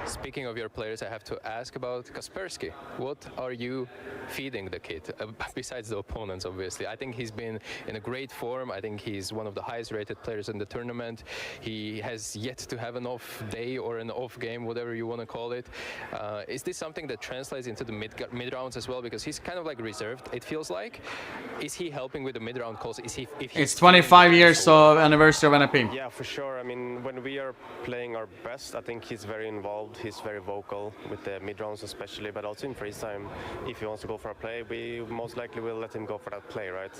Speaking of your players, I have to ask about Kaspersky. What are you feeding the kid, besides the opponents, obviously? I think he's been in a great form. I think he's one of the highest rated players in the tournament. He has yet to have an off day or an off game, whatever you want to call it. Is this something that translates into the mid rounds as well? Because he's kind of like reserved, it feels like. Is he helping with the mid round calls? Is he? It's 25 years of anniversary of NIP. Yeah, for sure. I mean, when we are playing our best, I think he's very involved. He's very vocal with the mid rounds especially, but also in freeze time. If he wants to go for a play, we most likely will let him go for that play, right?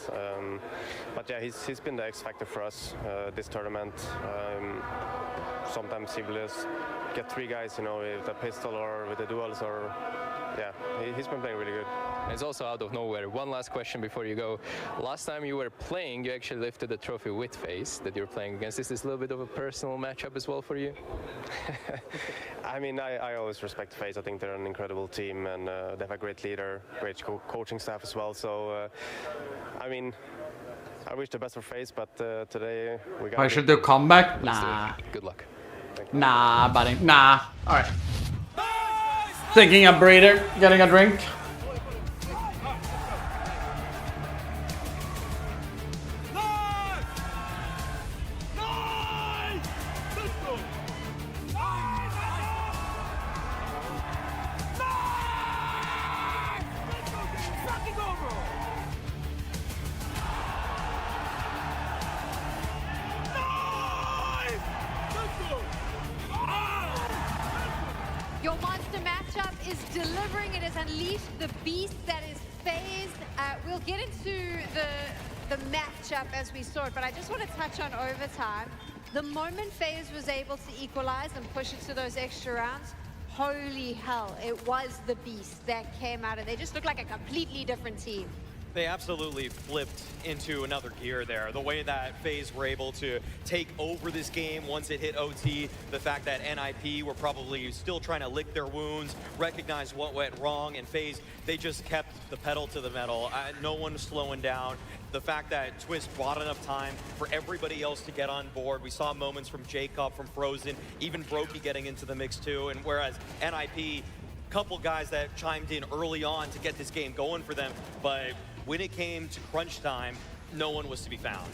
But yeah, he's been the X factor for us this tournament. Sometimes he will just get 3 guys, you know, with a pistol or with the duels, or yeah, he's been playing really good. It's also out of nowhere. One last question before you go. Last time you were playing, you actually lifted the trophy with FaZe that you're playing against. Is this a little bit of a personal matchup as well for you? I mean, I always respect FaZe. I think they're an incredible team, and they have a great leader, great coaching staff as well. So, I mean, I wish the best for FaZe, but today we got. I should do comeback? Nah. Good luck. Nah, buddy. Nah. All right. Taking a breather, getting a drink. delivering. It has unleashed the beast that is FaZe. We'll get into the matchup as we saw it, but I just want to touch on overtime. The moment FaZe was able to equalize and push it to those extra rounds, holy hell, it was the beast that came out, and they just looked like a completely different team. They absolutely flipped into another gear there. The way that FaZe were able to take over this game once it hit OT, the fact that NIP were probably still trying to lick their wounds, recognize what went wrong, and FaZe, they just kept the pedal to the metal. No one was slowing down. The fact that Twist bought enough time for everybody else to get on board. We saw moments from Jacob, from Frozen, even Brokey getting into the mix too, and whereas NIP, couple guys that chimed in early on to get this game going for them, but when it came to crunch time, no one was to be found.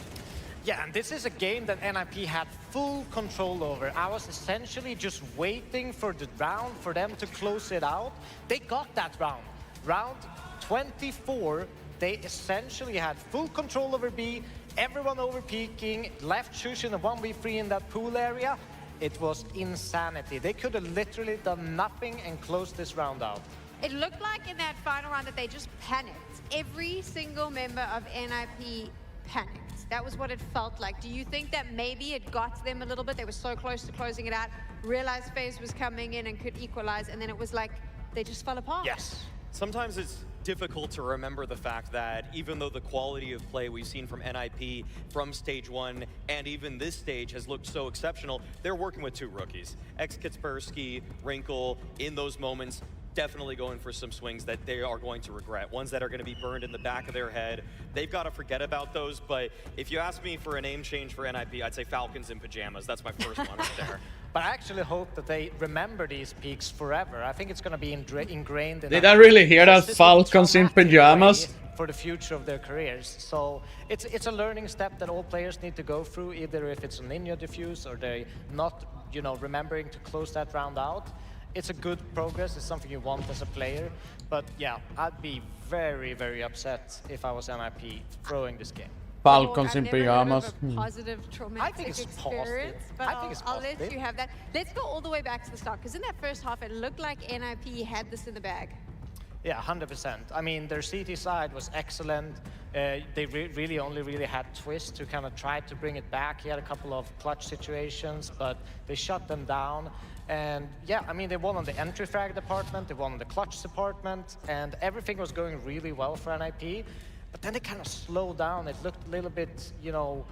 Yeah, and this is a game that NIP had full control over. I was essentially just waiting for the round for them to close it out. They got that round. Round 24, they essentially had full control over B, everyone over peaking, left choosing a 1v3 in that pool area. It was insanity. They could have literally done nothing and closed this round out. It looked like in that final round that they just panicked. Every single member of NIP panicked. That was what it felt like. Do you think that maybe it got to them a little bit? They were so close to closing it out, realized FaZe was coming in and could equalize, and then it was like they just fell apart? Yes. Sometimes it's difficult to remember the fact that even though the quality of play we've seen from NIP from stage 1 and even this stage has looked so exceptional, they're working with 2 rookies. Kaspersky, Wrinkle, in those moments, definitely going for some swings that they are going to regret. Ones that are going to be burned in the back of their head. They've got to forget about those, but if you ask me for a name change for NIP, I'd say Falcons in pajamas. That's my first one right there. But I actually hope that they remember these peaks forever. I think it's going to be ingrained in Did I really hear that? Falcons in pajamas? For the future of their careers. So it's a learning step that all players need to go through, either if it's a Ninja diffuse or they not, you know, remembering to close that round out. It's a good progress, it's something you want as a player, but yeah, I'd be very, very upset if I was NIP throwing this game. Falcons in pajamas. Positive traumatic experience, but I'll let you have that. Let's go all the way back to the start, because in that first half, it looked like NIP had this in the bag. Yeah, 100%. I mean, their CT side was excellent. They really only had Twist to kind of try to bring it back. He had a couple of clutch situations, but they shut them down. And yeah, I mean, they won on the entry frag department, they won on the clutch department, and everything was going really well for NIP. But then they kind of slowed down. It looked a little bit, you know,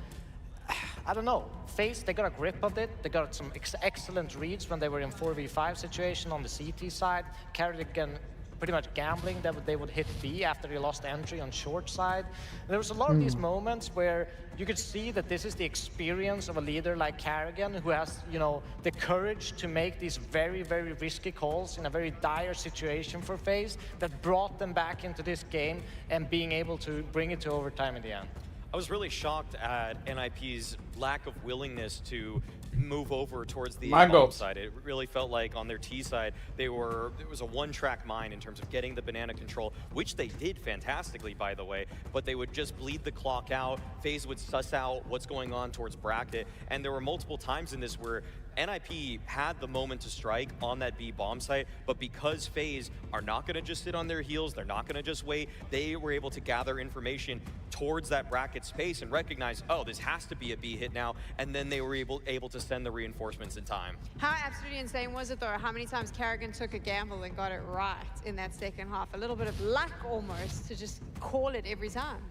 I don't know. FaZe, they got a grip of it. They got some excellent reads when they were in 4v5 situation on the CT side. Carrigan pretty much gambling that they would hit B after he lost entry on short side. And there was a lot of these moments where you could see that this is the experience of a leader like Carrigan, who has, you know, the courage to make these very, very risky calls in a very dire situation for FaZe that brought them back into this game and being able to bring it to overtime in the end. I was really shocked at NIP's lack of willingness to move over towards the bomb side. It really felt like on their T side, it was a one-track mind in terms of getting the banana control, which they did fantastically, by the way, but they would just bleed the clock out. FaZe would suss out what's going on towards bracket, and there were multiple times in this where NIP had the moment to strike on that B bomb site, but because FaZe are not going to just sit on their heels, they're not going to just wait, they were able to gather information towards that bracket space and recognize, oh, this has to be a B hit now, and then they were able to send the reinforcements in time. How absolutely insane was it, though? How many times Carrigan took a gamble and got it right in that second half? A little bit of luck almost to just call it every time.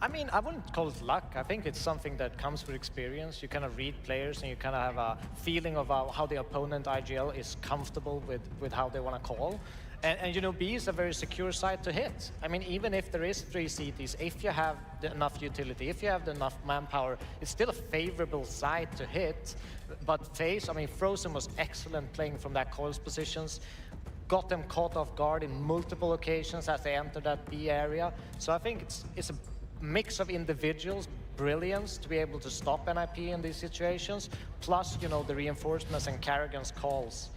I mean, I wouldn't call it luck. I think it's something that comes with experience. You kind of read players and you kind of have a feeling of how the opponent IGL is comfortable with how they want to call. And you know, B is a very secure side to hit. I mean, even if there is 3 CTs, if you have enough utility, if you have enough manpower, it's still a favorable side to hit. But FaZe, I mean, Frozen was excellent playing from that coils positions. Got them caught off guard in multiple occasions as they entered that B area. So I think it's a mix of individuals, brilliance to be able to stop NIP in these situations, plus, you know, the reinforcements and Carrigan's calls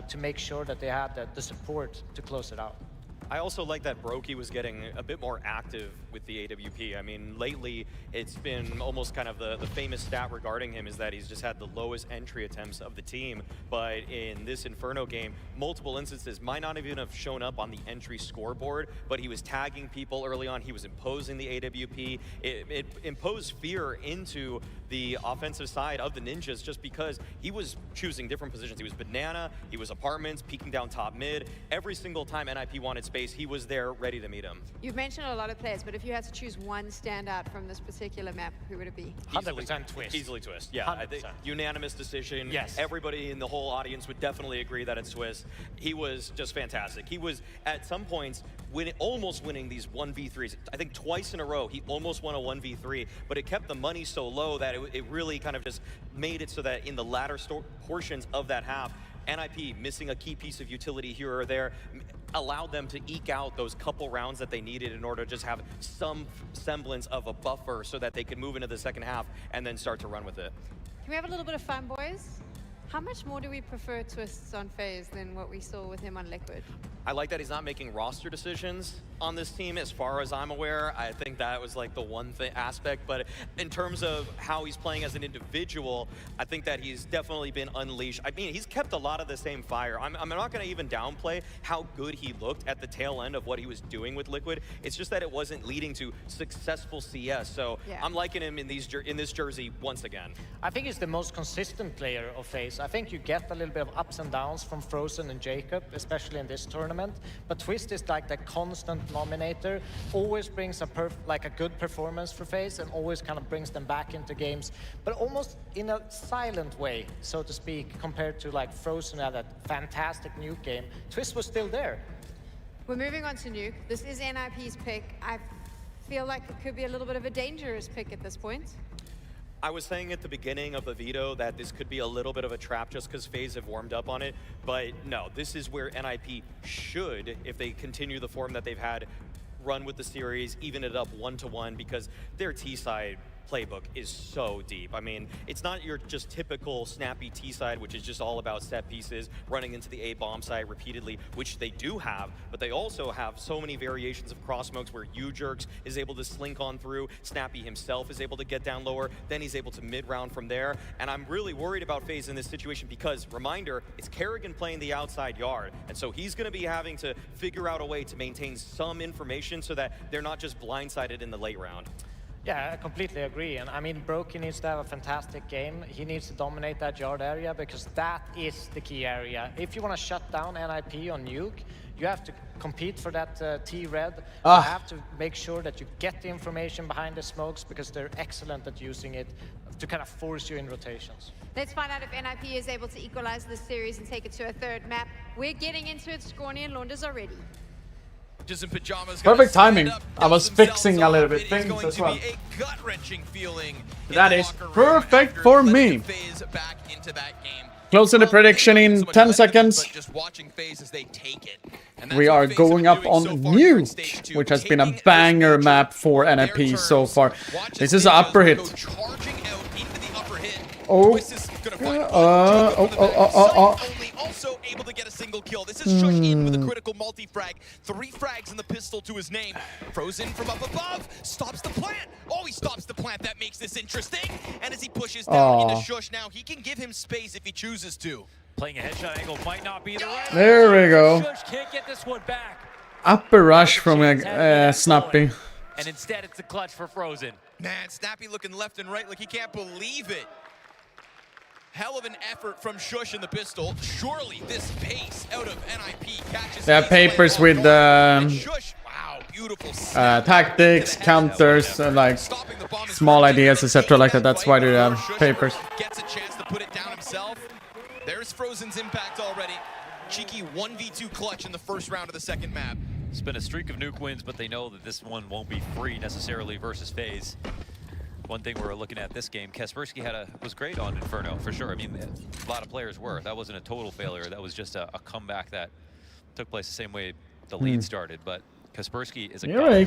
to make sure that they had the support to close it out. I also like that Brokey was getting a bit more active with the AWP. I mean, lately, it's been almost kind of the famous stat regarding him is that he's just had the lowest entry attempts of the team. But in this Inferno game, multiple instances might not even have shown up on the entry scoreboard, but he was tagging people early on. He was imposing the AWP. It imposed fear into the offensive side of the Ninjas just because he was choosing different positions. He was banana, he was apartments, peeking down top mid. Every single time NIP wanted space, he was there ready to meet him. You've mentioned a lot of players, but if you had to choose one standout from this particular map, who would it be? 100% Twist. Easily Twist, yeah. I think unanimous decision. Yes. Everybody in the whole audience would definitely agree that it's Twist. He was just fantastic. He was, at some points, almost winning these 1v3s. I think twice in a row, he almost won a 1v3, but it kept the money so low that it really kind of just made it so that in the latter portions of that half, NIP missing a key piece of utility here or there allowed them to eke out those couple rounds that they needed in order to just have some semblance of a buffer so that they could move into the second half and then start to run with it. Can we have a little bit of fun, boys? How much more do we prefer Twists on FaZe than what we saw with him on Liquid? I like that he's not making roster decisions on this team, as far as I'm aware. I think that was like the one aspect, but in terms of how he's playing as an individual, I think that he's definitely been unleashed. I mean, he's kept a lot of the same fire. I'm not going to even downplay how good he looked at the tail end of what he was doing with Liquid. It's just that it wasn't leading to successful CS, so yeah. I'm liking him in this jersey once again. I think he's the most consistent player of FaZe. I think you get a little bit of ups and downs from Frozen and Jacob, especially in this tournament. But Twist is like the constant nominator, always brings a good performance for FaZe and always kind of brings them back into games, but almost in a silent way, so to speak, compared to like Frozen had that fantastic Nuke game. Twist was still there. We're moving on to Nuke. This is NIP's pick. I feel like it could be a little bit of a dangerous pick at this point. I was saying at the beginning of the veto that this could be a little bit of a trap just because FaZe have warmed up on it, but no, this is where NIP should, if they continue the form that they've had, run with the series, even it up 1-1, because their T-side playbook is so deep. I mean, it's not your just typical snappy T-side, which is just all about set pieces, running into the A bomb side repeatedly, which they do have, but they also have so many variations of cross smokes where U-Jerks is able to slink on through, Snappy himself is able to get down lower, then he's able to mid-round from there, and I'm really worried about FaZe in this situation because, reminder, it's Kerrigan playing the outside yard, and so he's going to be having to figure out a way to maintain some information so that they're not just blindsided in the late round. Yeah, I completely agree. And I mean, Brokey needs to have a fantastic game. He needs to dominate that yard area because that is the key area. If you want to shut down NIP on Nuke, you have to compete for that T-Red. You have to make sure that you get the information behind the smokes because they're excellent at using it to kind of force you in rotations. Let's find out if NIP is able to equalize this series and take it to a third map. We're getting into it. Scorny and Launders are ready. In pajamas, perfect timing. I was fixing a little bit things as well. That is perfect for me. Closing the prediction in 10 seconds. We are going up on Nuke, which has been a banger map for NIP so far. This is an upper hit. Oh. Also able to get a single kill. This is Shush in with a critical multi-frag. 3 frags in the pistol to his name. Frozen from up above. Stops the plant. Oh, he stops the plant. That makes this interesting. And as he pushes down into Shush now, he can give him space if he chooses to. Playing a headshot angle might not be the right. There we go. Shush can't get this one back. Upper rush from Snappy. And instead it's a clutch for Frozen. Man, Snappy looking left and right like he can't believe it. Hell of an effort from Shush in the pistol. Surely this pace out of NIP catches. They have papers with tactics, counters, like small ideas, etc. like that. That's why they have papers. Gets a chance to put it down himself. There's Frozen's impact already. Cheeky 1v2 clutch in the first round of the second map. It's been a streak of Nuke wins, but they know that this one won't be free necessarily versus FaZe. One thing we're looking at this game, Kaspersky was great on Inferno, for sure. I mean, a lot of players were. That wasn't a total failure. That was just a comeback that took place the same way the lead started. But Kaspersky is a guy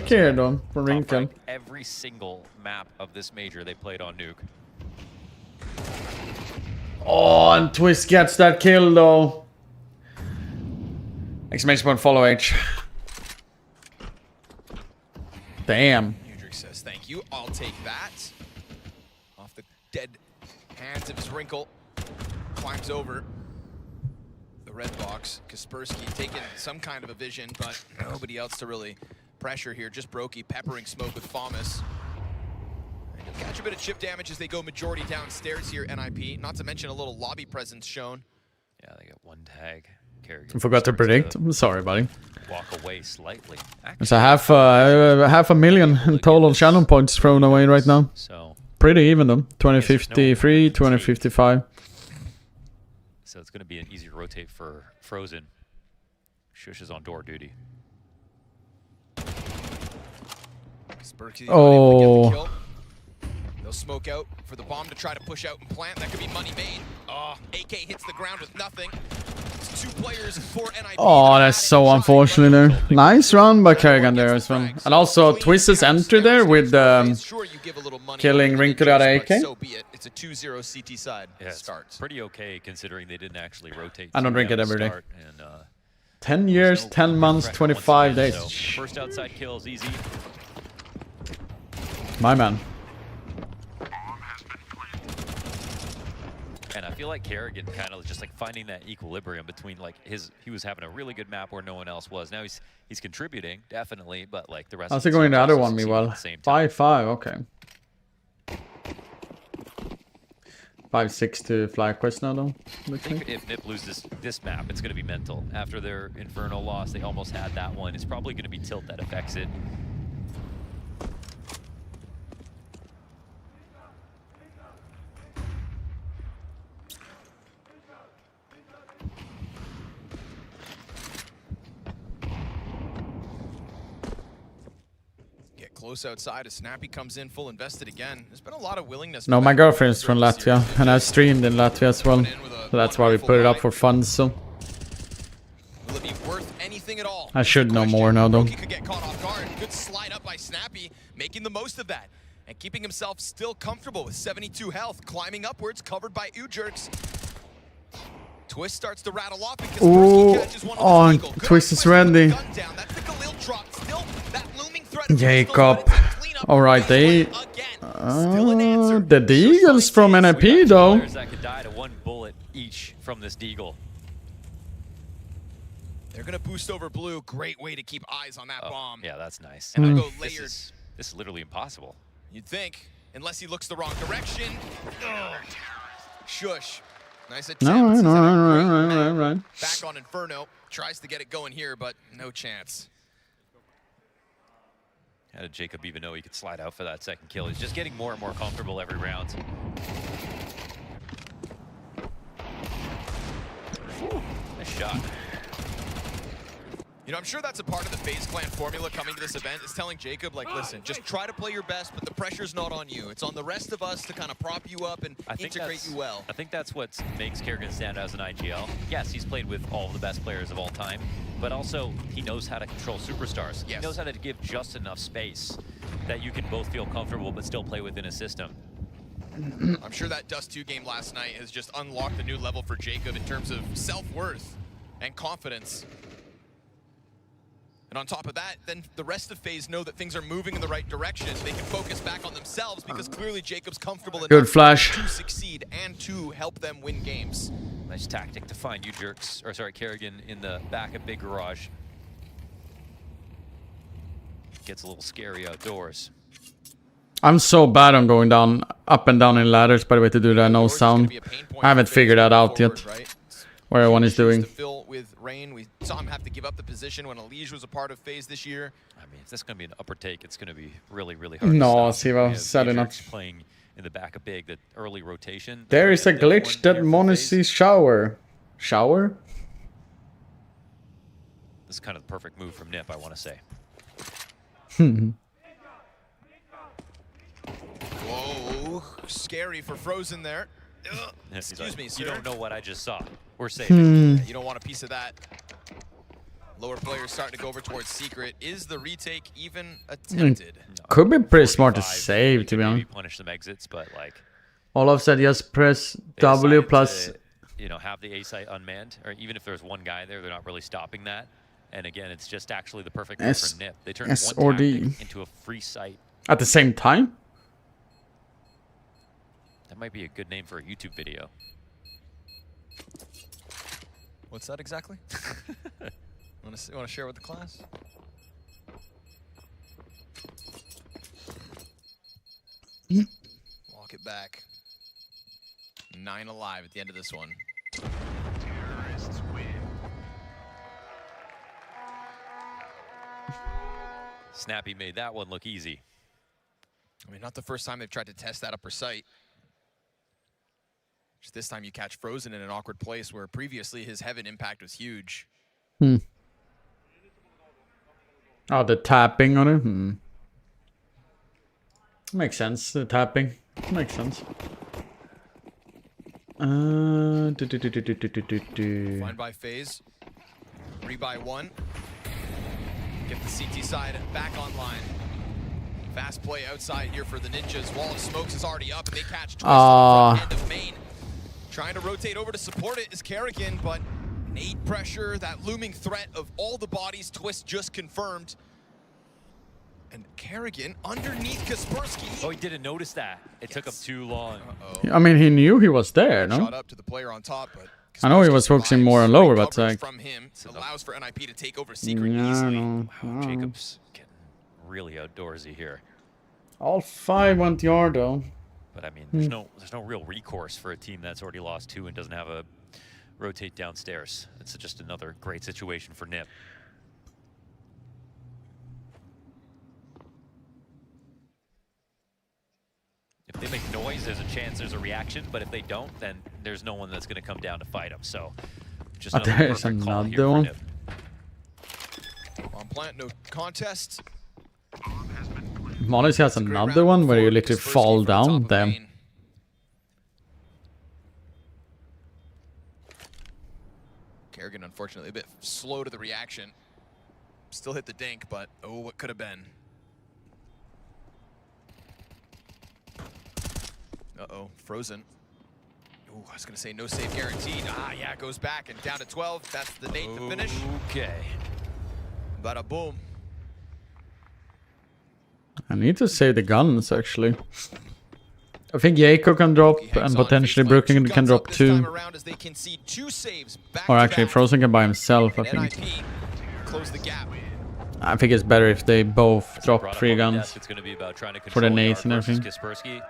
every single map of this major they played on Nuke. Oh, and Twist gets that kill, though. Exclamation point, follow H. Damn. Udrich says, thank you. I'll take that. Off the dead hands of his Wrinkle. Climbs over the red box. Kaspersky taking some kind of a vision, but nobody else to really pressure here. Just Brokey peppering smoke with Famas. And you'll catch a bit of chip damage as they go majority downstairs here, NIP. Not to mention a little lobby presence shown. Yeah, they got one tag. I forgot to predict. I'm sorry, buddy. Walk away slightly. There's a half a million in total channel points thrown away right now. So pretty even though. 2053, 2055. So it's going to be an easier rotate for Frozen. Shush is on door duty. Oh. They'll smoke out for the bomb to try to push out and plant. That could be money made. Oh, AK hits the ground with nothing. It's 2 players for NIP. Oh, that's so unfortunate there. Nice run by Kerrigan there as well. And also Twist's entry there with killing Wrinkle out of AK. So be it. It's a 2-0 CT side start. Pretty okay considering they didn't actually rotate. I don't drink it every day. And, 10 years, 10 months, 25 days. So first outside kill is easy. My man. And I feel like Kerrigan kind of just like finding that equilibrium between like he was having a really good map where no one else was. Now he's contributing definitely, but like the rest. How's it going? The other one, meanwhile. 5-5. Okay. 5-6 to FlyQuest now though. I think if NIP loses this map, it's going to be mental. After their Inferno loss, they almost had that one. It's probably going to be Tilt that affects it. Close outside as Snappy comes in full invested again. There's been a lot of willingness. No, my girlfriend's from Latvia, and I streamed in Latvia as well. So that's why we put it up for fun. So will it be worth anything at all? I should know more now, though. He could get caught off guard. Good slide up by Snappy, making the most of that and keeping himself still comfortable with 72 health, climbing upwards, covered by Udjerks. Twist starts to rattle off because oh, Twist is ready. Jacob. Alright, the Deagles from NIP though. That could die to 1 bullet each from this Deagle. They're gonna boost over blue. Great way to keep eyes on that bomb. Yeah, that's nice. And I'll go layered. This is literally impossible. You'd think, unless he looks the wrong direction. Ugh. Shush. Nice attempt. No, right. Back on Inferno. Tries to get it going here, but no chance. How did Jacob even know he could slide out for that second kill? He's just getting more and more comfortable every round. Nice shot. You know, I'm sure that's a part of the FaZe Clan formula coming to this event, is telling Jacob, like, listen, just try to play your best, but the pressure's not on you. It's on the rest of us to kind of prop you up and integrate you well. I think that's what makes Kerrigan stand out as an IGL. Yes, he's played with all of the best players of all time, but also he knows how to control superstars. Yes. He knows how to give just enough space that you can both feel comfortable but still play within a system. I'm sure that Dust 2 game last night has just unlocked a new level for Jacob in terms of self-worth and confidence. And on top of that, then the rest of FaZe know that things are moving in the right direction. They can focus back on themselves because clearly Jacob's comfortable enough to succeed and to help them win games. Nice tactic to find Udjerks, or sorry, Kerrigan in the back of Big Garage. Gets a little scary outdoors. I'm so bad on going down, up and down in ladders, by the way, to do that no sound. I haven't figured that out yet. Where everyone is doing. With Rain, we saw him have to give up the position when Elige was a part of FaZe this year. I mean, if this is going to be an upper take, it's going to be really, really hard. No, Siva, sad enough. Playing in the back of Big, that early rotation. There is a glitch that Monacy shower. Shower? This is kind of the perfect move from NIP, I want to say. Whoa, scary for Frozen there. Excuse me, sir. You don't know what I just saw. We're safe. You don't want a piece of that. Lower players starting to go over towards Secret. Is the retake even attempted? Could be pretty smart to save, to be honest. Maybe punish some exits, but like. Olaf said yes, press W plus. To, you know, have the A site unmanned, or even if there's one guy there, they're not really stopping that. And again, it's just actually the perfect move for Nip. They turned S one or D. tactic into a free site. At the same time? That might be a good name for a YouTube video. What's that exactly? Want to share with the class? Walk it back. 9 alive at the end of this one. Terrorists win. Snappy made that one look easy. I mean, not the first time they've tried to test that upper sight. Just this time you catch Frozen in an awkward place where previously his heaven impact was huge. Hmm. Oh, the tapping on it? Hmm. Makes sense, the tapping. Makes sense. Find by phase. 3 by 1. Get the CT side back online. Fast play outside here for the Ninjas. Wall of smokes is already up and they catch Twist on the front end of main. Trying to rotate over to support it is Kerrigan, but nade pressure, that looming threat of all the bodies. Twist just confirmed. And Kerrigan underneath Kaspersky. Oh, he didn't notice that. It took him too long. I mean, he knew he was there, no? Shot up to the player on top, but I know he was focusing more on lower, but like... from him allows for NIP to take over Secret Yeah, easily. no. Wow, Jacob's getting really outdoorsy here. All 5 went yard, though. But I mean, there's no real recourse for a team that's already lost 2 and doesn't have a rotate downstairs. It's just another great situation for Nip. If they make noise, there's a chance there's a reaction, but if they don't, then there's no one that's going to come down to fight them. So, just another there's perfect call here another for one. Nip. On plant, no contest. Monacy has another one where you literally fall down. Damn. Kerrigan, unfortunately, a bit slow to the reaction. Still hit the dink, but oh, what could have been. Uh-oh, Frozen. Ooh, I was going to say no save guaranteed. Ah, yeah, goes back and down to 12. That's the nade to finish. Okay. Bada boom. I need to save the guns, actually. I think Jacob can drop, and potentially Brooklyn can drop 2. Or actually, Frozen can by himself, I think. Close the gap. I think it's better if they both drop 3 guns. It's going to be about trying to for the control nades and yard versus everything. Kaspersky.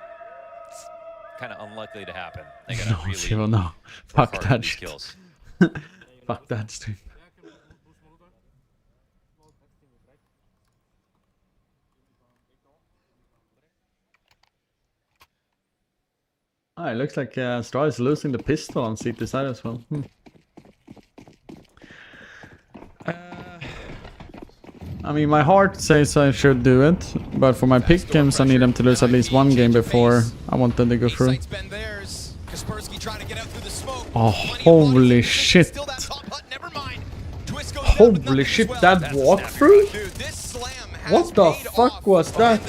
Kind of unlikely to happen. They No, gotta really Zero, no. work Fuck hard that on these shit. kills. Fuck that stream. Ah, it looks like Star is losing the pistol on CT side as well. I mean, my heart says I should do it, but for my pick games, I need them to lose at least 1 game before I want them to go through. Oh, holy shit. Holy shit, that walkthrough? What the fuck was that?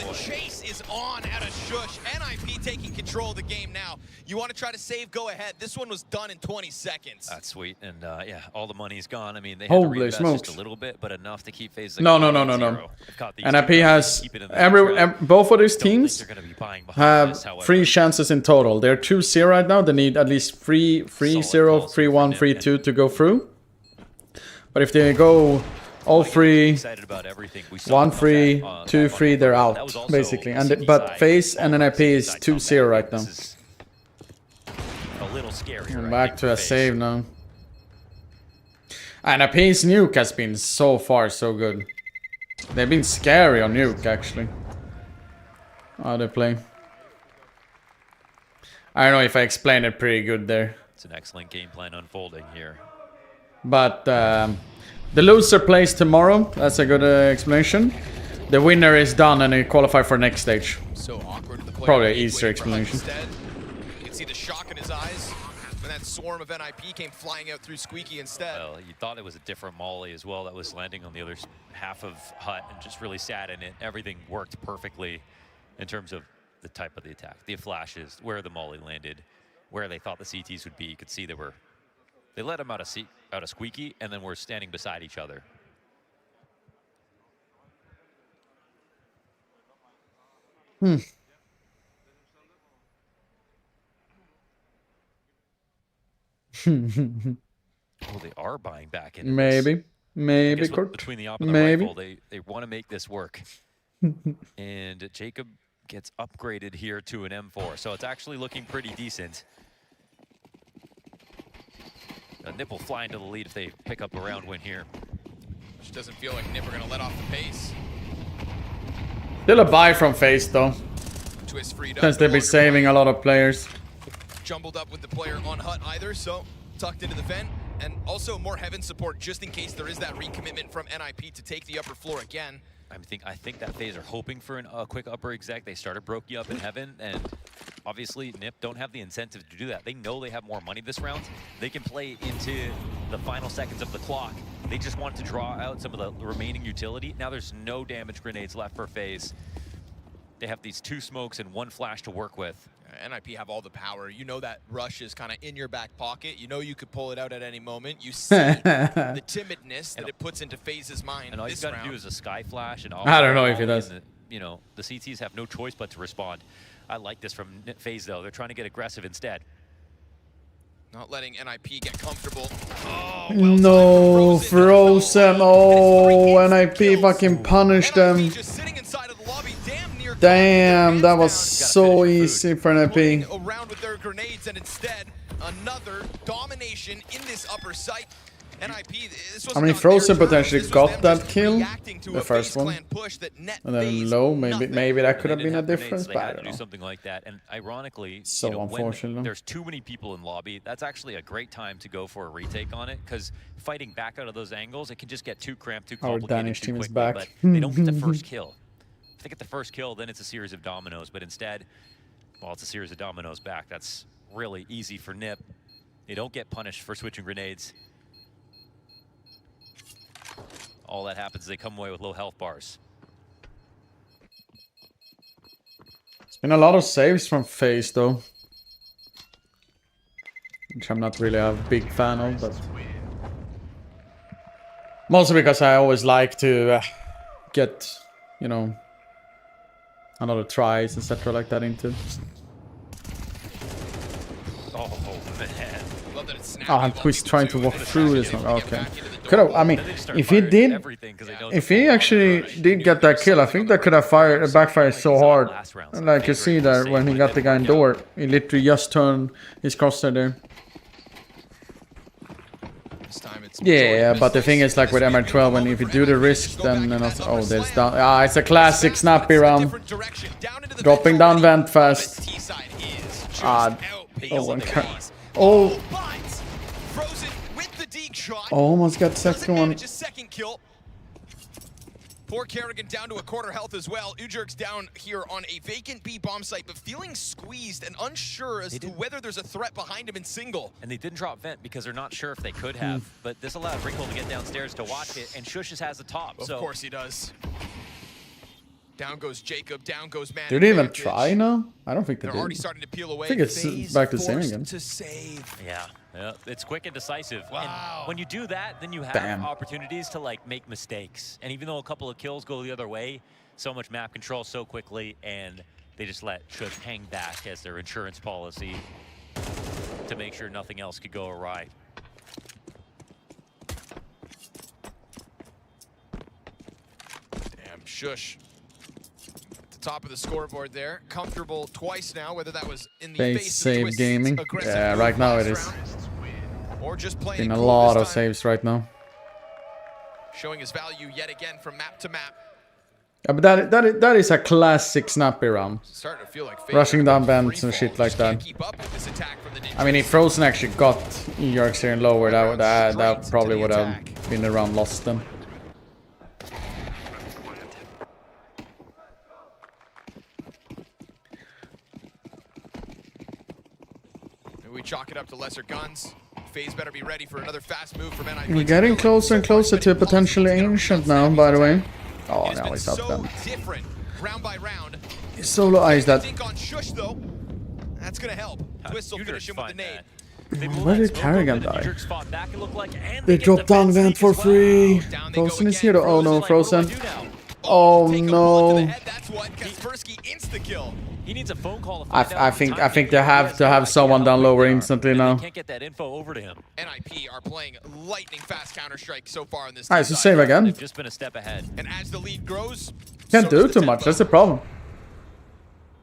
Taking control of the game now. You want to try to save, go ahead. This one was done in 20 seconds. That's sweet, and yeah, all the money's gone. I mean, they had Holy to reinvest smokes. just a little bit, but enough to keep phase. No. NIP has both of these teams have 3 chances in total. They're 2-0 right now. They need at least 3-0, 3-1, 3-2 to go through. But if they go all 3, 1-3, 2-3, they're out basically. And but FaZe and NIP is 2-0 right now. A little scary. I'm back to a save now. And NIP's nuke has been so far so good. They've been scary on nuke actually. How they play. I don't know if I explained it pretty good there. It's an excellent game plan unfolding here. But the loser plays tomorrow. That's a good explanation. The winner is done and they qualify for next stage. So awkward. The Probably an easier explanation. You can see the shock in his eyes when that swarm of NIP came flying out through Squeaky instead. Well, you thought it was a different Molly as well that was landing on the other half of Hut and just really sat in it. Everything worked perfectly in terms of the type of the attack, the flashes, where the Molly landed, where they thought the CTs would be. You could see they let them out of Squeaky, and then we're standing beside each other. Oh, they are buying back in. Maybe. Maybe. Between the op and the Maybe. rifle, they want to make this work. And Jacob gets upgraded here to an M4, so it's actually looking pretty decent. Nip will fly into the lead if they pick up a round win here. Which doesn't feel like Nip are going to let off the pace. Still a buy from FaZe though. Twist freed up. Since they'll be saving a lot of players. Jumbled up with the player on hut either, so tucked into the vent. And also more heaven support just in case there is that recommitment from NIP to take the upper floor again. I think that FaZe are hoping for a quick upper exec. They started Brokey up in heaven, and obviously Nip don't have the incentive to do that. They know they have more money this round. They can play into the final seconds of the clock. They just want to draw out some of the remaining utility. Now there's no damage grenades left for FaZe. They have these 2 smokes and 1 flash to work with. NIP have all the power. You know that rush is kind of in your back pocket. You know you could pull it out at any moment. You see the timidness that it puts into FaZe's mind. And all you've got to do is a sky flash. And I don't know if he does. You know, the CTs have no choice but to respond. I like this from FaZe though. They're trying to get aggressive instead. Not letting NIP get comfortable. Oh, well, no, Frozen. Oh, NIP fucking punished them. Damn, that was so easy for NIP. Around with their grenades, and instead another domination in this upper site. NIP, I mean, Frozen potentially got that kill, the first one, and then low. Maybe that could have been a difference, but I don't know. Do something like that, and ironically, so you know, unfortunate. When there's too many people in lobby, that's actually a great time to go for a retake on it, because fighting back out of those angles, it can just get too cramped, too complicated. Our Danish team is quickly, back. But they don't get the first kill. If they get the first kill, then it's a series of dominoes. But instead, well, it's a series of dominoes back. That's really easy for Nip. They don't get punished for switching grenades. All that happens is they come away with low health bars. It's been a lot of saves from FaZe though, which I'm not really a big fan of, but mostly because I always like to get, you know, another tries, etc. like that into. Oh man. I'm trying to walk through this one. Okay. Could have, I mean, if he actually did get that kill, I think that could have backfired so hard. And like you see there, when he got the guy in door, he literally just turned his crosshair there. Yeah, but the thing is, like with MR12, when if you do the risk, then also, oh, there's down. Ah, it's a classic snappy round. Dropping down vent fast. Ah, oh, one car. Oh. Almost got second one. Poor Kerrigan down to a quarter health as well. Ujurk's down here on a vacant B bomb site, but feeling squeezed and unsure as to whether there's a threat behind him in single. And they didn't drop vent because they're not sure if they could have, but this allowed Rico to get downstairs to watch it, and Shush has the top. Of course he does. Down goes Jacob, down goes Man. Did they even try now? I don't think they did. They're already starting to peel away. I think it's back to the same again. To save. Yeah, it's quick and decisive. Wow. And when you do that, then you have opportunities to like make mistakes. And even though a couple of kills go the other way, so much map control so quickly, and they just let Shush hang back as their insurance policy to make sure nothing else could go awry. Damn, Shush. Top of the scoreboard there, comfortable twice now, whether that was in the face save gaming. Yeah, right now it is. Or just playing been a lot of saves right now. Showing his value yet again from map to map. Yeah, but that is a classic snappy round. Starting to feel like rushing down vents and shit like that. I mean, if Frozen actually got Yorks here and lower, that probably would have been a round lost then. We chalk it up to lesser guns. FaZe better be ready for another fast move from NIP. We're getting closer and closer to a potentially ancient now, by the way. Oh, now he's up then. Round by round. He solo eyes that. On Shush though. That's gonna help. Twist will finish him with the nade. Where did Kerrigan die? They dropped down vent for free. Frozen is here though. Oh no, Frozen. Oh no. That's what Kaspersky insta-kill. He needs a phone call to I think they have to have someone down lower instantly now. Can't get that info over to him. NIP are playing lightning fast Counter-Strike so far in this. Alright, so save again. They've just been a step ahead. And as the lead grows, Can't do too much. That's the problem.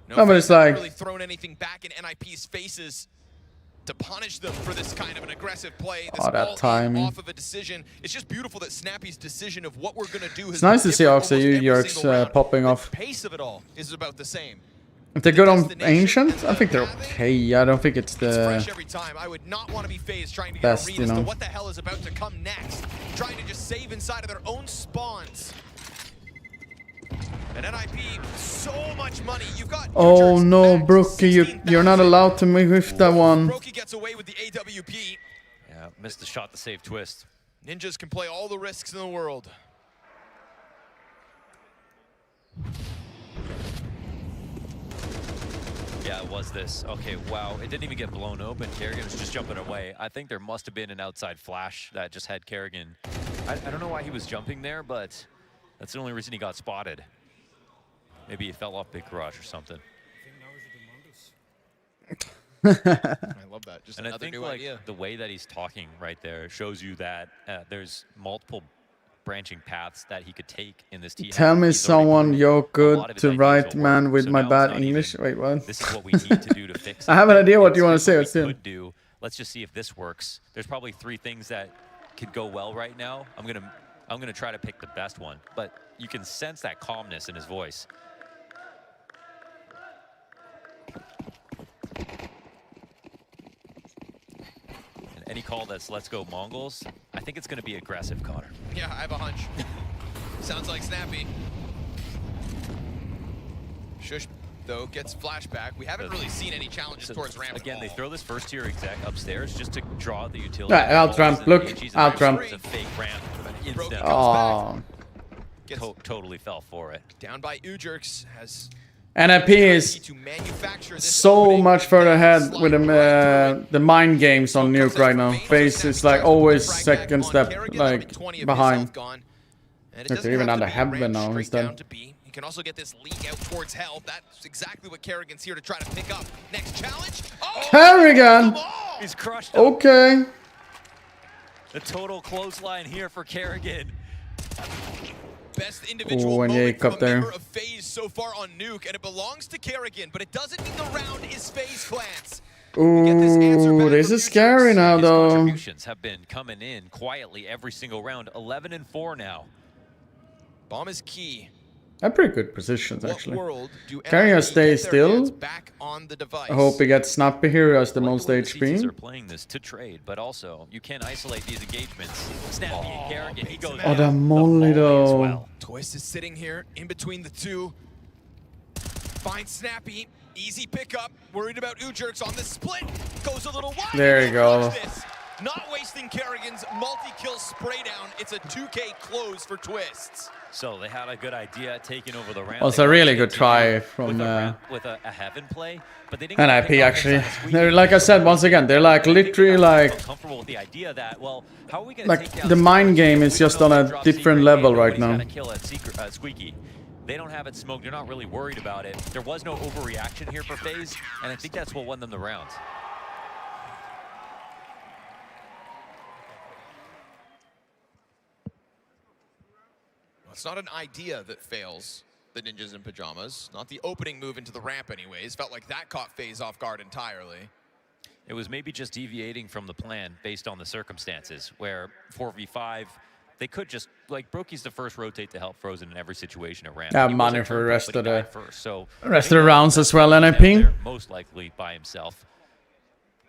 No, but it's like really thrown anything back in NIP's faces to punish them for this kind of an aggressive play. This that timing. off of a decision. It's just beautiful that Snappy's decision of what we're gonna do. It's nice to see Oxa Yerks popping off. The pace of it all is about the same. If they're good on Ancient, I think they're okay. I don't think it's the fresh every time. I would not want to be phased trying to get best, a read you as know. to what the hell is about to come next. Trying to just save inside of their own spawns. And NIP, so much money. You've got Oh no, Brookie, you're not allowed to whiff that one. Brookie gets away with the AWP. Yeah, missed the shot to save Twist. Ninjas can play all the risks in the world. Yeah, it was this. Okay, wow. It didn't even get blown open. Kerrigan was just jumping away. I think there must have been an outside flash that just had Kerrigan. I don't know why he was jumping there, but that's the only reason he got spotted. Maybe he fell off Big Garage or something. I love that. Just And I another think new like idea. the way that he's talking right there shows you that there's multiple branching paths that he could take in this team. Tell me someone you're good to write, man, with my bad English. Wait, what? This is what we need to do to fix it. I have an idea what you want to say. Here's what we Let's could do. Let's just see if this works. There's probably 3 things that could go well right now. I'm gonna try to pick the best one, but you can sense that calmness in his voice. And any call that's "Let's go Mongols," I think it's gonna be aggressive, Connor. Yeah, I have a hunch. Sounds like Snappy. Shush, though, gets flashback. We haven't really seen any challenges towards ramp. Again, they throw this first tier exec upstairs just to draw the utility. Yeah, out ramp. Look, out ramp. It's a fake ramp. Instant. Oh. Totally fell for it. Down by Ujerks has NIP is so much further ahead with the mind games on Nuke right now. FaZe is like always second step like behind. Look, they're even under heaven now instead. You can also get this leak out towards hell. That's exactly what Kerrigan's here to try to pick up. Next challenge. Oh, Kerrigan! He's crushed him. Okay. The total clothesline here for Kerrigan. Best individual when moment from up a there. member of FaZe so far on Nuke, and it belongs to Kerrigan, but it doesn't mean the round is FaZe Clans. Ooh, this is scary now though. Contributions have been coming in quietly every single round. 11-4 now. Bomb is key. They're pretty good positions actually. World do Kerrigan stays still. Back on the device. I hope he gets Snappy here as the most The CTs are HP. playing this to trade, but also you can't isolate these engagements. Snappy and Kerrigan, he goes Oh, the down. molly as though. well. Twist is sitting here in between the two. Finds Snappy. Easy pickup. Worried about Ujerks on the split. Goes a little wide. There you go. Watch this. Not wasting Kerrigan's multi-kill spray down. It's a 2K close for Twists. So they had a good idea at taking over the round. Also, They a really wanted good to try from with a heaven play, but they didn't get NIP pick up actually. inside the They're like I said once again, they're like literally like comfortable with the idea that, well, how are we going to take down the mind game is just on a different level right now. kill at Squeaky? They don't have it smoked. They're not really worried about it. There was no overreaction here for FaZe, and I think that's what won them the round. It's not an idea that fails the Ninjas in Pajamas. Not the opening move into the ramp anyways. Felt like that caught FaZe off guard entirely. It was maybe just deviating from the plan based on the circumstances, where 4v5, they could just, like, Brokey's the first rotate to help Frozen in every situation at ramp. Have He money wasn't for the turned rest up, but of he the died first. So rest of the rounds as well, NIP. most likely by himself.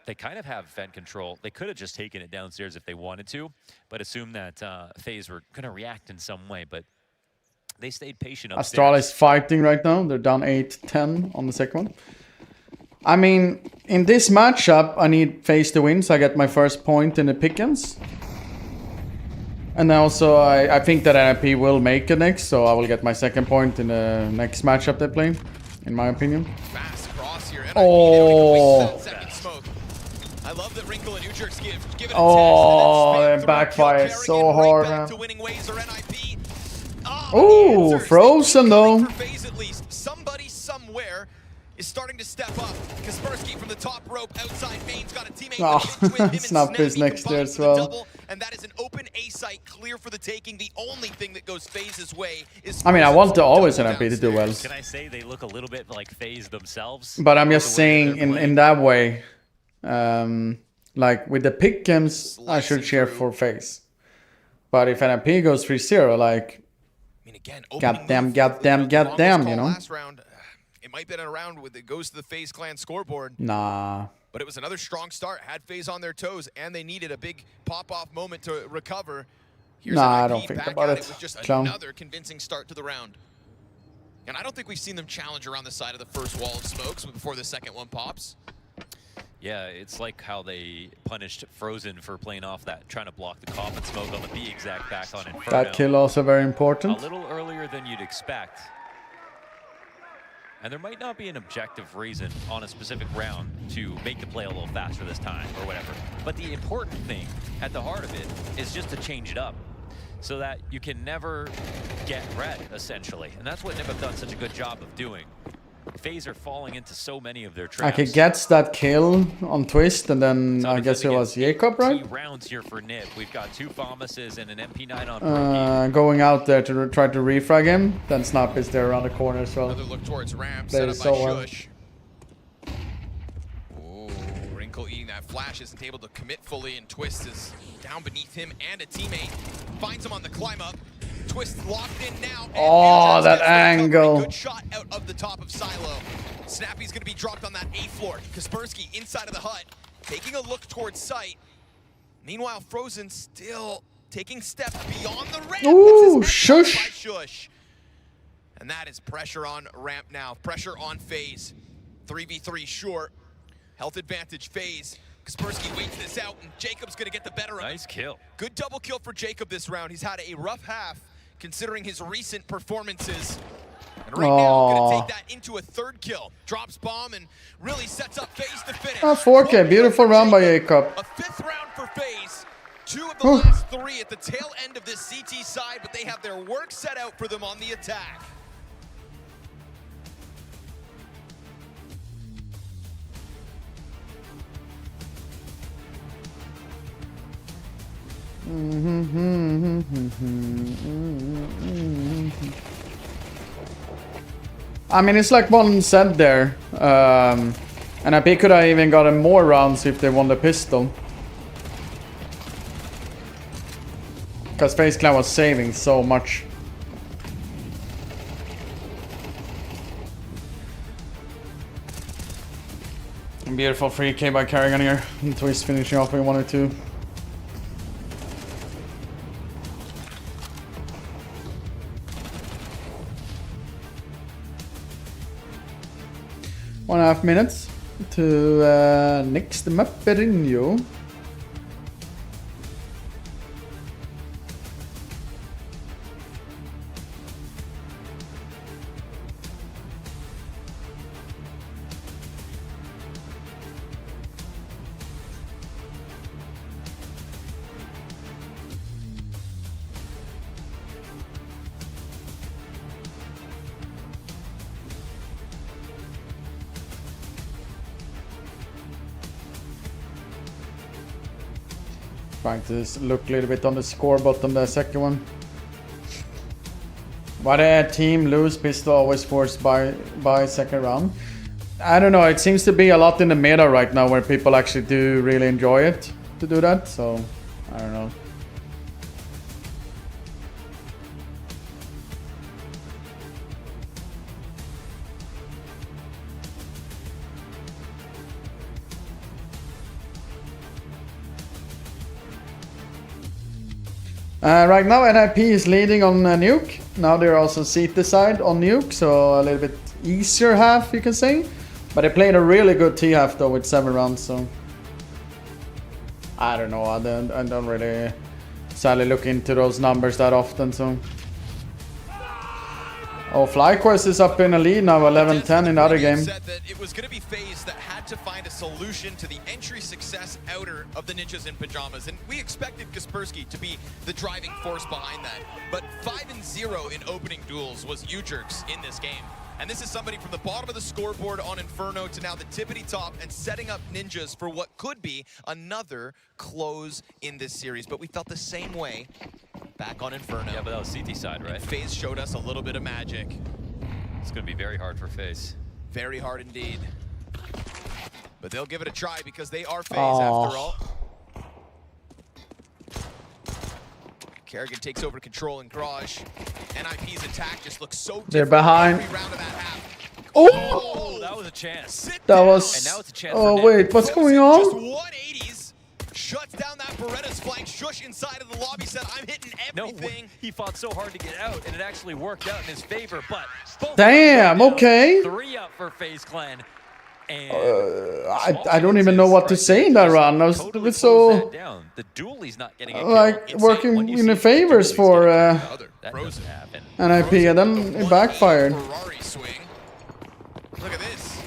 They kind of have vent control. They could have just taken it downstairs if they wanted to, but assumed that FaZe were going to react in some way, but they stayed patient upstairs. Astral is fighting right now. They're down 8-10 on the second one. I mean, in this matchup, I need FaZe to win, so I get my first point in the pick'ems. And also, I think that NIP will make it next, so I will get my second point in the next matchup they play, in my opinion. Fast cross here. Oh. Second smoke. I love that Wrinkle and Ujerks give it a Oh, test. that backfired so hard, man. To winning ways or NIP. Oh, frozen though. Somebody somewhere is starting to step up. Kaspersky from the top rope outside. Bane's got a teammate. Oh, Snap is next there as well. And that is an open A site clear for the taking. The only thing that goes FaZe's way is. I mean, I want to always NIP to do well. Can I say they look a little bit like FaZe themselves? But I'm just saying in that way, like with the pick games, I should cheer for FaZe. But if NIP goes 3-0, like, goddamn, you know? Last round, it might be a round with it goes to the FaZe clan scoreboard. Nah. But it was another strong start. Had FaZe on their toes, and they needed a big pop-off moment to recover. Here's nah, NIP I don't think back about at it. with just Clown. another convincing start to the round. And I don't think we've seen them challenge around the side of the first wall of smokes before the second one pops. Yeah, it's like how they punished Frozen for playing off that, trying to block the coffin smoke on the B exact back on Inferno. That kill also very important. A little earlier than you'd expect. And there might not be an objective reason on a specific round to make the play a little faster this time or whatever. But the important thing at the heart of it is just to change it up so that you can never get red, essentially. And that's what Nib have done such a good job of doing. FaZe are falling into so many of their traps. Okay, gets that kill on Twist, and then I guess it was Jacob, right? 2 rounds here for Nib. We've got 2 Thomases and an MP9 on Going out there to try to refrag him. Then Snap is there around the corner as well. Another look towards ramp, Played set up so by well. Shush. Oh, Wrinkle eating that flash, isn't able to commit fully, and Twist is down beneath him and a teammate. Finds him on the climb up. Twist locked in now. Oh, that angle. Good shot out of the top of Silo. Snappy's going to be dropped on that A floor. Kaspersky inside of the hut, taking a look towards sight. Meanwhile, Frozen still taking steps beyond the ramp. Ooh, Shush. Shush. And that is pressure on ramp now. Pressure on FaZe. 3v3 short. Health advantage FaZe. Kaspersky waits this out, and Jacob's going to get the better of it. Nice kill. Good double kill for Jacob this round. He's had a rough half, considering his recent performances. And right now, going to take that into a third kill. Drops bomb and really sets up FaZe to finish. 4K, beautiful round by Jacob. A 5th round for FaZe. 2 of the last 3 at the tail end of this CT side, but they have their work set out for them on the attack. I mean, it's like one said there. And I could have even gotten more rounds if they won the pistol. Because FaZe Clan was saving so much. Beautiful free K by Carrigan here. And Twist finishing off with 1 or 2. One and a half minutes to next map Perinho. Trying to look a little bit on the scoreboard on the second one. Why did a team lose pistol always forced by second round? I don't know, it seems to be a lot in the meta right now where people actually do really enjoy it to do that, so I don't know. Right now NIP is leading on Nuke. Now they're also CT side on Nuke, so a little bit easier half you can say. But they played a really good T half though with 7 rounds, so I don't know. I don't really sadly look into those numbers that often, so. Oh, FlyQuest is up in a lead now, 11-10 in the other game. Said that it was going to be FaZe that had to find a solution to the entry success outer of the Ninjas in Pajamas, and we expected Kaspersky to be the driving force behind that. But 5-0 in opening duels was U-Jerks in this game. And this is somebody from the bottom of the scoreboard on Inferno to now the tippity top and setting up Ninjas for what could be another close in this series. But we felt the same way back on Inferno. Yeah, but that was CT side, right? FaZe showed us a little bit of magic. It's going to be very hard for FaZe. Very hard indeed. But they'll give it a try because they are FaZe after all. Kerrigan takes over control in Garage. NIP's attack just looks so They're different behind. every round of that half. Oh! That was a chance. That was... And now it's a chance Oh, for wait, what's going on? Just 180s. Shuts down that Beretta's flank. Shush inside of the lobby said, I'm hitting everything. No, he fought so hard to get out, and it actually worked out in his favor, but... both Damn, okay. 3 up for FaZe Clan. And I don't even know what to say in that run. I was so... The duelie's not getting a like, working in the favors for NIP, and then it backfired. Look at this.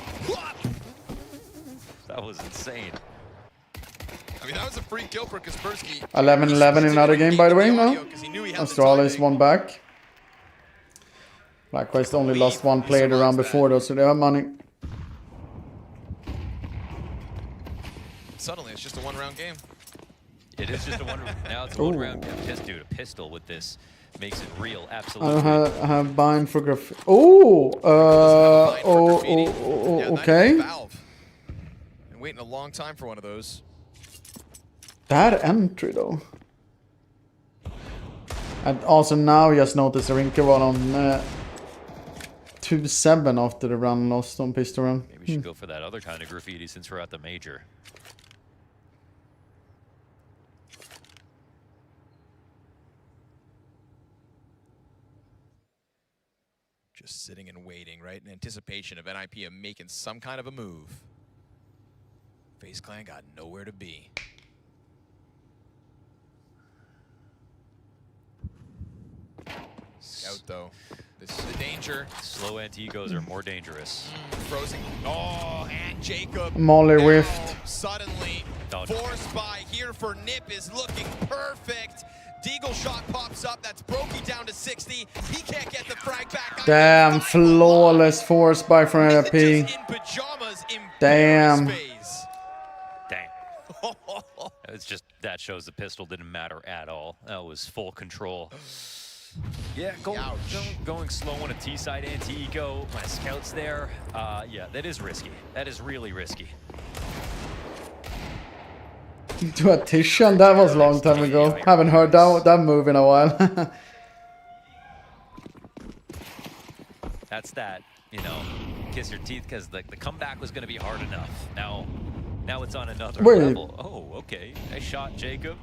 That was insane. I mean, that was a free kill for Kaspersky. 11-11 in another game, by the way, no? Astralis won back. FlyQuest only lost one player the round before, though, so they have money. Suddenly, it's just a one-round game. It is just a one. Now it's a one-round game. Just dude, a pistol with this makes it real. Absolutely. I have bind for graffiti. Oh, okay. Been waiting a long time for one of those. That entry though. And also now just noticed Rinke was on 2-7 after the run lost on pistol run. Maybe we should go for that other kind of graffiti since we're at the major. Just sitting and waiting, right? In anticipation of NIP making some kind of a move. FaZe Clan got nowhere to be. Out though. This is the danger. Slow anti-egos are more dangerous. Frozen. Oh, and Jacob. Molly whiffed. Suddenly, forced by here for Nip is looking perfect. Deagle shot pops up. That's Brokey down to 60. He can't get the frag back. Damn, flawless force by from NIP. Damn. Dang. It's just that shows the pistol didn't matter at all. That was full control. Yeah, going slow on a T-side anti-eco. My scout's there. Yeah, that is risky. That is really risky. To a Tishan, that was a long time ago. Haven't heard that move in a while. That's that, you know, kiss your teeth because the comeback was going to be hard enough. Now it's on another level. Oh, okay. Nice shot, Jacob.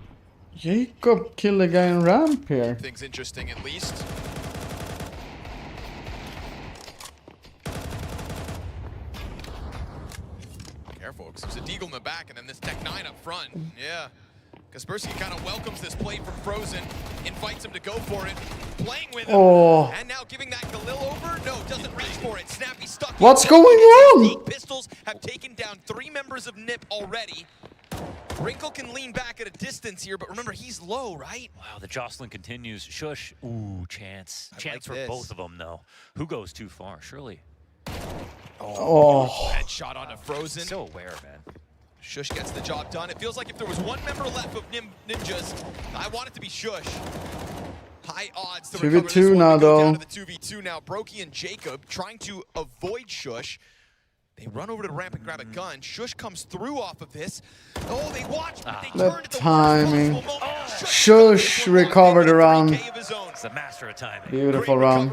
Jacob killed a guy in ramp here. Things interesting at least. Careful, because there's a Deagle in the back and then this Tech 9 up front. Yeah. Kaspersky kind of welcomes this play from Frozen, invites him to go for it, playing with him, and now giving that Galil over. No, doesn't reach for it. Snappy stuck. What's going on? Pistols have taken down 3 members of NIP already. Wrinkle can lean back at a distance here, but remember, he's low, right? Wow, the jostling continues. Shush. Ooh, chance. Chance for both of them, though. Who goes too far? Surely. Oh. Headshot onto Frozen. So aware, man. Shush gets the job done. It feels like if there was one member left of Ninjas, I want it to be Shush. High odds to recover this one. 2v2 now, though. Down to the 2v2 now. Brokey and Jacob trying to avoid Shush. They run over to the ramp and grab a gun. Shush comes through off of this. Oh, they watch, but they turn at the timing. worst possible moment. Shush recovered around. It's a master of timing. Beautiful run.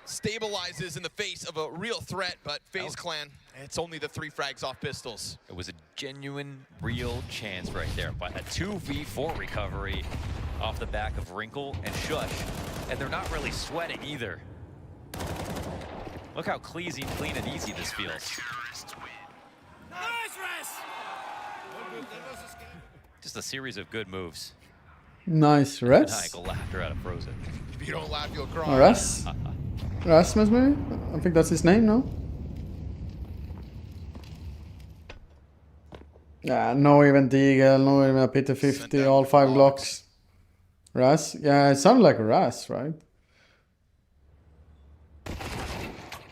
Stabilizes in the face of a real threat, but FaZe Clan, it's only the 3 frags off pistols. It was a genuine, real chance right there. But a 2v4 recovery off the back of Wrinkle and Shush. And they're not really sweating either. Look how clean and easy this feels. Just a series of good moves. Nice rest. Maniacal laughter out of Frozen. If you don't laugh, you'll cry. Rest. Rasmus, maybe? I think that's his name, no? Yeah, no even Deagle, no even a Peter 50, all 5 Glocks. Ras? Yeah, it sounded like Ras, right?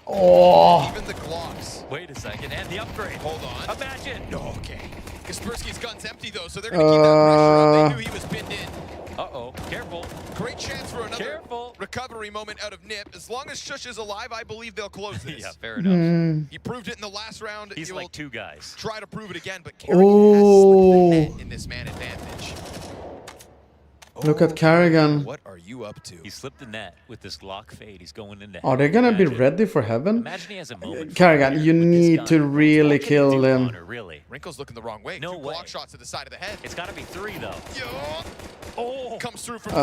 Oh! Even the Glocks. Wait a second, and the upgrade. Hold on. Imagine. No, okay. Kaspersky's gun's empty though, so they're gonna keep that pressure up. They knew he was pinned in. Uh-oh, careful. Great chance for another recovery moment out of Nip. As long as Shush is alive, I believe they'll close this. Yeah, fair enough. He proved it in the last round. He's like 2 guys. Try to prove it again, but Kerrigan has slipped the net in this man advantage. Look at Kerrigan. What are you up to? He slipped the net with this Glock fade. He's going into Are they gonna be ready for heaven? Imagine he has a moment. Kerrigan, you need to really kill them. Really? Wrinkle's looking the wrong way. No 2 way. block shots to the side of the head. It's got to be 3 though. Oh, comes through from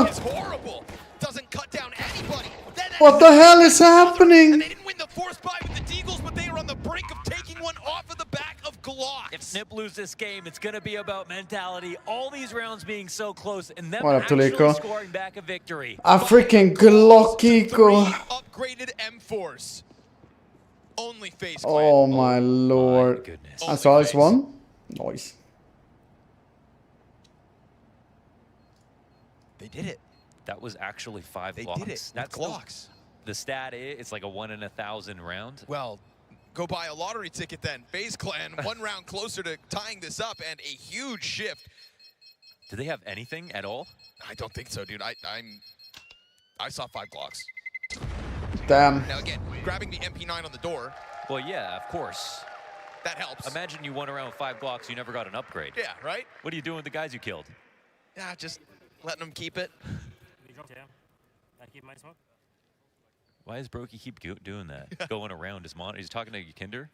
It's horrible. Doesn't cut down anybody. What the hell is happening? They didn't win the force buy with the Deagles, but they are on the brink of taking one off of the back of Glock. If Nip lose this game, it's going to be about mentality. All these rounds being so close and them What up, actually Tuliko? scoring back a victory. A freaking Glockiko. Upgraded M-Force. Only face Oh my lord. I saw this one. Nice. They did it. That was actually 5 They Glocks. did it. That's Glocks. The stat is it's like a 1 in 1,000 round. Well, go buy a lottery ticket then. FaZe Clan 1 round closer to tying this up, and a huge shift. Do they have anything at all? I don't think so, dude. I saw 5 Glocks. Damn. Now again, grabbing the MP9 on the door. Well, yeah, of course. That helps. Imagine you won around with 5 Glocks, you never got an upgrade. Yeah, right? What are you doing with the guys you killed? Yeah, just letting them keep it. Why does Brokey keep doing that? Going around his monitor? He's talking to Kinder?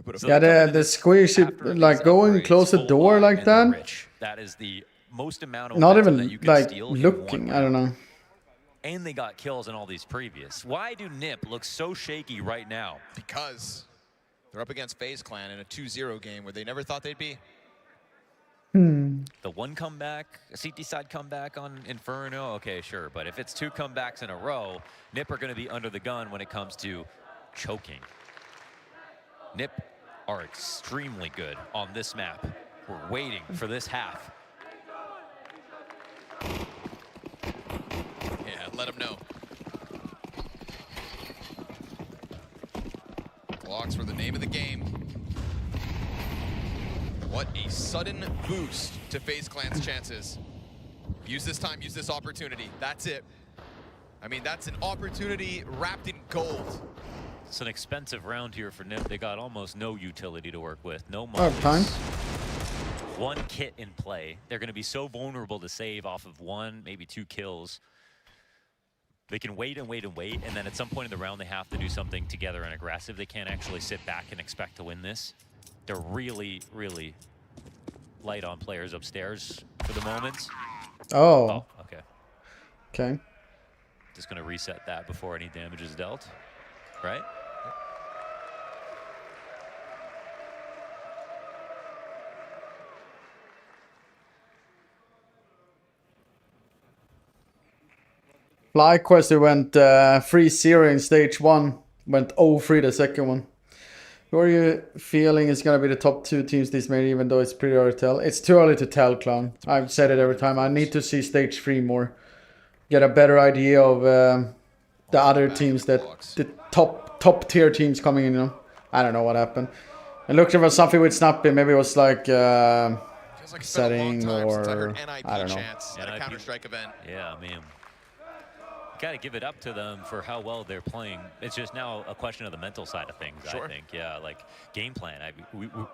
Yeah, the squishy, like going close the door like that. That is the most amount of Not momentum that even you can like steal in looking. one I don't know. And they got kills in all these previous. Why do Nip look so shaky right now? Because they're up against FaZe Clan in a 2-0 game where they never thought they'd be. The 1 comeback, a CT side comeback on Inferno, okay, sure. But if it's 2 comebacks in a row, Nip are going to be under the gun when it comes to choking. Nip are extremely good on this map. We're waiting for this half. Yeah, let them know. Glocks for the name of the game. What a sudden boost to FaZe Clan's chances. Use this time, use this opportunity. That's it. I mean, that's an opportunity wrapped in gold. It's an expensive round here for Nip. They got almost no utility to work with. No Oh, time. 1 kit in play. They're going to be so vulnerable to save off of 1, maybe 2 kills. They can wait and wait and wait, and then at some point in the round they have to do something together and aggressive. They can't actually sit back and expect to win this. They're really, really light on players upstairs for the moment. Oh. Okay. Okay. Just going to reset that before any damage is dealt, right? FlyQuest went 3-0 in stage 1, went 0-3 the second one. Who are you feeling is going to be the top 2 teams this May, even though it's pretty early to tell? It's too early to tell, Clown. I've said it every time. I need to see stage 3 more. Get a better idea of the other teams, that the top tier teams coming in, you know. I don't know what happened. I looked for something with Snappy. Maybe it was like setting or I don't know. At a Counter-Strike event. Yeah, man. Got to give it up to them for how well they're playing. It's just now a question of the mental side of things, I think. Yeah, like game plan.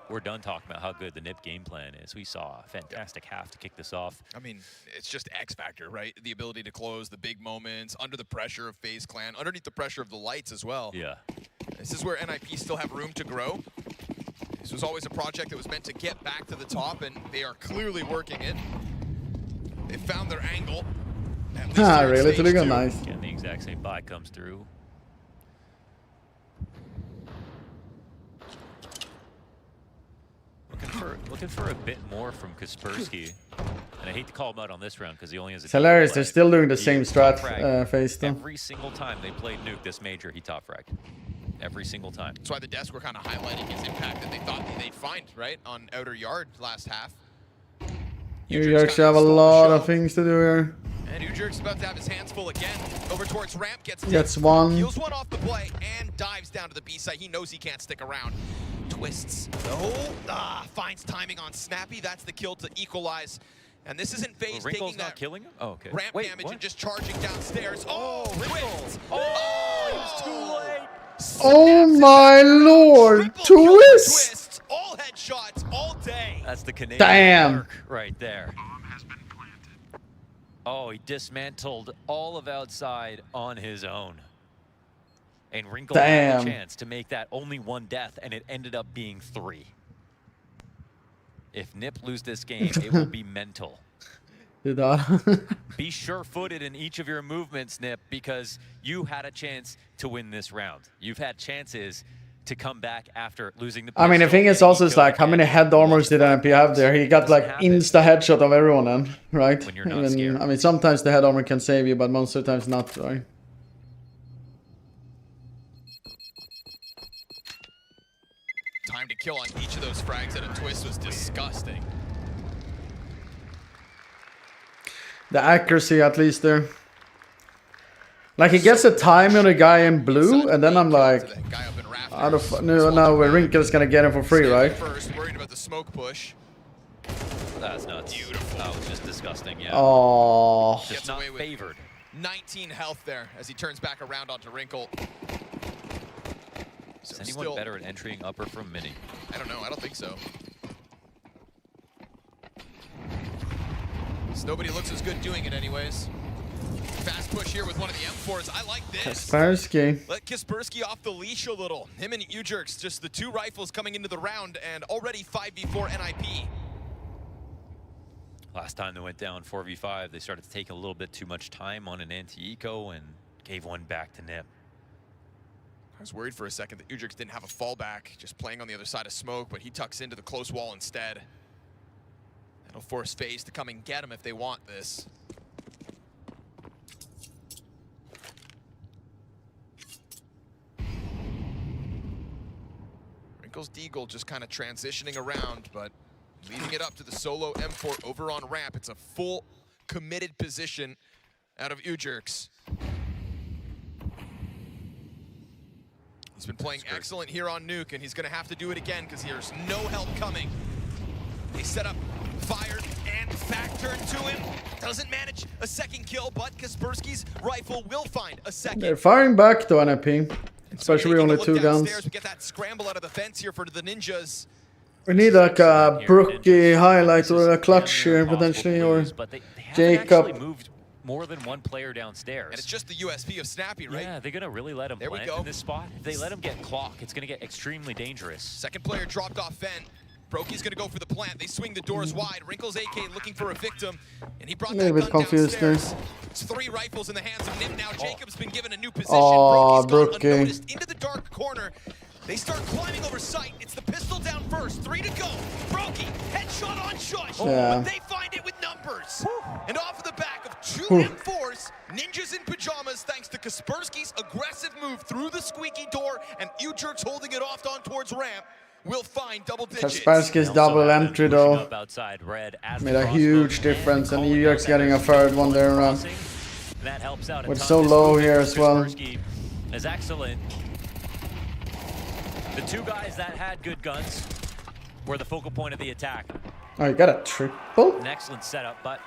We're done talking about how good the Nip game plan is. We saw a fantastic half to kick this off. I mean, it's just X factor, right? The ability to close, the big moments, under the pressure of FaZe Clan, underneath the pressure of the lights as well. Yeah. This is where NIP still have room to grow. This was always a project that was meant to get back to the top, and they are clearly working it. They found their angle. Ah, really? Tuliko, nice. Again, the exact same buy comes through. looking for a bit more from Kaspersky. And I hate to call him out on this round because he only has a. It's hilarious. They're still doing the same strat phase though. Every single time they played Nuke this major, he top fragged. Every single time. That's why the desk were kind of highlighting his impact that they thought they'd find, right, on outer yard last half. You actually have a lot of things to do here. And Ujurk's about to have his hands full again. Over towards ramp, gets one. Heals one off the play and dives down to the B side. He knows he can't stick around. Twists. Finds timing on Snappy. That's the kill to equalize. And this isn't FaZe taking that killing him? Oh, okay. ramp damage and just charging downstairs. Twist. He was too late. Oh my lord! Twist! All headshots all day. That's the Canadian Damn. right there. Oh, he dismantled all of outside on his own. And Wrinkle had a chance to make that only one death, and it ended up being 3. If Nip lose this game, it will be mental. Be sure-footed in each of your movements, Nip, because you had a chance to win this round. You've had chances to come back after losing the. I mean, the thing is also is like how many head armors did NP have there? He got like insta headshot of everyone then, right? When you're not scared. I mean, sometimes the head armor can save you, but most of the times not, right? Time to kill on each of those frags at a twist was disgusting. The accuracy at least there. Like he gets a time on a guy in blue, and then I'm like, no, Wrinkle's gonna get him for free, right? First, worried about the smoke push. That's nuts. Beautiful. That was just disgusting, yeah. Oh. Just not favored. 19 health there as he turns back around onto Wrinkle. Is anyone better at entering upper from Mini? I don't know. I don't think so. Nobody looks as good doing it anyways. Fast push here with one of the M4s. I like this. Kaspersky. Let Kaspersky off the leash a little. Him and Ujurks, just the 2 rifles coming into the round and already 5v4 NIP. Last time they went down 4v5, they started to take a little bit too much time on an anti-eco and gave one back to Nip. I was worried for a second that Ujurks didn't have a fallback, just playing on the other side of smoke, but he tucks into the close wall instead. That'll force FaZe to come and get him if they want this. Wrinkle's Deagle just kind of transitioning around, but leaving it up to the solo M4 over on ramp. It's a full committed position out of Ujurks. He's been playing excellent here on Nuke, and he's going to have to do it again because there's no help coming. They set up, fired, and back-turned to him. Doesn't manage a second kill, but Kaspersky's rifle will find a second. They're firing back to NP, especially only 2 guns. We get that scramble out of the fence here for the Ninjas. We need like a Brookie highlight or a clutch here potentially, or Jacob. Moved more than one player downstairs. And it's just the USP of Snappy, right? Yeah, they're going to really let him plant in this spot. If they let him get clock, it's going to get extremely dangerous. Second player dropped off vent. Brokey's going to go for the plant. They swing the doors wide. Wrinkle's AK looking for a victim, and he brought that gun downstairs. It's 3 rifles in the hands of Nim now. Jacob's been given a new position. Brokey's gone unnoticed into the dark corner. They start climbing over sight. It's the pistol down first. 3 to go. Brokey, headshot on Shush. But they find it with numbers. And off of the back of 2 M4s, Ninjas in pajamas, thanks to Kaspersky's aggressive move through the squeaky door, and Ujurks holding it off on towards ramp. Will find double digits. Kaspersky's double entry though made a huge difference, and Ujurks getting a 3rd one there around. We're so low here as well. Is excellent. The 2 guys that had good guns were the focal point of the attack. Oh, you got a triple? An excellent setup, but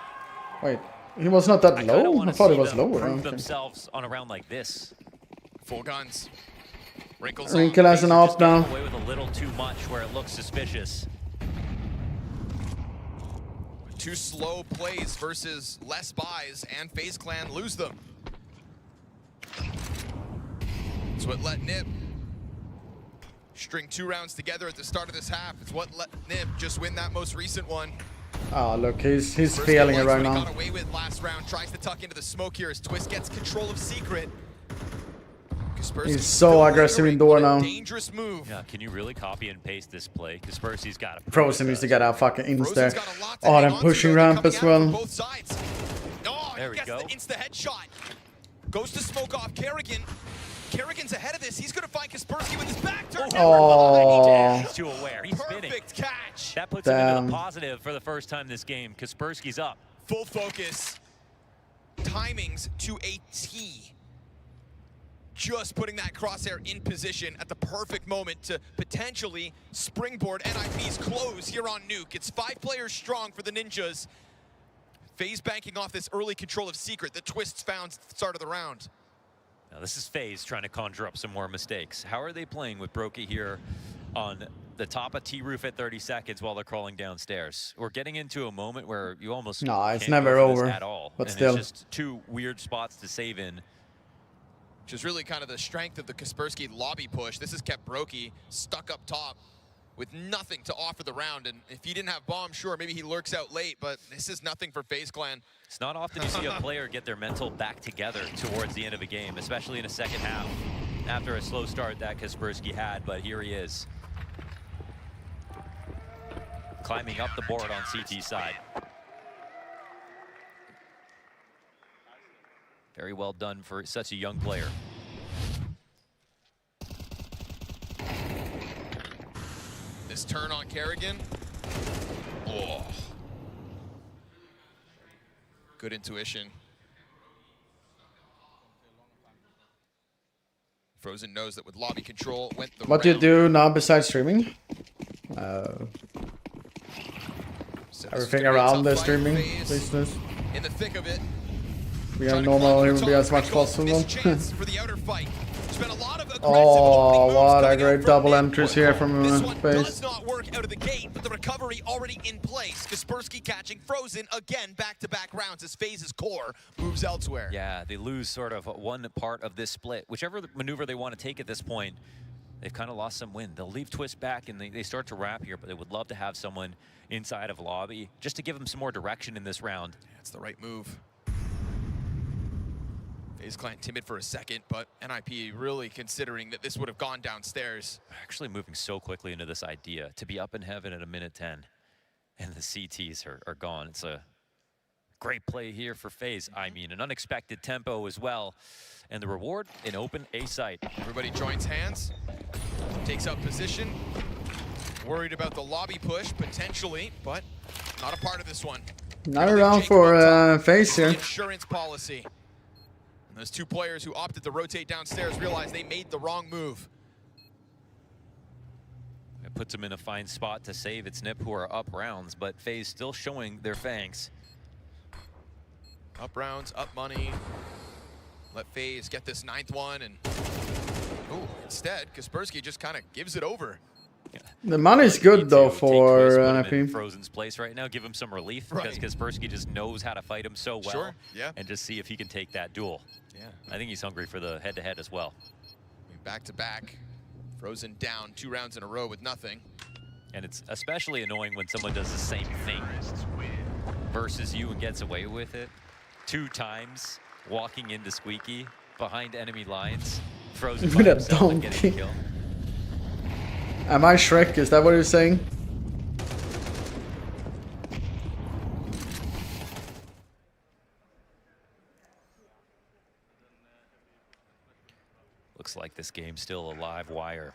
wait, he was not that low? I thought he was lower. Prove themselves on a round like this. Full guns. Wrinkle has an op now. Away with a little too much where it looks suspicious. 2 slow plays versus less buys, and FaZe Clan lose them. It's what let Nip string 2 rounds together at the start of this half. It's what let Nip just win that most recent one. Oh, look, he's feeling it right now. Got away with last round, tries to tuck into the smoke here as Twist gets control of Secret. He's so aggressive in door now. Dangerous move. Yeah, can you really copy and paste this play? Kaspersky's got to. Frozen needs to get out fucking insta. Oh, they're pushing ramp as well. There we go. The insta headshot. Goes to smoke off Kerrigan. Kerrigan's ahead of this. He's going to find Kaspersky with his back turn. Oh. He's too aware. He's spinning. Perfect catch. That puts him into the positive for the first time this game. Kaspersky's up. Full focus. Timings to a T. Just putting that crosshair in position at the perfect moment to potentially springboard NIP's close here on Nuke. It's 5 players strong for the Ninjas. FaZe banking off this early control of Secret that Twists found at the start of the round. Now this is FaZe trying to conjure up some more mistakes. How are they playing with Brokey here on the top of T-roof at 30 seconds while they're crawling downstairs? We're getting into a moment where you almost it's can't never go for over this at all. But and still, it's just 2 weird spots to save in. Which is really kind of the strength of the Kaspersky lobby push. This has kept Brokey stuck up top with nothing to offer the round. And if he didn't have bomb, sure, maybe he lurks out late, but this is nothing for FaZe Clan. It's not often you see a player get their mental back together towards the end of a game, especially in a second half, after a slow start that Kaspersky had, but here he is. Climbing up the board on CT side. Very well done for such a young player. This turn on Kerrigan. Oh. Good intuition. Frozen knows that with lobby control went the what do you do now besides streaming? Everything around the streaming business. In the thick of it. We are normal, it will be as much possible. Oh, what a great double entries here from FaZe. Does not work out of the gate, but the recovery already in place. Kaspersky catching Frozen again, back-to-back rounds as FaZe's core moves elsewhere. Yeah, they lose sort of one part of this split. Whichever maneuver they want to take at this point, they've kind of lost some wind. They'll leave Twist back and they start to wrap here, but they would love to have someone inside of lobby just to give them some more direction in this round. That's the right move. FaZe Clan timid for a second, but NIP really considering that this would have gone downstairs. Actually moving so quickly into this idea to be up in heaven at a minute 10, and the CTs are gone. It's a great play here for FaZe. I mean, an unexpected tempo as well, and the reward, an open A site. Everybody joins hands, takes up position. Worried about the lobby push potentially, but not a part of this one. Not around for FaZe here. Insurance policy. And those 2 players who opted to rotate downstairs realize they made the wrong move. It puts them in a fine spot to save. It's Nip who are up rounds, but FaZe still showing their fangs. Up rounds, up money. Let FaZe get this 9th one, and instead, Kaspersky just kind of gives it over. Yeah. The money's good though for NIP. Frozen's place right now, give him some relief because Kaspersky just knows how to fight him so well. And just see if he can take that duel. Yeah, I think he's hungry for the head-to-head as well. Back to back, Frozen down 2 rounds in a row with nothing. And it's especially annoying when someone does the same thing versus you and gets away with it 2 times, walking into Squeaky behind enemy lines. Frozen by himself and getting a kill. Am I Shrek? Is that what you're saying? Looks like this game's still a live wire.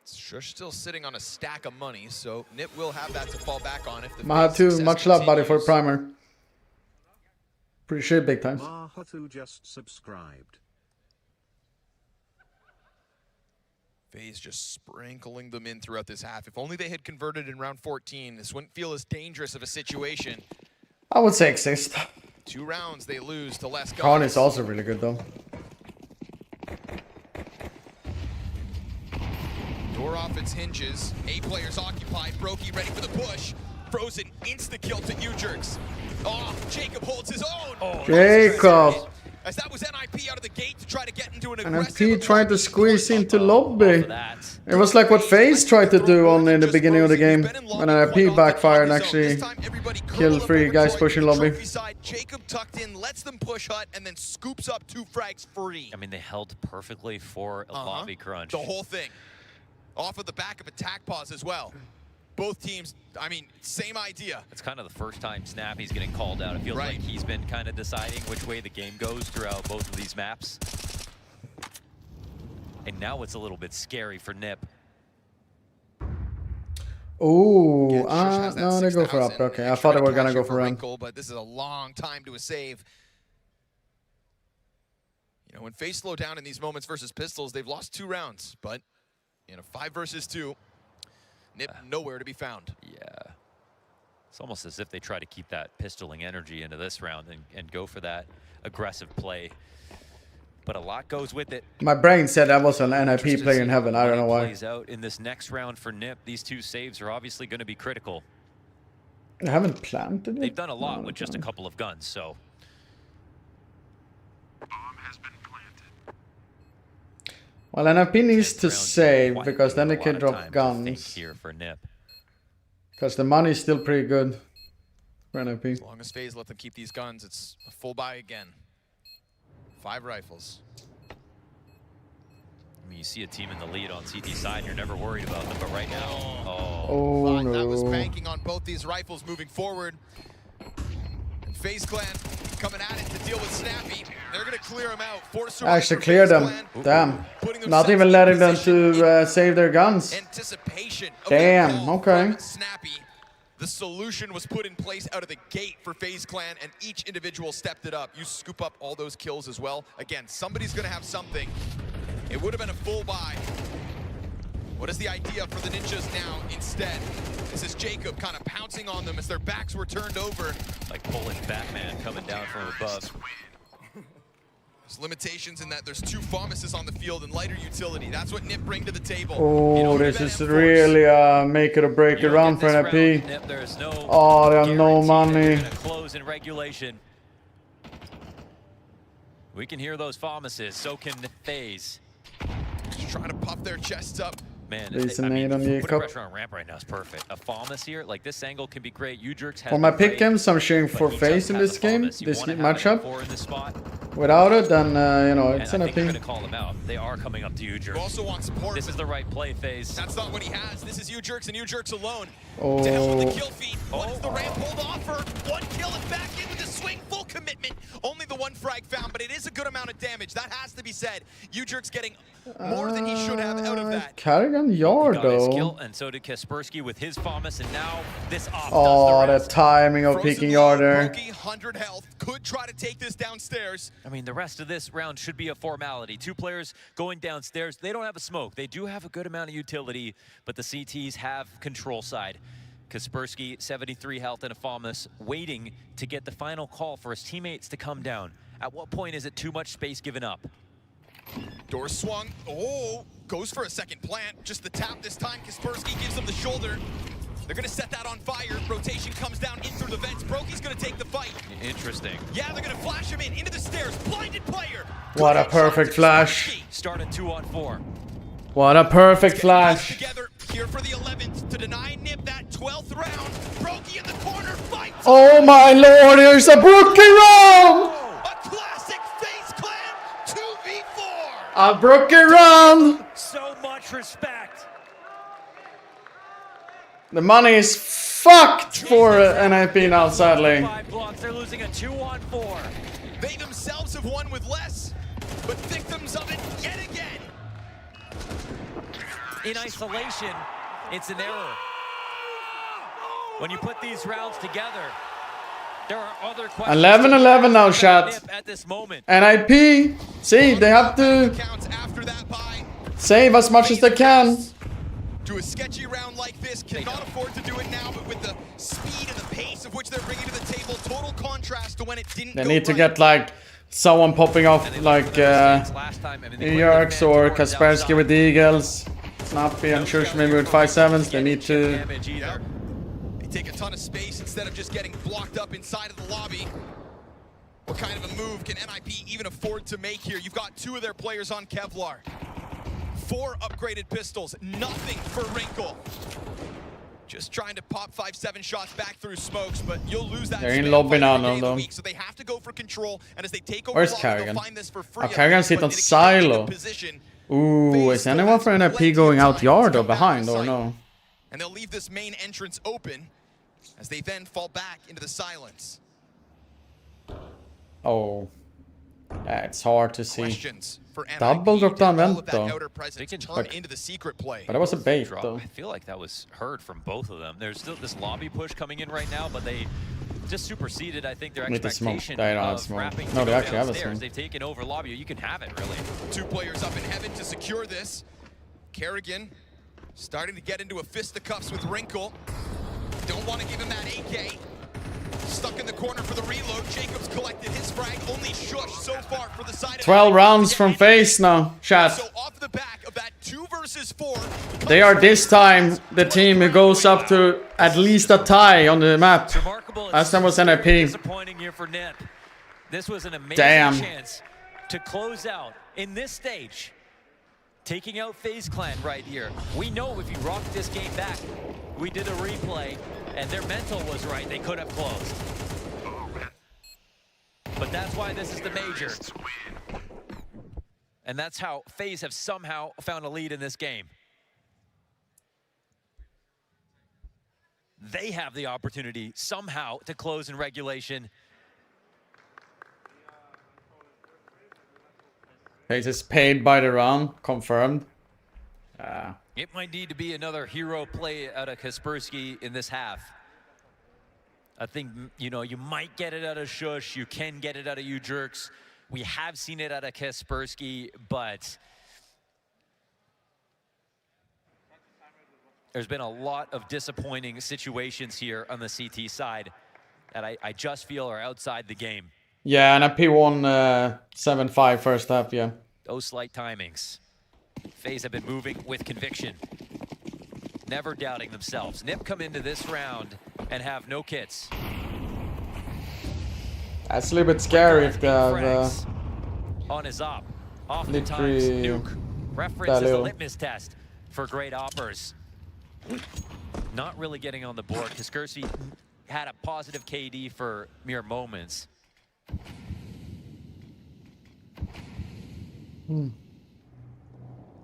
Sure, still sitting on a stack of money, so Nip will have that to fall back on if the Mahatu, much love, buddy, for Primer. Appreciate big time. Mahatu just subscribed. FaZe just sprinkling them in throughout this half. If only they had converted in round 14, this wouldn't feel as dangerous of a situation. I would say exist. 2 rounds they lose to less guys. Khan is also really good though. Door off its hinges. A players occupied. Brokey ready for the push. Frozen insta-kill to U-Jerks. Oh, Jacob holds his own. Jacob. As that was NIP out of the gate to try to get into And NIP tried to squeeze into lobby. It was like what FaZe tried to do in the beginning of the game. When NIP backfired and actually killed 3 guys pushing lobby. Jacob tucked in, lets them push hut, and then scoops up 2 frags free. I mean, they held perfectly for a lobby crunch. The whole thing. Off of the back of attack pause as well. Both teams, I mean, same idea. It's kind of the first time Snappy's getting called out. It feels like he's been kind of deciding which way the game goes throughout both of these maps. And now it's a little bit scary for Nip. Ooh, no, they go for up. Okay, I thought they were gonna go for run. But this is a long time to a save. You know, when FaZe slow down in these moments versus Pistols, they've lost 2 rounds. But in a 5 versus 2, Nip nowhere to be found. Yeah. It's almost as if they try to keep that pistoling energy into this round and go for that aggressive play. But a lot goes with it. My brain said that was an NIP player in heaven. I don't know why. Plays out in this next round for Nip. These 2 saves are obviously going to be critical. I haven't planted it. They've done a lot with just a couple of guns, so. Well, NIP needs to save because then they can drop guns. Here for Nip. Because the money is still pretty good for NIP. As long as FaZe let them keep these guns, it's a full buy again. 5 rifles. I mean, you see a team in the lead on CT side, you're never worried about them, but right now, no. That was banking on both these rifles moving forward. And FaZe Clan coming at it to deal with Snappy. They're going to clear him out. Actually clear them. Damn. Not even letting them to save their guns. Damn, okay. Snappy. The solution was put in place out of the gate for FaZe Clan, and each individual stepped it up. You scoop up all those kills as well. Again, somebody's going to have something. It would have been a full buy. What is the idea for the Ninjas now instead? This is Jacob kind of pouncing on them as their backs were turned over. Like Polish Batman coming down from above. There's limitations in that there's 2 Fomuses on the field and lighter utility. That's what Nip bring to the table. Oh, this is really make it or break it round for NIP. Oh, they have no money. Close in regulation. We can hear those Fomuses, so can FaZe. Just trying to puff their chests up. Man, putting pressure on ramp right now is perfect. A Fomus here, like this angle can be great. Ujerks for my pick games, I'm cheering for FaZe in this game, this matchup. Without it, then you know, it's NIP. They're gonna call him out. They are coming up to Ujerks. You also want support. This is the right play, FaZe. That's not what he has. This is Ujerks and Ujerks alone. Oh. To hell with the kill feed. What is the ramp hold offer? 1 kill and back in with the swing. Full commitment. Only the 1 frag found, but it is a good amount of damage. That has to be said. Ujerks getting more than he should have out of that. Carrigan Yard though. Kill, and so did Kaspersky with his Fomus, and now this off the timing of peeking Yard there. 100 health. Could try to take this downstairs. I mean, the rest of this round should be a formality. 2 players going downstairs. They don't have a smoke. They do have a good amount of utility, but the CTs have control side. Kaspersky, 73 health and a Fomus, waiting to get the final call for his teammates to come down. At what point is it too much space given up? Door swung. Oh, goes for a second plant. Just the tap this time. Kaspersky gives him the shoulder. They're going to set that on fire. Rotation comes down in through the vents. Broky's going to take the fight. Interesting. Yeah, they're going to flash him in into the stairs. Blinded player. What a perfect flash. Start at 2-on-4. What a perfect flash. Together here for the 11th to deny Nip that 12th round. Brokey in the corner fights. Oh my lord, here's a Brookie round. A classic FaZe Clan 2v4. A Brookie round. So much respect. The money is fucked for NIP now, sadly. 5 blocks, they're losing a 2-on-4. They themselves have won with less, but victims of it yet again. In isolation, it's an error. When you put these rounds together, there are other questions. 11-11 now, chat. At this moment. NIP, see, they have to save as much as they can. To a sketchy round like this, cannot afford to do it now, but with the speed and the pace of which they're bringing to the table, total contrast to when it didn't They need to get like someone popping off like Ujerks or Kaspersky with the Eagles. Snappy and Shush maybe with 5-7s. They need to. They take a ton of space instead of just getting blocked up inside of the lobby. What kind of a move can NIP even afford to make here? You've got 2 of their players on Kevlar. 4 upgraded pistols, nothing for Wrinkle. Just trying to pop 5-7 shots back through smokes, but you'll lose that. They're in lobby now, though. So they have to go for control, and as they take over, Where's Carrigan? Oh, Carrigan's hit on silo. Ooh, is anyone from NIP going out yard or behind, or no? And they'll leave this main entrance open as they then fall back into the silence. Oh. Yeah, it's hard to see. Questions for Double dropped down vent, though. Into the secret play. But it was a bait, though. I feel like that was heard from both of them. There's still this lobby push coming in right now, but they just superseded, I think, their expectation of wrapping. No, they actually have a smoke. They've taken over lobby. You can have it, really. 2 players up in heaven to secure this. Kerrigan starting to get into a fisticuffs with Wrinkle. Don't want to give him that AK. Stuck in the corner for the reload. Jacobs collected his frag. Only Shush so far for the side. 12 rounds from FaZe now. Chat. So off the back of that 2 versus 4. They are this time the team who goes up to at least a tie on the map. Last time was NIP. Disappointing year for NIP. This was an amazing chance to close out in this stage. Taking out FaZe Clan right here. We know if you rocked this game back, we did a replay, and their mental was right. They could have closed. But that's why this is the major. And that's how FaZe have somehow found a lead in this game. They have the opportunity somehow to close in regulation. FaZe is paid by the round, confirmed. It might need to be another hero play out of Kaspersky in this half. I think, you know, you might get it out of Shush, you can get it out of you Jerks. We have seen it out of Kaspersky, but there's been a lot of disappointing situations here on the CT side that I just feel are outside the game. Yeah, NIP won 7-5 first half, yeah. Those slight timings. FaZe have been moving with conviction. Never doubting themselves. NIP come into this round and have no kits. That's a little bit scary if they have on his op. Oftentimes nuke reference as a litmus test for great oppers. Not really getting on the board. Kaspersky had a positive KD for mere moments.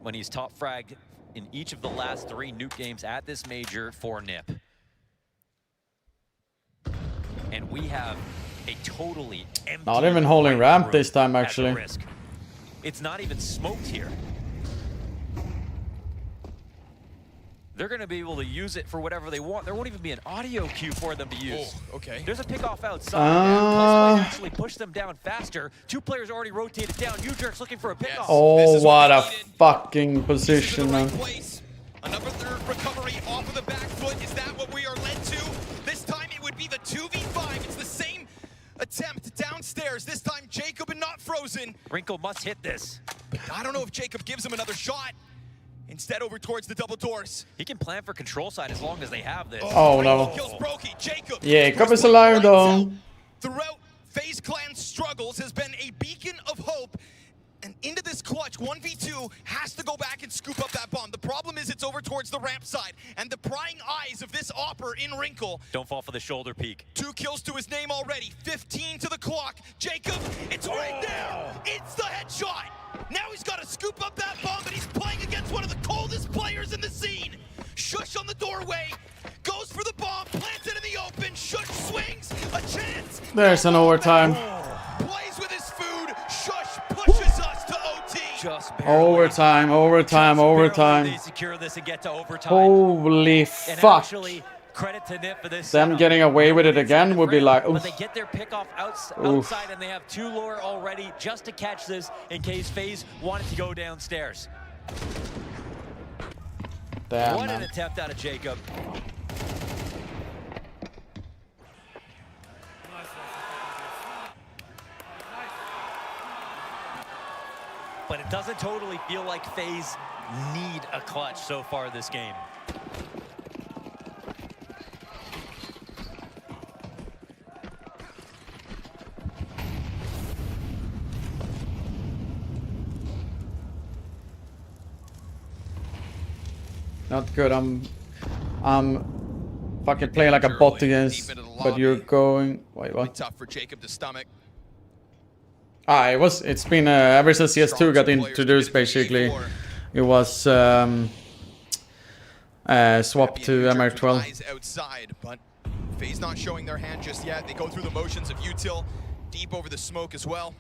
When he's top fragged in each of the last 3 nuke games at this major for NIP. And we have a totally empty... Not even holding ramp this time, actually. It's not even smoked here. They're going to be able to use it for whatever they want. There won't even be an audio cue for them to use. Oh, okay. There's a pick-off outside. Plus might actually push them down faster. 2 players already rotated down. You Jerks looking for a pick-off. Oh, what a fucking position, man. Another recovery off of the back foot. Is that what we are led to? This time it would be the 2v5. It's the same attempt downstairs. This time Jacob and not Frozen. Wrinkle must hit this. I don't know if Jacob gives him another shot. Instead, over towards the double doors. He can plan for control side as long as they have this. Oh, no. Kills Brokey. Jacob. Jacob is alive, though. Throughout FaZe Clan's struggles has been a beacon of hope. And into this clutch, 1v2 has to go back and scoop up that bomb. The problem is it's over towards the ramp side. And the prying eyes of this opper in Wrinkle. Don't fall for the shoulder peek. 2 kills to his name already. 15 to the clock. Jacob, it's right there. It's the headshot. Now he's got to scoop up that bomb, but he's playing against one of the coldest players in the scene. Shush on the doorway. Goes for the bomb. Plants it in the open. Shush swings. A chance. There's an overtime. Plays with his food. Shush pushes us to OT. Just overtime, overtime, overtime. They secure this and get to overtime. Holy fuck. Actually, credit to NIP for this. Them getting away with it again would be like, oof. But they get their pick off outside and they have 2 lure already just to catch this in case FaZe wanted to go downstairs. Damn, what man. an attempt out of Jacob. But it doesn't totally feel like FaZe need a clutch so far this game. Not good. I'm fucking playing like a bot against, but you're going. Wait, what? Tough for Jacob to stomach. It's been ever since CS2 got introduced. Basically, it was swapped to MR12. Outside, but FaZe not showing their hand just yet. They go through the motions of util, deep over the smoke as well.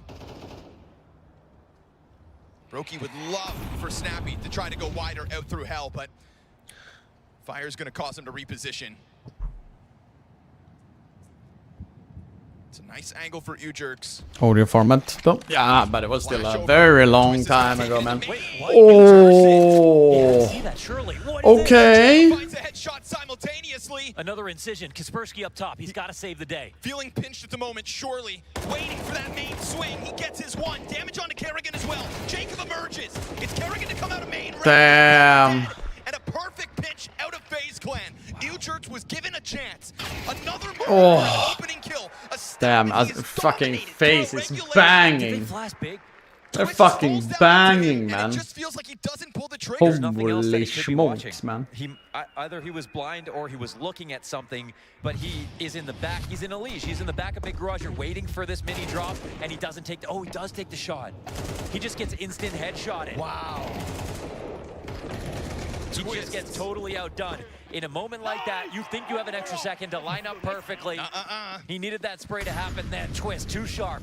Brokey would love for Snappy to try to go wider out through hell, but Fire's gonna cause him to reposition. It's a nice angle for Ujerks. Audio format though. Yeah, but it was still a very long time ago, man. Oh. Okay. Another incision. Kaspersky up top. He's got to save the day. Feeling pinched at the moment, surely. Waiting for that main swing. He gets his one. Damage onto Kerrigan as well. Jacob emerges. It's Kerrigan to come out of main. Damn. And a perfect pitch out of FaZe Clan. Ujerks was given a chance. Another opening kill. Damn, fucking FaZe is banging. They're fucking banging, man. Holy smokes, man. Either he was blind or he was looking at something, but he is in the back. He's in a leash. He's in the back of Big Garage. You're waiting for this mini drop, and he doesn't take the... Oh, he does take the shot. He just gets instant headshotted. Wow. He just gets totally outdone. In a moment like that, you think you have an extra second to line up perfectly. He needed that spray to happen then. Twist, too sharp.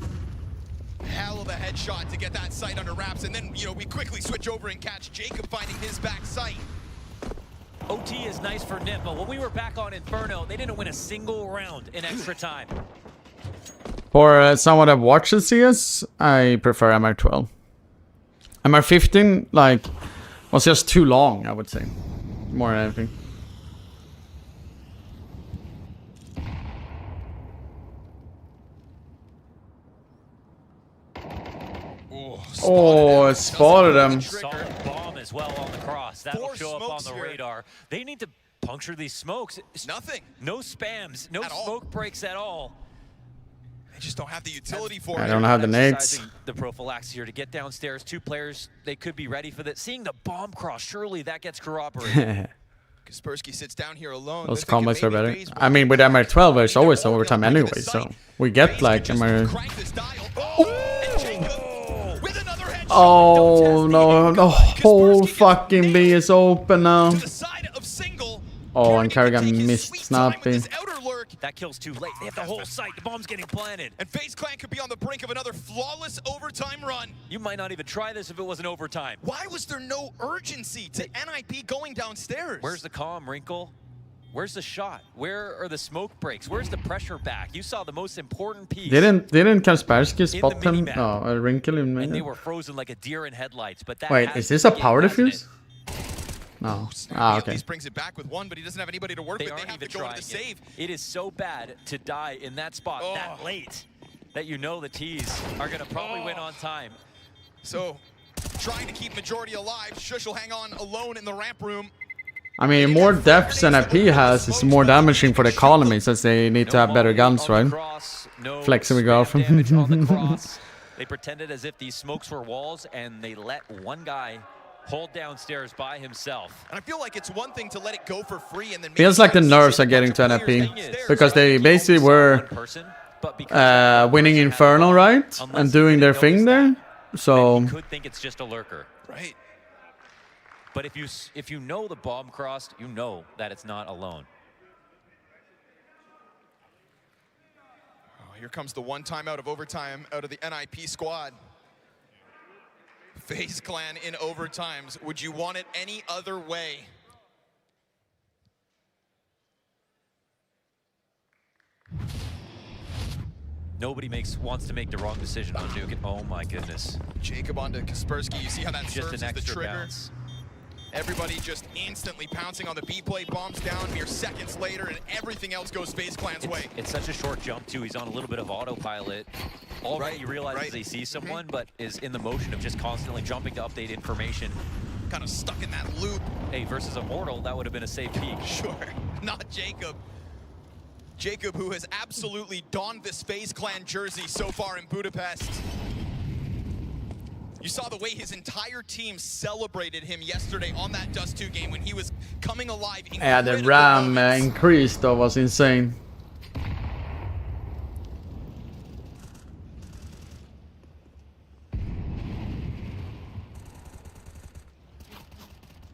Hell of a headshot to get that sight under wraps, and then, we quickly switch over and catch Jacob finding his back sight. OT is nice for Nip, but when we were back on Inferno, they didn't win a single round in extra time. For someone that watches CS, I prefer MR12. MR15, was just too long, I would say. More than anything. Oh, it spotted him. Solid bomb as well on the cross. That'll show up on the radar. They need to puncture these smokes. Nothing. No spams. No smoke breaks at all. They just don't have the utility for it. I don't have the nades. The prophylaxis here to get downstairs. Two players, they could be ready for that. Seeing the bomb cross, surely that gets corroborated. Kaspersky sits down here alone. Those combos are better. I mean, with MR12, there's always overtime anyway, so we get MR... Oh no, the whole fucking B is open now. Oh, and Kerrigan missed Snappy. That kill's too late. They have the whole site. The bomb's getting planted. And FaZe Clan could be on the brink of another flawless overtime run. You might not even try this if it wasn't overtime. Why was there no urgency to NIP going downstairs? Where's the calm, Wrinkle? Where's the shot? Where are the smoke breaks? Where's the pressure back? You saw the most important piece. Didn't Kaspersky spot him? Oh, a Wrinkle in and they were frozen like a deer in headlights. But that wait, is this a power defuse? No. Okay. He brings it back with one, but he doesn't have anybody to work with. They have to go to the save. It is so bad to die in that spot that late that you know the T's are going to probably win on time. So, trying to keep majority alive. Shush will hang on alone in the ramp room. I mean, more deaths than IP has is more damaging for the economy, since they need to have better guns, right? Flexing with girlfriend. They pretended as if these smokes were walls, and they let one guy hold downstairs by himself. And I feel like it's one thing to let it go for free and then feels like the nerves are getting to NIP, because they basically were winning Infernal, right? And doing their thing there. So you could think it's just a lurker. Right. But if you know the bomb crossed, you know that it's not alone. Oh, here comes the one time out of overtime out of the NIP squad. FaZe Clan in overtimes. Would you want it any other way? Nobody wants to make the wrong decision on Nuke. Oh my goodness. Jacob onto Kaspersky. You see how that just serves as the trigger. Bounce. Everybody just instantly pouncing on the B play, bombs down, mere seconds later, and everything else goes FaZe Clan's way. It's such a short jump, too. He's on a little bit of autopilot. Already realizes he sees someone, but is in the motion of just constantly jumping to update information. Kind of stuck in that loop. Hey, versus Immortal, that would have been a safe peek. Sure, not Jacob. Jacob, who has absolutely donned this FaZe Clan jersey so far in Budapest. You saw the way his entire team celebrated him yesterday on that Dust 2 game when he was coming alive. Yeah, the RAM increase though was insane.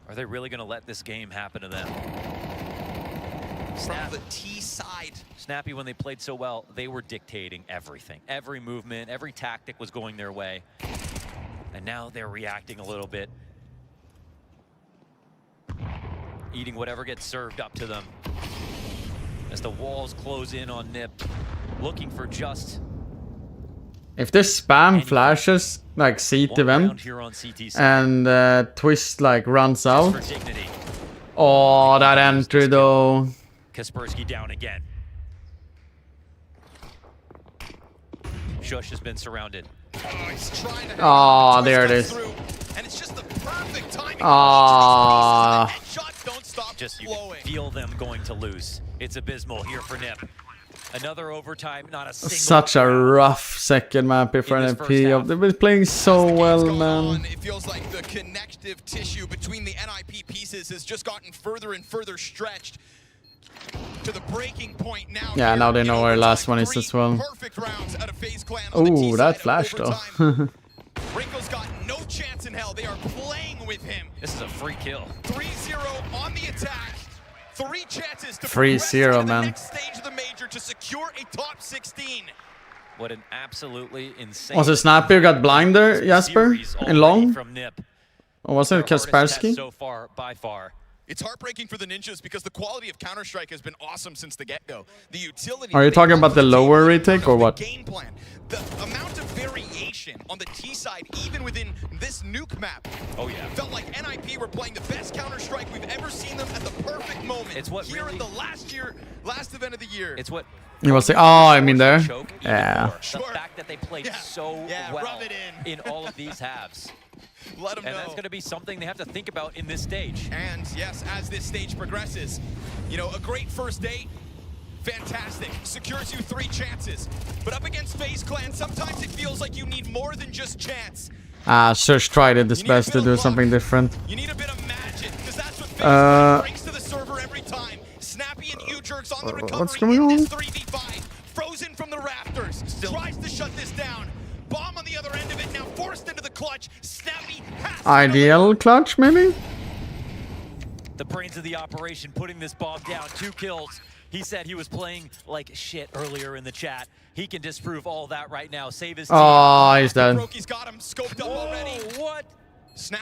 Are they really going to let this game happen to them? From the T side. Snappy, when they played so well, they were dictating everything. Every movement, every tactic was going their way. And now they're reacting a little bit. Eating whatever gets served up to them. As the walls close in on Nip. Looking for just... If this spam flashes like seat event and Twist like runs out. Oh, that entry though. Kaspersky down again. Shush has been surrounded. Oh, there it is. And it's just the perfect timing. Shots don't stop just you can feel them going to lose. It's abysmal here for Nip. Another overtime, not a single. Such a rough second map here for NIP. They've been playing so well, man. It feels like the connective tissue between the NIP pieces has just gotten further and further stretched to the breaking point now. Yeah, now they know where last one is as well. Oh, that flash though. Rinko's got no chance in hell. They are playing with him. This is a free kill. 3-0 on the attack. 3 chances to 3-0, man. next stage of the major to secure a top 16. What an absolutely insane. Was it Snappy who got blind there, Jasper? In long? From Nip. Or was it Kaspersky? So far, by far. It's heartbreaking for the Ninjas because the quality of Counter-Strike has been awesome since the get-go. The utility. Are you talking about the lower retake or what? Game plan. The amount of variation on the T side, even within this nuke map. Oh yeah. Felt like NIP were playing the best Counter-Strike we've ever seen them at the perfect moment. It's what here in the last event of the year. It's what. You will say, oh, I mean there. Yeah. The fact that they played so well in all of these halves. Let them know. And that's going to be something they have to think about in this stage. And yes, as this stage progresses, you know, a great first date, fantastic, secures you 3 chances. But up against FaZe Clan, sometimes it feels like you need more than just chance. Search tried it his best to do something different. You need a bit of magic, because that's what FaZe Clan brings to the server every time. Snappy and U-Jerks on the recovery in this 3v5. Frozen from the rafters, tries to shut this down. Bomb on the other end of it, now forced into the clutch. Snappy has Ideal clutch, maybe? The brains of the operation putting this bomb down. 2 kills. He said he was playing like shit earlier in the chat. He can disprove all that right now. Save his team. Oh, he's dead. Broky's got him scoped up already. What?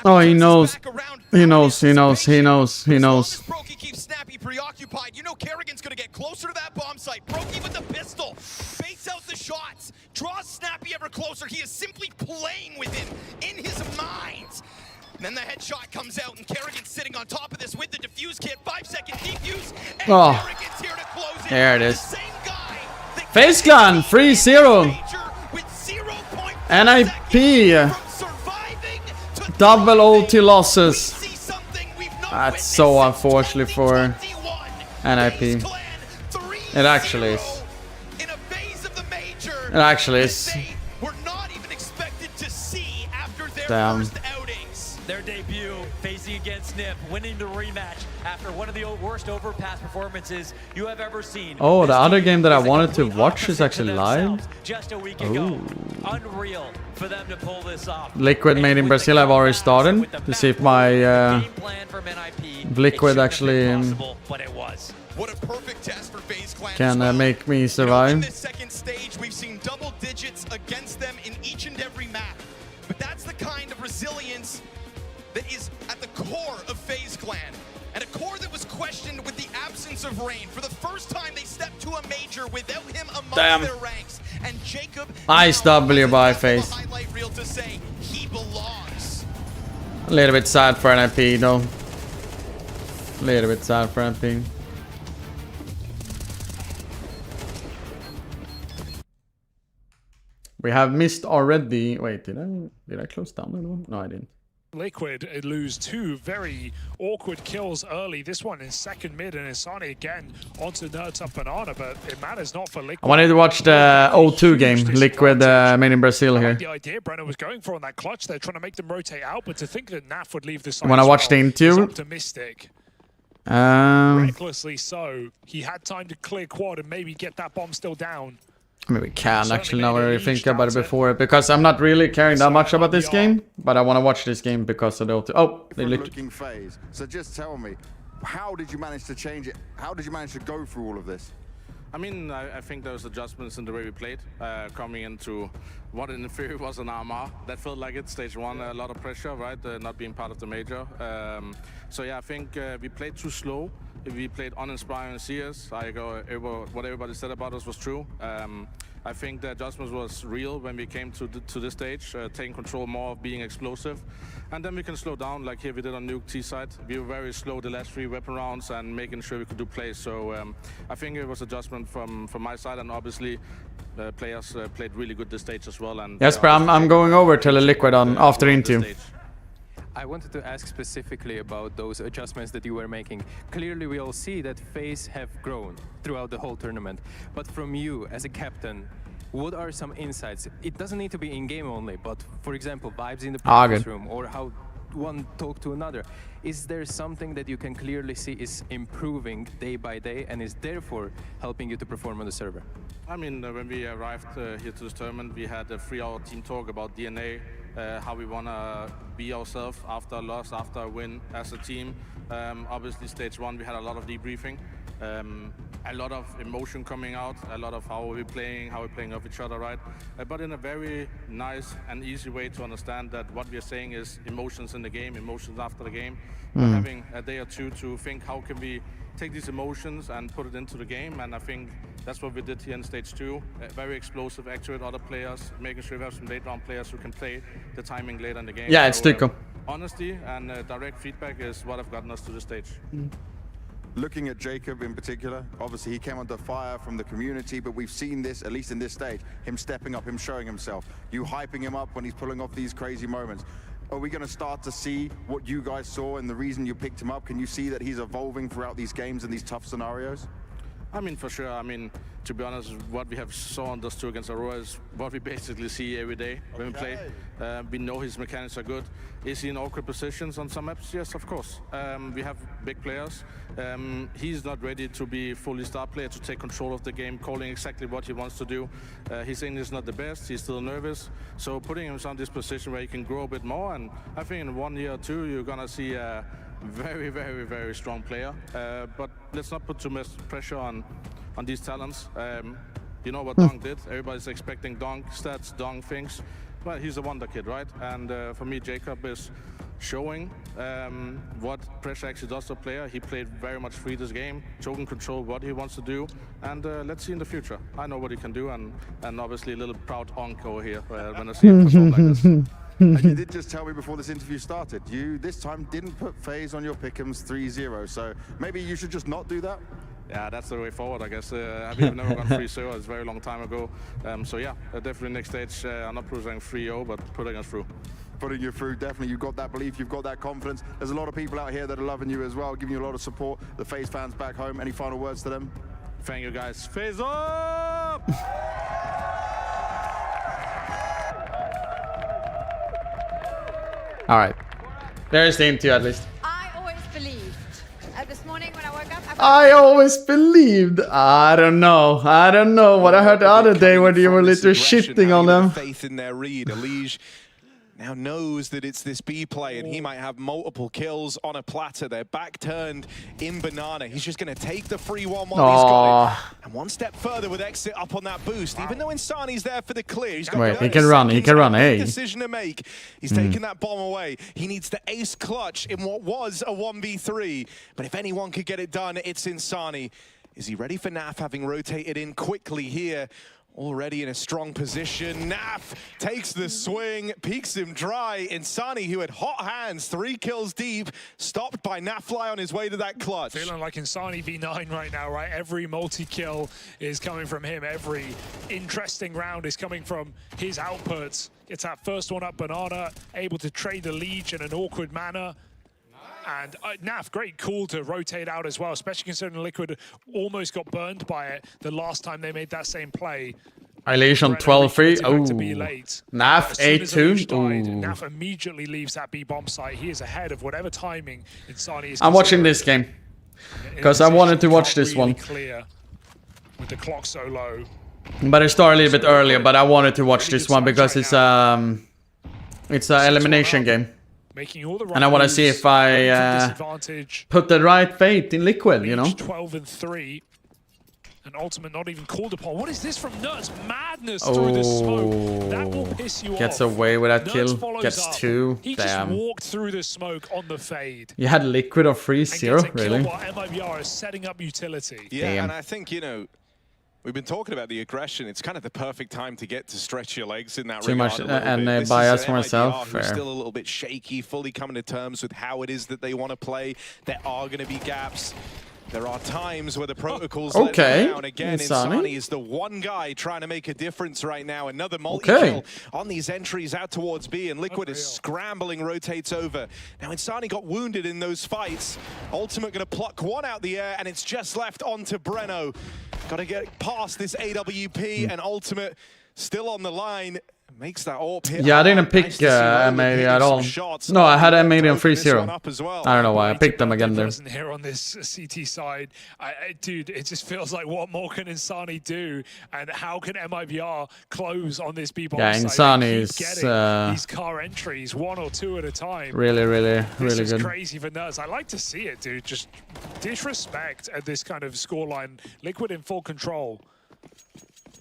Oh, he knows. He knows. Brokey keeps Snappy preoccupied. You know Kerrigan's gonna get closer to that bomb site. Brokey with the pistol. Baits out the shots. Draws Snappy ever closer. He is simply playing with him in his mind. And then the headshot comes out, and Kerrigan's sitting on top of this with the defuse kit. 5-second defuse. And Kerrigan's here to close it. There it is. FaZe Clan 3-0. NIP. Double OT losses. That's so unfortunate for NIP. It actually is. It actually is. Damn. Their debut, facing against Nip, winning the rematch after one of the worst overpass performances you have ever seen. Oh, the other game that I wanted to watch is actually live. Just a week ago. Unreal for them to pull this off. Liquid made in Brazil. I've already started to see if my Liquid actually what a perfect test for FaZe Clan can make me survive. In this second stage, we've seen double digits against them in each and every map. But that's the kind of resilience that is at the core of FaZe Clan. And a core that was questioned with the absence of Rain. For the first time, they stepped to a major without him amongst their ranks. And Jacob Nice W by FaZe. to say he belongs. A little bit sad for NIP though. A little bit sad for NIP. We have missed already. Wait, did I close down that one? No, I didn't. Liquid lose 2 very awkward kills early. This one in second mid, and Insani again onto Nerds Up Banana, but it matters not for Liquid. I wanted to watch the O2 game, Liquid made in Brazil here. The idea Brenner was going for on that clutch, they're trying to make them rotate out, but to think that NAF would leave the side When I watched the interview, optimistic. Recklessly so. He had time to clear quad and maybe get that bomb still down. I mean, we can actually now really think about it before, because I'm not really caring that much about this game, but I want to watch this game because of the ulti. Oh, they looking phase. So just tell me, how did you manage to change it? How did you manage to go through all of this? I mean, I think there was adjustments in the way we played, coming into what in theory was an RMR. That felt like it, stage 1, a lot of pressure, right? Not being part of the major. So yeah, I think we played too slow. We played uninspiring CS. What everybody said about us was true. I think the adjustments was real when we came to this stage, taking control more of being explosive. And then we can slow down, like here we did on Nuke T side. We were very slow the last 3 weapon rounds and making sure we could do plays. So I think it was adjustment from my side, and obviously players played really good this stage as well. And yes, but I'm going over to the Liquid on after interview. I wanted to ask specifically about those adjustments that you were making. Clearly, we all see that FaZe have grown throughout the whole tournament. But from you, as a captain, what are some insights? It doesn't need to be in-game only, but for example, vibes in the practice room or how one talk to another. Is there something that you can clearly see is improving day by day and is therefore helping you to perform on the server? I mean, when we arrived here to this tournament, we had a 3-hour team talk about DNA, how we want to be ourselves after a loss, after a win as a team. Obviously, stage 1, we had a lot of debriefing, a lot of emotion coming out, a lot of how we're playing off each other, right? But in a very nice and easy way to understand that what we are saying is emotions in the game, emotions after the game. But having a day or two to think, how can we take these emotions and put it into the game? And I think that's what we did here in stage 2. Very explosive, accurate other players, making sure we have some late round players who can play the timing later in the game. Yeah, it's Tico. Honesty and direct feedback is what have gotten us to the stage. Looking at Jacob in particular, obviously he came under fire from the community, but we've seen this, at least in this stage, him stepping up, him showing himself, you hyping him up when he's pulling off these crazy moments. Are we going to start to see what you guys saw and the reason you picked him up? Can you see that he's evolving throughout these games and these tough scenarios? I mean, for sure. I mean, to be honest, what we have saw on those 2 against Aurora is what we basically see every day when we play. We know his mechanics are good. Is he in awkward positions on some maps? Yes, of course. We have big players. He's not ready to be fully star player, to take control of the game, calling exactly what he wants to do. His English is not the best. He's still nervous. So putting him in this position where he can grow a bit more. And I think in 1 year or 2, you're going to see a very, very, very strong player. But let's not put too much pressure on these talents. You know what Dong did. Everybody's expecting Dong stats, Dong things. Well, he's a wonder kid, right? And for me, Jacob is showing what pressure actually does to a player. He played very much free this game, token control what he wants to do, and let's see in the future. I know what he can do, and obviously a little proud onk over here when I see him perform like this. And you did just tell me before this interview started, you this time didn't put FaZe on your pick'ems 3-0, so maybe you should just not do that? Yeah, that's the way forward, I guess. I've never gone 3-0, it's a very long time ago. So yeah, definitely next stage, I'm not putting 3-0, but putting us through. Putting you through, definitely. You've got that belief, you've got that confidence. There's a lot of people out here that are loving you as well, giving you a lot of support. The FaZe fans back home, any final words to them? Thank you, guys. FaZe up! All right. There's the interview at least. I always believed. This morning when I woke up, I always believed. I don't know. What I heard the other day when you were literally shitting on them. Faith in their read. Elige now knows that it's this B play and he might have multiple kills on a platter. They're back turned in Banana. He's just going to take the free 1 while he's got it. And one step further with Exit up on that boost. Even though Insani's there for the clear, he's got Wait, he can run, hey. Decision to make. He's taking that bomb away. He needs the ace clutch in what was a 1v3. But if anyone could get it done, it's Insani. Is he ready for Naf, having rotated in quickly here? Already in a strong position. Naf takes the swing, peeks him dry. Insani, who had hot hands, 3 kills deep, stopped by Nafly on his way to that clutch. Feeling like Insani V9 right now, right? Every multi-kill is coming from him. Every interesting round is coming from his outputs. Gets that first one up, Banana, able to trade the leech in an awkward manner. And Naf, great call to rotate out as well, especially considering Liquid almost got burned by it the last time they made that same play. Eilation 12-3. Oh, Naf 8-2. Naf immediately leaves that B bomb site. He is ahead of whatever timing Insani is. I'm watching this game. because I wanted to watch this one. Clear with the clock so low. But it started a little bit earlier, but I wanted to watch this one because it's an elimination game. And I want to see if I put the right fate in Liquid, you know? 12-3. And Ultimate not even called upon. What is this from Nuts? Madness through the smoke. That will piss you Gets off. away with that Nuts kill. Gets up. 2. He Damn. just walked through the smoke on the fade. You had Liquid of 3-0, really? MIBR is setting up utility. Yeah, Damn. and I think, you know, we've been talking about the aggression. It's kind of the perfect time to get to stretch your legs in that Too regard much a little and bit. bias This is for an myself. MIBR who's Fair. still a little bit shaky, fully coming to terms with how it is that they want to play. There are going to be gaps. There are times where the protocols let them down. Again, Insani is the one guy trying to make a difference right now. Another multi-kill on these entries out towards B, and Liquid is scrambling, rotates over. Now, Insani got wounded in those fights. Ultimate going to pluck one out the air, and it's just left onto Breno. Got to get past this AWP, and Ultimate still on the line. Makes that AWP hit. Yeah, I didn't pick M80 at all. No, I had M80 on 3-0. I don't know why. I picked them again there. Here on this CT side, dude, it just feels like what more can Insani do, and how can MIBR close on this B-bomb Yeah, side? Insani is these car entries 1 or 2 at a time. really This is good. crazy for Nuts. I like to see it, dude. Just disrespect at this kind of scoreline. Liquid in full control.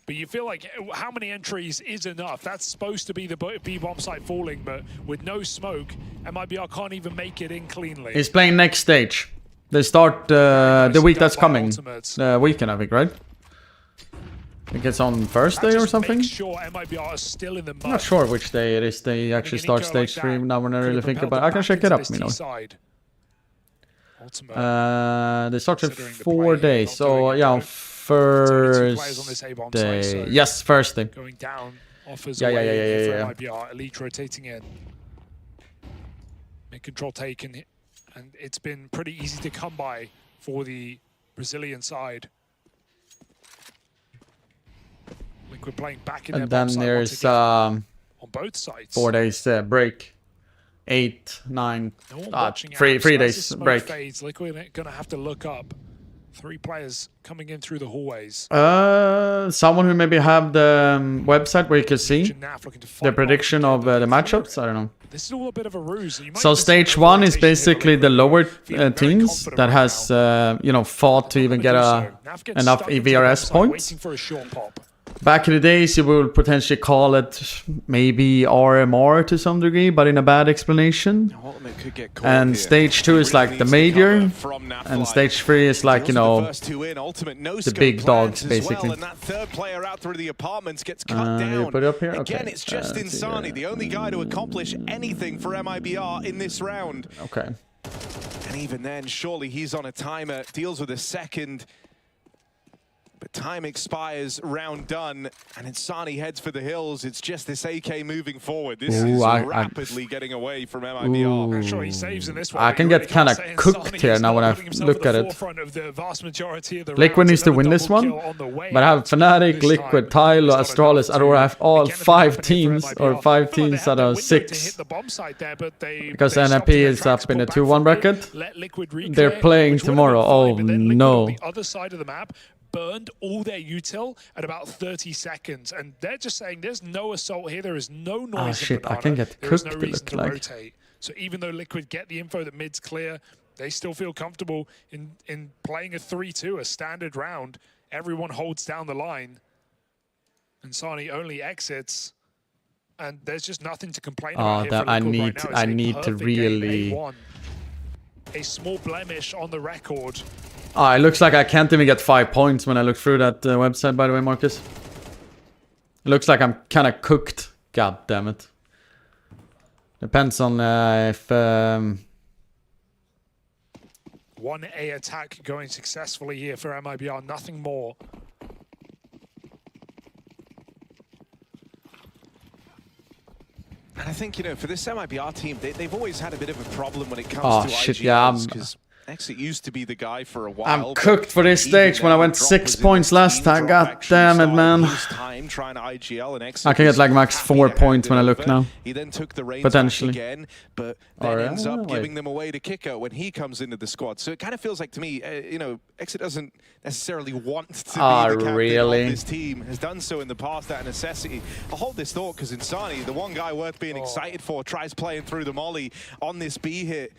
But you feel like how many entries is enough? That's supposed to be the B-bomb site falling, but with no smoke, MIBR can't even make it in cleanly. He's playing next stage. They start the week that's coming. Weekend, I think, right? I think it's on Thursday or something. Sure MIBR is still in the mud. I'm not sure which day it is. They actually start stage 3 now when I really think about it. I can check it up, you know. They started 4 days, so yeah, on Thursday. Yes, Thursday. Going down, offers yeah. for MIBR, Elite rotating in. Mid control taken, and it's been pretty easy to come by for the Brazilian side. Liquid playing back in and their then there's on both sides. 4 days break. 8, 9, 3 days break. Fades, Liquid gonna have to look up. 3 players coming in through the hallways. Someone who maybe have the website where you can see the prediction of the matchups. I don't know. This is all a bit of a ruse. So stage 1 is basically the lower teams that has you know, fought to even get enough EVRS points. Back in the days, you would potentially call it maybe RMR to some degree, but in a bad explanation. And stage 2 is like the major, and stage 3 is like, you know, the big dogs, basically. And that third player out through the apartments gets cut You put it up here? Again, Okay. it's just Insani, the only guy to accomplish anything for MIBR in this round. Okay. And even then, surely he's on a timer, deals with a second. But time expires, round done, and Insani heads for the hills. It's just this AK moving forward. This is rapidly getting away from MIBR. I'm sure he saves in this one. I can get kind of cooked here now when I look at it. Liquid needs to win this one, but I have Fnatic, Liquid, Tylo, Astralis, Aurora. I have all 5 teams, or 5 teams out of 6. Because NIP is up in a 2-1 bracket. They're playing tomorrow. Oh no. The other side of the map burned all their util at about 30 seconds, and they're just saying there's no assault here, there is no noise. Oh shit, I can get there is cooked, no it reason looked to like. rotate. So even though Liquid get the info that mid's clear, they still feel comfortable in playing a 3-2, a standard round. Everyone holds down the line, and Sani only exits, and there's just nothing to complain about here for Liquid I need to really. A small blemish on the record. It looks like I can't even get 5 points when I look through that website, by the way, Marcus. It looks like I'm kind of cooked. God damn it. Depends on if... 1A attack going successfully here for MIBR, nothing more. And I think, you know, for this MIBR team, they've always had a bit of a problem when it comes to shit, IGLs, yeah, Exit used to be the guy for a while. I'm cooked for this stage when I went 6 points last time. God damn it, man. I can get like max 4 points when I look now. He then took the reins potentially. Again, but then ends up giving them away to Kicker when he comes into the squad. So it kind of feels like to me, you know, Exit doesn't necessarily want to be the captain really? of this team. Has done so in the past out of necessity. I'll hold this thought because Insani, the one guy worth being excited for, tries playing through the molly on this B hit.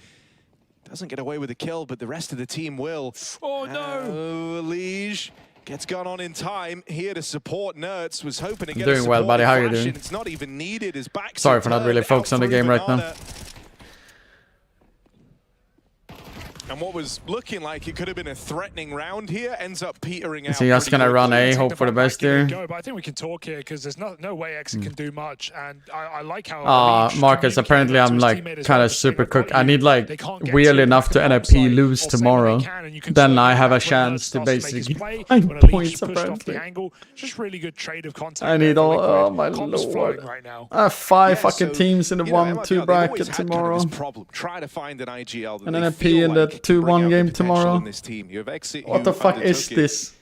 Doesn't get away with a kill, but the rest of the team will. Oh, no! Liege gets gone on in time here to support Nerds. Was hoping to get doing well, buddy. How are you doing? It's not even needed. His back. Sorry for not really focused on the game right now. And what was looking like it could have been a threatening round here ends up petering out. So you're just gonna run A, hope for the best here. But I think we can talk here because there's no way Exit can do much, and I like how. Marcus, apparently I'm like kind of super cooked. I need like weirdly enough to NIP lose tomorrow, then I have a chance to basically find points. Apparently, just really good trade of contact. I need all. Oh my lord! I have 5 fucking teams in the 1-2 bracket tomorrow, Try to find an IGL and NIP in the 2-1 game tomorrow. What the fuck is this?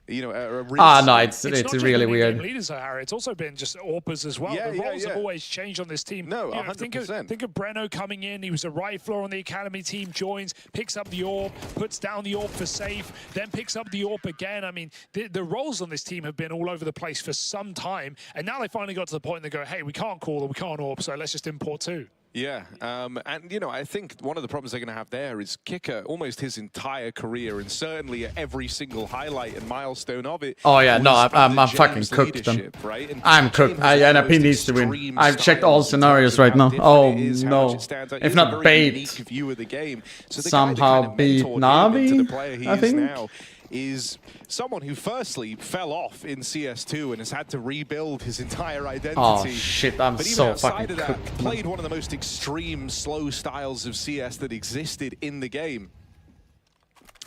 You know, no, it's really weird. Leaders, Harry. It's also been just AWPers as well. The roles have always changed on this team. No, you know, think of Breno coming in. He was a rifler on the academy team, joins, picks up the AWP, puts down the AWP for safe, then picks up the AWP again. I mean, the roles on this team have been all over the place for some time, and now they finally got to the point they go, hey, we can't call or we can't AWP, so let's just import 2. Yeah, and you know, I think one of the problems they're going to have there is Kicker, almost his entire career, and certainly every single highlight and milestone of it. Oh yeah, no, I'm fucking cooked. Then. Right? I'm cooked. NIP needs to win. I've checked all scenarios right now. Oh no, if not bait, somehow beat Navi, I think. Now is someone who firstly fell off in CS2 and has had to rebuild his entire identity. Oh shit, I'm but so even outside fucking of that, cooked. Played one of the most extreme slow styles of CS that existed in the game.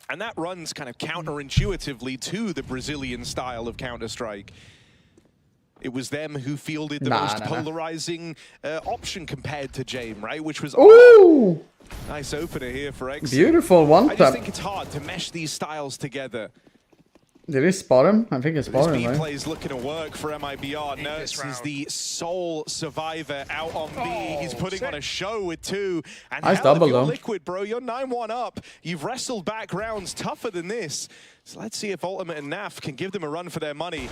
And that runs kind of counterintuitively to the Brazilian style of Counter-Strike. It was them who fielded the most polarizing option compared to Jame, right? Which was Ooh! Nice opener here for X. Beautiful one I tap. just think it's hard to mesh these styles together. Did he spot him? I think he spotted him, This B right? play is looking to work for MIBR. Nerds is the sole survivor out on B. He's putting on a show with 2. And nice hell, double, if you're though. Liquid, bro, you're 9-1 up. You've wrestled back rounds tougher than this. So let's see if Ultimate and NAF can give them a run for their money.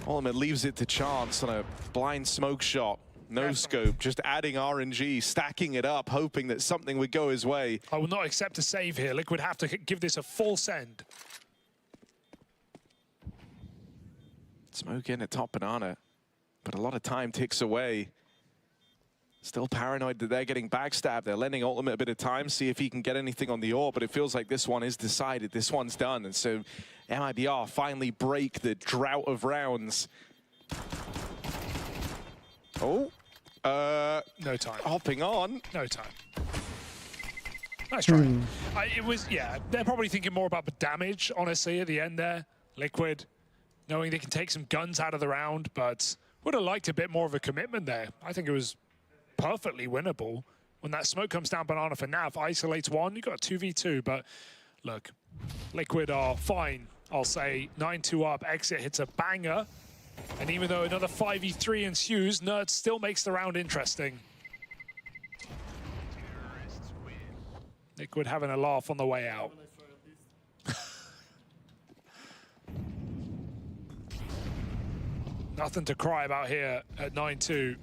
Ultimate leaves it to chance on a blind smoke shot. No scope, just adding RNG, stacking it up, hoping that something would go his way. I will not accept a save here. Liquid have to give this a full send. Smoke in at top banana, but a lot of time ticks away. Still paranoid that they're getting backstabbed. They're lending Ultimate a bit of time, see if he can get anything on the AWP, but it feels like this one is decided. This one's done, and so MIBR finally break the drought of rounds. Oh, no time. Hopping on. No time. Nice try. It was, yeah, they're probably thinking more about the damage, honestly, at the end there. Liquid, knowing they can take some guns out of the round, but would have liked a bit more of a commitment there. I think it was perfectly winnable. When that smoke comes down banana for Nav, isolates 1, you got a 2v2, but look, Liquid are fine, I'll say. 9-2 up, Exit hits a banger. And even though another 5v3 ensues, Nerds still makes the round interesting. Liquid having a laugh on the way out. Nothing to cry about here at 9-2.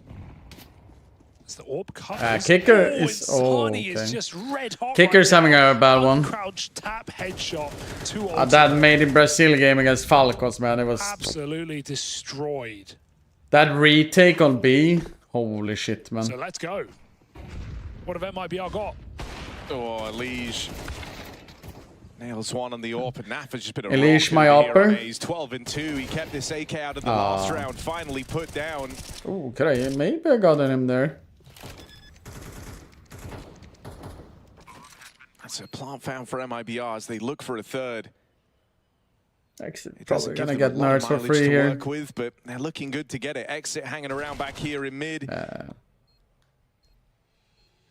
It's the AWP cut. Kicker is... Oh, okay. Is just red hot Kicker's having a bad one. Crouch tap headshot to that made in Brazil game against Falcons, man. It was absolutely destroyed. That retake on B. Holy shit, man. So let's go. What have MIBR got? Oh, Liege. Nails one on the AWP, and NAF has just been a Elish, my AWPer. He's 12-2. He kept this AK out of the last round, finally put down. Oh, could I? Maybe I got him there. That's a plant found for MIBR as they look for a third. Exit probably gonna get Nerds for free to here. Work with, but they're looking good to get it. Exit hanging around back here in mid. And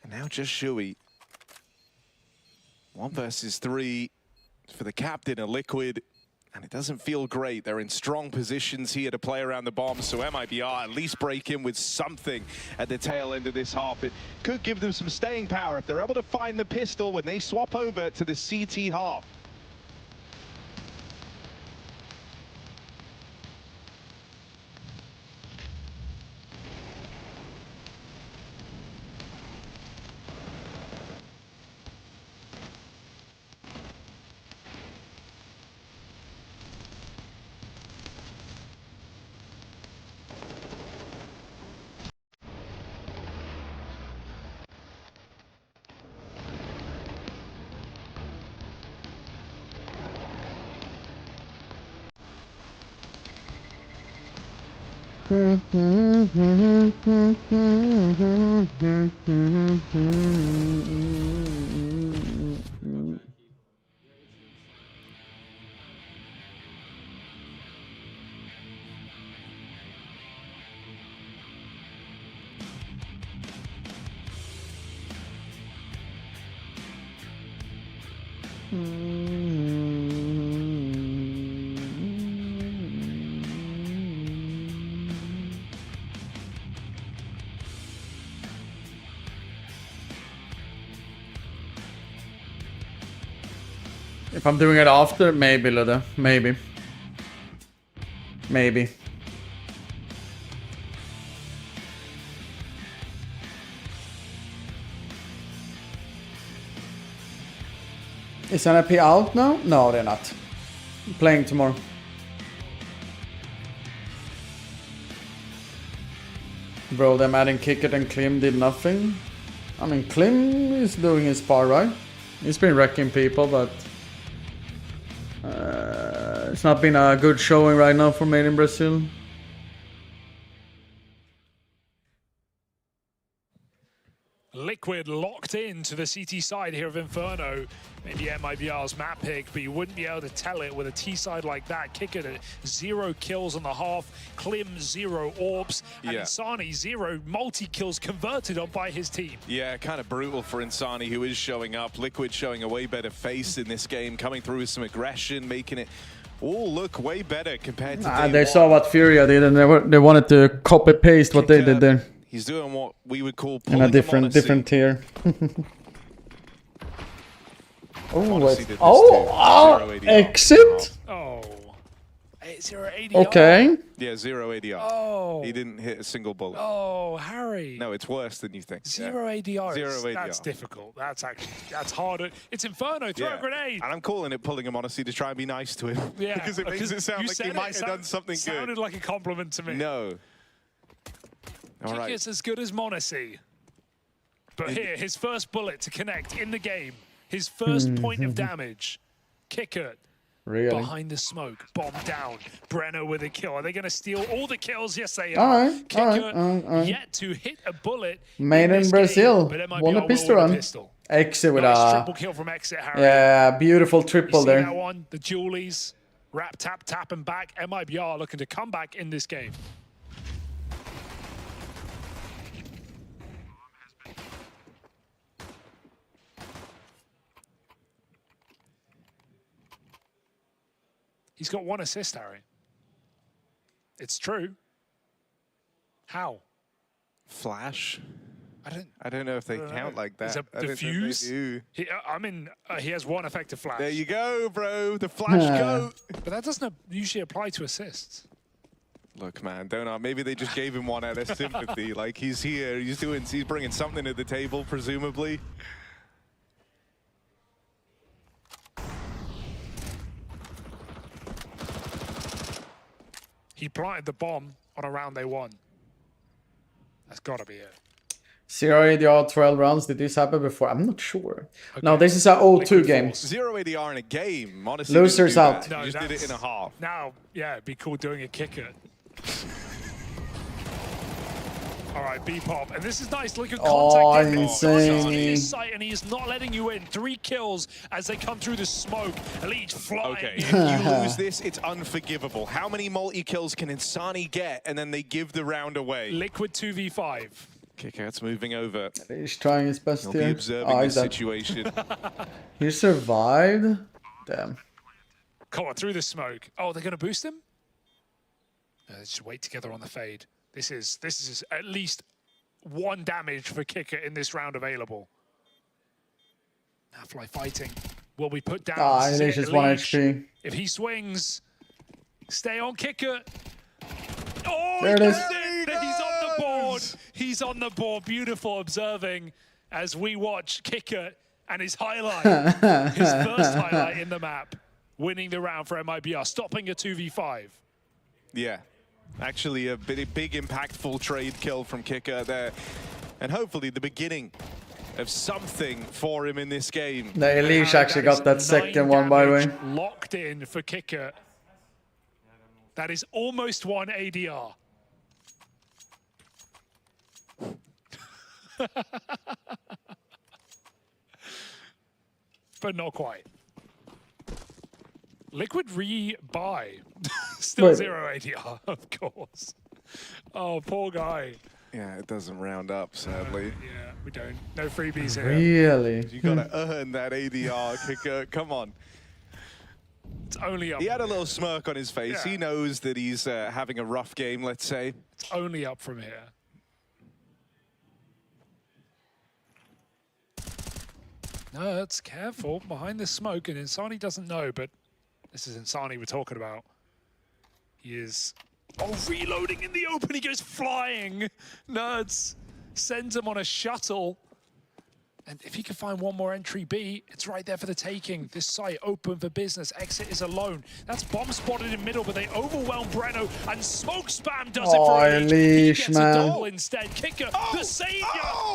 now just Shui. 1 versus 3 for the captain of Liquid. And it doesn't feel great. They're in strong positions here to play around the bomb, so MIBR at least break in with something at the tail end of this half. It could give them some staying power if they're able to find the pistol when they swap over to the CT half. If I'm doing it after, maybe, Ludde. Maybe. Maybe. Is NIP out now? No, they're not. Playing tomorrow. Bro, them adding Kickert and Klim did nothing. I mean, Klim is doing his part, right? He's been wrecking people, but it's not been a good showing right now for Made in Brazil. Liquid locked into the CT side here of Inferno. Maybe MIBR's map pick, but you wouldn't be able to tell it with a T side like that. Kickert at 0 kills on the half, Klim 0 orbs, and Insani 0 multi-kills converted on by his team. Yeah, kind of brutal for Insani, who is showing up. Liquid showing a way better face in this game, coming through with some aggression, making it all look way better compared to they saw what Furia did, and they wanted to copy-paste what they did there. He's doing what we would call pulling in a different tier. Exit? Oh. 0 ADR. Okay. Yeah, 0 ADR. Oh. He didn't hit a single bullet. Oh, Harry. No, it's worse than you think. 0 ADR. 0 ADR. That's difficult. That's harder. It's Inferno. Throw a grenade. And I'm calling it pulling him, honestly, to try and be nice to him. Yeah. because it makes it sound like he might have done something good. Sounded like a compliment to me. No. All right. Kickers as good as Monacy. But here, his first bullet to connect in the game. His first point of damage. Kickert. Really? Behind the smoke. Bomb down. Brenner with a kill. Are they going to steal all the kills? Yes, they all are. right, Kickert yet to hit a bullet. Made in Brazil. Won a pistol run. Exit with a triple kill from Exit, Harry. Yeah, beautiful triple there. That one, the Julies. Rap, tap, and back. MIBR looking to come back in this game. He's got 1 assist, Harry. It's true. How? Flash? I don't know if they count like that. Is it diffuse? He has 1 effective flash. There you go, bro. The flash goat. But that doesn't usually apply to assists. Look, man, maybe they just gave him one out of sympathy. Like, he's here, he's bringing something to the table, presumably. He planted the bomb on a round they won. That's gotta be it. 0 ADR 12 rounds. Did this happen before? I'm not sure. Okay. No, this is an 0-2 game. 0 ADR in a game. Honestly, losers out. No, just did it in a half. Now, yeah, it'd be cool doing a kicker. All right, B-pop. And this is nice. Look at contact. Insane. His sight, and he is not letting you in. 3 kills as they come through the smoke. Elite flying. Okay, if you lose this, it's unforgivable. How many multi-kills can Insani get, and then they give the round away? Liquid 2v5. Kickout's moving over. He's trying his best He'll here. be observing this dead. situation. He survived. Damn. Come on, through the smoke. Oh, they're going to boost him? Let's just wait together on the fade. This is at least 1 damage for Kicker in this round available. Now Fly fighting. Will be put down. Elish is 1 HP. If he swings, stay on Kicker. Oh, there it is. He's on the board. He's on the board. Beautiful observing as we watch Kicker and his highlight, his first highlight in the map, winning the round for MIBR, stopping a 2v5. Yeah, actually a big impactful trade kill from Kicker there. And hopefully the beginning of something for him in this game. The Elish actually got that second one, by the way. Locked in for Kicker. That is almost 1 ADR. But not quite. Liquid rebuy. Still Wait. 0 ADR, of course. Oh, poor guy. Yeah, it doesn't round up, sadly. Yeah, we don't. No freebies here. Really? You gotta earn that ADR, Kicker. Come on. It's only up. He had a little smirk on his face. Yeah. He knows that he's having a rough game, let's say. It's only up from here. No, it's careful behind the smoke, and Insani doesn't know, but this is Insani we're talking about. He is reloading in the open. He goes flying. Nerds sends him on a shuttle. And if he can find one more entry B, it's right there for the taking. This site open for business. Exit is alone. That's bomb spotted in middle, but they overwhelm Breno, and smoke spam does it for Elish. He Elish, gets man. a double instead. Kicker, the savior,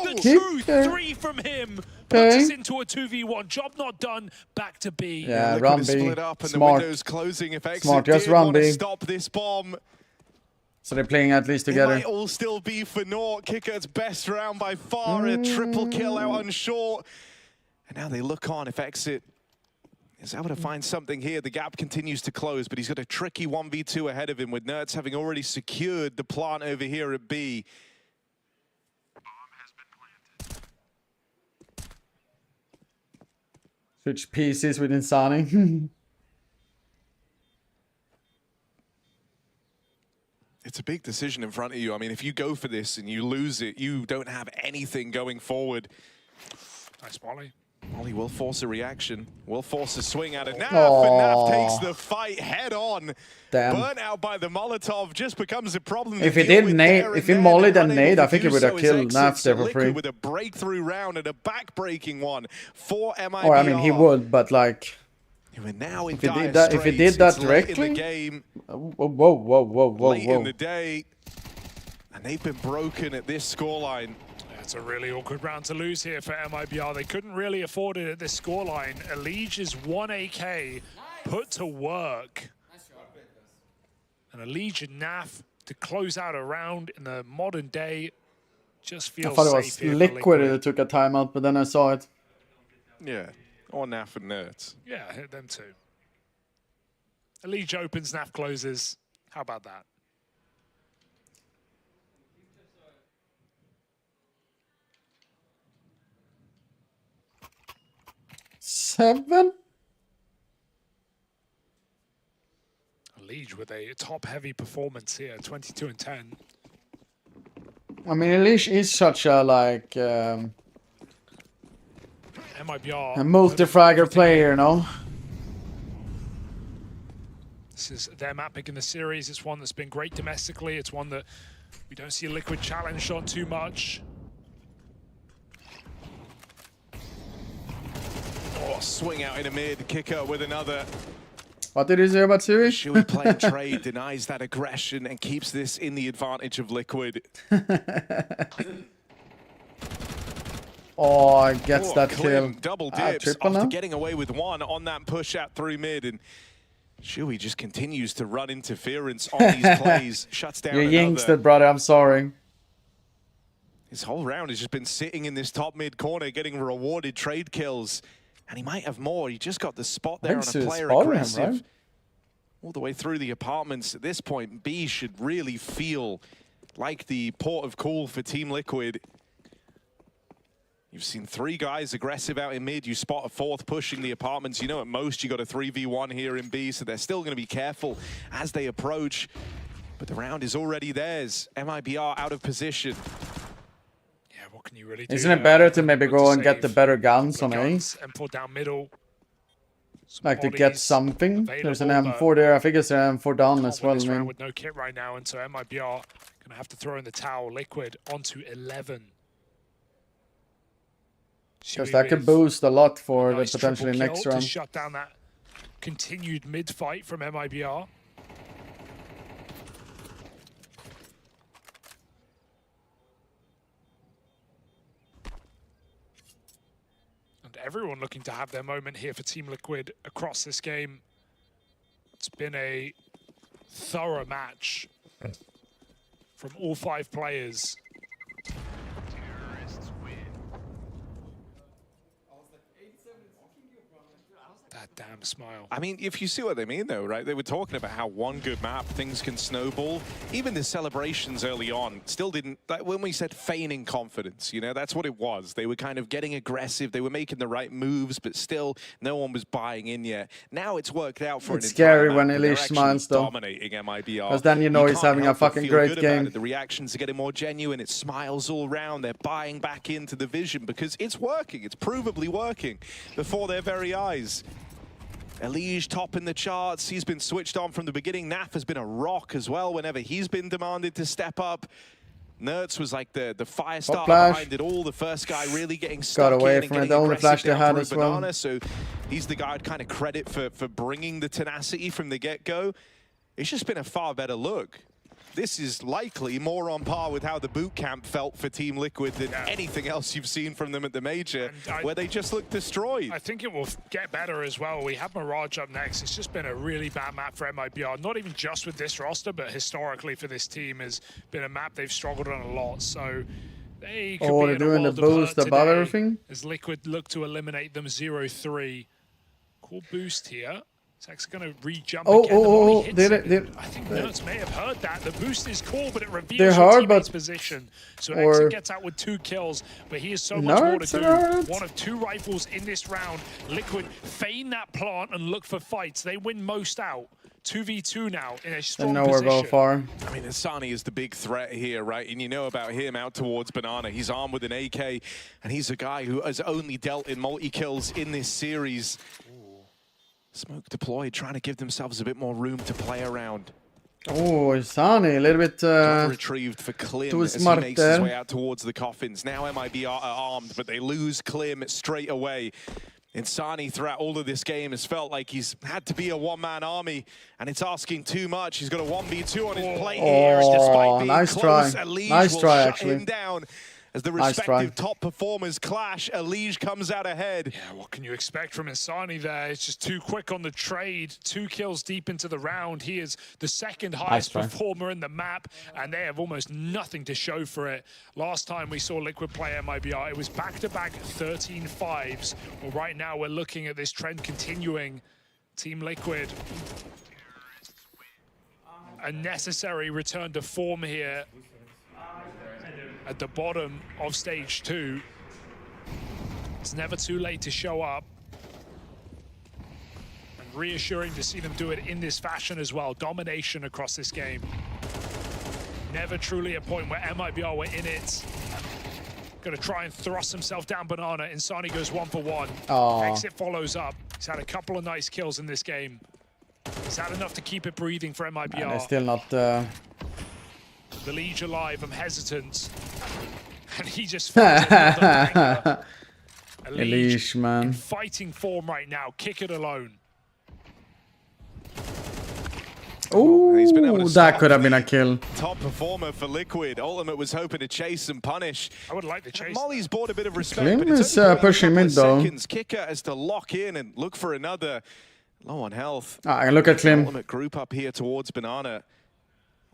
the Kicker. truth. 3 from him. Puts us into a 2v1. Job not done. Back to B. Yeah, Liquid run is B. split up and Smart. the window's closing. If Exit Smart, just did run want to B. stop this bomb, So they're playing at least it together. might all still be for naught. Kicker's best round by far, a triple kill out on short. And now they look on if Exit is able to find something here. The gap continues to close, but he's got a tricky 1v2 ahead of him, with Nerds having already secured the plant over here at B. Switch pieces with Insani. It's a big decision in front of you. I mean, if you go for this and you lose it, you don't have anything going forward. Nice Molly. Molly will force a reaction, will force a swing out of Naf, and Naf takes the fight head on. Damn. Burnt out by the Molotov just becomes a problem. If to he deal did with nade, there if and he then, mollied and and nade, unable I think to he would do have so killed is Naf Exit. there for Liquid free. with a breakthrough round and a back-breaking one for MIBR. Or I mean, he would, but like, We're now in if he dire did that, if he did straits. that It's late in directly, the game, whoa, late in the day, and they've been broken at this scoreline. It's a really awkward round to lose here for MIBR. They couldn't really afford it at this scoreline. Elish is 1 AK put to work. And Elish and Naf to close out a round in the modern day just I feels thought it safe was here for Liquid that took a timeout, but then I saw it. Yeah, or Naf and Nerds. Yeah, hit them too. Elish opens, Naf closes. How about that? Seven? Elish with a top-heavy performance here, 22 and 10. I mean, Elish is such a like MIBR. a multi-fragger player, you know. This is their map pick in the series. It's one that's been great domestically. It's one that we don't see Liquid challenged on too much. Oh, swing out in a mid, Kicker with another. What did you say about Siri? Shui playing trade, denies that aggression and keeps this in the advantage of Liquid. Oh, gets that Klim, kill. double dips triple after now? getting away with one on that push out through mid, and Shui just continues to run interference on these plays, shuts down You another. jinxed it, brother. I'm sorry. His whole round has just been sitting in this top mid corner, getting rewarded trade kills. And he might have more. He just got the spot there on a player aggressive. Right? All the way through the apartments. At this point, B should really feel like the port of call for Team Liquid. You've seen 3 guys aggressive out in mid. You spot a 4th pushing the apartments. You know at most you got a 3v1 here in B, so they're still going to be careful as they approach. But the round is already theirs. MIBR out of position. Yeah, what can you really do? Isn't it better to maybe go and get the better guns on A? And pull down middle. Like to get something. There's an M4 there. I think it's an M4 down as well. This round with no kit right now, and so MIBR going to have to throw in the towel. Liquid onto 11. Because that could boost a lot for the potentially next round. To shut down that continued mid fight from MIBR. And everyone looking to have their moment here for Team Liquid across this game. It's been a thorough match from all 5 players. That damn smile. I mean, if you see what they mean, though, right? They were talking about how one good map, things can snowball. Even the celebrations early on still didn't, like when we said feigning confidence, you know, that's what it was. They were kind of getting aggressive. They were making the right moves, but still no one was buying in yet. Now it's worked out for it's scary when Elish Elish smiles, though. Dominating MIBR. Because then you know he's having a fucking great game. The reactions are getting more genuine. It smiles all around. They're buying back into the vision because it's working. It's provably working before their very eyes. Elish top in the charts. He's been switched on from the beginning. Naf has been a rock as well whenever he's been demanded to step up. Nerds was like the fire starter behind it all. The first guy really getting stuck Got away in from and it. The only flash they had as well. Banana, so he's the guy I'd kind of credit for bringing the tenacity from the get-go. It's just been a far better look. This is likely more on par with how the boot camp felt for Team Liquid than anything else you've seen from them at the major, where they just look destroyed. I think it will get better as well. We have Mirage up next. It's just been a really bad map for MIBR, not even just with this roster, but historically for this team has been a map they've struggled on a lot. So they could be they're in doing a the world boost of hurt above today everything? as Liquid look to eliminate them 0-3. Cool boost here. It's actually going to re-jump again. I think Nerds may have heard that. The boost is cool, but it reveals your teammate's position. So Exit gets out with 2 kills, but he has so much more to do. 1 of 2 rifles in this round. Liquid feign that plant and look for fights. They win most out. 2v2 now in a strong position. Far. I mean, Asani is the big threat here, right? And you know about him out towards Banana. He's armed with an AK, and he's a guy who has only dealt in multi-kills in this series. Smoke deployed, trying to give themselves a bit more room to play around. Oh, Sani, a little bit retrieved for Klim too as smart he makes his way out towards the coffins. Now MIBR are armed, but they lose Klim straight away. Insani throughout all of this game has felt like he's had to be a one-man army, and it's asking too much. He's got a 1v2 on his plate here, despite being nice close. try. Elish Nice will try, shut actually. him down. As the respective top performers clash, Elish comes out ahead. Yeah, what can you expect from Insani there? It's just too quick on the trade. 2 kills deep into the round. He is the second highest performer in the map, and they have almost nothing to show for it. Last time we saw Liquid play MIBR, it was back-to-back 13 5s. Well, right now we're looking at this trend continuing. Team Liquid, a necessary return to form here at the bottom of stage 2. It's never too late to show up. And reassuring to see them do it in this fashion as well. Domination across this game. Never truly a point where MIBR were in it. Gonna try and thrust himself down Banana. Insani goes 1 for 1. Exit follows up. He's had a couple of nice kills in this game. Is that enough to keep it breathing for MIBR? And they're still not... The Liege alive, I'm hesitant. And he just finds another banger. Elish, man. In fighting form right now. Kick it alone. Ooh, that could have been a kill. Top performer for Liquid. Ultimate was hoping to chase and punish. I would like to chase. Molly's bought a bit of respect, Klim but it's is only pushing mid though. Kicker has to lock in and look for another. Low on health. Look at Klim. Ultimate group up here towards Banana.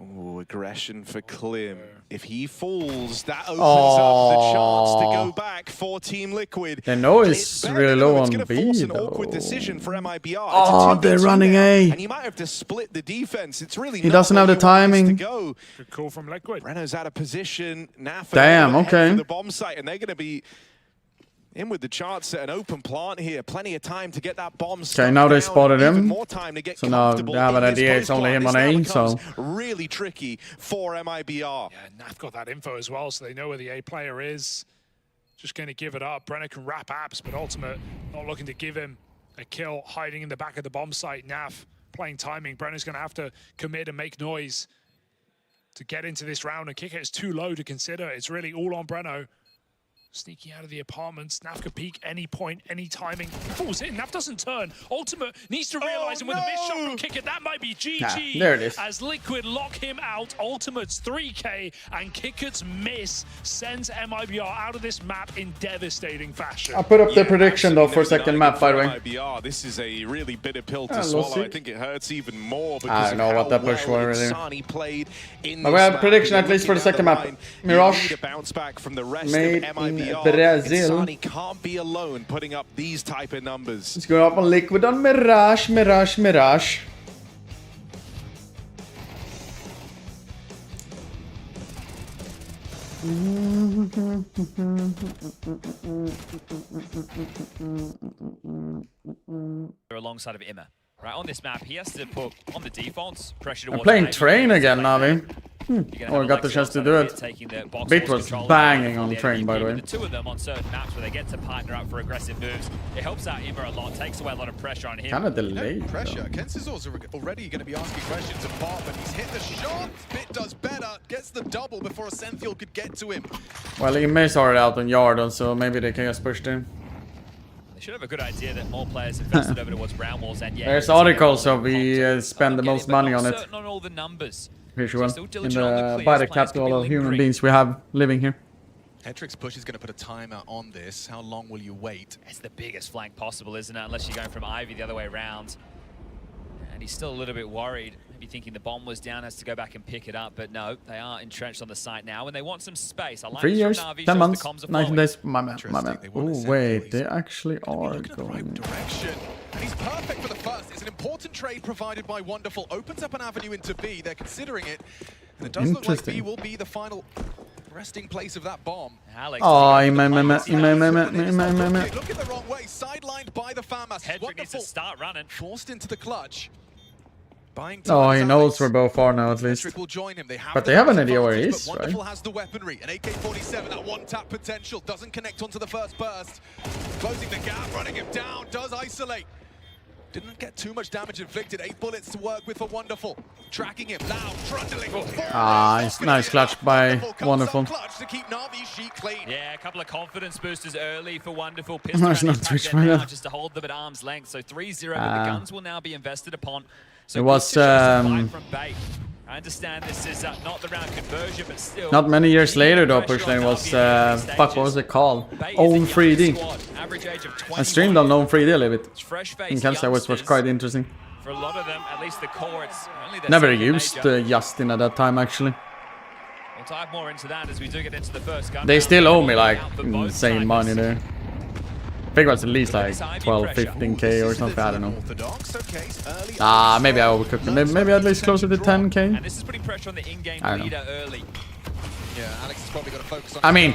Ooh, aggression for Klim. If he falls, that opens up the chance to go back for for Team Liquid. They know it's really low on B, an though. awkward decision for MIBR. Oh, they're running A. And you might have to split the defense. It's really He doesn't have the timing. Good call from Liquid. Renault's out of position. Naf Damn, okay. For the bomb site, and they're going to be in with the chance at an open plant here. Plenty of time to get that bomb. Okay, now they spotted him. More time to get so now they have an idea it's only him on A, so really tricky for MIBR. Yeah, Naf got that info as well, so they know where the A player is. Just going to give it up. Brenner can wrap apps, but Ultimate not looking to give him a kill, hiding in the back of the bomb site. Naf playing timing. Brenner's going to have to commit and make noise to get into this round, and kick it is too low to consider. It's really all on Breno. Sneaking out of the apartments. Naf could peek any point, any timing. Falls in. Naf doesn't turn. Ultimate needs to realize, and with a missed shot from Kickett, that might be GG. There it is. As Liquid lock him out. Ultimate's 3K, and Kickett's miss sends MIBR out of this map in devastating fashion. I'll put up the prediction though for second map, by the way. MIBR, this is a really bitter pill to swallow. I think it hurts even more because I don't know what that push was really. Insani played in But we have a prediction at least for the second map. Mirage. Bounce back from the rest Made of MIBR. Brazil. Insani can't be alone putting up these type of numbers. Let's go up on Liquid on Mirage, Mirage, Mirage. Alongside of Imma. Right, on this map, he has to put on the defaults, pressure I'm towards playing the Train again, Navi. Oh, I got the chance to do it. Bit was banging on Train, by the way. The two of them on certain maps where they get to partner up for aggressive moves, it helps out Imma a lot, takes away a lot of pressure on him. Kind of delayed. Pressure. Kensizor's already going to be asking questions of Bob, but he's hit the shot. Bit does better, gets the double before Senthiel could get to him. Well, Imma's already out on Yardon, so maybe they can just push in. They should have a good idea that more players invested over towards brown walls, and yeah, There's articles, so we spend the most money on it. Certain on all the numbers. Visual. By the capital of human beings we have living here. Hetrick's push is going to put a timer on this. How long will you wait? It's the biggest flank possible, isn't it? Unless you're going from Ivy the other way around. And he's still a little bit worried. Maybe thinking the bomb was down, has to go back and pick it up. But no, they are entrenched on the site now, and they want some space. I like 3 years, Navi, 10 months, the 19 days. My man, my man. Oh, wait, they actually are going. Direction. And he's perfect for the first. It's an important trade provided by Wonderful. Opens up an avenue into B. They're considering it. And it does look like B will be the final resting place of that bomb. Oh, Look at the wrong way. Sidelined by the FAMAS. Hedrick needs to start running. Forced into the clutch. Oh, he knows where both are now, at least. Will join him. But they have an idea where he is, right? Wonderful has the weaponry. An AK-47, that one-tap potential. Doesn't connect onto the first burst. Closing the gap, running him down. Does isolate. Didn't get too much damage inflicted. 8 bullets to work with for Wonderful. Tracking him, loud, trundling. Nice clutch by Wonderful. To keep Na'Vi sheet clean. Yeah, a couple of confidence boosters early for Wonderful. There's no Twitch right now. Just to hold them at arm's length. So 3-0, but the guns will now be invested upon. So it was I understand this is not the round conversion, but still. Not many years later though, Pushlane was fuck, what was it called? Own 3D. I streamed on Own 3D a little bit. In Kansas, which was quite interesting. For a lot of them, at least the core, it's only their Never second used Justin at that time actually. We'll dive more into that as we do get into the first gun. They still owe me like insane money there. I think it was at least like 12, 15k or something, I don't know. Maybe I overcooked it. Maybe at least closer to 10k. And this is putting pressure on the in-game leader early. Yeah, Alex has probably got to focus on. I mean,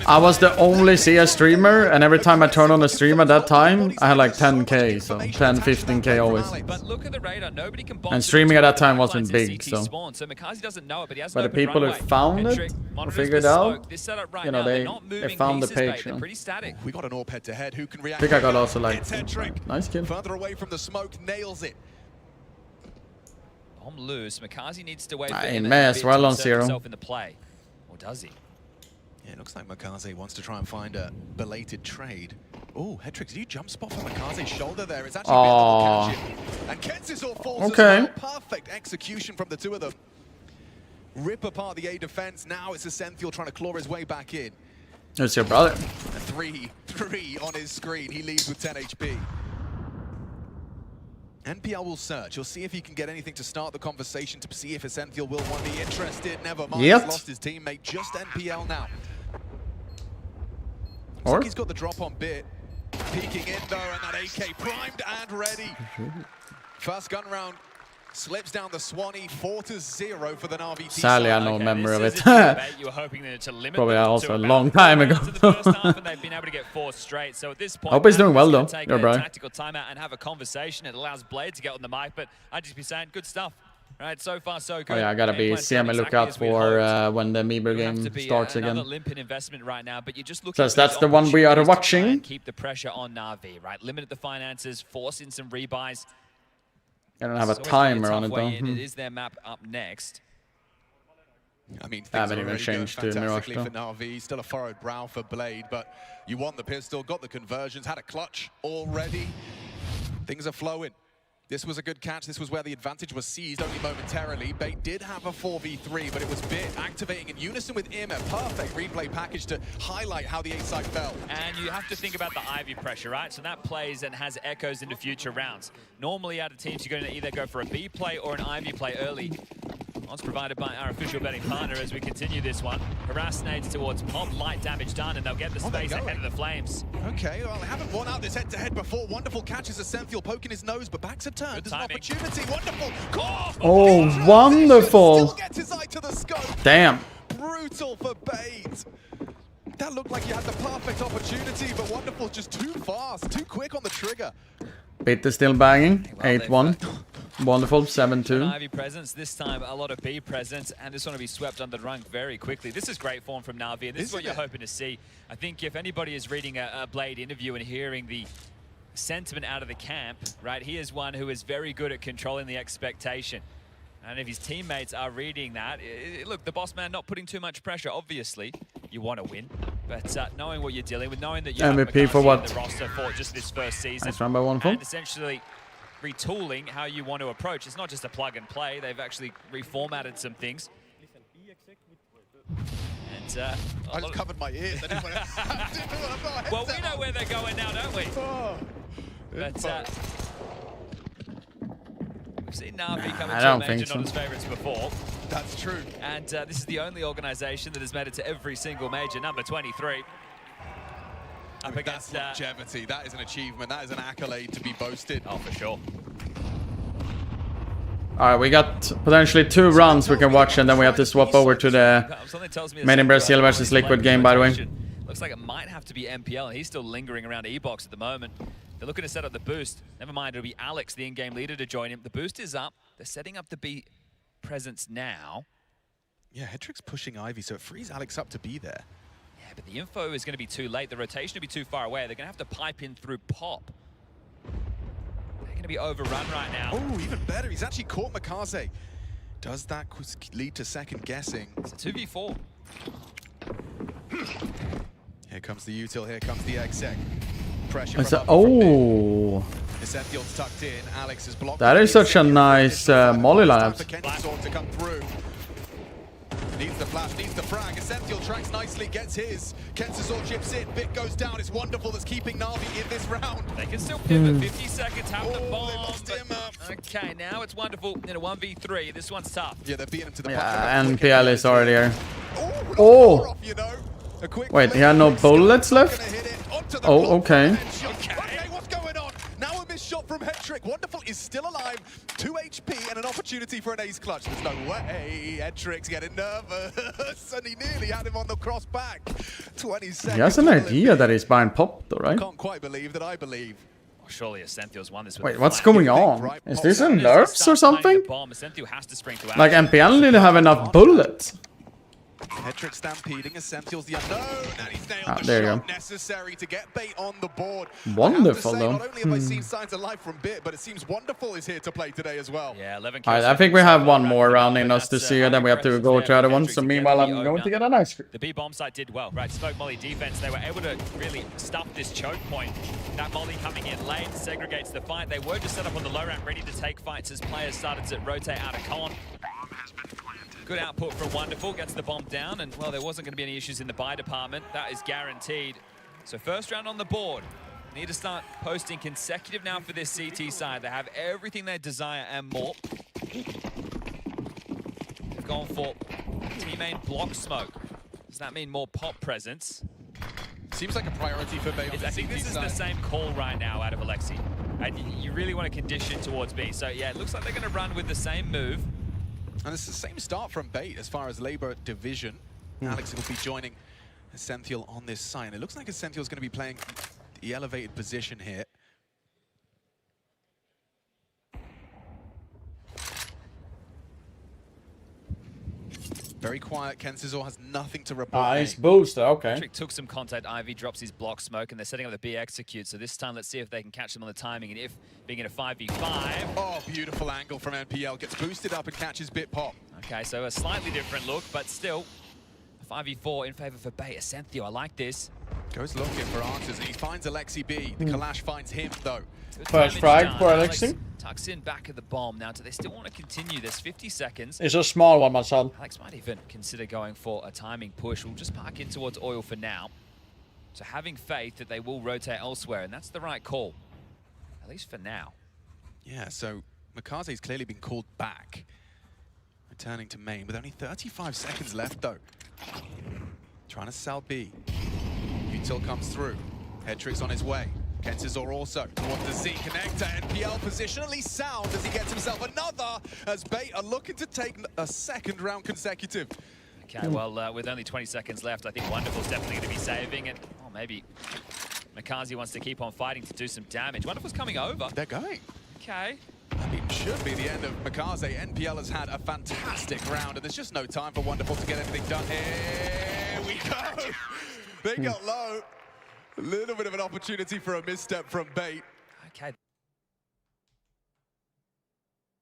I was the only CS streamer, and every time I turned on the stream at that time, I had like 10k, so 10, 15k always. But look at the radar, nobody can and streaming at that time wasn't big, so. Makazi doesn't know it, but he has the people who found it, or figured out, you know, they found the page. You know. We got an AWP head-to-head. Who can I react? think I got also like nice kill. Further away from the smoke, nails it. Bomb loose. Makazi needs to wait for him as well on zero. In the play. Or does he? Yeah, it looks like Makaze wants to try and find a belated trade. Oh, Hetrix, did you jump spot for Makaze's shoulder there? It's actually and Kensizor falls as well. Perfect execution from the two of them. Rip apart the A defense. Now it's a Senthiel trying to claw his way back in. It's your brother. 3 on his screen. He leaves with 10 HP. NPL will search. He'll see if he can get anything to start the conversation, to see if Essential will want to be interested. Never mind, he's lost his teammate. Just NPL now. Looks like he's got the drop on bit. Peeking in though, and that AK primed and ready. First gun round slips down the Swanee, 4-0 for the Na'Vi. Sadly, I have no memory of it. You were hoping to limit Probably also a long time ago. They've been able to get 4 straight. So at this point, hope he's doing well though. Take You're a bro. tactical timeout and have a conversation. It allows Blade to get on the mic, but I'd just be saying, good stuff. Right, so far so good. Oh yeah, I gotta be CM lookout for when the Meeber game starts again. Limp in investment right now, but you just look. Because that's the one we are watching. Keep the pressure on Na'Vi, right? Limit the finances, force in some rebuys. I don't have a timer on it though. It is their map up next. I mean, I haven't even changed to Mirage for Na'Vi. Still a furrowed brow for Blade, but you won the pistol, got the conversions, had a clutch already. Things are flowing. This was a good catch. This was where the advantage was seized only momentarily. Bait did have a 4v3, but it was Bit activating in unison with Im. A perfect replay package to highlight how the A side fell. And you have to think about the Ivy pressure, right? So that plays and has echoes into future rounds. Normally out of teams, you're going to either go for a B play or an Ivy play early. Odds provided by our official betting partner as we continue this one. Harass nades towards Pop, light damage done, and they'll get the space ahead of the Flames. Okay, well, they haven't won out this head-to-head before. Wonderful catches a Senfiel poking his nose, but backs are turned. There's an opportunity. Wonderful. Oh, wonderful. Still gets his eye to the scope. Damn. Brutal for Bait. That looked like he had the perfect opportunity, but Wonderful just too fast, too quick on the trigger. Bit is still banging. 8-1. Wonderful. 7-2. Ivy presence, this time a lot of B presence, and this one will be swept under the rung very quickly. This is great form from Na'Vi, and this is what you're hoping to see. I think if anybody is reading a Blade interview and hearing the sentiment out of the camp, right, he is one who is very good at controlling the expectation. And if his teammates are reading that, look, the boss man not putting too much pressure, obviously. You want to win, but knowing what you're dealing with, knowing that you have MVP for what? the roster for just this first season, Nice run by Wonderful. and essentially retooling how you want to approach. It's not just a plug and play. They've actually reformatted some things. And I just covered my ears. I didn't want to well, we know where they're going now, don't we? But we've seen Na'Vi come into a major not as favourites before. That's true. And this is the only organisation that has made it to every single major, number 23. Up against that's longevity. That is an achievement. That is an accolade to be boasted. Oh, for sure. Alright, we got potentially 2 runs we can watch, and then we have to swap over to the Made in Brazil versus Liquid game, by the way. Looks like it might have to be MPL, and he's still lingering around E-Box at the moment. They're looking to set up the boost. Never mind, it'll be Alex, the in-game leader, to join him. The boost is up. They're setting up the B presence now. Yeah, Hedrick's pushing Ivy, so it frees Alex up to be there. Yeah, but the info is going to be too late. The rotation will be too far away. They're going to have to pipe in through Pop. They're going to be overrun right now. Oh, even better. He's actually caught Makaze. Does that lead to second guessing? It's a 2v4. Here comes the util. Here comes the exec. Pressure. It's oh. Essential's tucked in. Alex is blocked. That is such a nice molly lineup. To come through. Needs the flash, needs the frag. Essential tracks nicely, gets his. Kensasor chips in, Bit goes down. It's Wonderful that's keeping Na'Vi in this round. They can still pivot. 50 seconds, have the bomb. Okay, now it's Wonderful in a 1v3. This one's tough. Yeah, they're beating him to the Yeah, NPL is already here. Oh! Wait, he had no bullets left? Oh, okay. Okay, what's going on? Now a missed shot from Hedrick. Wonderful is still alive. 2 HP and an opportunity for an ace clutch. There's no way. Hedrick's getting nervous. And he nearly had him on the cross back. 20 seconds. He has an idea that he's buying Pop, though, right? Can't quite believe that I believe. Well, surely Essential's won this with Wait, what's going on? Is this a nerfs or something? Like, MPL didn't have enough bullets. Hedrick stampeding, Essential's the unknown, and he's nailed the there you shot go. necessary to get Bait on the board. Wonderful, though. Not only have I seen signs of life from Bit, but it seems Wonderful is here to play today as well. Yeah, 11 Alright, I think we have one more round in us to see, and then we have to go to the other one. So meanwhile, I'm going to get an ice cream. The B bomb site did well, right? Smoke Molly defense. They were able to really stuff this choke point. That Molly coming in late segregates the fight. They were just set up on the low ramp, ready to take fights as players started to rotate out of con. Good output from Wonderful, gets the bomb down, and well, there wasn't going to be any issues in the buy department. That is guaranteed. So first round on the board. Need to start posting consecutive now for this CT side. They have everything they desire and more. They've gone for team main block smoke. Does that mean more Pop presence? Seems like a priority for Bay on the I think CT this is side. the same call right now out of Alexi. And you really want to condition towards B. So yeah, it looks like they're going to run with the same move. And it's the same start from Bait as far as Labour division. Alex will be joining Essential on this side. And it looks like Essential is going to be playing the elevated position here. Very quiet. Kensizor has nothing to report. Nice boost, okay. Patrick took some contact. Ivy drops his block smoke, and they're setting up the B execute. So this time, let's see if they can catch them on the timing. And if being in a 5v5. Oh, beautiful angle from NPL. Gets boosted up and catches Bit Pop. Okay, so a slightly different look, but still a 5v4 in favor for Bay. Ascenthio, I like this. Goes looking for answers, and he finds Alexi B. The Kalash finds him, though. First frag for Alexi. Tucks in back of the bomb. Now, do they still want to continue this? 50 seconds. It's a small one, my son. Alex might even consider going for a timing push. We'll just park in towards Oil for now. So having faith that they will rotate elsewhere, and that's the right call. At least for now. Yeah, so Makaze's clearly been called back. Returning to main with only 35 seconds left, though. Trying to sell B. Util comes through. Headtrick's on his way. Kensizor also towards the Z connector. NPL positionally sound as he gets himself another, as Bait are looking to take a second round consecutive. Okay, well, with only 20 seconds left, I think Wonderful's definitely going to be saving it. Oh, maybe Makaze wants to keep on fighting to do some damage. Wonderful's coming over. They're going. Okay. I mean, should be the end of Makaze. NPL has had a fantastic round, and there's just no time for Wonderful to get anything done. Here we go. They got low. A little bit of an opportunity for a misstep from Bait. Okay.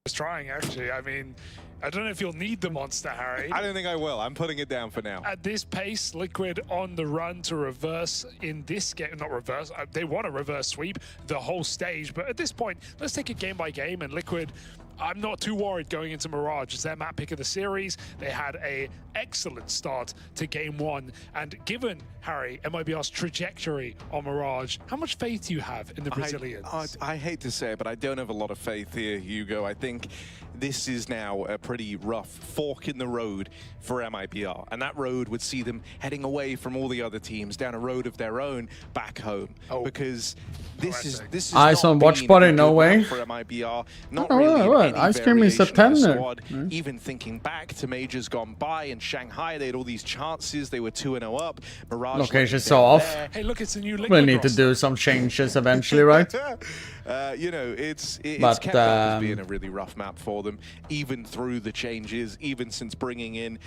Was trying, actually. I mean, I don't know if you'll need the monster, Harry. I don't think I will. I'm putting it down for now. At this pace, Liquid on the run to reverse in this game. Not reverse. They want to reverse sweep the whole stage. But at this point, let's take it game by game. And Liquid, I'm not too worried going into Mirage. It's their map pick of the series. They had an excellent start to game one. And given, Harry, MIBR's trajectory on Mirage, how much faith do you have in the Brazilians? I hate to say it, but I don't have a lot of faith here, Hugo. I think this is now a pretty rough fork in the road for MIBR. And that road would see them heading away from all the other teams down a road of their own back home. Because this is Eyes on watch body, no way. For MIBR. Not Oh, really what? Ice cream is a tender. Even thinking back to majors gone by in Shanghai, they had all these chances. They were 2-0 up. Mirage Location so off. Hey, look, it's a new Liquid We'll need to roster. do some changes eventually, right? You know, it's But, kept up as being a really rough map for them, even through the changes, even since bringing in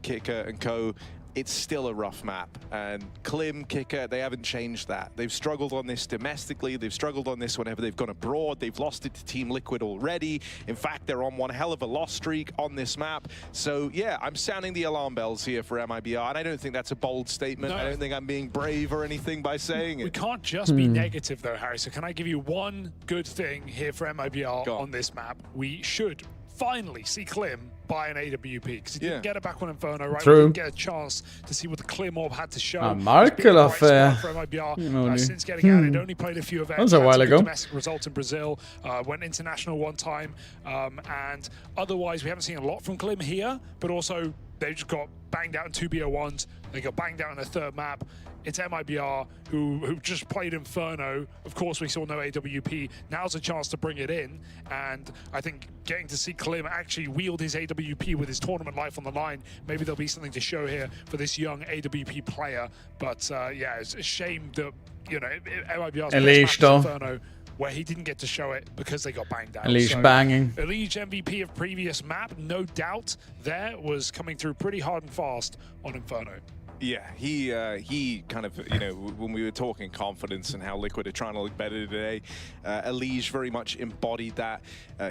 Kicker and co. It's still a rough map, and Klim, Kicker, they haven't changed that. They've struggled on this domestically, they've struggled on this whenever they've gone abroad, they've lost it to Team Liquid already. In fact, they're on one hell of a loss streak on this map. So yeah, I'm sounding the alarm bells here for MIBR, and I don't think that's a bold statement. No. I don't think I'm being brave or anything by saying it. We can't just be negative, though, Harry. So can I give you one good thing here for MIBR on this map? We should finally see Klim buy an AWP, because he didn't get it back on Inferno, right? True. We didn't get a chance to see what the Klim orb had to show. Markel of for MIBR since getting added, only played a few events. That was a while ago. Domestic results in Brazil, went international one time, and otherwise we haven't seen a lot from Klim here, but also they just got banged out in 2B01s, they got banged out in a third map. It's MIBR who just played Inferno. Of course, we saw no AWP. Now's a chance to bring it in. And I think getting to see Klim actually wield his AWP with his tournament life on the line, maybe there'll be something to show here for this young AWP player. But yeah, it's a shame that, you know, MIBR's Elish, best match is Inferno, where he didn't get to show it because they got banged out. Elish banging. Elish MVP of previous map, no doubt there, was coming through pretty hard and fast on Inferno. Yeah, he kind of, you know, when we were talking confidence and how Liquid are trying to look better today, Elish very much embodied that.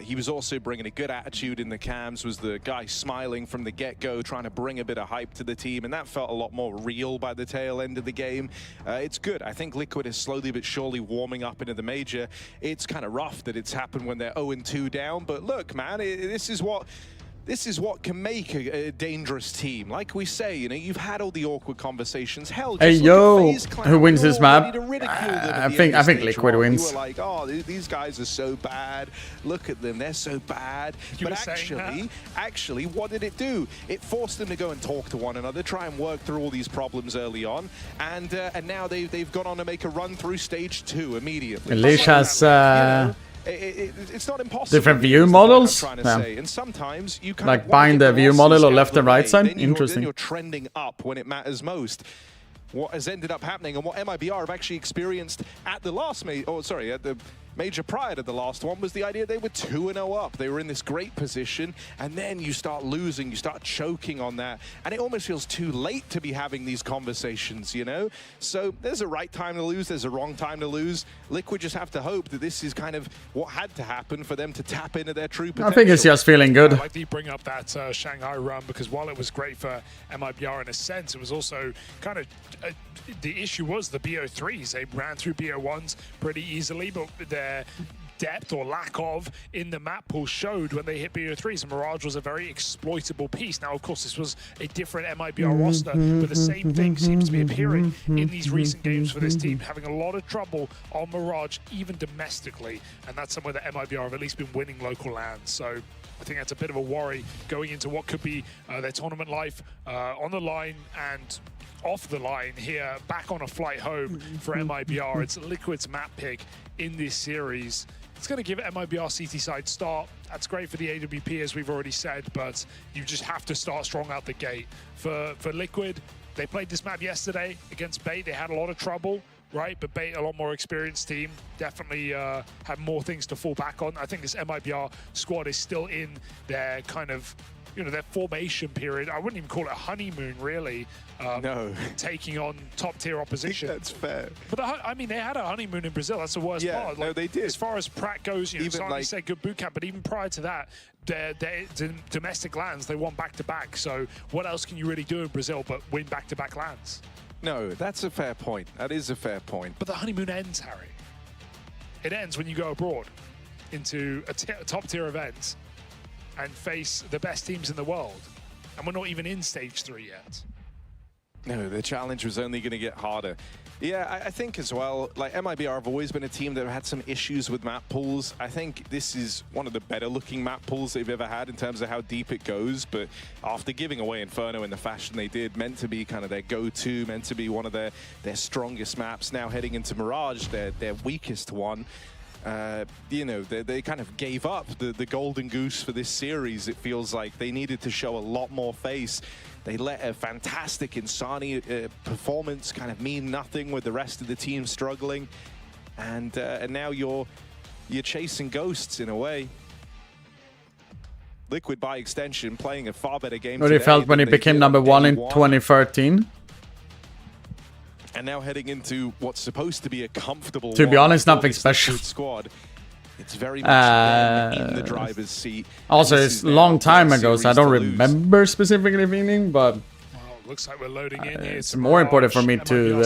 He was also bringing a good attitude in the cams, was the guy smiling from the get-go, trying to bring a bit of hype to the team, and that felt a lot more real by the tail end of the game. It's good. I think Liquid is slowly but surely warming up into the major. It's kind of rough that it's happened when they're 0-2 down, but look, man, this is what this is what can make a dangerous team. Like we say, you know, you've had all the awkward conversations. Hell, Hey just yo, look at FaZe Clan. who wins We this were map? ready to ridicule them at I the think end of stage Liquid one. wins. We were like, oh, these guys are so bad. Look at them, they're so bad. You But were saying actually, what did it do? It forced them to go and talk to one another, try and work through all these problems early on, and now they've gone on to make a run through stage 2 immediately. Leash has It's not impossible. different view models. I'm trying to Yeah. say. And sometimes you kind Like of wanna bind get the view losses model or out left of the and right way. side. Then Interesting. you're trending up when it matters most. What has ended up happening and what MIBR have actually experienced at the at the major prior to the last one was the idea they were 2-0 up. They were in this great position, and then you start losing, you start choking on that, and it almost feels too late to be having these conversations, you know? So there's a right time to lose, there's a wrong time to lose. Liquid just have to hope that this is kind of what had to happen for them to tap into their true potential. I think it's just feeling good. I like that you bring up that Shanghai run, because while it was great for MIBR in a sense, it was also kind of the issue was the BO3s. They ran through BO1s pretty easily, but their depth or lack of in the map pool showed when they hit BO3s, and Mirage was a very exploitable piece. Now, of course, this was a different MIBR roster, but the same thing seems to be appearing in these recent games for this team, having a lot of trouble on Mirage, even domestically, and that's somewhere that MIBR have at least been winning local lands. So I think that's a bit of a worry going into what could be their tournament life on the line and off the line here, back on a flight home for MIBR. It's Liquid's map pick in this series. It's going to give MIBR CT side start. That's great for the AWP, as we've already said, but you just have to start strong out the gate. For Liquid, they played this map yesterday against Bait. They had a lot of trouble, right? But Bait, a lot more experienced team, definitely have more things to fall back on. I think this MIBR squad is still in their kind of, you know, their formation period. I wouldn't even call it a honeymoon, really. No. Taking on top-tier opposition. That's fair. But I mean, they had a honeymoon in Brazil. That's the worst part. No, they did. As far as Pratt goes, you know, Even Sarni said good boot camp, but even prior to that, their domestic lands, they won back-to-back. So what else can you really do in Brazil but win back-to-back lands? No, that's a fair point. That is a fair point. But the honeymoon ends, Harry. It ends when you go abroad into a top-tier event and face the best teams in the world. And we're not even in stage 3 yet. No, the challenge was only going to get harder. Yeah, I think as well, like MIBR have always been a team that have had some issues with map pools. I think this is one of the better looking map pools they've ever had in terms of how deep it goes. But after giving away Inferno in the fashion they did, meant to be kind of their go-to, meant to be one of their strongest maps, now heading into Mirage, their weakest one. You know, they kind of gave up the golden goose for this series. It feels like they needed to show a lot more face. They let a fantastic Insani performance kind of mean nothing with the rest of the team struggling. And now you're chasing ghosts in a way. Liquid, by extension, playing a far better game What he felt when he became #1 in 2013. And now heading into what's supposed to be a comfortable To be honest, nothing special. Squad. It's very much in the driver's seat. Also, it's a long time ago, so I don't remember specifically feeling, but Well, looks like we're loading in here. it's more important for me to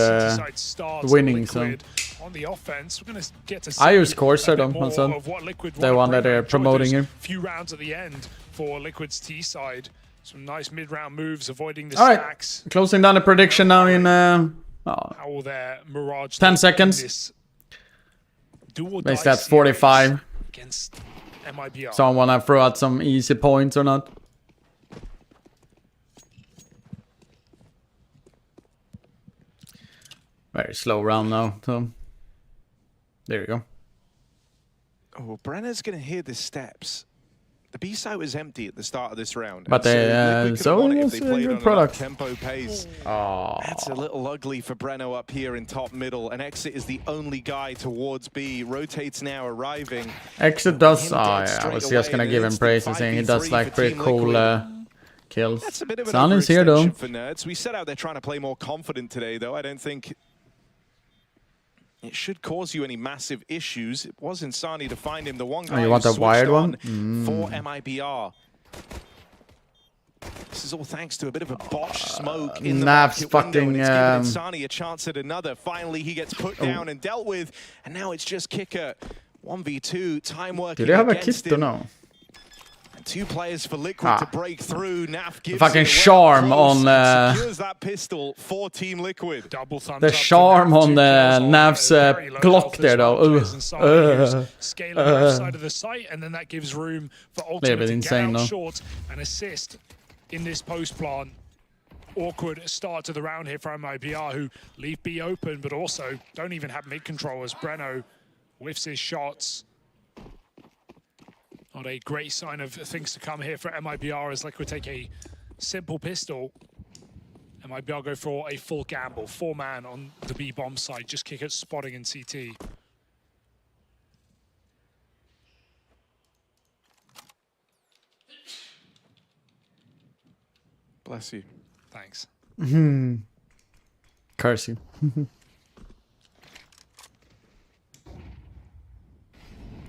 winning. So on the offense, we're going to get to see I use Corsair a bit though, more also of what Liquid the one that they're promoting here. Few rounds at the end for Liquid's T side. Some nice mid-round moves, avoiding the all right, stacks. closing down the prediction now in How will their Mirage 10 seconds. Base that's 45. Against MIBR. So I want to throw out some easy points or not. Very slow round now, so there you go. Oh, Brenner's going to hear the steps. The B site was empty at the start of this round. But they, so it's a good product. Tempo pace. That's a little ugly for Breno up here in top middle. And Exit is the only guy towards B. Rotates now arriving. Exit does, yeah, I was just gonna give him praise and saying he does like pretty cool kills. That's a bit of an Sun is here though. for Nerds. We set out there trying to play more confident today though. I don't think it should cause you any massive issues. It was Insani to find him. The one guy you want who the wired switched one? on for MIBR. This is all thanks to a bit of a botch smoke in the Nav's market window, and it's fucking, given Insani a chance at another. Finally, he gets put down and dealt with, and now it's just Kicker 1v2 time working. Do they have a against kit or him. no? 2 players for Liquid to break through. Naf gives fucking it away charm close on and secures that pistol for Team Liquid. Double thumbs the up charm on Nav's very low Glock health there as well. though. Jason Sardi scaling left side of the site, and then that gives room for Ultimate bit to insane, get out though. short and assist in this post plant. Awkward start to the round here for MIBR, who leave B open, but also don't even have mid control as Breno whiffs his shots. Not a great sign of things to come here for MIBR as Liquid take a simple pistol. MIBR go for a full gamble. 4-man on the B bomb side, just kick it spotting in CT. Bless you. Thanks. Curse you.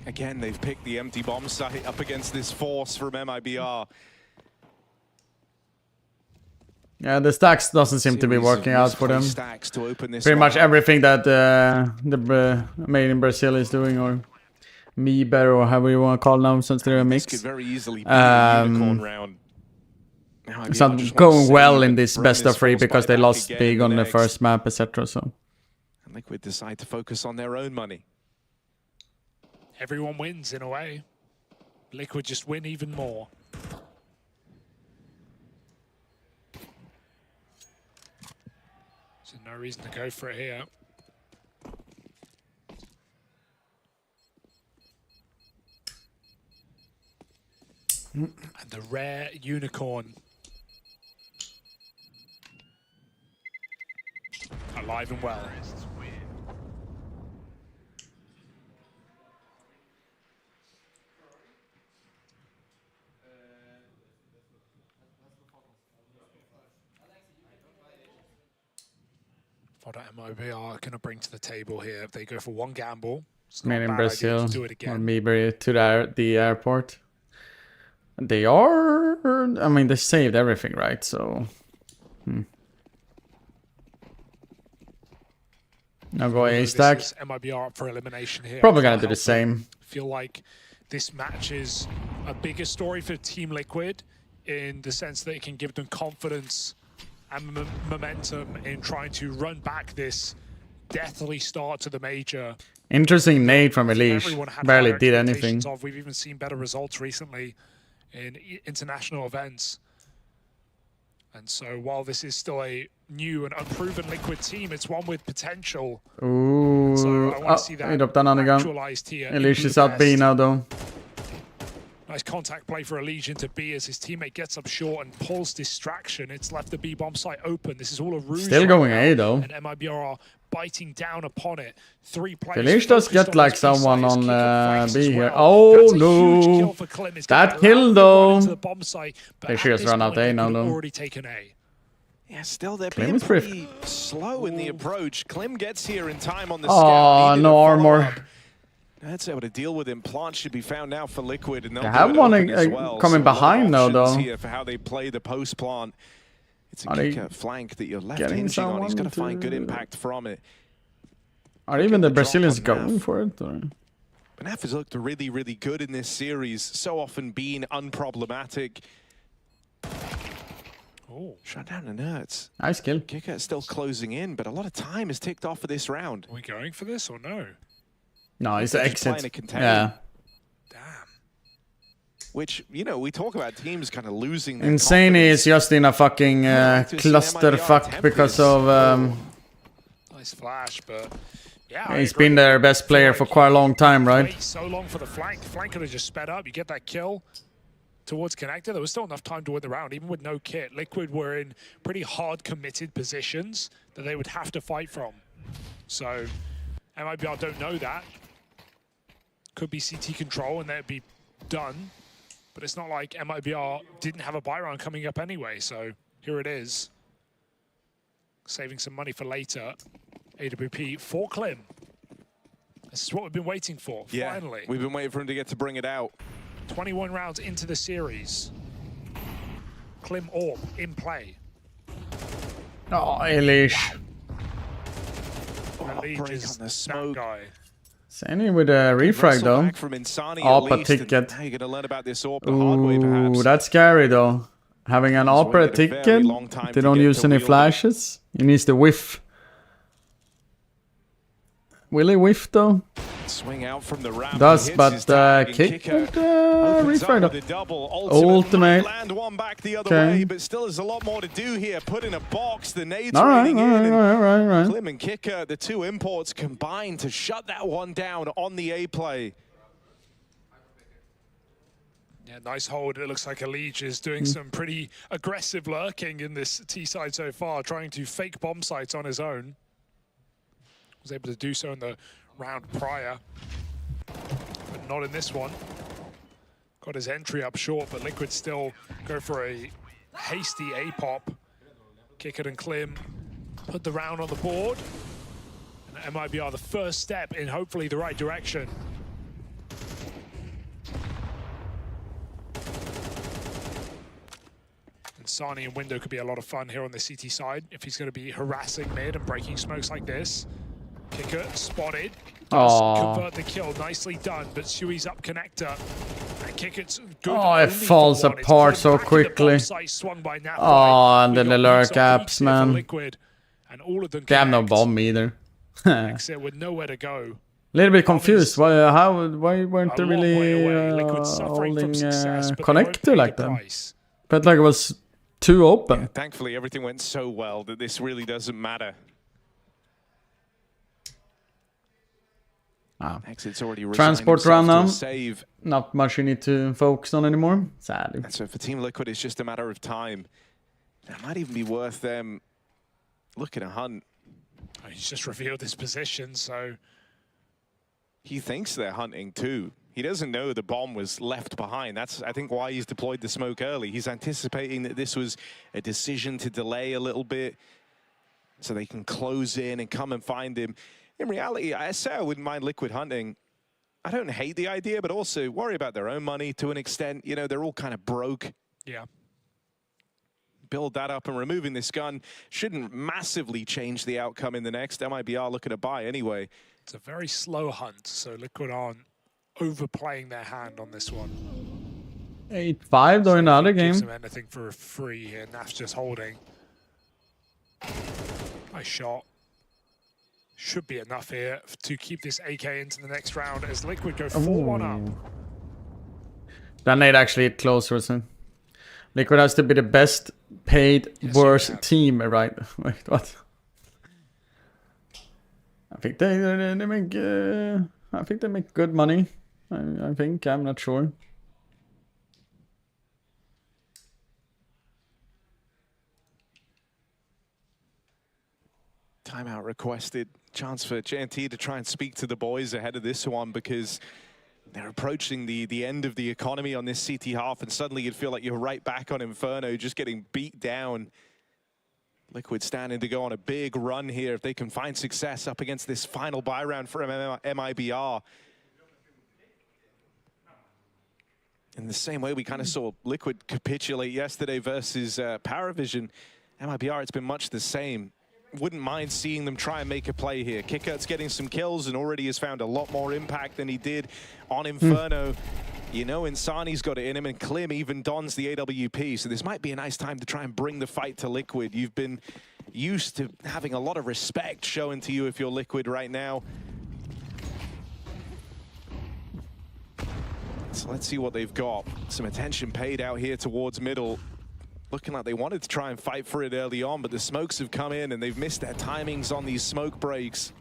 Again, they've picked the empty bomb site up against this force from MIBR. Yeah, the stacks doesn't seem to be working out for them. Stacks to open this Pretty much one up. everything that the made in Brazil is doing, or Miber, or however you want to call them, since they're a mix. Could very easily be a unicorn round. Now, It's IBR not just going wants to well save in and this bring best of 3 force because bite they back lost again big in on the next. first map, etc. So And Liquid decide to focus on their own money. Everyone wins in a way. Liquid just win even more. So no reason to go for it here. And the rare unicorn. Alive and well. What MIB are going to bring to the table here. They go for one gamble. It's not made a in bad idea Brazil, to do it or again. Miber to the airport. They are. I mean, they saved everything, right? So. Now go A stack. This is MIBR up for elimination here. Probably gonna Can't do the help same. but feel like this match is a bigger story for Team Liquid in the sense that it can give them confidence and momentum in trying to run back this deathly start to the major. Interesting nade from Elish. Everyone had Barely higher did expectations anything. Of. We've even seen better results recently in international events. And so while this is still a new and unproven Liquid team, it's one with potential. Ooh. So I want to see that Hit upp den andra gång. actualized here in Elish is out B Budapest. now though. Nice contact play for Elysian to B as his teammate gets up short and pulls distraction. It's left the B bomb site open. This is all a ruse. Still right going now, A though. And MIBR are biting down upon it. 3 players. Elish does focused get on like this B site. someone His on kicker flanks B as here. well. Oh That's a huge kill no. for Klim. It's gonna That kill allow him to run though. into the bomb site, but They at should just this run out point, A they now could have though. already taken A. Yeah, still they're Klim being is pretty slow in the approach. Klim gets here in time on the Aw, scout. Needed no a armor. follow-up. That's able to deal with him. Plant should be found now for Liquid, and they'll They do have it one open as well. coming So a lot of behind though, options though. here for how they play the post plant. It's a Are they kicker flank that you're left getting hinging on. He's got to someone find good to- impact from it. Are even the the drop Brazilians on going Naf. for it? Or? But Naf has looked really, really good in this series. So often been unproblematic. Oh. Shut down the nerds. Nice kill. Kicker still closing in, but a lot of time has ticked off for this round. Are we going for this or no? No, it's They're the just playing exit. a container. Yeah. Which, you know, we talk about teams kind of losing their Insane is just in a fucking to see cluster MIBR fuck attempt because this. of Nice flash, but yeah. I he's agree. been their best player for quite a long time, right? Wait so long for the flank. The flank could have just sped up. You get that kill towards connector. There was still enough time to win the round, even with no kit. Liquid were in pretty hard committed positions that they would have to fight from. So MIBR don't know that. Could be CT control and they'd be done. But it's not like MIBR didn't have a buy round coming up anyway. So here it is. Saving some money for later. AWP for Klim. This is what we've been waiting for, Yeah, finally. we've been waiting for him to get to bring it out. 21 rounds into the series. Klim Orb in play. Oh, Elish. Release break is on the that smoke. guy. Same with a refrag though. APA ticket. Ooh, that's scary though. Having an APA ticket, they don't use any flashes. He needs to whiff. Will he whiff though? Swing out from the ramp. Does, but kick and refrag though. Ultimate. Land one back the other way, but still there's a lot more to do here. Put in a box, the nades Alright. Klim and Kicker, the two imports combined to shut that one down on the A play. Yeah, nice hold. It looks like Elige is doing some pretty aggressive lurking in this T side so far, trying to fake bomb sites on his own. Was able to do so in the round prior, but not in this one. Got his entry up short, but Liquid still go for a hasty A-pop. Kicker and Klim put the round on the board. And MIB are the first step in hopefully the right direction. And Sani and Window could be a lot of fun here on the CT side if he's going to be harassing mid and breaking smokes like this. Kicker spotted. Does convert the kill. Nicely done, but Sui's up connector. And Kicker's good. Oh, it falls apart so quickly. Oh, and then the lurk apps, man. Damn, no bomb either. Exit with nowhere to go. Little bit confused. Why weren't they really holding connector like that? But like it was too open. Yeah, thankfully, everything went so well that this really doesn't matter. Exit's already Transport run now. Save. Not much you need to focus on anymore, sadly. And so for Team Liquid, it's just a matter of time. It might even be worth them looking to hunt. He's just revealed his position, so... He thinks they're hunting too. He doesn't know the bomb was left behind. That's, I think, why he's deployed the smoke early. He's anticipating that this was a decision to delay a little bit so they can close in and come and find him. In reality, I say I wouldn't mind Liquid hunting. I don't hate the idea, but also worry about their own money to an extent. You know, they're all kind of broke. Yeah. Build that up, and removing this gun shouldn't massively change the outcome in the next. MIBR looking to buy anyway. It's a very slow hunt, so Liquid aren't overplaying their hand on this one. 8-5 though in the other game. Gives them anything for free here. Naf's just holding. Nice shot. Should be enough here to keep this AK into the next round as Liquid go 4-1 up. That nade actually hit closer, so Liquid has to be the best paid worst team, right? Wait, what? I think they make I think they make good money. I think, I'm not sure. Timeout requested. Chance for JNT to try and speak to the boys ahead of this one, because they're approaching the end of the economy on this CT half, and suddenly you'd feel like you're right back on Inferno, just getting beat down. Liquid standing to go on a big run here if they can find success up against this final buy round for MIBR. In the same way we kind of saw Liquid capitulate yesterday versus Paravision, MIBR, it's been much the same. Wouldn't mind seeing them try and make a play here. Kickert's getting some kills and already has found a lot more impact than he did on Inferno. You know, Insani's got it in him, and Klim even dons the AWP, so this might be a nice time to try and bring the fight to Liquid. You've been used to having a lot of respect shown to you if you're Liquid right now. So let's see what they've got. Some attention paid out here towards middle. Looking like they wanted to try and fight for it early on, but the smokes have come in and they've missed their timings on these smoke breaks.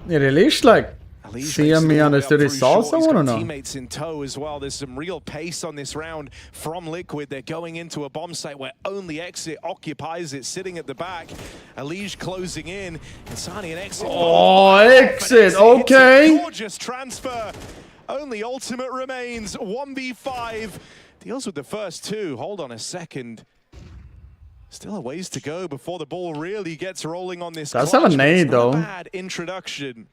Yeah, Elige, like, seeing me understood his saw someone or no? Teammates in tow as well. There's some real pace on this round from Liquid. They're going into a bomb site where only Exit occupies it, sitting at the back. Elige closing in, and Sani and Exit. Oh, Exit, okay. Gorgeous transfer. Only Ultimate remains. 1v5. Deals with the first two. Hold on a second. Still a ways to go before the ball really gets rolling on this. That's have a nade though. Bad introduction.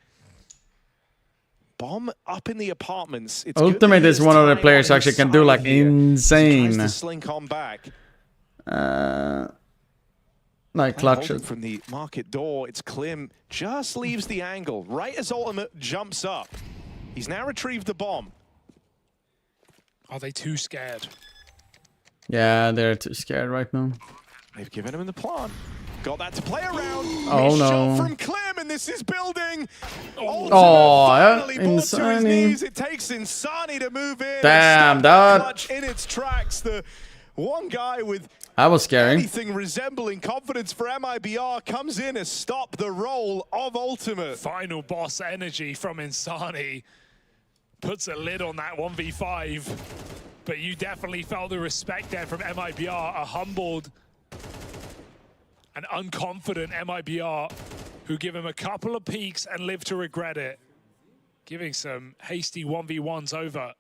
Bomb up in the apartments. It's Ultimate is one of the players who actually can do like insane. Tries to slink on back. Like clutch it. From the market door, it's Klim. Just leaves the angle right as Ultimate jumps up. He's now retrieved the bomb. Are they too scared? Yeah, they're too scared right now. They've given him the plant. Got that to play around. Oh no! Shot from Klim, and this is building. Oh, Insani. It takes Insani to move in. Damn, that. Clutch in its tracks. The one guy with that was scary. Anything resembling confidence for MIBR comes in to stop the roll of Ultimate. Final boss energy from Insani puts a lid on that 1v5. But you definitely felt the respect there from MIBR, a humbled and unconfident MIBR who give him a couple of peeks and live to regret it. Giving some hasty 1v1s over.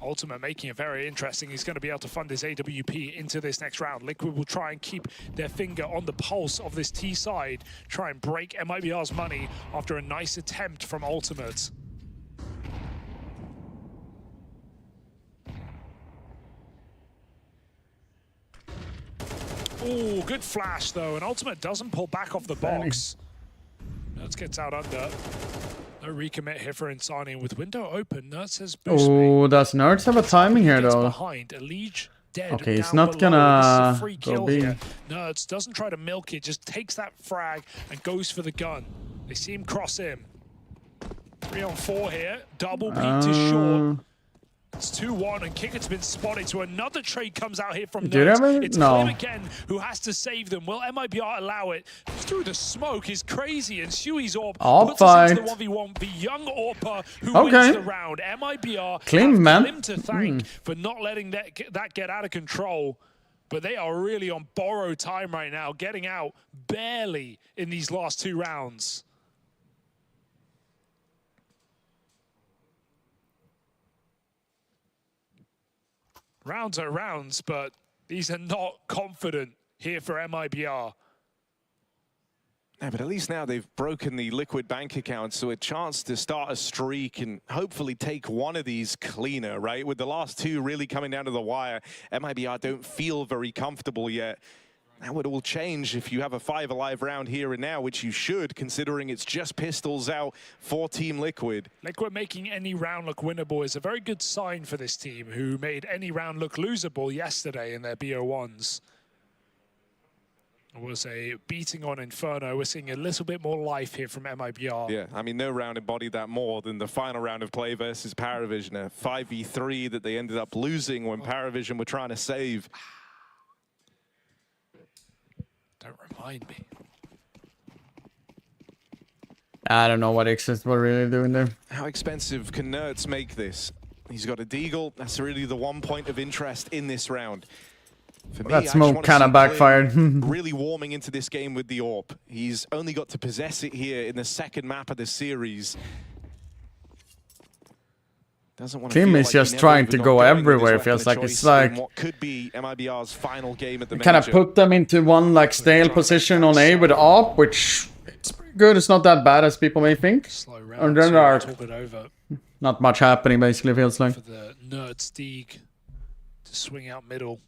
Ultimate making it very interesting. He's going to be able to fund his AWP into this next round. Liquid will try and keep their finger on the pulse of this T side, try and break MIBR's money after a nice attempt from Ultimate. Oh, good flash though, and Ultimate doesn't pull back off the box. Nerds gets out under. No recommit here for Insani with window open. Nerds says boost me. Oh, does Nerds have a timing here though? Behind. Elige dead. Okay, he's down not below. gonna This is a free kill go B. here. Nerds doesn't try to milk it, just takes that frag and goes for the gun. They see him cross in. 3-on-4 here. Double peek to short. It's 2-1 and Kicker's been spotted, so another trade comes out here from Nerds. It's Klim again who has to save them. Will MIBR allow it? Through the smoke is crazy, and Shui's AWP puts us into the 1v1. The young AWPer who wins the round. MIBR clean, man. Klim to thank for not letting that get out of control. But they are really on borrowed time right now, getting out barely in these last 2 rounds. Rounds are rounds, but these are not confident here for MIBR. Yeah, but at least now they've broken the Liquid bank account, so a chance to start a streak and hopefully take one of these cleaner, right? With the last 2 really coming down to the wire, MIBR don't feel very comfortable yet. That would all change if you have a 5 alive round here and now, which you should, considering it's just pistols out for Team Liquid. Liquid making any round look winnable is a very good sign for this team, who made any round look losable yesterday in their BO1s. It was a beating on Inferno. We're seeing a little bit more life here from MIBR. Yeah, I mean, no round embodied that more than the final round of play versus Paravision, a 5v3 that they ended up losing when Paravision were trying to save. Don't remind me. I don't know what X's were really doing there. How expensive can Nerds make this? He's got a Deagle. That's really the one point of interest in this round. For me, that smoke kind of backfired. Really warming into this game with the AWP. He's only got to possess it here in the second map of the series. Klim is just trying to go everywhere. Feels like it's like what could be MIBR's final game at the kind of put them into one like stale position on A with AWP, which it's pretty good. It's not that bad as people may think. And then there are not much happening. Basically, feels like for the Nerd Steeg to swing out middle.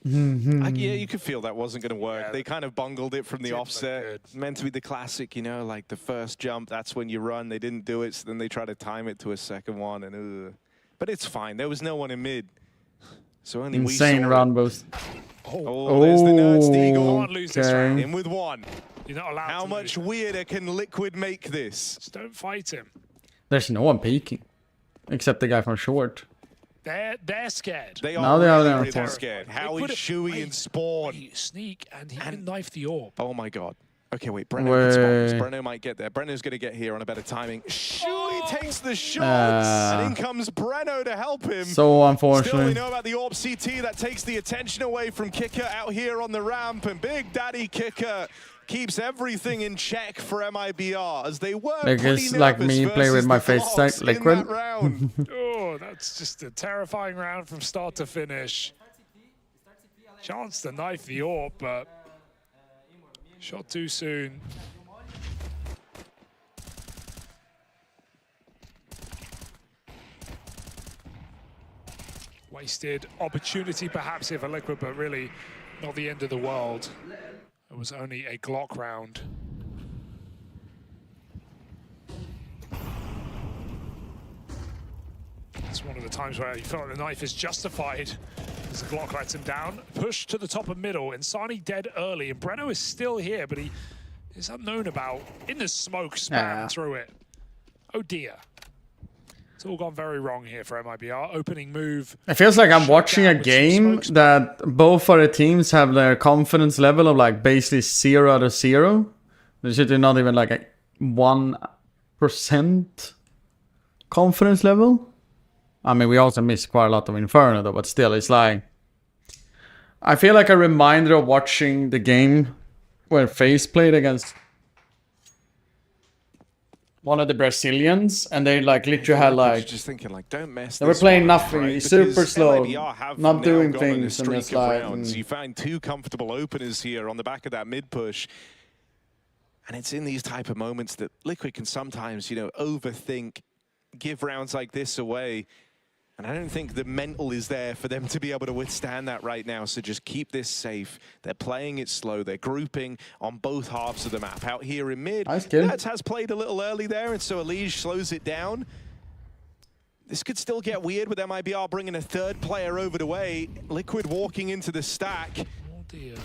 Yeah, you could feel that wasn't going to work. Yeah, they kind of bungled it from the offset. Meant to be the classic, you know, like the first jump, that's when you run. They didn't do it, so then they try to time it to a second one. And but it's fine. There was no one in mid. So only insane run boost. Oh, there's the Nerd Steagle. Can't lose this round. In with 1. You're not allowed How much weirder can Liquid make this? Just don't fight him. There's no one peeking. Except the guy from short. They're scared. They are really scared. How is Shui and Spawn? Sneak and he can knife the AWP. Oh my god. Okay, wait, Breno can spawn this. Breno might get there. Breno's going to get here on a better timing. Shui takes the shots, and in comes Breno to help him. So unfortunate. Still, we know about the AWP CT. That takes the attention away from Kicker out here on the ramp, and Big Daddy Kicker keeps everything in check for MIBR, as they were it's like me play with my face stack Liquid. Oh, that's just a terrifying round from start to finish. Chance to knife the AWP, but shot too soon. Wasted opportunity perhaps here for Liquid, but really not the end of the world. It was only a Glock round. It's one of the times where you felt like the knife is justified as the Glock lets him down. Push to the top of middle, and Sani dead early, and Breno is still here, but he is unknown about. In the smoke, spam through it. Oh dear. It's all gone very wrong here for MIBR. Opening move. It feels like I'm watching a game that both of the teams have their confidence level of like basically 0 out of 0. There should be not even like a 1% confidence level. I mean, we also missed quite a lot of Inferno though, but still, it's like... I feel like a reminder of watching the game where FaZe played against one of the Brazilians, and they like literally had like... Just thinking like, don't mess. They were playing nothing, right? super slow, MIBR not doing gone on a things, and streak it's of like... rounds. You find 2 comfortable openers here on the back of that mid push. And it's in these type of moments that Liquid can sometimes, you know, overthink, give rounds like this away. And I don't think the mental is there for them to be able to withstand that right now. So just keep this safe. They're playing it slow. They're grouping on both halves of the map. Out here in mid, Nets has played a little early there, and so Elige slows it down. This could still get weird with MIBR bringing a 3rd player over the way. Liquid walking into the stack. Oh dear.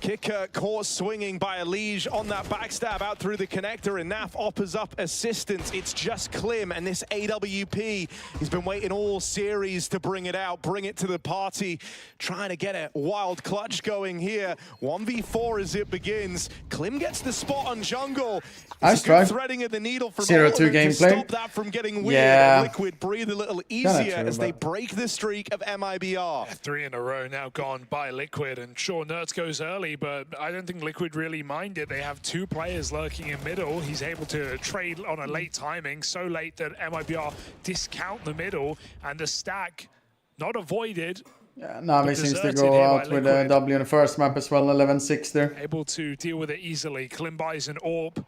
Kicker caught swinging by Elige on that backstab out through the connector, and Naf offers up assistance. It's just Klim, and this AWP, he's been waiting all series to bring it out, bring it to the party, trying to get a wild clutch going here. 1v4 as it begins. Klim gets the spot on jungle. Nice try. Threading at the needle from 0-2 gameplay. Stop that from getting weird. Yeah. Liquid breathe a little easier as they break the streak of MIBR. 3 in a row now gone by Liquid, and sure, Nerds goes early, but I don't think Liquid really mind it. They have 2 players lurking in middle. He's able to trade on a late timing, so late that MIBR discount the middle, and the stack not avoided. Yeah, Navi seems to go out with a W in the first map as well, 11-6 there. Able to deal with it easily. Klim buys an AWP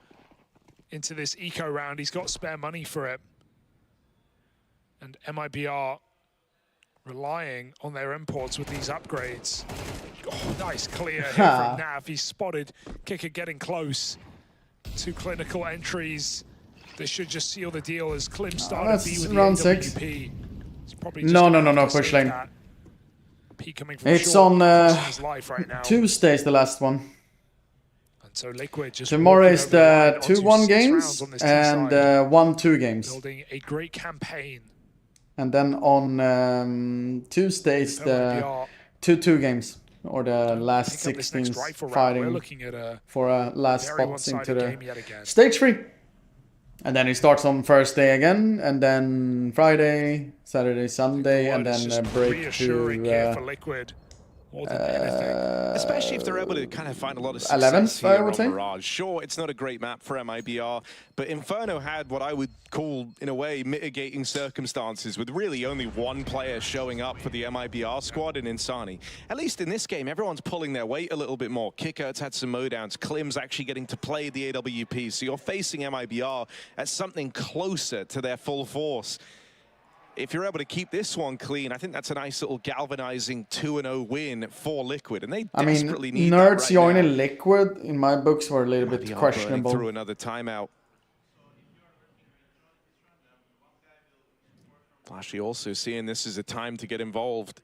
into this eco round. He's got spare money for it. And MIBR relying on their imports with these upgrades. Oh, nice clear here from Nav. He's spotted Kicker getting close. 2 clinical entries. This should just seal the deal as Klim started to be with round the 6. AWP. No, push lane. It's on Tuesday's the last one. And so Liquid just tomorrow is the 2-1 games and 1-2 games. Building a great campaign. And then on Tuesdays the 2-2 games, or the last 6 teams fighting for a last spot into the stage 3. And then it starts on Thursday again, and then Friday, Saturday, Sunday, and then a break to especially if they're able to kind of find a lot of 11th, here I would say. Mirage. Sure, it's not a great map for MIBR, but Inferno had what I would call, in a way, mitigating circumstances, with really only 1 player showing up for the MIBR squad in Insani. At least in this game, everyone's pulling their weight a little bit more. Kicker's had some mowdowns. Klim's actually getting to play the AWP, so you're facing MIBR as something closer to their full force. If you're able to keep this one clean, I think that's a nice little galvanizing 2-0 win for Liquid, and they desperately need that Nerds right joining now. Liquid, in my books, were a little bit questionable. Through another timeout. Flashy also seeing this as a time to get involved.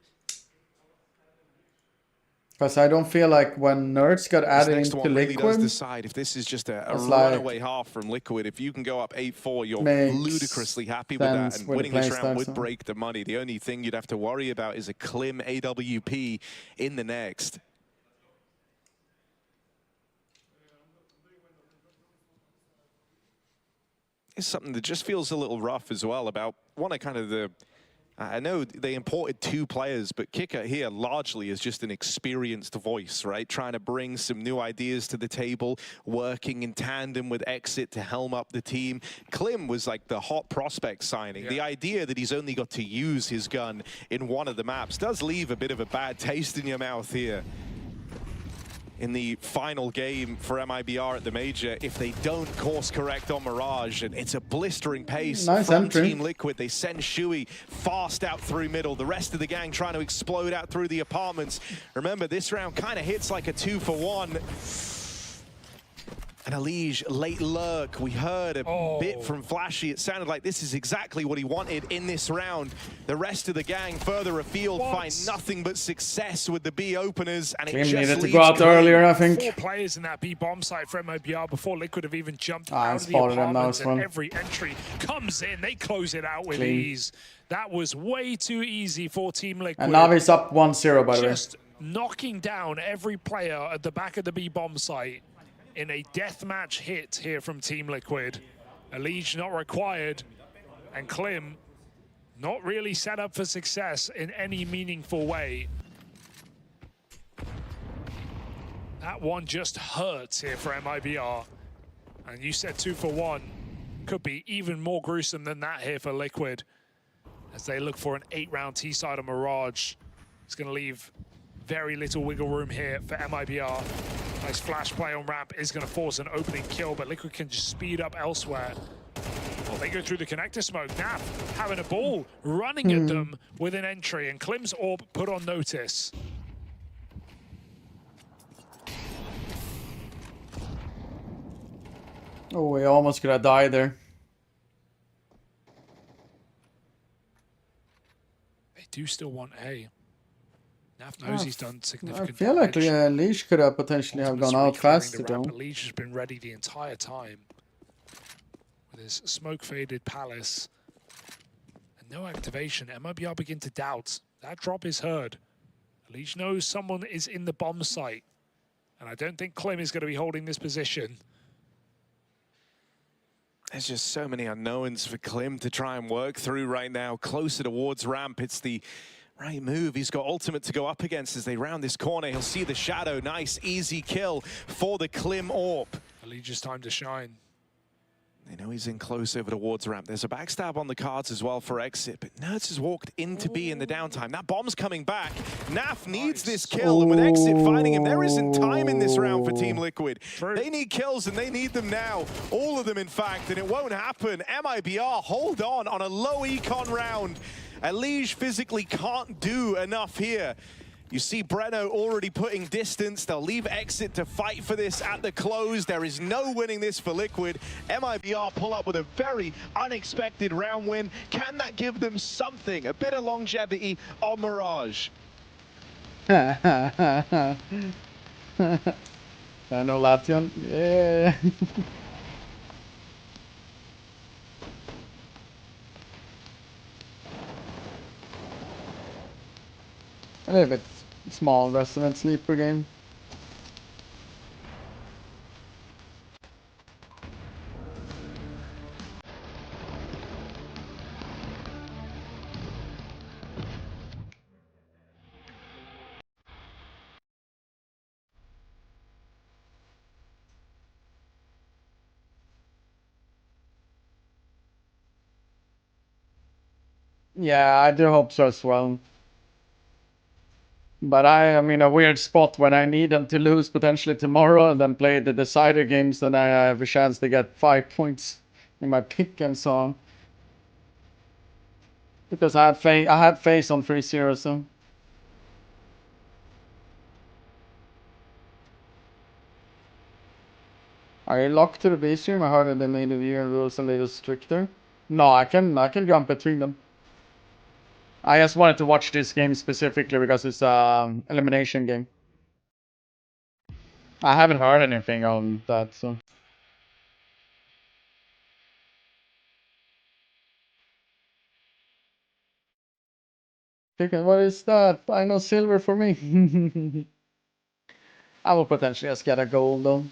Because I don't feel like when Nerds got added into really Liquid, does decide if this is just a like, runaway half from Liquid. If you can go up 8-4, you're ludicrously happy with that. And winning this round would break the money. The only thing you'd have to worry about is a Klim AWP in the next. It's something that just feels a little rough as well about one of kind of the... I know they imported 2 players, but Kicker here largely is just an experienced voice, right? Trying to bring some new ideas to the table, working in tandem with Exit to helm up the team. Klim was like the hot prospect signing. The idea that he's only got to use his gun in one of the maps does leave a bit of a bad taste in your mouth here. in the final game for MIBR at the Major if they don't course correct on Mirage. And it's a blistering pace Nice from entry. Team Liquid. They send Shuey fast out through middle. The rest of the gang trying to explode out through the apartments. Remember, this round kind of hits like a 2-for-1. And Alige, late lurk. We heard a bit from Flashy. It sounded like this is exactly what he wanted in this round. The rest of the gang further afield find nothing but success with the B openers. And it Klim just needed to leaves go out Klim. earlier, I think. 4 players in that B bomb site for MIBR before Liquid have even jumped I out of the spotted him, that apartments, was and fun. every entry comes in. They close it out with Clean. ease. That was way too easy for Team Liquid. And now he's up 1-0, by the way. Just knocking down every player at the back of the B bomb site in a deathmatch hit here from Team Liquid. Alige not required, and Klim not really set up for success in any meaningful way. That one just hurts here for MIBR. And you said 2-for-1. Could be even more gruesome than that here for Liquid, as they look for an 8-round T-side on Mirage. It's going to leave very little wiggle room here for MIBR. Nice flash play on ramp is going to force an opening kill, but Liquid can just speed up elsewhere. Well, they go through the connector smoke. Naf having a ball running at them with an entry, and Klim's orb put on notice. Oh, we almost could have died there. They do still want A. Naf knows he's done I significant feel like damage. Leash could have potentially have gone out faster, though. Leach has been ready the entire time with his smoke-faded palace. And no activation. MIBR begin to doubt. That drop is heard. Leach knows someone is in the bomb site. And I don't think Klim is going to be holding this position. There's just so many unknowns for Klim to try and work through right now. Closer towards ramp, it's the right move. He's got ultimate to go up against as they round this corner. He'll see the shadow. Nice, easy kill for the Klim AWP. Allegia's time to shine. They know he's in close over towards ramp. There's a backstab on the cards as well for exit, but Nerds has walked into B in the downtime. That bomb's coming back. Naf needs this kill, and with exit finding him, there isn't time in this round for Team Liquid. They need kills, and they need them now. All of them, in fact, and it won't happen. MIBR hold on a low econ round. Alige physically can't do enough here. You see Breno already putting distance. They'll leave exit to fight for this at the close. There is no winning this for Liquid. MIBR pull up with a very unexpected round win. Can that give them something, a bit of longevity on Mirage? I know Lation. Yeah. A little bit small restaurant sleeper game. Yeah, I do hope so as well. But I am in a weird spot when I need them to lose potentially tomorrow and then play the decider games, then I have a chance to get 5 points in my pick and so on. Because I had face on 3-0, so. Are you locked to the B stream? I heard that they made the viewer rules a little stricter. No, I can jump between them. I just wanted to watch this game specifically because it's an elimination game. I haven't heard anything on that, so. What is that? I know silver for me. I will potentially just get a gold though.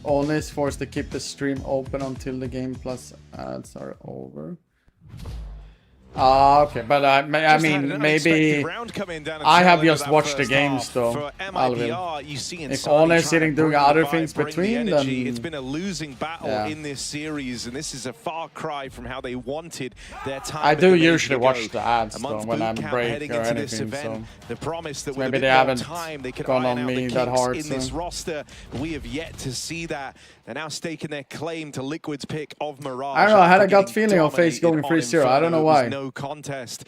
Only is forced to keep the stream open until the game plus ads are over. Okay, but I mean, maybe I have just watched the games though. If Arne is sitting doing other things between, then it's been a losing battle in this series, and this is a far cry from how they wanted their time. I do usually watch the ads though when I'm break or anything, so the promise that maybe they haven't they could gone on me that hard. In this roster, we have yet to see that. They're now staking their claim to Liquid's pick of Mirage. I don't know. I had a gut feeling of FaZe going 3-0. I don't know why. No contest.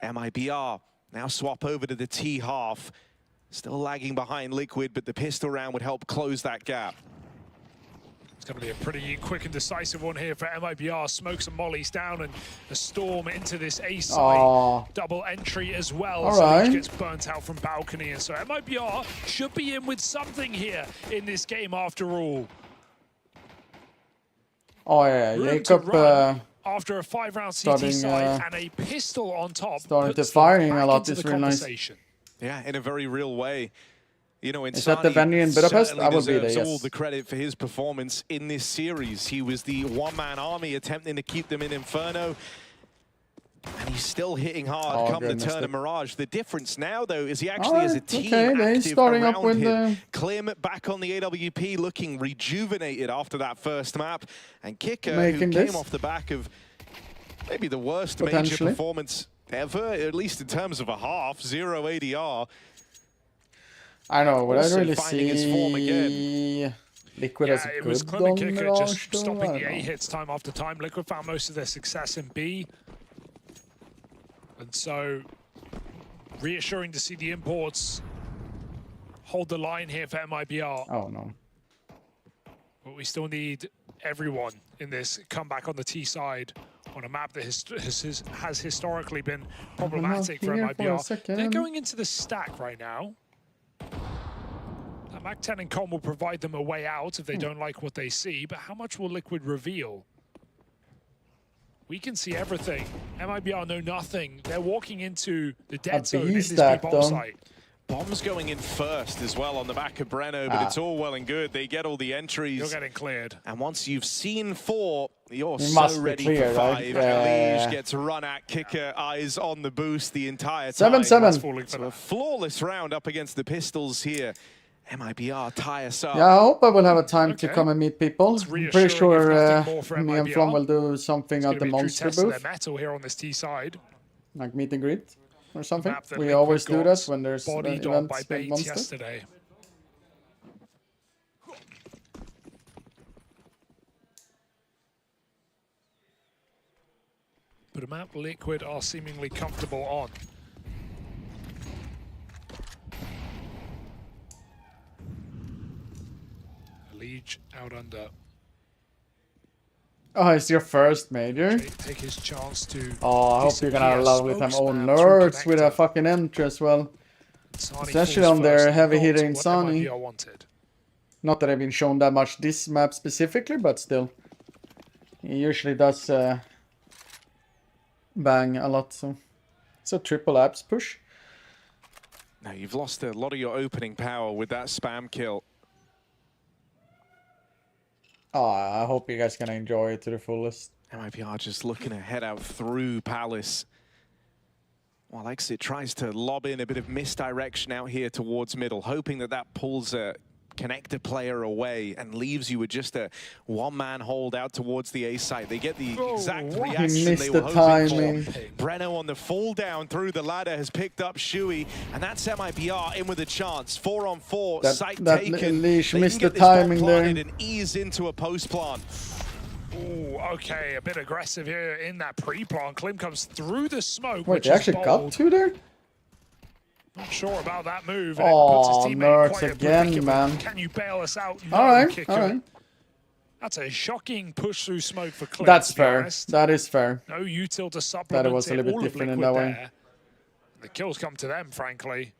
MIBR now swap over to the T half. Still lagging behind Liquid, but the pistol round would help close that gap. It's going to be a pretty quick and decisive one here for MIBR. Smokes and mollies down and a storm into this A side. Double entry as well. So he gets burnt out from balcony. And so MIBR should be in with something here in this game after all. Oh yeah, Jacob after a 5-round CT side and a pistol on top. Starting to firing a lot is really nice. Yeah, in a very real way. You know, is that the venue in Budapest? I will be there, yes. All the credit for his performance in this series. He was the one-man army attempting to keep them in Inferno. And he's still hitting hard come the turn of Mirage. The difference now, though, is he actually has a team active starting around up with him. Klim back on the AWP, looking rejuvenated after that first map. And Kicker, who came off the back of maybe the worst major performance ever, at least in terms of a half, 0 ADR. I know, would I really his form again. Liquid as a good. It was Klim and Kicker just stopping the A hits time after time. Liquid found most of their success in B. And so, reassuring to see the imports hold the line here for MIBR. Oh, no. But we still need everyone in this comeback on the T side on a map that has historically been problematic for MIBR. They're going into the stack right now. Mac 10 and Con will provide them a way out if they don't like what they see, but how much will Liquid reveal? We can see everything. MIBR know nothing. They're walking into the dead zone in this big bomb site. Bombs going in first as well on the back of Breno, but it's all well and good. They get all the entries. You're getting cleared. And once you've seen 4, you're so ready for 5. Lige gets run at, Kicker, eyes on the boost the entire time. 7-7. So a flawless round up against the pistols here. MIBR tie us up. Yeah, I hope I will have a time to come and meet people. I'm pretty sure me and Flom will do something at the Monster booth. Metal here on this T side. Like meet and greet or something. We always do that when there's events with Monster. Yesterday. But a map Liquid are seemingly comfortable on. Lige out under. Oh, it's your first major? Take his chance to. Oh, I hope you're gonna have a lovely time. Oh, nerds with a fucking entry as well. Especially on their heavy hitting Sunny. Not that I've been shown that much this map specifically, but still. He usually does bang a lot, so it's a triple apps push. Now you've lost a lot of your opening power with that spam kill. Oh, I hope you guys can enjoy it to the fullest. MIBR just looking to head out through Palace. While Exit tries to lob in a bit of misdirection out here towards middle, hoping that that pulls a connector player away and leaves you with just a one-man hold out towards the A site. They get the exact reaction they were hoping for. Breno on the fall down through the ladder has picked up Shui, and that's MIBR in with a chance. 4-on-4, site taken. Leash missed the timing there. And ease into a post plant. Ooh, okay, a bit aggressive here in that pre-plant. Klim comes through the smoke. Wait, they actually got 2 there? Not sure about that move. Oh, nerds again, man. Can you bail us out? No, all right, Kicker. all right. That's a shocking push through smoke for Klim. That's fair. That is fair. No util to supplement. That was a little bit different in that way. The kills come to them, frankly.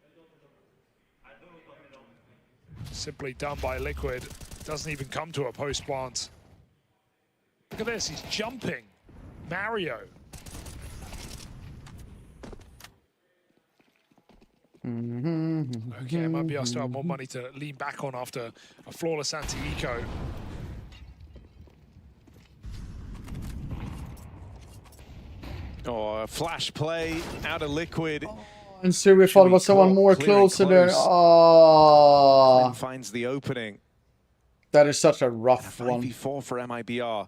Simply done by Liquid. Doesn't even come to a post plant. Look at this. He's jumping. Mario. Okay, MIBR still have more money to lean back on after a flawless anti-eco. Or a flash play out of Liquid. And so we thought was someone more closer there. Oh, Finds the opening. That is such a rough one. 5v4 for MIBR.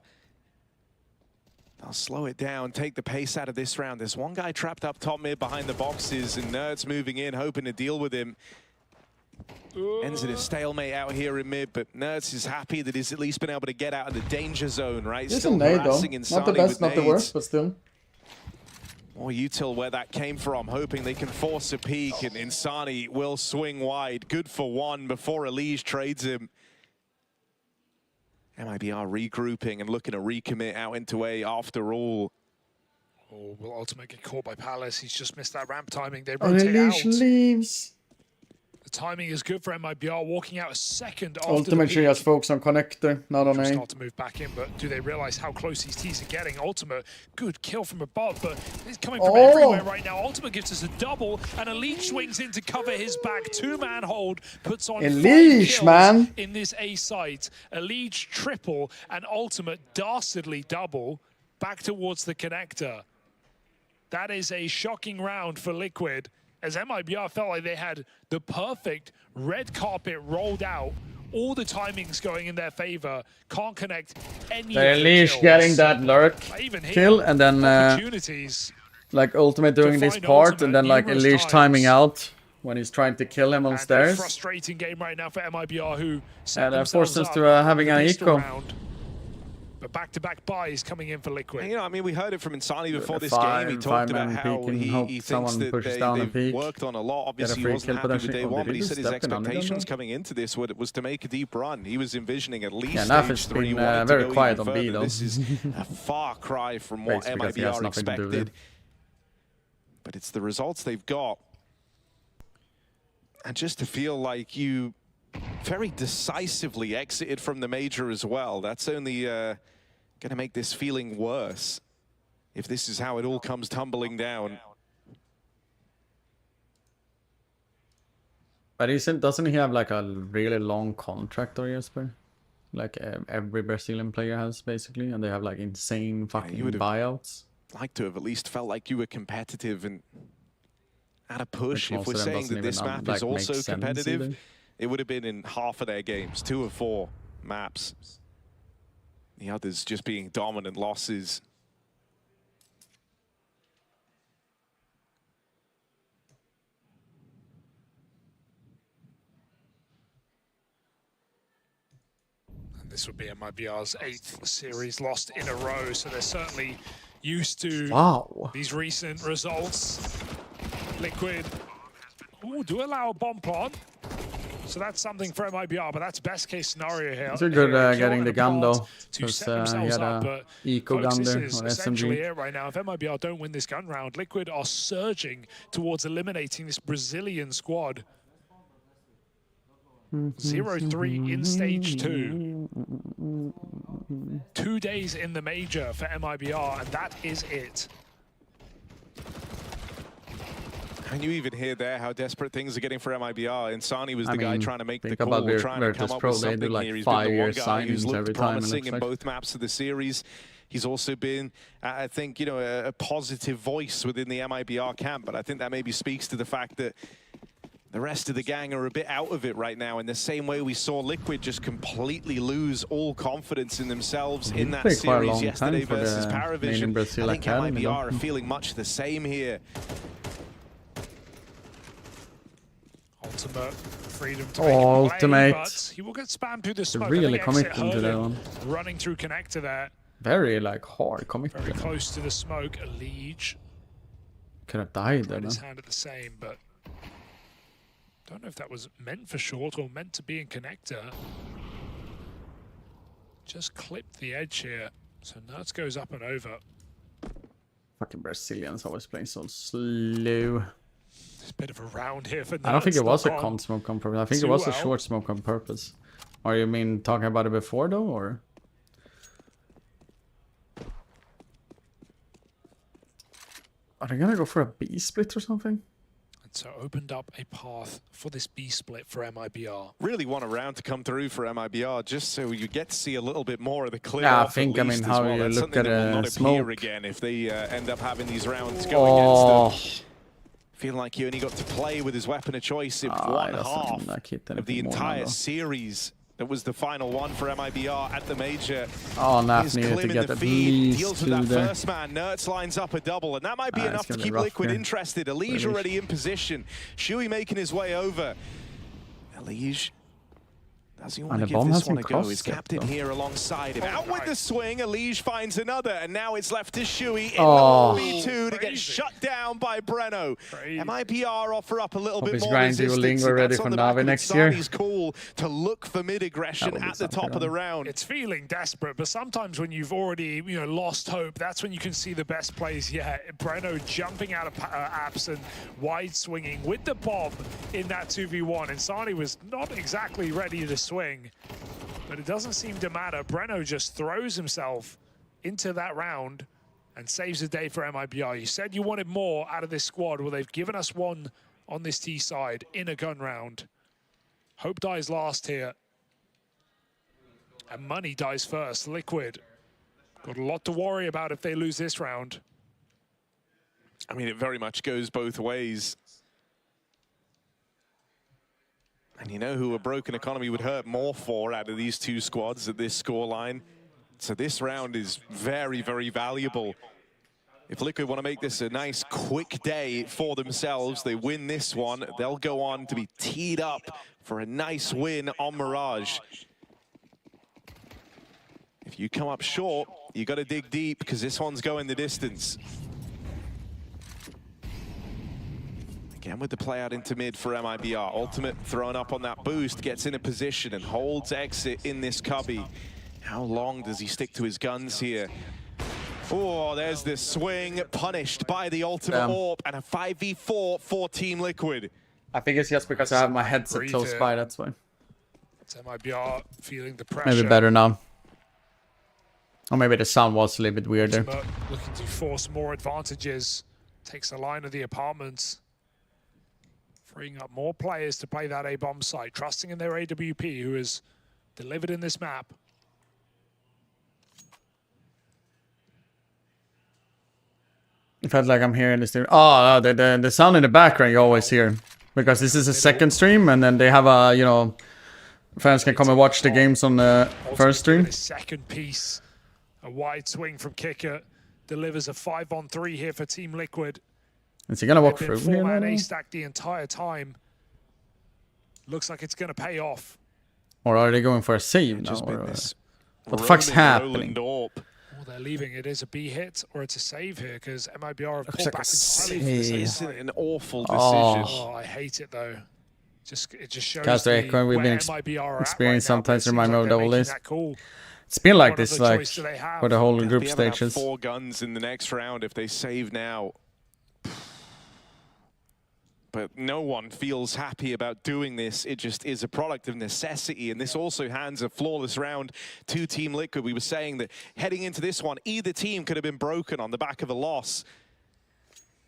They'll slow it down, take the pace out of this round. There's one guy trapped up top mid behind the boxes, and Nerds moving in, hoping to deal with him. Ends in a stalemate out here in mid, but Nerds is happy that he's at least been able to get out of the danger zone, right? It's Still a nade though. harassing Not the Insani best, with not the nades. worst, but still. Or util where that came from, hoping they can force a peek, and Insani will swing wide. Good for one before Elige trades him. MIBR regrouping and looking to recommit out into A after all. Oh, will Ultimate get caught by Palace? He's just missed that ramp timing. They Oh, rotate out. Elige leaves. The timing is good for MIBR, walking out a second after Ultimate the she peak. has focus on connector, not on A. Start to move back in, but do they realize how close these T's are getting? Ultimate, good kill from above, but it's coming from everywhere right now. Ultimate gives us a double, and Elige swings in to cover his back. Two-man hold, puts on Elige, 5 kills man. in this A site. Elige triple, and Ultimate dastardly double back towards the connector. That is a shocking round for Liquid, as MIBR felt like they had the perfect red carpet rolled out. All the timings going in their favor. Can't connect any of the Elige kills. getting that lurk Even here, kill, and then opportunities. like Ultimate doing this find part, Ultimate and then like numerous Elige times. timing out when he's trying to kill him on And a stairs. frustrating game right now for MIBR, who set And that themselves forced us up to having with an the pistol eco. round. But back-to-back buys coming in for Liquid. And, you know, I mean, we heard it from Insani before this Five- game. He talked about five-man how peek and hope he thinks someone that pushes down and they've peek. worked on a lot. Get a Obviously, he free wasn't kill, happy but with actually- day oh, one, did but he he said his step in under them, expectations though? coming into this was to make a deep run. He was envisioning at least Yeah, stage Naf has 3. been, wanted to very go quiet even on B, further. though. This is a far cry from what Breaks because he has MIBR nothing to do expected. there. But it's the results they've got. And just to feel like you very decisively exited from the major as well, that's only going to make this feeling worse if this is how it all comes tumbling down. But doesn't he have like a really long contract, or Jesper? Like every Brazilian player has basically, and they have like insane fucking would've buyouts. Like to have at least felt like you were competitive and at a push. Which If we're most of them saying that doesn't this even, map like, is make also sense competitive, either. it would have been in half of their games, 2 of 4 maps. The others just being dominant losses. This would be MIBR's 8th series lost in a row, so they're certainly used to these recent results. Liquid do allow a bomb plant, so that's something for MIBR, but that's best case scenario here. It's a good getting the gun though, to because set he themselves had up, a but eco folks, gun this there is on essentially SMG. it right now. If MIBR don't win this gun round, Liquid are surging towards eliminating this Brazilian squad. 0-3 in stage 2. 2 days in the major for MIBR, and that is it. And you even hear there how desperate things are getting for MIBR. Insani was the guy mean, trying to make the think call, about trying to come Virtus up Pro, with they do, something like, here. He's been the one 5-year guy who's signings looked every time, it promising looks in like. both maps of the series. He's also been, I think, you know, a positive voice within the MIBR camp, but I think that maybe speaks to the fact that the rest of the gang are a bit out of it right now, in the same way we saw Liquid just completely lose all confidence in themselves in that played quite a series long yesterday time for versus the main in Paravision. Brazil I think Academy, MIBR though. are feeling much the same here. Ultimate freedom to Oh, make a play, Ultimate. but he will get spammed through the They're smoke. really I think Exit committing to heard that him one. running through connector there. Very like hard commitment. Very close to the smoke. Elige Could have died there, had his man. hand at the same, but don't know if that was meant for short or meant to be in connector. Just clipped the edge here. So Nuts goes up and over. Fucking Brazilians always playing so slow. It's a bit of a round here for Nuts. I don't think it was a not con on smoke on purpose. I think it too was a well. short smoke on purpose. Or you mean talking about it before though, or? Are they gonna go for a B split or something? So opened up a path for this B split for MIBR. Really want a round to come through for MIBR, just so you get to see a little bit more of the clear. Yeah, I off think, at I mean, least how as well. you That's look something at that will not smoke. appear again if they end up having these rounds go against them. Feel like he only got to play with his weapon of choice in one half of the entire series. That was the final one for MIBR at the major. Oh, Naf His needed Klim to in get the at feed, least deals with 2 that there. first man. Nertz lines up a double, and that might be It's enough to gonna be keep rough Liquid here. interested. Elige already in position. Shui making his way over. Elige, does he want to the give bomb this hasn't one a go? crossed His yet, captain though. here alongside him. Out with the swing, Elige finds another, and now it's left to Shui in Oh. the 1v2 to get shut down by Breno. MIBR offer up a little Hope bit his more grind will resistance. linger and ready that's for on the back Na'Vi of next year. Insani's call to look for mid-aggression That will be at the top of the round. It's feeling desperate, but sometimes when you've already lost hope, that's when you can see the best plays yet. Breno jumping out of apps and wide swinging with the bomb in that 2v1. Insani was not exactly ready to swing, but it doesn't seem to matter. Breno just throws himself into that round and saves the day for MIBR. You said you wanted more out of this squad. Well, they've given us one on this T side in a gun round. Hope dies last here. And Money dies first. Liquid got a lot to worry about if they lose this round. I mean, it very much goes both ways. And you know who a broken economy would hurt more for out of these two squads at this scoreline? So this round is very, very valuable. If Liquid want to make this a nice, quick day for themselves, they win this one, they'll go on to be teed up for a nice win on Mirage. If you come up short, you got to dig deep because this one's going the distance. Again with the play out into mid for MIBR. Ultimate thrown up on that boost, gets in a position and holds exit in this cubby. How long does he stick to his guns here? Oh, there's this swing, punished by the ultimate AWP, and a 5v4 for Team Liquid. I think it's just because I have my headset close by, that's why. It's MIBR feeling the pressure. Maybe better now. Or maybe the sound was a little bit weirder. Ultimate looking to force more advantages. Takes the line of the apartments. Freeing up more players to play that A-bomb site. Trusting in their AWP, who has delivered in this map. It felt like I'm hearing the stream. Oh, the sound in the background you always hear. Because this is a second stream, and then they have a, fans can come and watch the games on the first stream. Second piece. A wide swing from Kicker. Delivers a 5-on-3 here for Team Liquid. Is he gonna walk They've been through here? four-man Now? A-stack the entire time. Looks like it's going to pay off. Or are they going for a save now? Or, what the fuck's happening? Well, they're leaving. It is a B hit or it's a save here because MIBR have Looks pulled like back a entirely from the save. side. An awful decision. Oh, I hate it though. It just shows Cast the echo we've been experiencing sometimes remind me of double this. It's been like this, like, for the whole group They have about stages. 4 guns in the next round if they save now. But no one feels happy about doing this. It just is a product of necessity. And this also hands a flawless round to Team Liquid. We were saying that heading into this one, either team could have been broken on the back of a loss.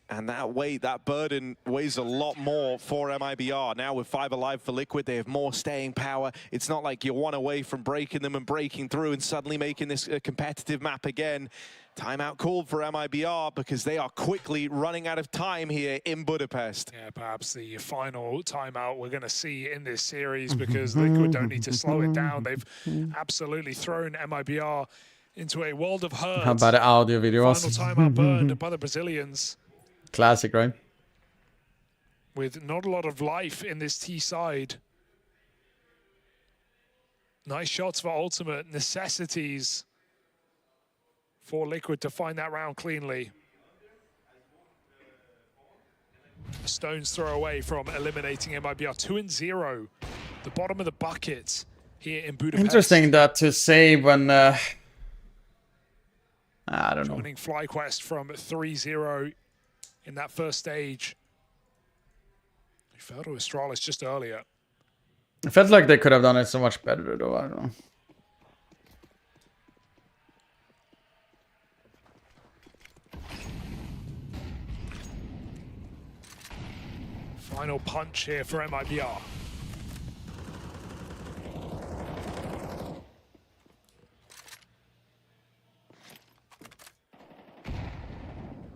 And that weight, that burden weighs a lot more for MIBR. Now with 5 alive for Liquid, they have more staying power. It's not like you're one away from breaking them and breaking through and suddenly making this a competitive map again. Timeout called for MIBR because they are quickly running out of time here in Budapest. Yeah, perhaps the final timeout we're going to see in this series because Liquid don't need to slow it down. They've absolutely thrown MIBR into a world of hurt. How about the audio videos? Final timeout burned by the Brazilians. Classic, right? With not a lot of life in this T side. Nice shots for Ultimate. Necessities for Liquid to find that round cleanly. Stones throw away from eliminating MIBR. 2-0. The bottom of the bucket here in Budapest. Interesting that to save when... I don't know. Joining FlyQuest from 3-0 in that first stage. He fell to Astralis just earlier. It felt like they could have done it so much better, though. I don't know. Final punch here for MIBR.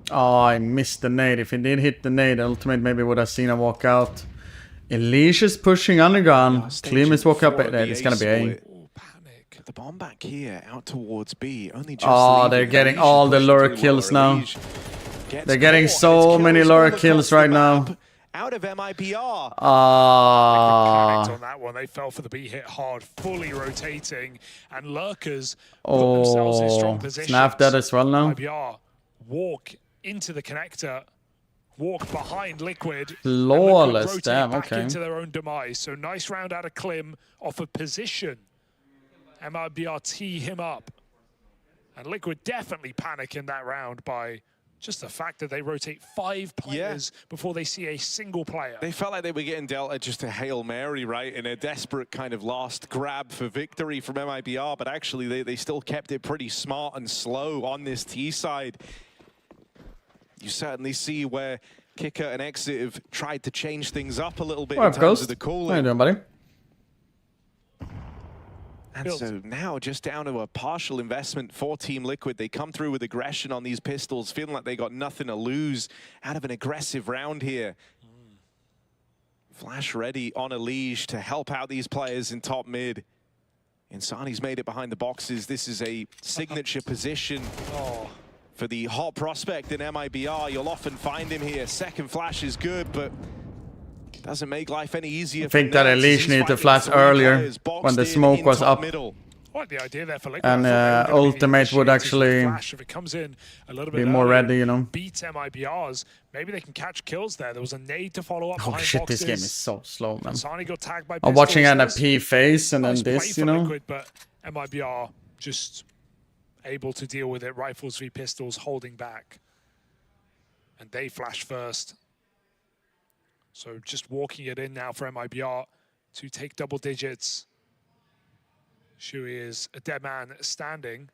Oh, I missed the nade. If he did hit the nade, Ultimate maybe would have seen him walk out. Elish is pushing underground. Klim is walking up at there. It's gonna be A. The bomb back here, out towards B. Only just Oh, they're getting all the lure kills now. They're getting so many lure kills right now. Out of MIBR. Panicked on that one. They fell for the B hit hard, fully rotating, and Lurkers put themselves in strong positions. Snap that as well now. MIBR walk into the connector, walk behind Liquid. Flawless, and damn, back okay. into their own demise. So nice round out of Klim off of position. MIBR tee him up. And Liquid definitely panic in that round by just the fact that they rotate 5 players before they see a single player. They felt like they were getting dealt just a Hail Mary, right? In a desperate kind of last grab for victory from MIBR, but actually they still kept it pretty smart and slow on this T side. You certainly see where Kicker and Exit have tried to change things up a little bit in terms of the calling. How you doing, buddy? And so now just down to a partial investment for Team Liquid. They come through with aggression on these pistols, feeling like they got nothing to lose out of an aggressive round here. Flash ready on a leash to help out these players in top mid. Insani's made it behind the boxes. This is a signature position for the hot prospect in MIBR. You'll often find him here. Second flash is good, but doesn't make life any easier. I think that Elish needed to flash earlier when the smoke was up. Like the idea there for Liquid. And Ultimate would actually if it comes in a little bit be more earlier, ready, you know. Beat MIBRs. Maybe they can catch kills there. There was a nade to follow up. Oh behind shit, boxes. this game is so slow, man. Insani got tagged by I'm watching an pistols. AP phase and then Nice play this, you for know. Liquid, but MIBR just able to deal with it. Rifles v pistols holding back. And they flash first. So just walking it in now for MIBR to take double digits. Shui is a dead man standing.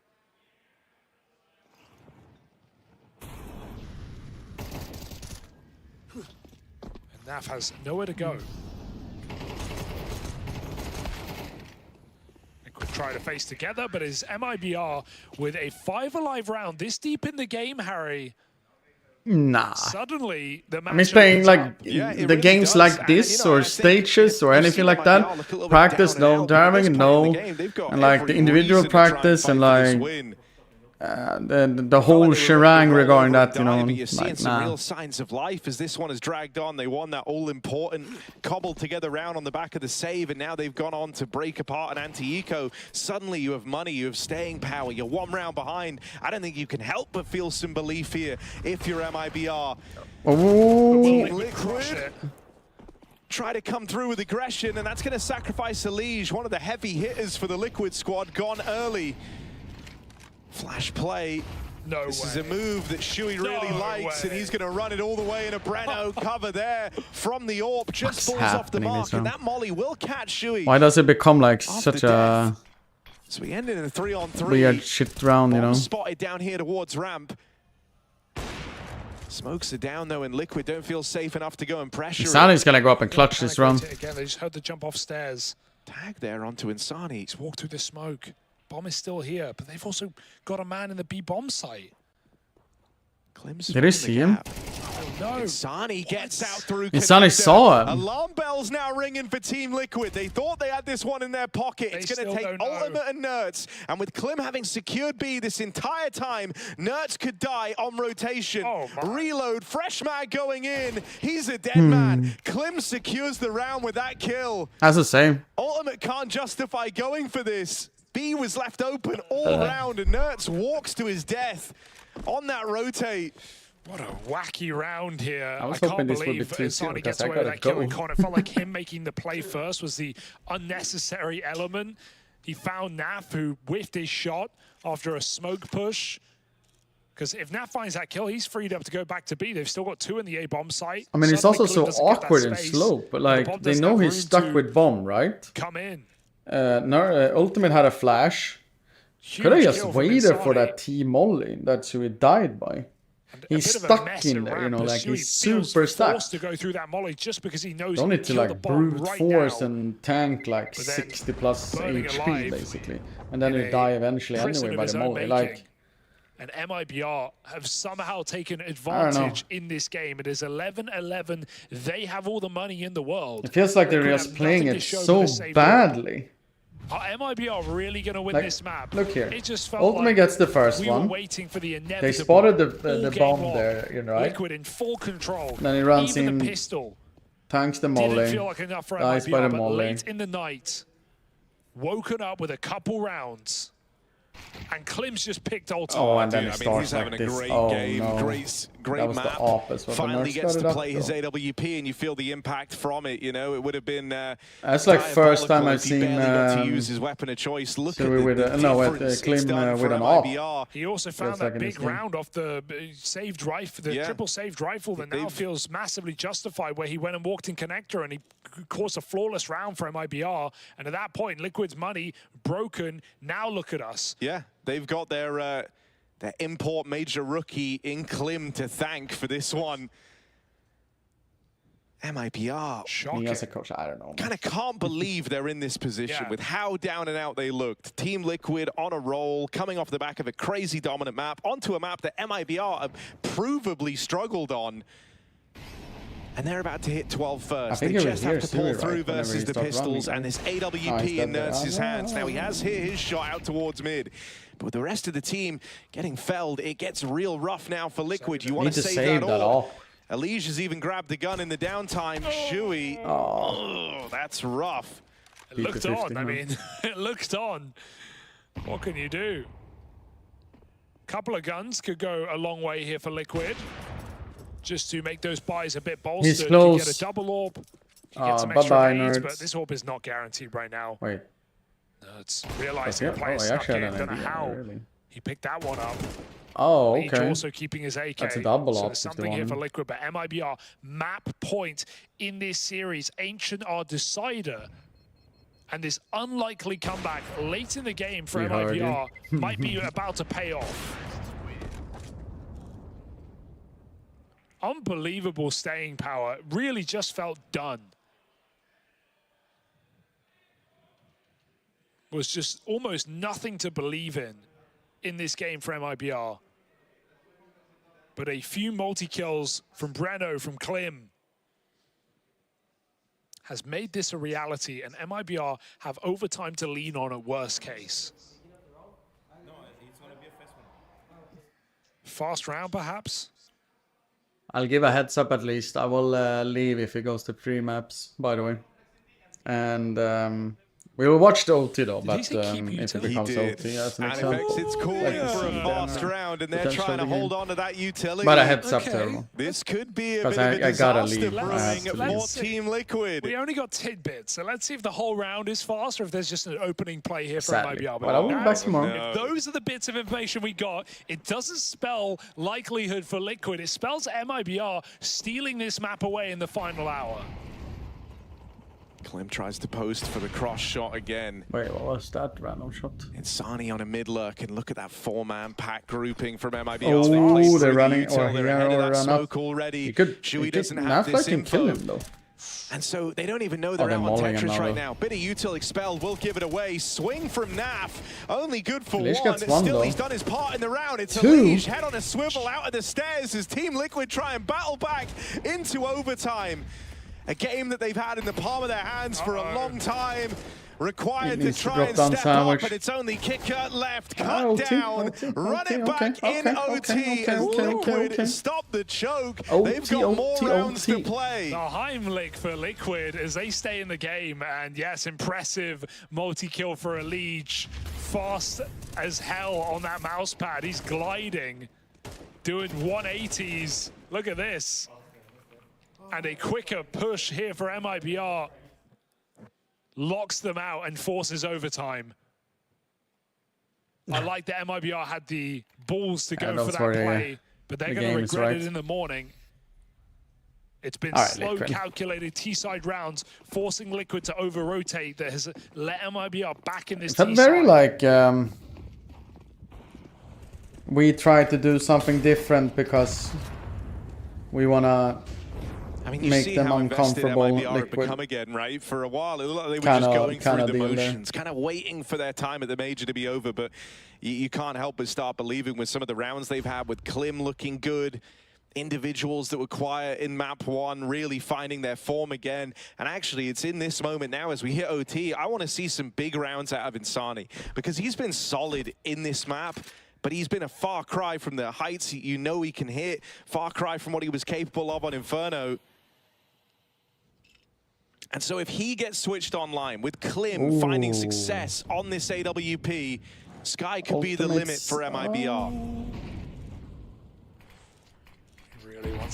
And Naf has nowhere to go. Liquid try to face together, but is MIBR with a 5 alive round this deep in the game, Harry? Nah. Suddenly, the I mean, playing like the games like this or stages or anything like that. Practice, no. Driving, no. And like the individual practice and like the whole shebang regarding that, you know. You're seeing Like, some nah. real signs of life as this one has dragged on. They won that all-important cobbled together round on the back of the save, and now they've gone on to break apart an anti-eco. Suddenly you have money, you have staying power, you're 1 round behind. I don't think you can help but feel some belief here if you're MIBR. Liquid try to come through with aggression, and that's going to sacrifice Elige, one of the heavy hitters for the Liquid squad, gone early. Flash play. This is a move that Shui really likes, and he's going to run it all the way in a Breno cover there from the AWP. Just falls off the mark, and that molly will catch Shui. Why does it become like such a So we ended in a 3-on-3. weird shit round, you know? Spotted down here towards ramp. Smokes are down though, and Liquid don't feel safe enough to go and pressure. Insani's gonna go up and clutch this round. Again, they just heard the jump off stairs. Tag there onto Insani. He's walked through the smoke. Bomb is still here, but they've also got a man in the B bomb site. Did he see him? No. Insani gets out through Insani saw him. Alarm bells now ringing for Team Liquid. They thought they had this one in their pocket. It's going to take Ultimate and Nerds. And with Klim having secured B this entire time, Nerds could die on rotation. Reload, fresh mag going in. He's a dead man. Klim secures the round with that kill. That's the same. Ultimate can't justify going for this. B was left open all round, and Nerds walks to his death on that rotate. What a wacky round here. I was can't hoping this would be believe 2-0 Insani gets because I away with gotta that kill in go. con. It felt like him making the play first was the unnecessary element. He found Naf, who whiffed his shot after a smoke push. Because if Naf finds that kill, he's freed up to go back to B. They've still got 2 in the A bomb site. I mean, it's Suddenly also so Klim doesn't get that awkward and space. slow, but The like bomb they doesn't know have he's room stuck to with bomb, right? Come in. Ultimate had a flash. Could have Huge just kill from waited for Insani. that T molly that Sui died by. He's stuck in there, you know, like he's super stuck. Forced to go through that molly just because he knows Don't he need can to kill the like bomb brute right force now. and tank like 60 plus HP basically, and then you die eventually anyway by the molly. Like, and MIBR have somehow taken advantage in this game. It is 11-11. They have all the money in the world. it feels like they're just playing it so badly. Are MIBR really going to win Like, this map? look here. It just felt Ultimate like gets the first we one. were waiting for the inevitable. They spotted the All bomb game long. there, you know, right? Liquid in full control. Then he runs Even in, the pistol tanks the didn't molly, feel like enough for dies by MIBR, the but molly. late in the night, woken up with a couple rounds. And Klim's just picked ult. Oh, and then Dude, he I mean, starts he's having like a this. great Oh game, no. great That was map. the opposite. Finally gets to play his though. AWP, and you feel the impact from it. You know, it would have been. That's like first time diabolical I've if he seen barely got to use his weapon of choice. Look at with the no, difference Klim it's done with for an op. MIBR. He also found Just that like in big this game. round off the saved rifle, the triple saved rifle that now feels massively justified, where he went and walked in connector and he caused a flawless round for MIBR. And at that point, Liquid's money broken. Now look at us. Yeah, they've got their import major rookie in Klim to thank for this one. MIBR. Me as a coach, I don't know. Kind of can't believe they're in this position with how down and out they looked. Team Liquid on a roll, coming off the back of a crazy dominant map, onto a map that MIBR have provably struggled on. And they're about to hit 12 first. They just have to pull through versus the pistols, and this AWP in Nerds' hands. Now he has hit his shot out towards mid. But with the rest of the team getting felled, it gets real rough now for Liquid. You want to save that all. Elige has even grabbed the gun in the downtime. Shui, that's rough. It looked on, I mean, it looked on. What can you do? Couple of guns could go a long way here for Liquid. Just to make those buys a bit bolstered. He's close. You get a double orb. You get some extra nades, but this orb is not guaranteed right now. Wait. Nerds realizing the player snuck in. Don't know how he picked that one up. Oh, Leech okay. also keeping his AK. That's a double so up. there's something here for Liquid, but MIBR map point in this series. Ancient are decider. And this unlikely comeback late in the game for MIBR might be about to pay off. Unbelievable staying power. Really just felt done. Was just almost nothing to believe in this game for MIBR. But a few multi-kills from Breno, from Klim, has made this a reality, and MIBR have overtime to lean on at worst case. Fast round, perhaps? I'll give a heads up at least. I will leave if it goes to 3 maps, by the way. And we will watch the OT though, but if it becomes OT as an example. It's calling for a fast round, and they're trying to hold on to that utility. But a heads up terrible. This could be a bit of a I gotta disaster leave. brewing for Team Liquid. We only got tidbits, so let's see if the whole round is fast or if there's just an opening play here for Sadly. MIBR. But I'll be back tomorrow. If those are the bits of information we got, it doesn't spell likelihood for Liquid. It spells MIBR stealing this map away in the final hour. Klim tries to post for the cross shot again. Wait, what was that random shot? It's Sani on a mid lurk, and look at that 4-man pack grouping from MIBR. Oh, they're running, or they're here, ahead of or that run up. smoke already. Shui He doesn't could, have this can kill info. him though. And so they don't even know they're they're out on mauling him Tetris now, right though. now. Bit of util expelled, will give it away. Swing from Naf, only good for Elige one. gets one, Still, though. he's done his part in the round. It's Two. Elige, head on a swivel out of the stairs as Team Liquid try and battle back into overtime. A game that they've had in the palm of their hands for a long time. Required to try and step up, but it's only Kicker left. Cut down, run it back in OT as Liquid stop the choke. They've got more rounds to play. The Heimlich for Liquid as they stay in the game. And yes, impressive multi-kill for Elige. Fast as hell on that mouse pad. He's gliding, doing 180s. Look at this. And a quicker push here for MIBR. Locks them out and forces overtime. I like that MIBR had the balls to go for that play, but they're going to regret it in the morning. It's been slow, Liquid. calculated T-side rounds, forcing Liquid to over-rotate that has let MIBR back in this It's T-side. very like we try to do something different because we wanna make them uncomfortable. MIBR become again, right? For a while, it looked like they were just going through the motions, kind of waiting for their time at the major to be over. But you can't help but start believing with some of the rounds they've had, with Klim looking good, individuals that were quiet in map 1 really finding their form again. And actually, it's in this moment now as we hit OT, I want to see some big rounds out of Insani, because he's been solid in this map. But he's been a far cry from the heights you know he can hit, far cry from what he was capable of on Inferno. And so if he gets switched online with Klim finding success on this AWP, sky could be the limit for MIBR.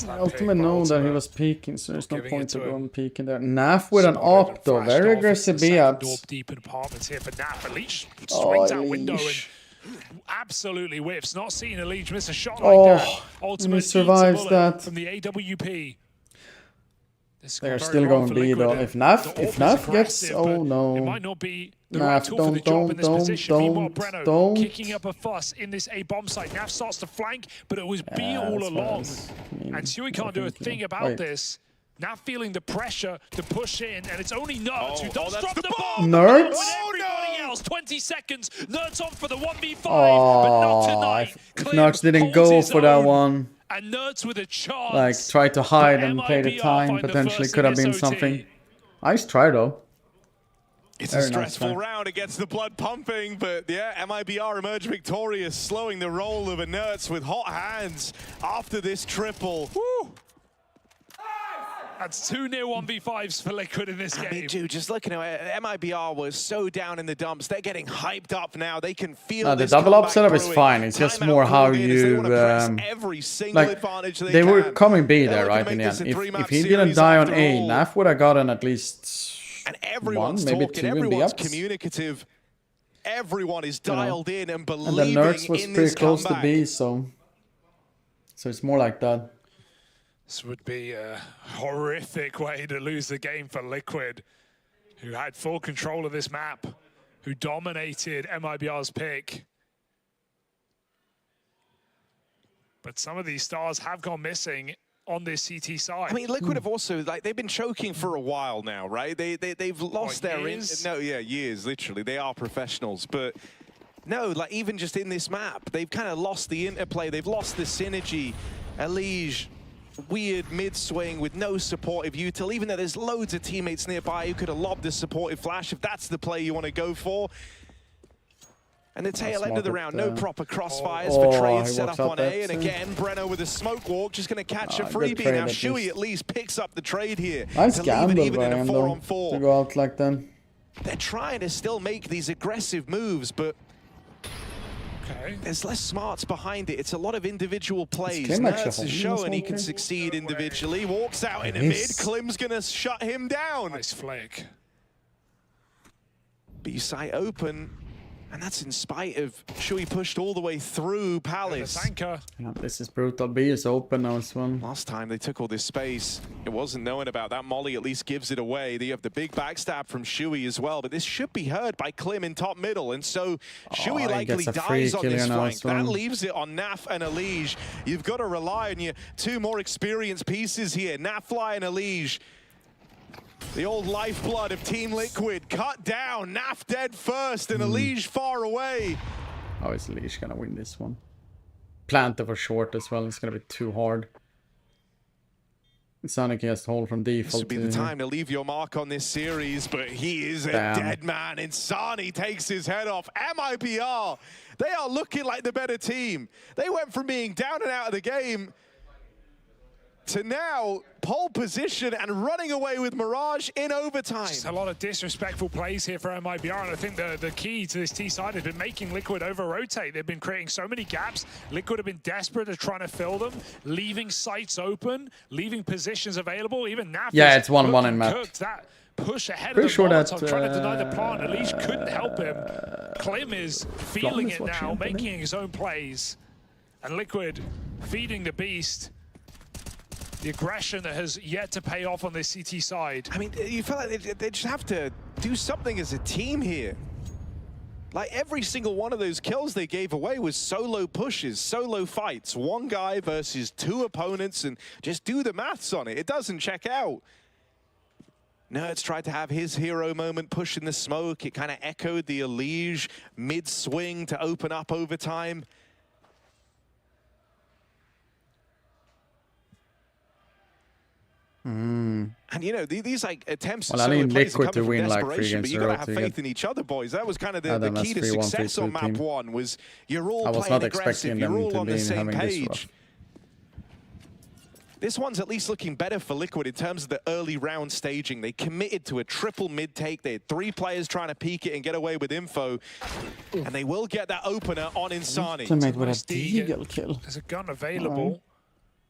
Ultimate know that he was peeking, so there's no point to go and peeking there. Naf with an op though, very aggressive B-ups. Deep in apartments here for Naf. Leech swings out window and absolutely whiffs. Not seeing a Leech miss a shot like that. Ultimate he survives that. From the AWP. They're still going B though. If Naf gets, oh no. It might not be the right tool for the job in this position. Meanwhile, Breno kicking up a fuss in this A bomb site. Naf starts to flank, but it was B all along. And Shui can't do a thing about this. Naf feeling the pressure to push in, and it's only Nerds who does drop the bomb. Nerds? Everybody else, 20 seconds. Nerds on for the 1v5, but not tonight. If Nerds didn't go for that one. And Nerds with a chance. Like, try to hide and play the time, potentially could have been something. Nice try, though. It's a stressful round. It gets the blood pumping, but yeah, MIBR emerge victorious, slowing the roll of Inerts with hot hands after this triple. Woo! That's 2 near 1v5s for Liquid in this game. I mean, dude, just looking at MIBR was so down in the dumps. They're getting hyped up now. They can feel the double up setup is fine. It's just more how you like. They were coming B there, right? In the end, if he didn't die on A, Naf would have gotten at least and everyone's one, maybe talking, 2 in everyone's B-ups. communicative. Everyone is dialed in and believing and the Nerds was in pretty this close comeback. to B, so it's more like that. This would be a horrific way to lose the game for Liquid, who had full control of this map, who dominated MIBR's pick. But some of these stars have gone missing on this CT side. I mean, Liquid have also, like, they've been choking for a while now, right? They've lost their years? years, literally. They are professionals, but no, like, even just in this map, they've kind of lost the interplay. They've lost the synergy. Elige, weird mid-swing with no supportive util, even though there's loads of teammates nearby who could have lobbed a supportive flash if that's the play you want to go for. And the tail end of the round, no proper crossfires for trade set up on A. And again, Breno with a smoke walk, just going to catch a freebie. Now Shui at least picks up the trade here. Nice to gamble leave it even in a 4-on-4. to go out like that. They're trying to still make these aggressive moves, but there's less smarts behind it. It's a lot of individual plays. Nerds is showing he can succeed individually. Walks out in a mid. Klim's going to shut him down. Nice flick. B site open. And that's in spite of Shui pushed all the way through Palace. Yeah, this is brutal. B is open now as well. Last time they took all this space, it wasn't knowing about that. Molly at least gives it away. You have the big backstab from Shui as well, but this should be heard by Klim in top middle. And so Shui likely dies on this flank. That leaves it on Naf and Elige. You've got to rely on your 2 more experienced pieces here, Nafly and Elige. The old lifeblood of Team Liquid cut down. Naf dead first and Elige far away. Oh, is Elige gonna win this one? Planta for short as well. It's gonna be too hard. Sonic has to hold from default. This would be the time to leave your mark on this series, but he is a dead man. Insani takes his head off. MIBR, they are looking like the better team. They went from being down and out of the game to now pole position and running away with Mirage in overtime. Just a lot of disrespectful plays here for MIBR, and I think the key to this T side has been making Liquid over-rotate. They've been creating so many gaps. Liquid have been desperate at trying to fill them, leaving sites open, leaving positions available. Even Naf it's 1-1 in map. That push ahead Pretty of the sure Molotov, that, trying to deny the plant. Elige couldn't help him. Klim is feeling it now, making his own plays. And Liquid feeding the beast. The aggression that has yet to pay off on this CT side. I mean, you feel like they just have to do something as a team here. Like every single one of those kills they gave away was solo pushes, solo fights. One guy versus two opponents, and just do the maths on it. It doesn't check out. Nerds tried to have his hero moment, push in the smoke. It kind of echoed the Elige mid-swing to open up overtime. And you know, these like attempts to solo plays are coming from desperation, but you gotta have faith in each other, boys. That was kind of the key to success on map 1, was you're all playing aggressive, you're all on the same page. This one's at least looking better for Liquid in terms of the early round staging. They committed to a triple mid take. They had 3 players trying to peek it and get away with info. And they will get that opener on Insani. There's a gun available.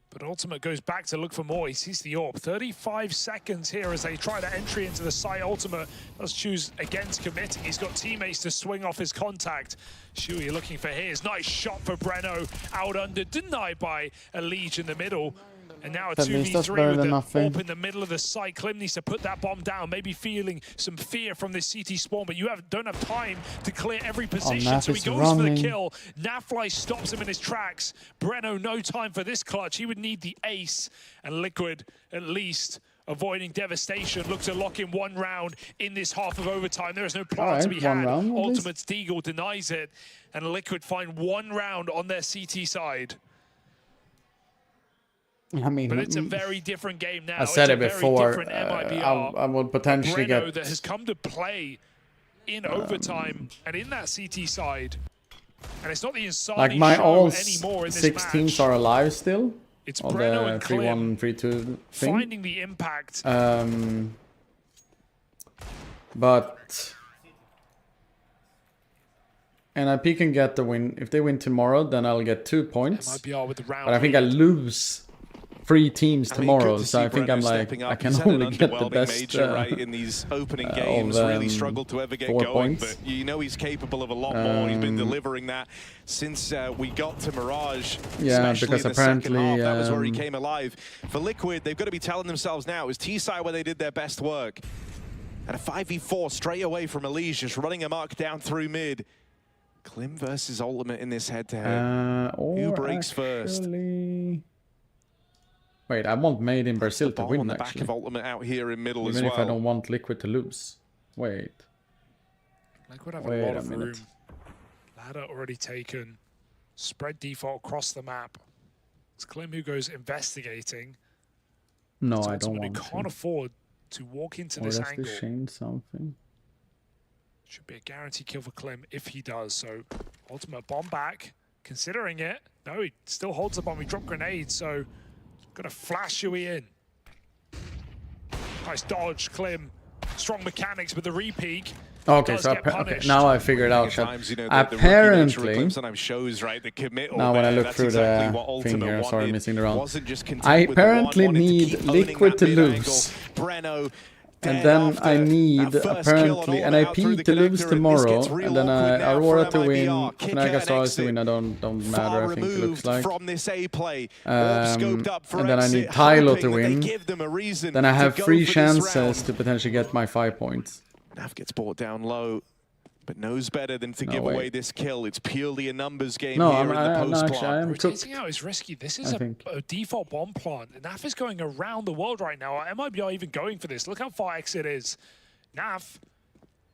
But Ultimate goes back to look for more. He sees the AWP. 35 seconds here as they try to entry into the site. Ultimate does choose against committing. He's got teammates to swing off his contact. Shuey looking for his. Nice shot for Breno. Out under, denied by Elige in the middle. And now a 2v3 with the AWP in the middle of the site. Klim needs to put that bomb down, maybe feeling some fear from this CT spawn, but you don't have time to clear every position, so he goes for the kill. Nafly stops him in his tracks. Breno, no time for this clutch. He would need the ace, and Liquid, at least, avoiding devastation, look to lock in 1 round in this half of overtime. There is no plan to be had. Ultimate's Deagle denies it, and Liquid find 1 round on their CT side. I mean, but it's a very different game now. I said it before. I would potentially Breno get that has come to play in overtime and in that CT side, and it's not the Insani like my all anymore in this 6 teams are alive still. It's all Breno the and Klim 3-1, 3-2 thing. finding the impact. But NIP can get the win. If they win tomorrow, then I'll get 2 points. With the round but I think I lose 3 teams tomorrow, so I think I'm like, I can only get the best major, right, in these opening games. Really struggled to ever get 4 going, points. but you know he's capable of a lot more. He's been delivering that since we got to Mirage. Yeah, especially because in the apparently second half, that was where he came alive. For Liquid, they've got to be telling themselves now, it was T-side where they did their best work. And a 5v4 straight away from Elige, just running amok down through mid. Klim versus Ultimate in this head-to-head. Who breaks first? Wait, I want Made in Brazil to win, on the actually. back of Ultimate out here in middle Even as if well. I don't want Liquid to lose. Wait. Liquid have a lot of room. Ladder already taken. Spread default across the map. It's Klim who goes investigating. No, so I don't want can't afford to walk into or this does angle. this change something? Should be a guaranteed kill for Klim if he does. So Ultimate bomb back. Considering it. No, he still holds the bomb. He dropped grenades, so gonna flash Shuey in. Nice dodge, Klim. Strong mechanics with the re-peek. Okay, so now I figured out that apparently, shows, right, the commit now when I look through the thing here, sorry, missing the round. I apparently need Liquid to lose. And then I need, apparently, NIP to lose tomorrow, and then Aurora to win, Fnatic Stars to win, I don't matter, I think it looks like. And then I need Tylo to win, then I have 3 chances to potentially get my 5 points. Nav gets brought down low, but knows better than to give away this kill. It's purely a numbers game here in the post-plant. Rotating out is risky. This is a default bomb plant. Naf is going around the world right now. MIB are even going for this. Look how far exit is. Naf,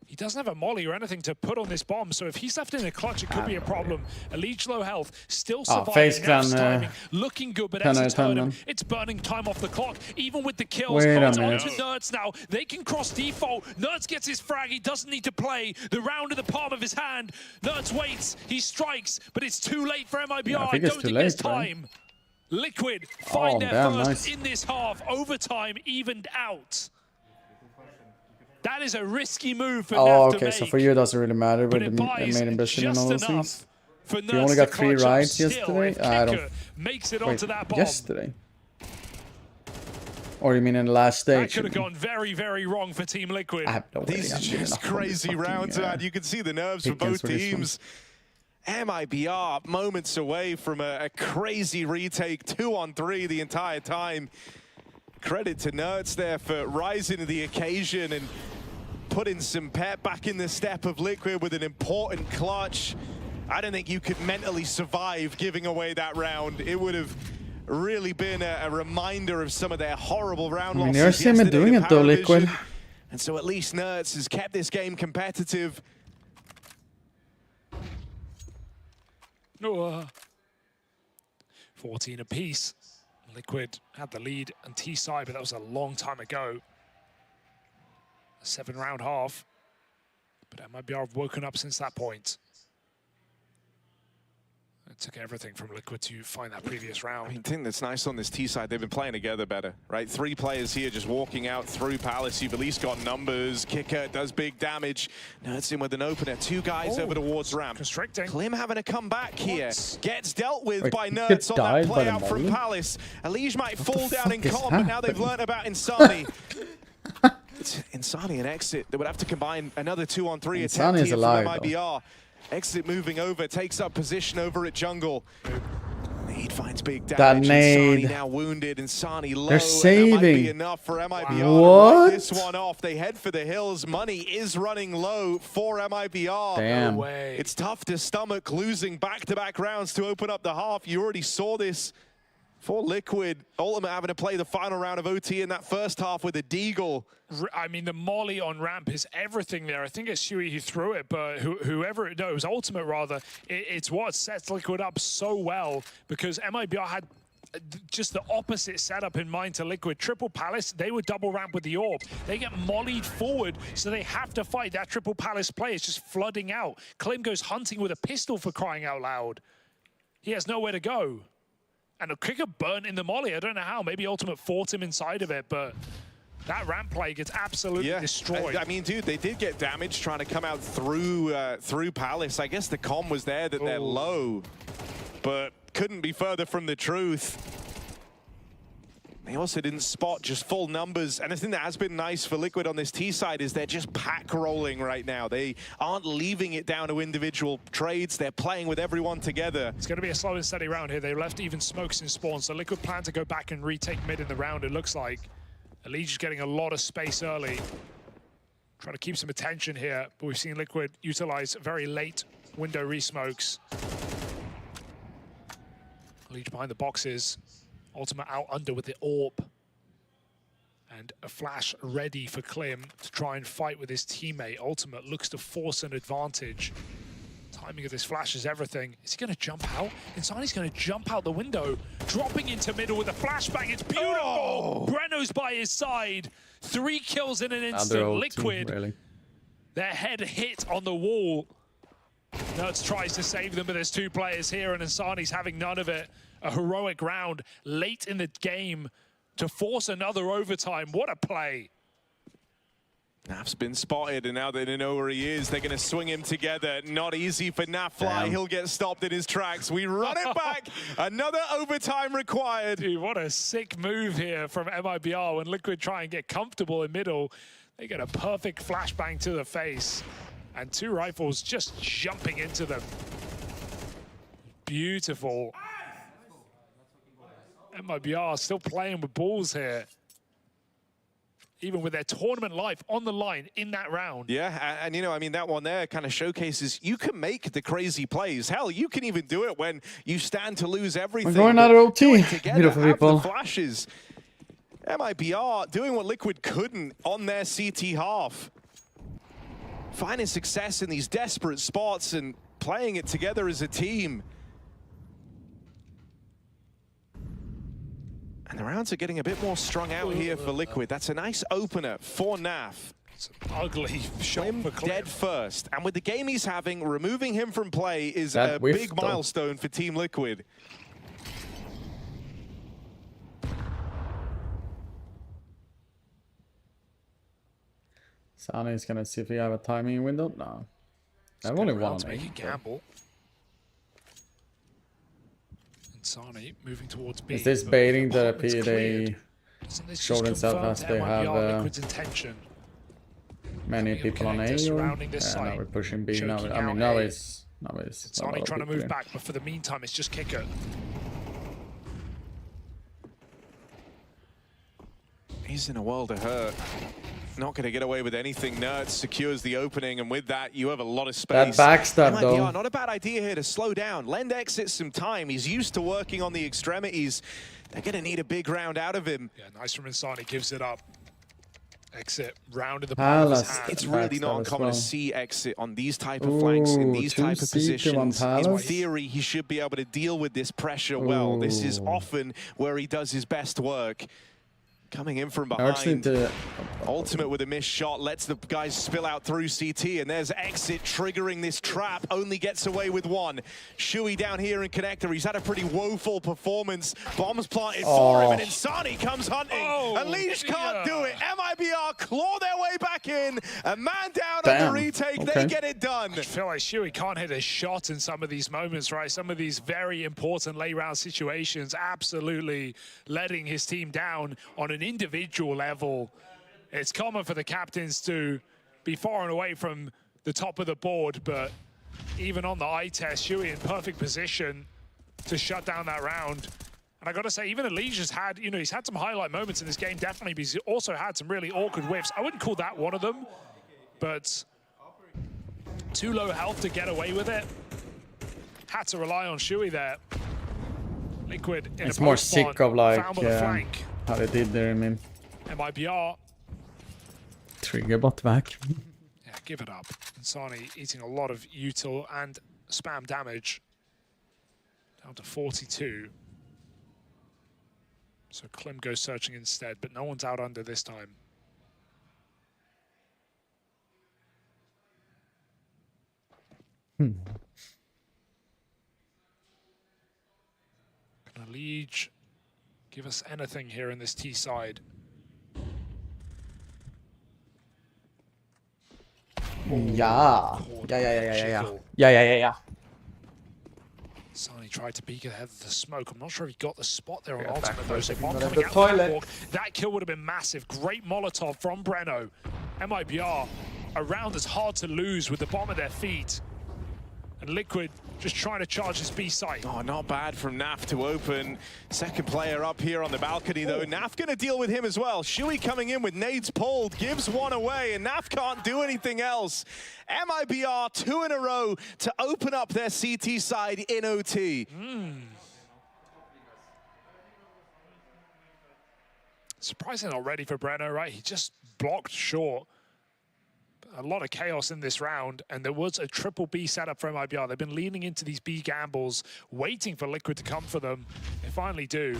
he doesn't have a molly or anything to put on this bomb, so if he's left in a clutch, it could be a problem. Elige low health, still surviving. Naf's timing, looking good, but Exit's hurt him. It's burning time off the clock, even with the kills. It's on to Nerds now. They can cross default. Nerds gets his frag. He doesn't need to play. The round in the palm of his hand. Nerds waits. He strikes, but it's too late for MIBR. Yeah, I don't think there's time. Liquid find their first in this half. Overtime evened out. That is a risky move for Nav to make. So for you it doesn't really matter with the Made in Brazil and all those things. You only got 3 rides yesterday? I don't... Makes it onto that bomb. Yesterday? Or you mean in the last stage? That could have gone very, very wrong for Team Liquid. These are just crazy rounds, man. You can see the nerves for both teams. MIBR moments away from a crazy retake, 2-on-3 the entire time. Credit to Nerds there for rising to the occasion, and putting some pep back in the step of Liquid with an important clutch. I don't think you could mentally survive giving away that round. It would have really been a reminder of some of their horrible round losses. Never seen me doing it though, Liquid. And so at least Nerds has kept this game competitive. No, 14 apiece. Liquid had the lead on T side, but that was a long time ago. A 7-round half. But MIBR have woken up since that point. It took everything from Liquid to find that previous round. I mean, the thing that's nice on this T side, they've been playing together better, right? 3 players here just walking out through Palace. You've at least got numbers. Kicker does big damage. Nerds in with an opener. 2 guys over towards ramp. Constricting. Klim having a comeback here. Gets dealt with by Nerds on that play out from Palace. Elige might fall down in comp, but now they've learned about Insani. It's Insani and Exit. They would have to combine another 2-on-3 attempt here from MIBR. Exit moving over, takes up position over at jungle. Nade finds big damage. Insani now wounded, Insani low. They're saving. That might be enough for MIBR What? to write this one off. They head for the hills. Money is running low for MIBR. Damn. No way. It's tough to stomach losing back-to-back rounds to open up the half. You already saw this for Liquid. Ultimate having to play the final round of OT in that first half with a Deagle. I mean, the molly on ramp is everything there. I think it's Huey who threw it, but whoever, no, it was Ultimate rather. It's what sets Liquid up so well, because MIBR had just the opposite setup in mind to Liquid. Triple Palace, they would double ramp with the orb. They get mollied forward, so they have to fight. That Triple Palace play is just flooding out. Klim goes hunting with a pistol, for crying out loud. He has nowhere to go. And a kicker burnt in the molly. I don't know how. Maybe Ultimate fought him inside of it, but that ramp play gets absolutely destroyed. I mean, dude, they did get damage trying to come out through through Palace. I guess the comm was there that they're low, but couldn't be further from the truth. They also didn't spot just full numbers. And the thing that has been nice for Liquid on this T side is they're just pack rolling right now. They aren't leaving it down to individual trades. They're playing with everyone together. It's going to be a slow and steady round here. They left even smokes in spawn, so Liquid plan to go back and retake mid in the round, it looks like. Elige is getting a lot of space early. Trying to keep some attention here, but we've seen Liquid utilize very late window resmokes. Elige behind the boxes. Ultimate out under with the orb. And a flash ready for Klim to try and fight with his teammate. Ultimate looks to force an advantage. Timing of this flash is everything. Is he going to jump out? Insani's going to jump out the window, dropping into middle with a flashbang. It's beautiful. Oh. Breno's by his side. 3 kills in an instant. Liquid, really. Their head hit on the wall. Nerds tries to save them, but there's 2 players here, and Insani's having none of it. A heroic round late in the game to force another overtime. What a play. Naf's been spotted, and now they know where he is. They're going to swing him together. Not easy for Nafly. He'll get stopped in his tracks. We run it back. Another overtime required. Dude, what a sick move here from MIBR. When Liquid try and get comfortable in middle, they get a perfect flashbang to the face. And 2 rifles just jumping into them. Beautiful. MIBR still playing with balls here. Even with their tournament life on the line in that round. Yeah, and you know, I mean, that one there kind of showcases you can make the crazy plays. Hell, you can even do it when you stand to lose everything. We're going out of OT. Beautiful people. Flashes. MIBR doing what Liquid couldn't on their CT half. Finding success in these desperate spots and playing it together as a team. And the rounds are getting a bit more strung out here for Liquid. That's a nice opener for Naf. It's an ugly shot for Klim. Dead first. And with the game he's having, removing him from play is a big milestone for Team Liquid. Sani's gonna see if we have a timing window. No. I've only one. To make a gamble. Insani moving towards B. Is this baiting the they show themselves as they have many people on A? Yeah, now we're pushing B. Now, I mean, now it's Insani trying to move back, but for the meantime, it's just Kicker. He's in a world of hurt. Not going to get away with anything. Nerds secures the opening, and with that, you have a lot of space. That backstab, though. Yeah, not a bad idea here to slow down. Lend Exit some time. He's used to working on the extremities. They're going to need a big round out of him. Yeah, nice from Insani. Gives it up. Exit rounded the palm of his hand. It's really not uncommon to see Exit on these type of flanks, in these type of positions. In theory, he should be able to deal with this pressure well. This is often where he does his best work. Coming in from behind. Ultimate with a missed shot, lets the guys spill out through CT, and there's Exit triggering this trap, only gets away with one. Shui down here in Connector, he's had a pretty woeful performance. Bombs planted for him, and Insani comes hunting. Unleash can't do it. MIBR claw their way back in. A man down on the retake, they get it done. I feel like Shui can't hit a shot in some of these moments, right? Some of these very important late round situations, absolutely letting his team down on an individual level. It's common for the captains to be far and away from the top of the board, but even on the eye test, Shui in perfect position to shut down that round. And I gotta say, even Elige has had, you know, he's had some highlight moments in this game, definitely, but he's also had some really awkward whiffs. I wouldn't call that one of them, but too low health to get away with it. Had to rely on Shui there. Liquid in it's more sick of like flank. How they did there, I mean. MIBR. Triggerbot back. Yeah, give it up. Insani eating a lot of util and spam damage. Down to 42. So Klim goes searching instead, but no one's out under this time. Can Elige give us anything here in this T side? Yeah. Insani tried to peek ahead of the smoke. I'm not sure if he got the spot there on ultimate though. So the toilet. That kill would have been massive. Great Molotov from Breno. MIBR, a round that's hard to lose with the bomb at their feet. And Liquid just trying to charge his B site. Oh, not bad from Naf to open. Second player up here on the balcony, though. Naf going to deal with him as well. Shui coming in with nades pulled, gives one away, and Naf can't do anything else. MIBR 2 in a row to open up their CT side in OT. Surprising already for Breno, right? He just blocked short. A lot of chaos in this round, and there was a triple B setup for MIBR. They've been leaning into these B gambles, waiting for Liquid to come for them. They finally do.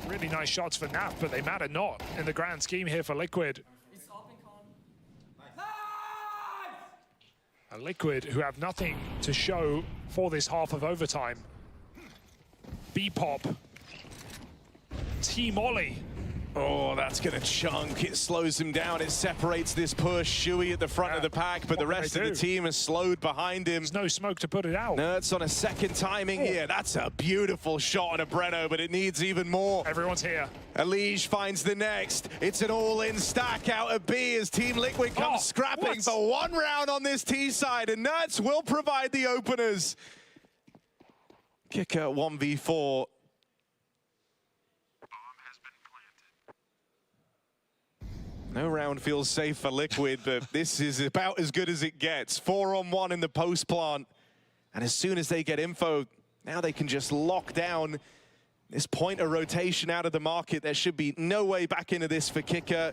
Really nice shots for Nap, but they matter not in the grand scheme here for Liquid. A Liquid who have nothing to show for this half of overtime. B-pop. T-Molly. Oh, that's going to chunk. It slows him down. It separates this push. Shui at the front of the pack, but the rest of the team is slowed behind him. There's no smoke to put it out. Nerds on a second timing here. That's a beautiful shot on a Breno, but it needs even more. Everyone's here. Elige finds the next. It's an all-in stack out of B as Team Liquid comes scrapping for one round on this T side, and Nerds will provide the openers. Kicker 1v4. No round feels safe for Liquid, but this is about as good as it gets. 4-on-1 in the post plant. And as soon as they get info, now they can just lock down this pointer rotation out of the market. There should be no way back into this for Kicker.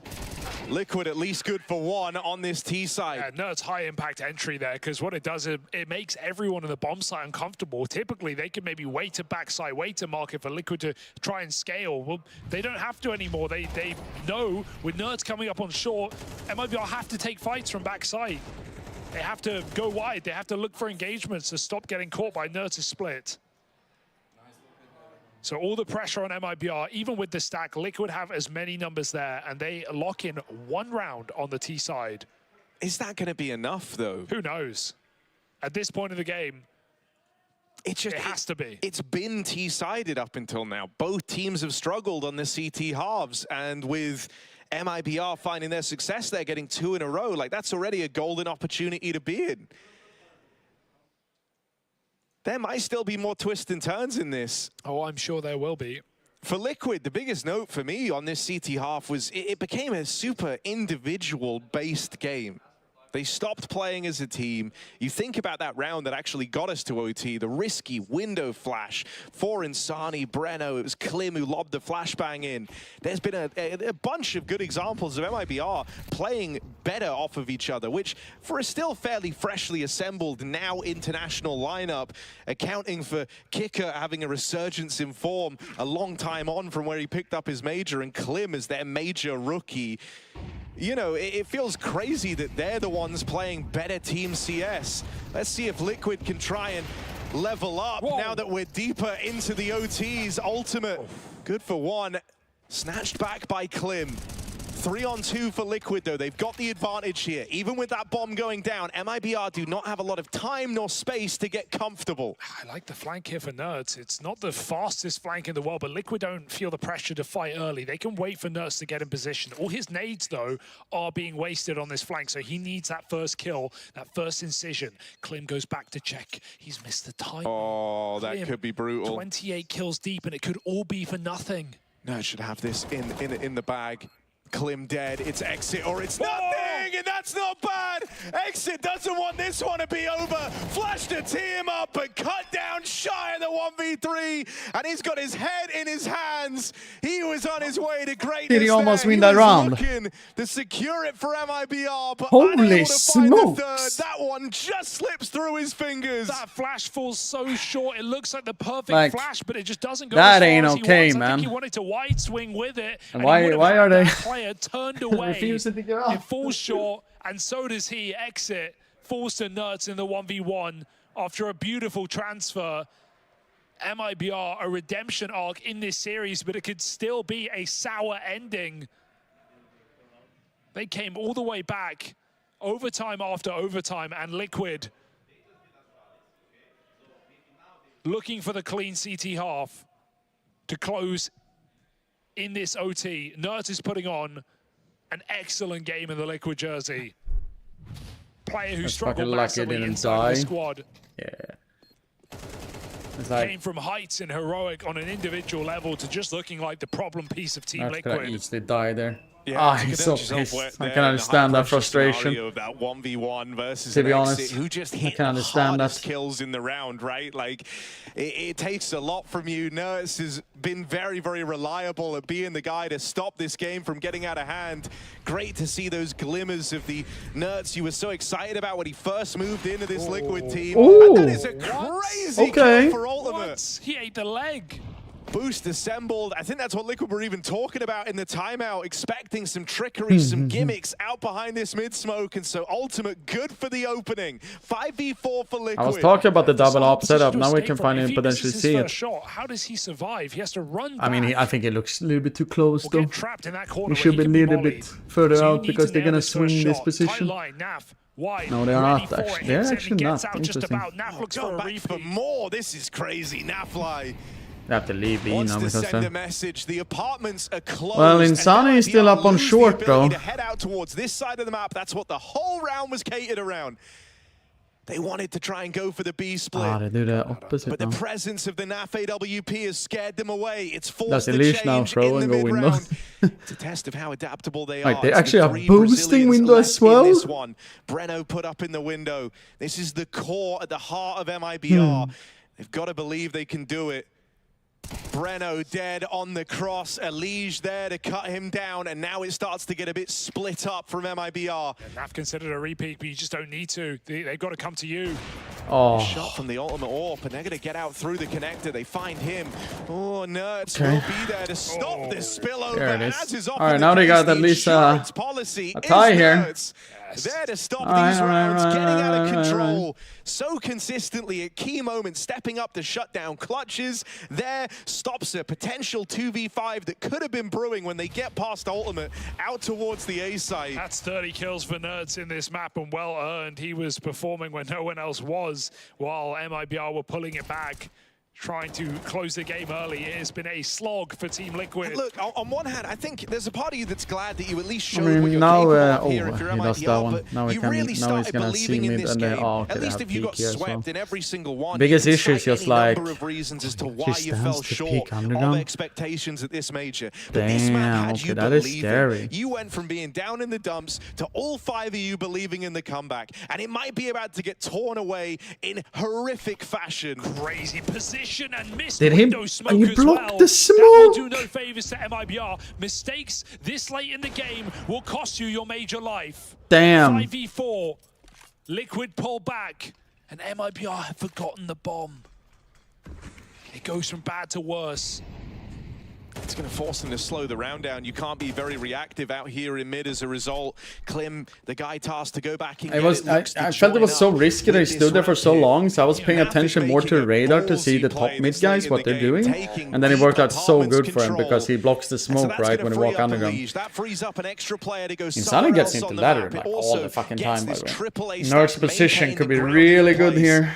Liquid at least good for one on this T side. Yeah, no, it's high impact entry there, because what it does is it makes everyone in the bomb site uncomfortable. Typically, they could maybe wait to backside, wait to market for Liquid to try and scale. Well, they don't have to anymore. They know with Nerds coming up on short, MIBR have to take fights from backside. They have to go wide. They have to look for engagements to stop getting caught by Nerds' split. So all the pressure on MIBR, even with the stack, Liquid have as many numbers there, and they lock in one round on the T side. Is that going to be enough, though? Who knows? At this point in the game, it has to be. It's been T-sided up until now. Both teams have struggled on the CT halves, and with MIBR finding their success, they're getting 2 in a row. Like, that's already a golden opportunity to be in. There might still be more twists and turns in this. Oh, I'm sure there will be. For Liquid, the biggest note for me on this CT half was it became a super individual-based game. They stopped playing as a team. You think about that round that actually got us to OT, the risky window flash for Insani, Breno. It was Klim who lobbed the flashbang in. There's been a bunch of good examples of MIBR playing better off of each other, which for a still fairly freshly assembled now international lineup, accounting for Kicker having a resurgence in form a long time on from where he picked up his major, and Klim as their major rookie. You know, it feels crazy that they're the ones playing better Team CS. Let's see if Liquid can try and level up now that we're deeper into the OTs. Ultimate, good for one. Snatched back by Klim. 3-on-2 for Liquid, though. They've got the advantage here. Even with that bomb going down, MIBR do not have a lot of time nor space to get comfortable. I like the flank here for Nerds. It's not the fastest flank in the world, but Liquid don't feel the pressure to fight early. They can wait for Nerds to get in position. All his nades, though, are being wasted on this flank, so he needs that first kill, that first incision. Klim goes back to check. He's missed the time. Oh, that could be brutal. 28 kills deep, and it could all be for nothing. Nerds should have this in the bag. Klim dead, it's exit or it's nothing, and that's not bad. Exit doesn't want this one to be over. Flash to tee him up, but cut down shy of the 1v3, and he's got his head in his hands. He was on his way to greatness. Did he almost win he that was round? Looking to secure it for MIBR, but Holy unable to find the third. smokes. That one just slips through his fingers. That flash falls so short. It looks like the perfect flash, but it just doesn't go that as far ain't as he okay, wants. I man. think he wanted to wide swing with it. And why are they player turned away? refusing to give up? It falls short, and so does he. Exit falls to Nerds in the 1v1 after a beautiful transfer. MIBR, a redemption arc in this series, but it could still be a sour ending. They came all the way back, overtime after overtime, and Liquid looking for the clean CT half to close in this OT. Nerds is putting on an excellent game in the Liquid jersey. Player who struggled massively inside the squad. Yeah. It's like, came from heights and heroic on an individual level to just looking like the problem piece of Team Nerds could have Liquid. easily died there. Yeah, he's so yourself pissed. wet I there can in understand the that frustration. Of that 1v1 versus To be an honest, exit who just I hit can the understand hardest that. kills in the round, right? Like, it takes a lot from you. Nerds has been very, very reliable at being the guy to stop this game from getting out of hand. Great to see those glimmers of the Nerds you were so excited about when he first moved into this Liquid team. Ooh. And that is a crazy kill for Ultimate. What? He ate the leg. Boost assembled. I think that's what Liquid were even talking about in the timeout, expecting some trickery, some gimmicks out behind this mid-smoke, and so Ultimate good for the opening. 5v4 for Liquid. I was talking about the double op setup. Now we can finally potentially see it. Shot, how does he survive? He has to run back. I mean, I think it looks a little bit too close, though. Trapped in that corner We should be a little bit further so out because they're going to swing this position. No, they are not, actually. They're actually not. Interesting. Naf looks for a repeat. For more. This is crazy. Nafly They have to leave B wants now to because send a message. The apartments are closed. Well, Insani is still up on short, though. To head out towards this side of the map. That's what the whole round was catered around. They wanted to try and go for the B split. They do the opposite But the now. presence of the NAF AWP has scared them away. It's forced That's the Elish now, change throw in the and go window. mid-round. It's a test of how adaptable they are. Wait, they It's the actually are 3 boosting Brazilians window left as well? in this one. Breno put up in the window. This is the core at the heart of MIBR. They've got to believe they can do it. Breno dead on the cross, Elige there to cut him down, and now it starts to get a bit split up from MIBR. Naf considered a repeat, but you just don't need to. They've got to come to you. Oh. Shot from the ultimate AWP, and they're going to get out through the connector. They find him. Oh, Nerds Okay. will be there to stop this spillover. There it And is. as is often All right, the now they case, got the at least insurance policy a tie is here. Nerds. There to stop All right, these all right, rounds, all right, getting out of all right, all control right. so consistently at key moments, stepping up to shut down clutches. There stops a potential 2v5 that could have been brewing when they get past Ultimate out towards the A site. That's 30 kills for Nerds in this map, and well earned. He was performing when no one else was, while MIBR were pulling it back. trying to close the game early. It has been a slog for Team Liquid. And look, on one hand, I think there's a part of you that's glad that you at least showed I mean, what you're now, capable of here if you're he lost that MIBR, one. but Now, you really he's gonna started see believing in mid this and then, game. okay, At least they have if you got peak here as well. swept in every single one, Biggest you can issue is cite just any like, number of reasons as to why she you stands fell to short peak of underground. expectations at this major. But this Damn, map had okay, you that is believing. scary. You went from being down in the dumps to all 5 of you believing in the comeback, and it might be about to get torn away in horrific fashion. Crazy position and missed Did he? window smoke You as blocked well. the That will do smoke. no favors to MIBR. Mistakes this late in the game will cost you your major life. Damn. 5v4. Liquid pull back, and MIBR have forgotten the bomb. It goes from bad to worse. It's going to force them to slow the round down. You can't be very reactive out here in mid as a result. Klim, the guy tasked to go back and I felt it was so risky that he stood there for so long, so I was paying attention more to the radar to see the top mid guys, what they're doing. And then it worked out so good for him because he blocks the smoke, right, when he walks underground. That frees up an extra player to go Insani gets into ladder like all the fucking time, by the way. Nerd's position could be really good here.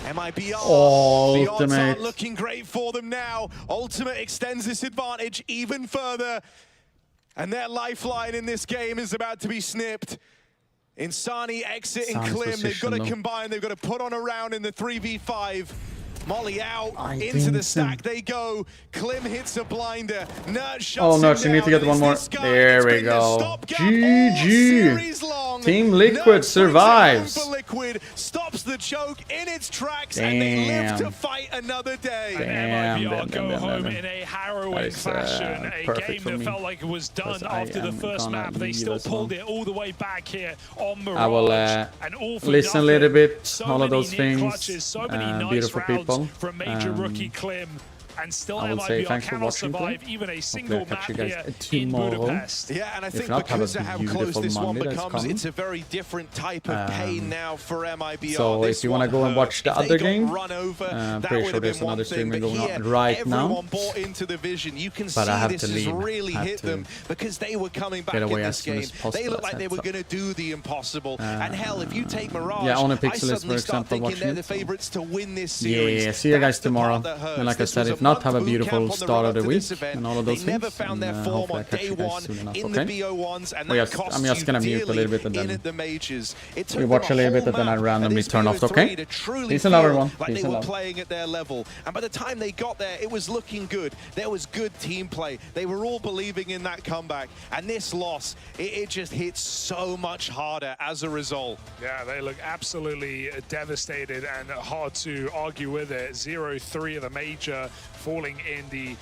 MIBR, oh, the odds ultimate. aren't looking great for them now. Ultimate extends this advantage even further. And their lifeline in this game is about to be snipped. Insani, Exit, and Klim, they've got to combine. They've got to put on a round in the 3v5. Molly out, into the stack they go. Klim hits a blinder. Nerd shuts Oh, Nerd, you need to get one more. There we go. GG. Team Liquid survives. Liquid stops the choke in its tracks, and they live to fight another day. MIBR go home in a harrowing fashion. A game that felt like it was done after the first map. They still pulled it all the way back here on Mirage. I will listen a little bit, all of those things. Beautiful people. From major rookie Klim, and still I will say MIBR thanks for cannot watching. survive even a single map here in tomorrow. Budapest. Yeah, and I think not, because of how close this one Monday becomes, it's a very different type of pain now for MIBR. So if you want to go and watch the other game, I'm pretty sure there's another streamer going on right now. Bought into the vision. You can But I have this to has leave. really hit them because they were coming back in this game. They looked like they were going to do the impossible. And hell, if you take Mirage, yeah, on a I Pixel is, for suddenly start example, thinking they're the watching it. favorites to win this series. Yeah, see you guys tomorrow. And like I said, if not, have a beautiful start of the week and all of those things. And hopefully I catch you guys soon enough, okay? I'm just gonna mute a little bit and then we watch a little bit and then I randomly turn off, okay? Peace and love, everyone. Peace and love. Playing at their level, and by the time they got there, it was looking good. There was good team play. They were all believing in that comeback, and this loss, it just hits so much harder as a result. Yeah, they look absolutely devastated and hard to argue with it. 0-3 of the major, falling in the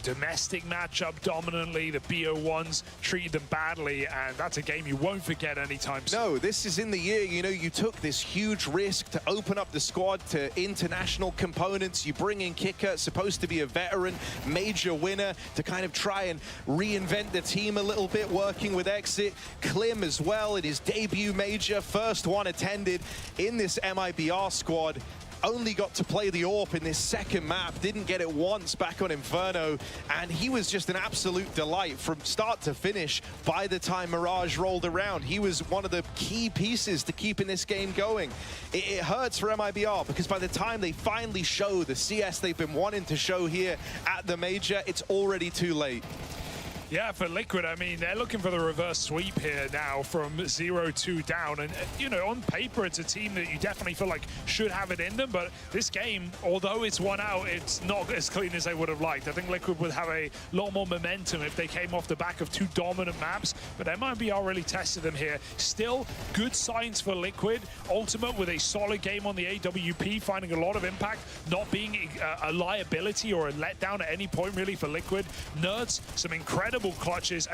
domestic matchup dominantly. The BO1s treated them badly, and that's a game you won't forget anytime soon. No, this is in the year, you took this huge risk to open up the squad to international components. You bring in Kicker, supposed to be a veteran, major winner, to kind of try and reinvent the team a little bit, working with Exit. Klim as well in his debut major, first one attended in this MIBR squad. Only got to play the AWP in this second map, didn't get it once back on Inferno, and he was just an absolute delight from start to finish by the time Mirage rolled around. He was one of the key pieces to keeping this game going. It hurts for MIBR because by the time they finally show the CS they've been wanting to show here at the major, it's already too late. Yeah, for Liquid, I mean, they're looking for the reverse sweep here now from 0-2 down. And, on paper, it's a team that you definitely feel like should have it in them. But this game, although it's one out, it's not as clean as they would have liked. I think Liquid would have a lot more momentum if they came off the back of two dominant maps. But MIBR really tested them here. Still, good signs for Liquid. Ultimate with a solid game on the AWP, finding a lot of impact, not being a liability or a letdown at any point, really, for Liquid. Nerds, some incredible clutches,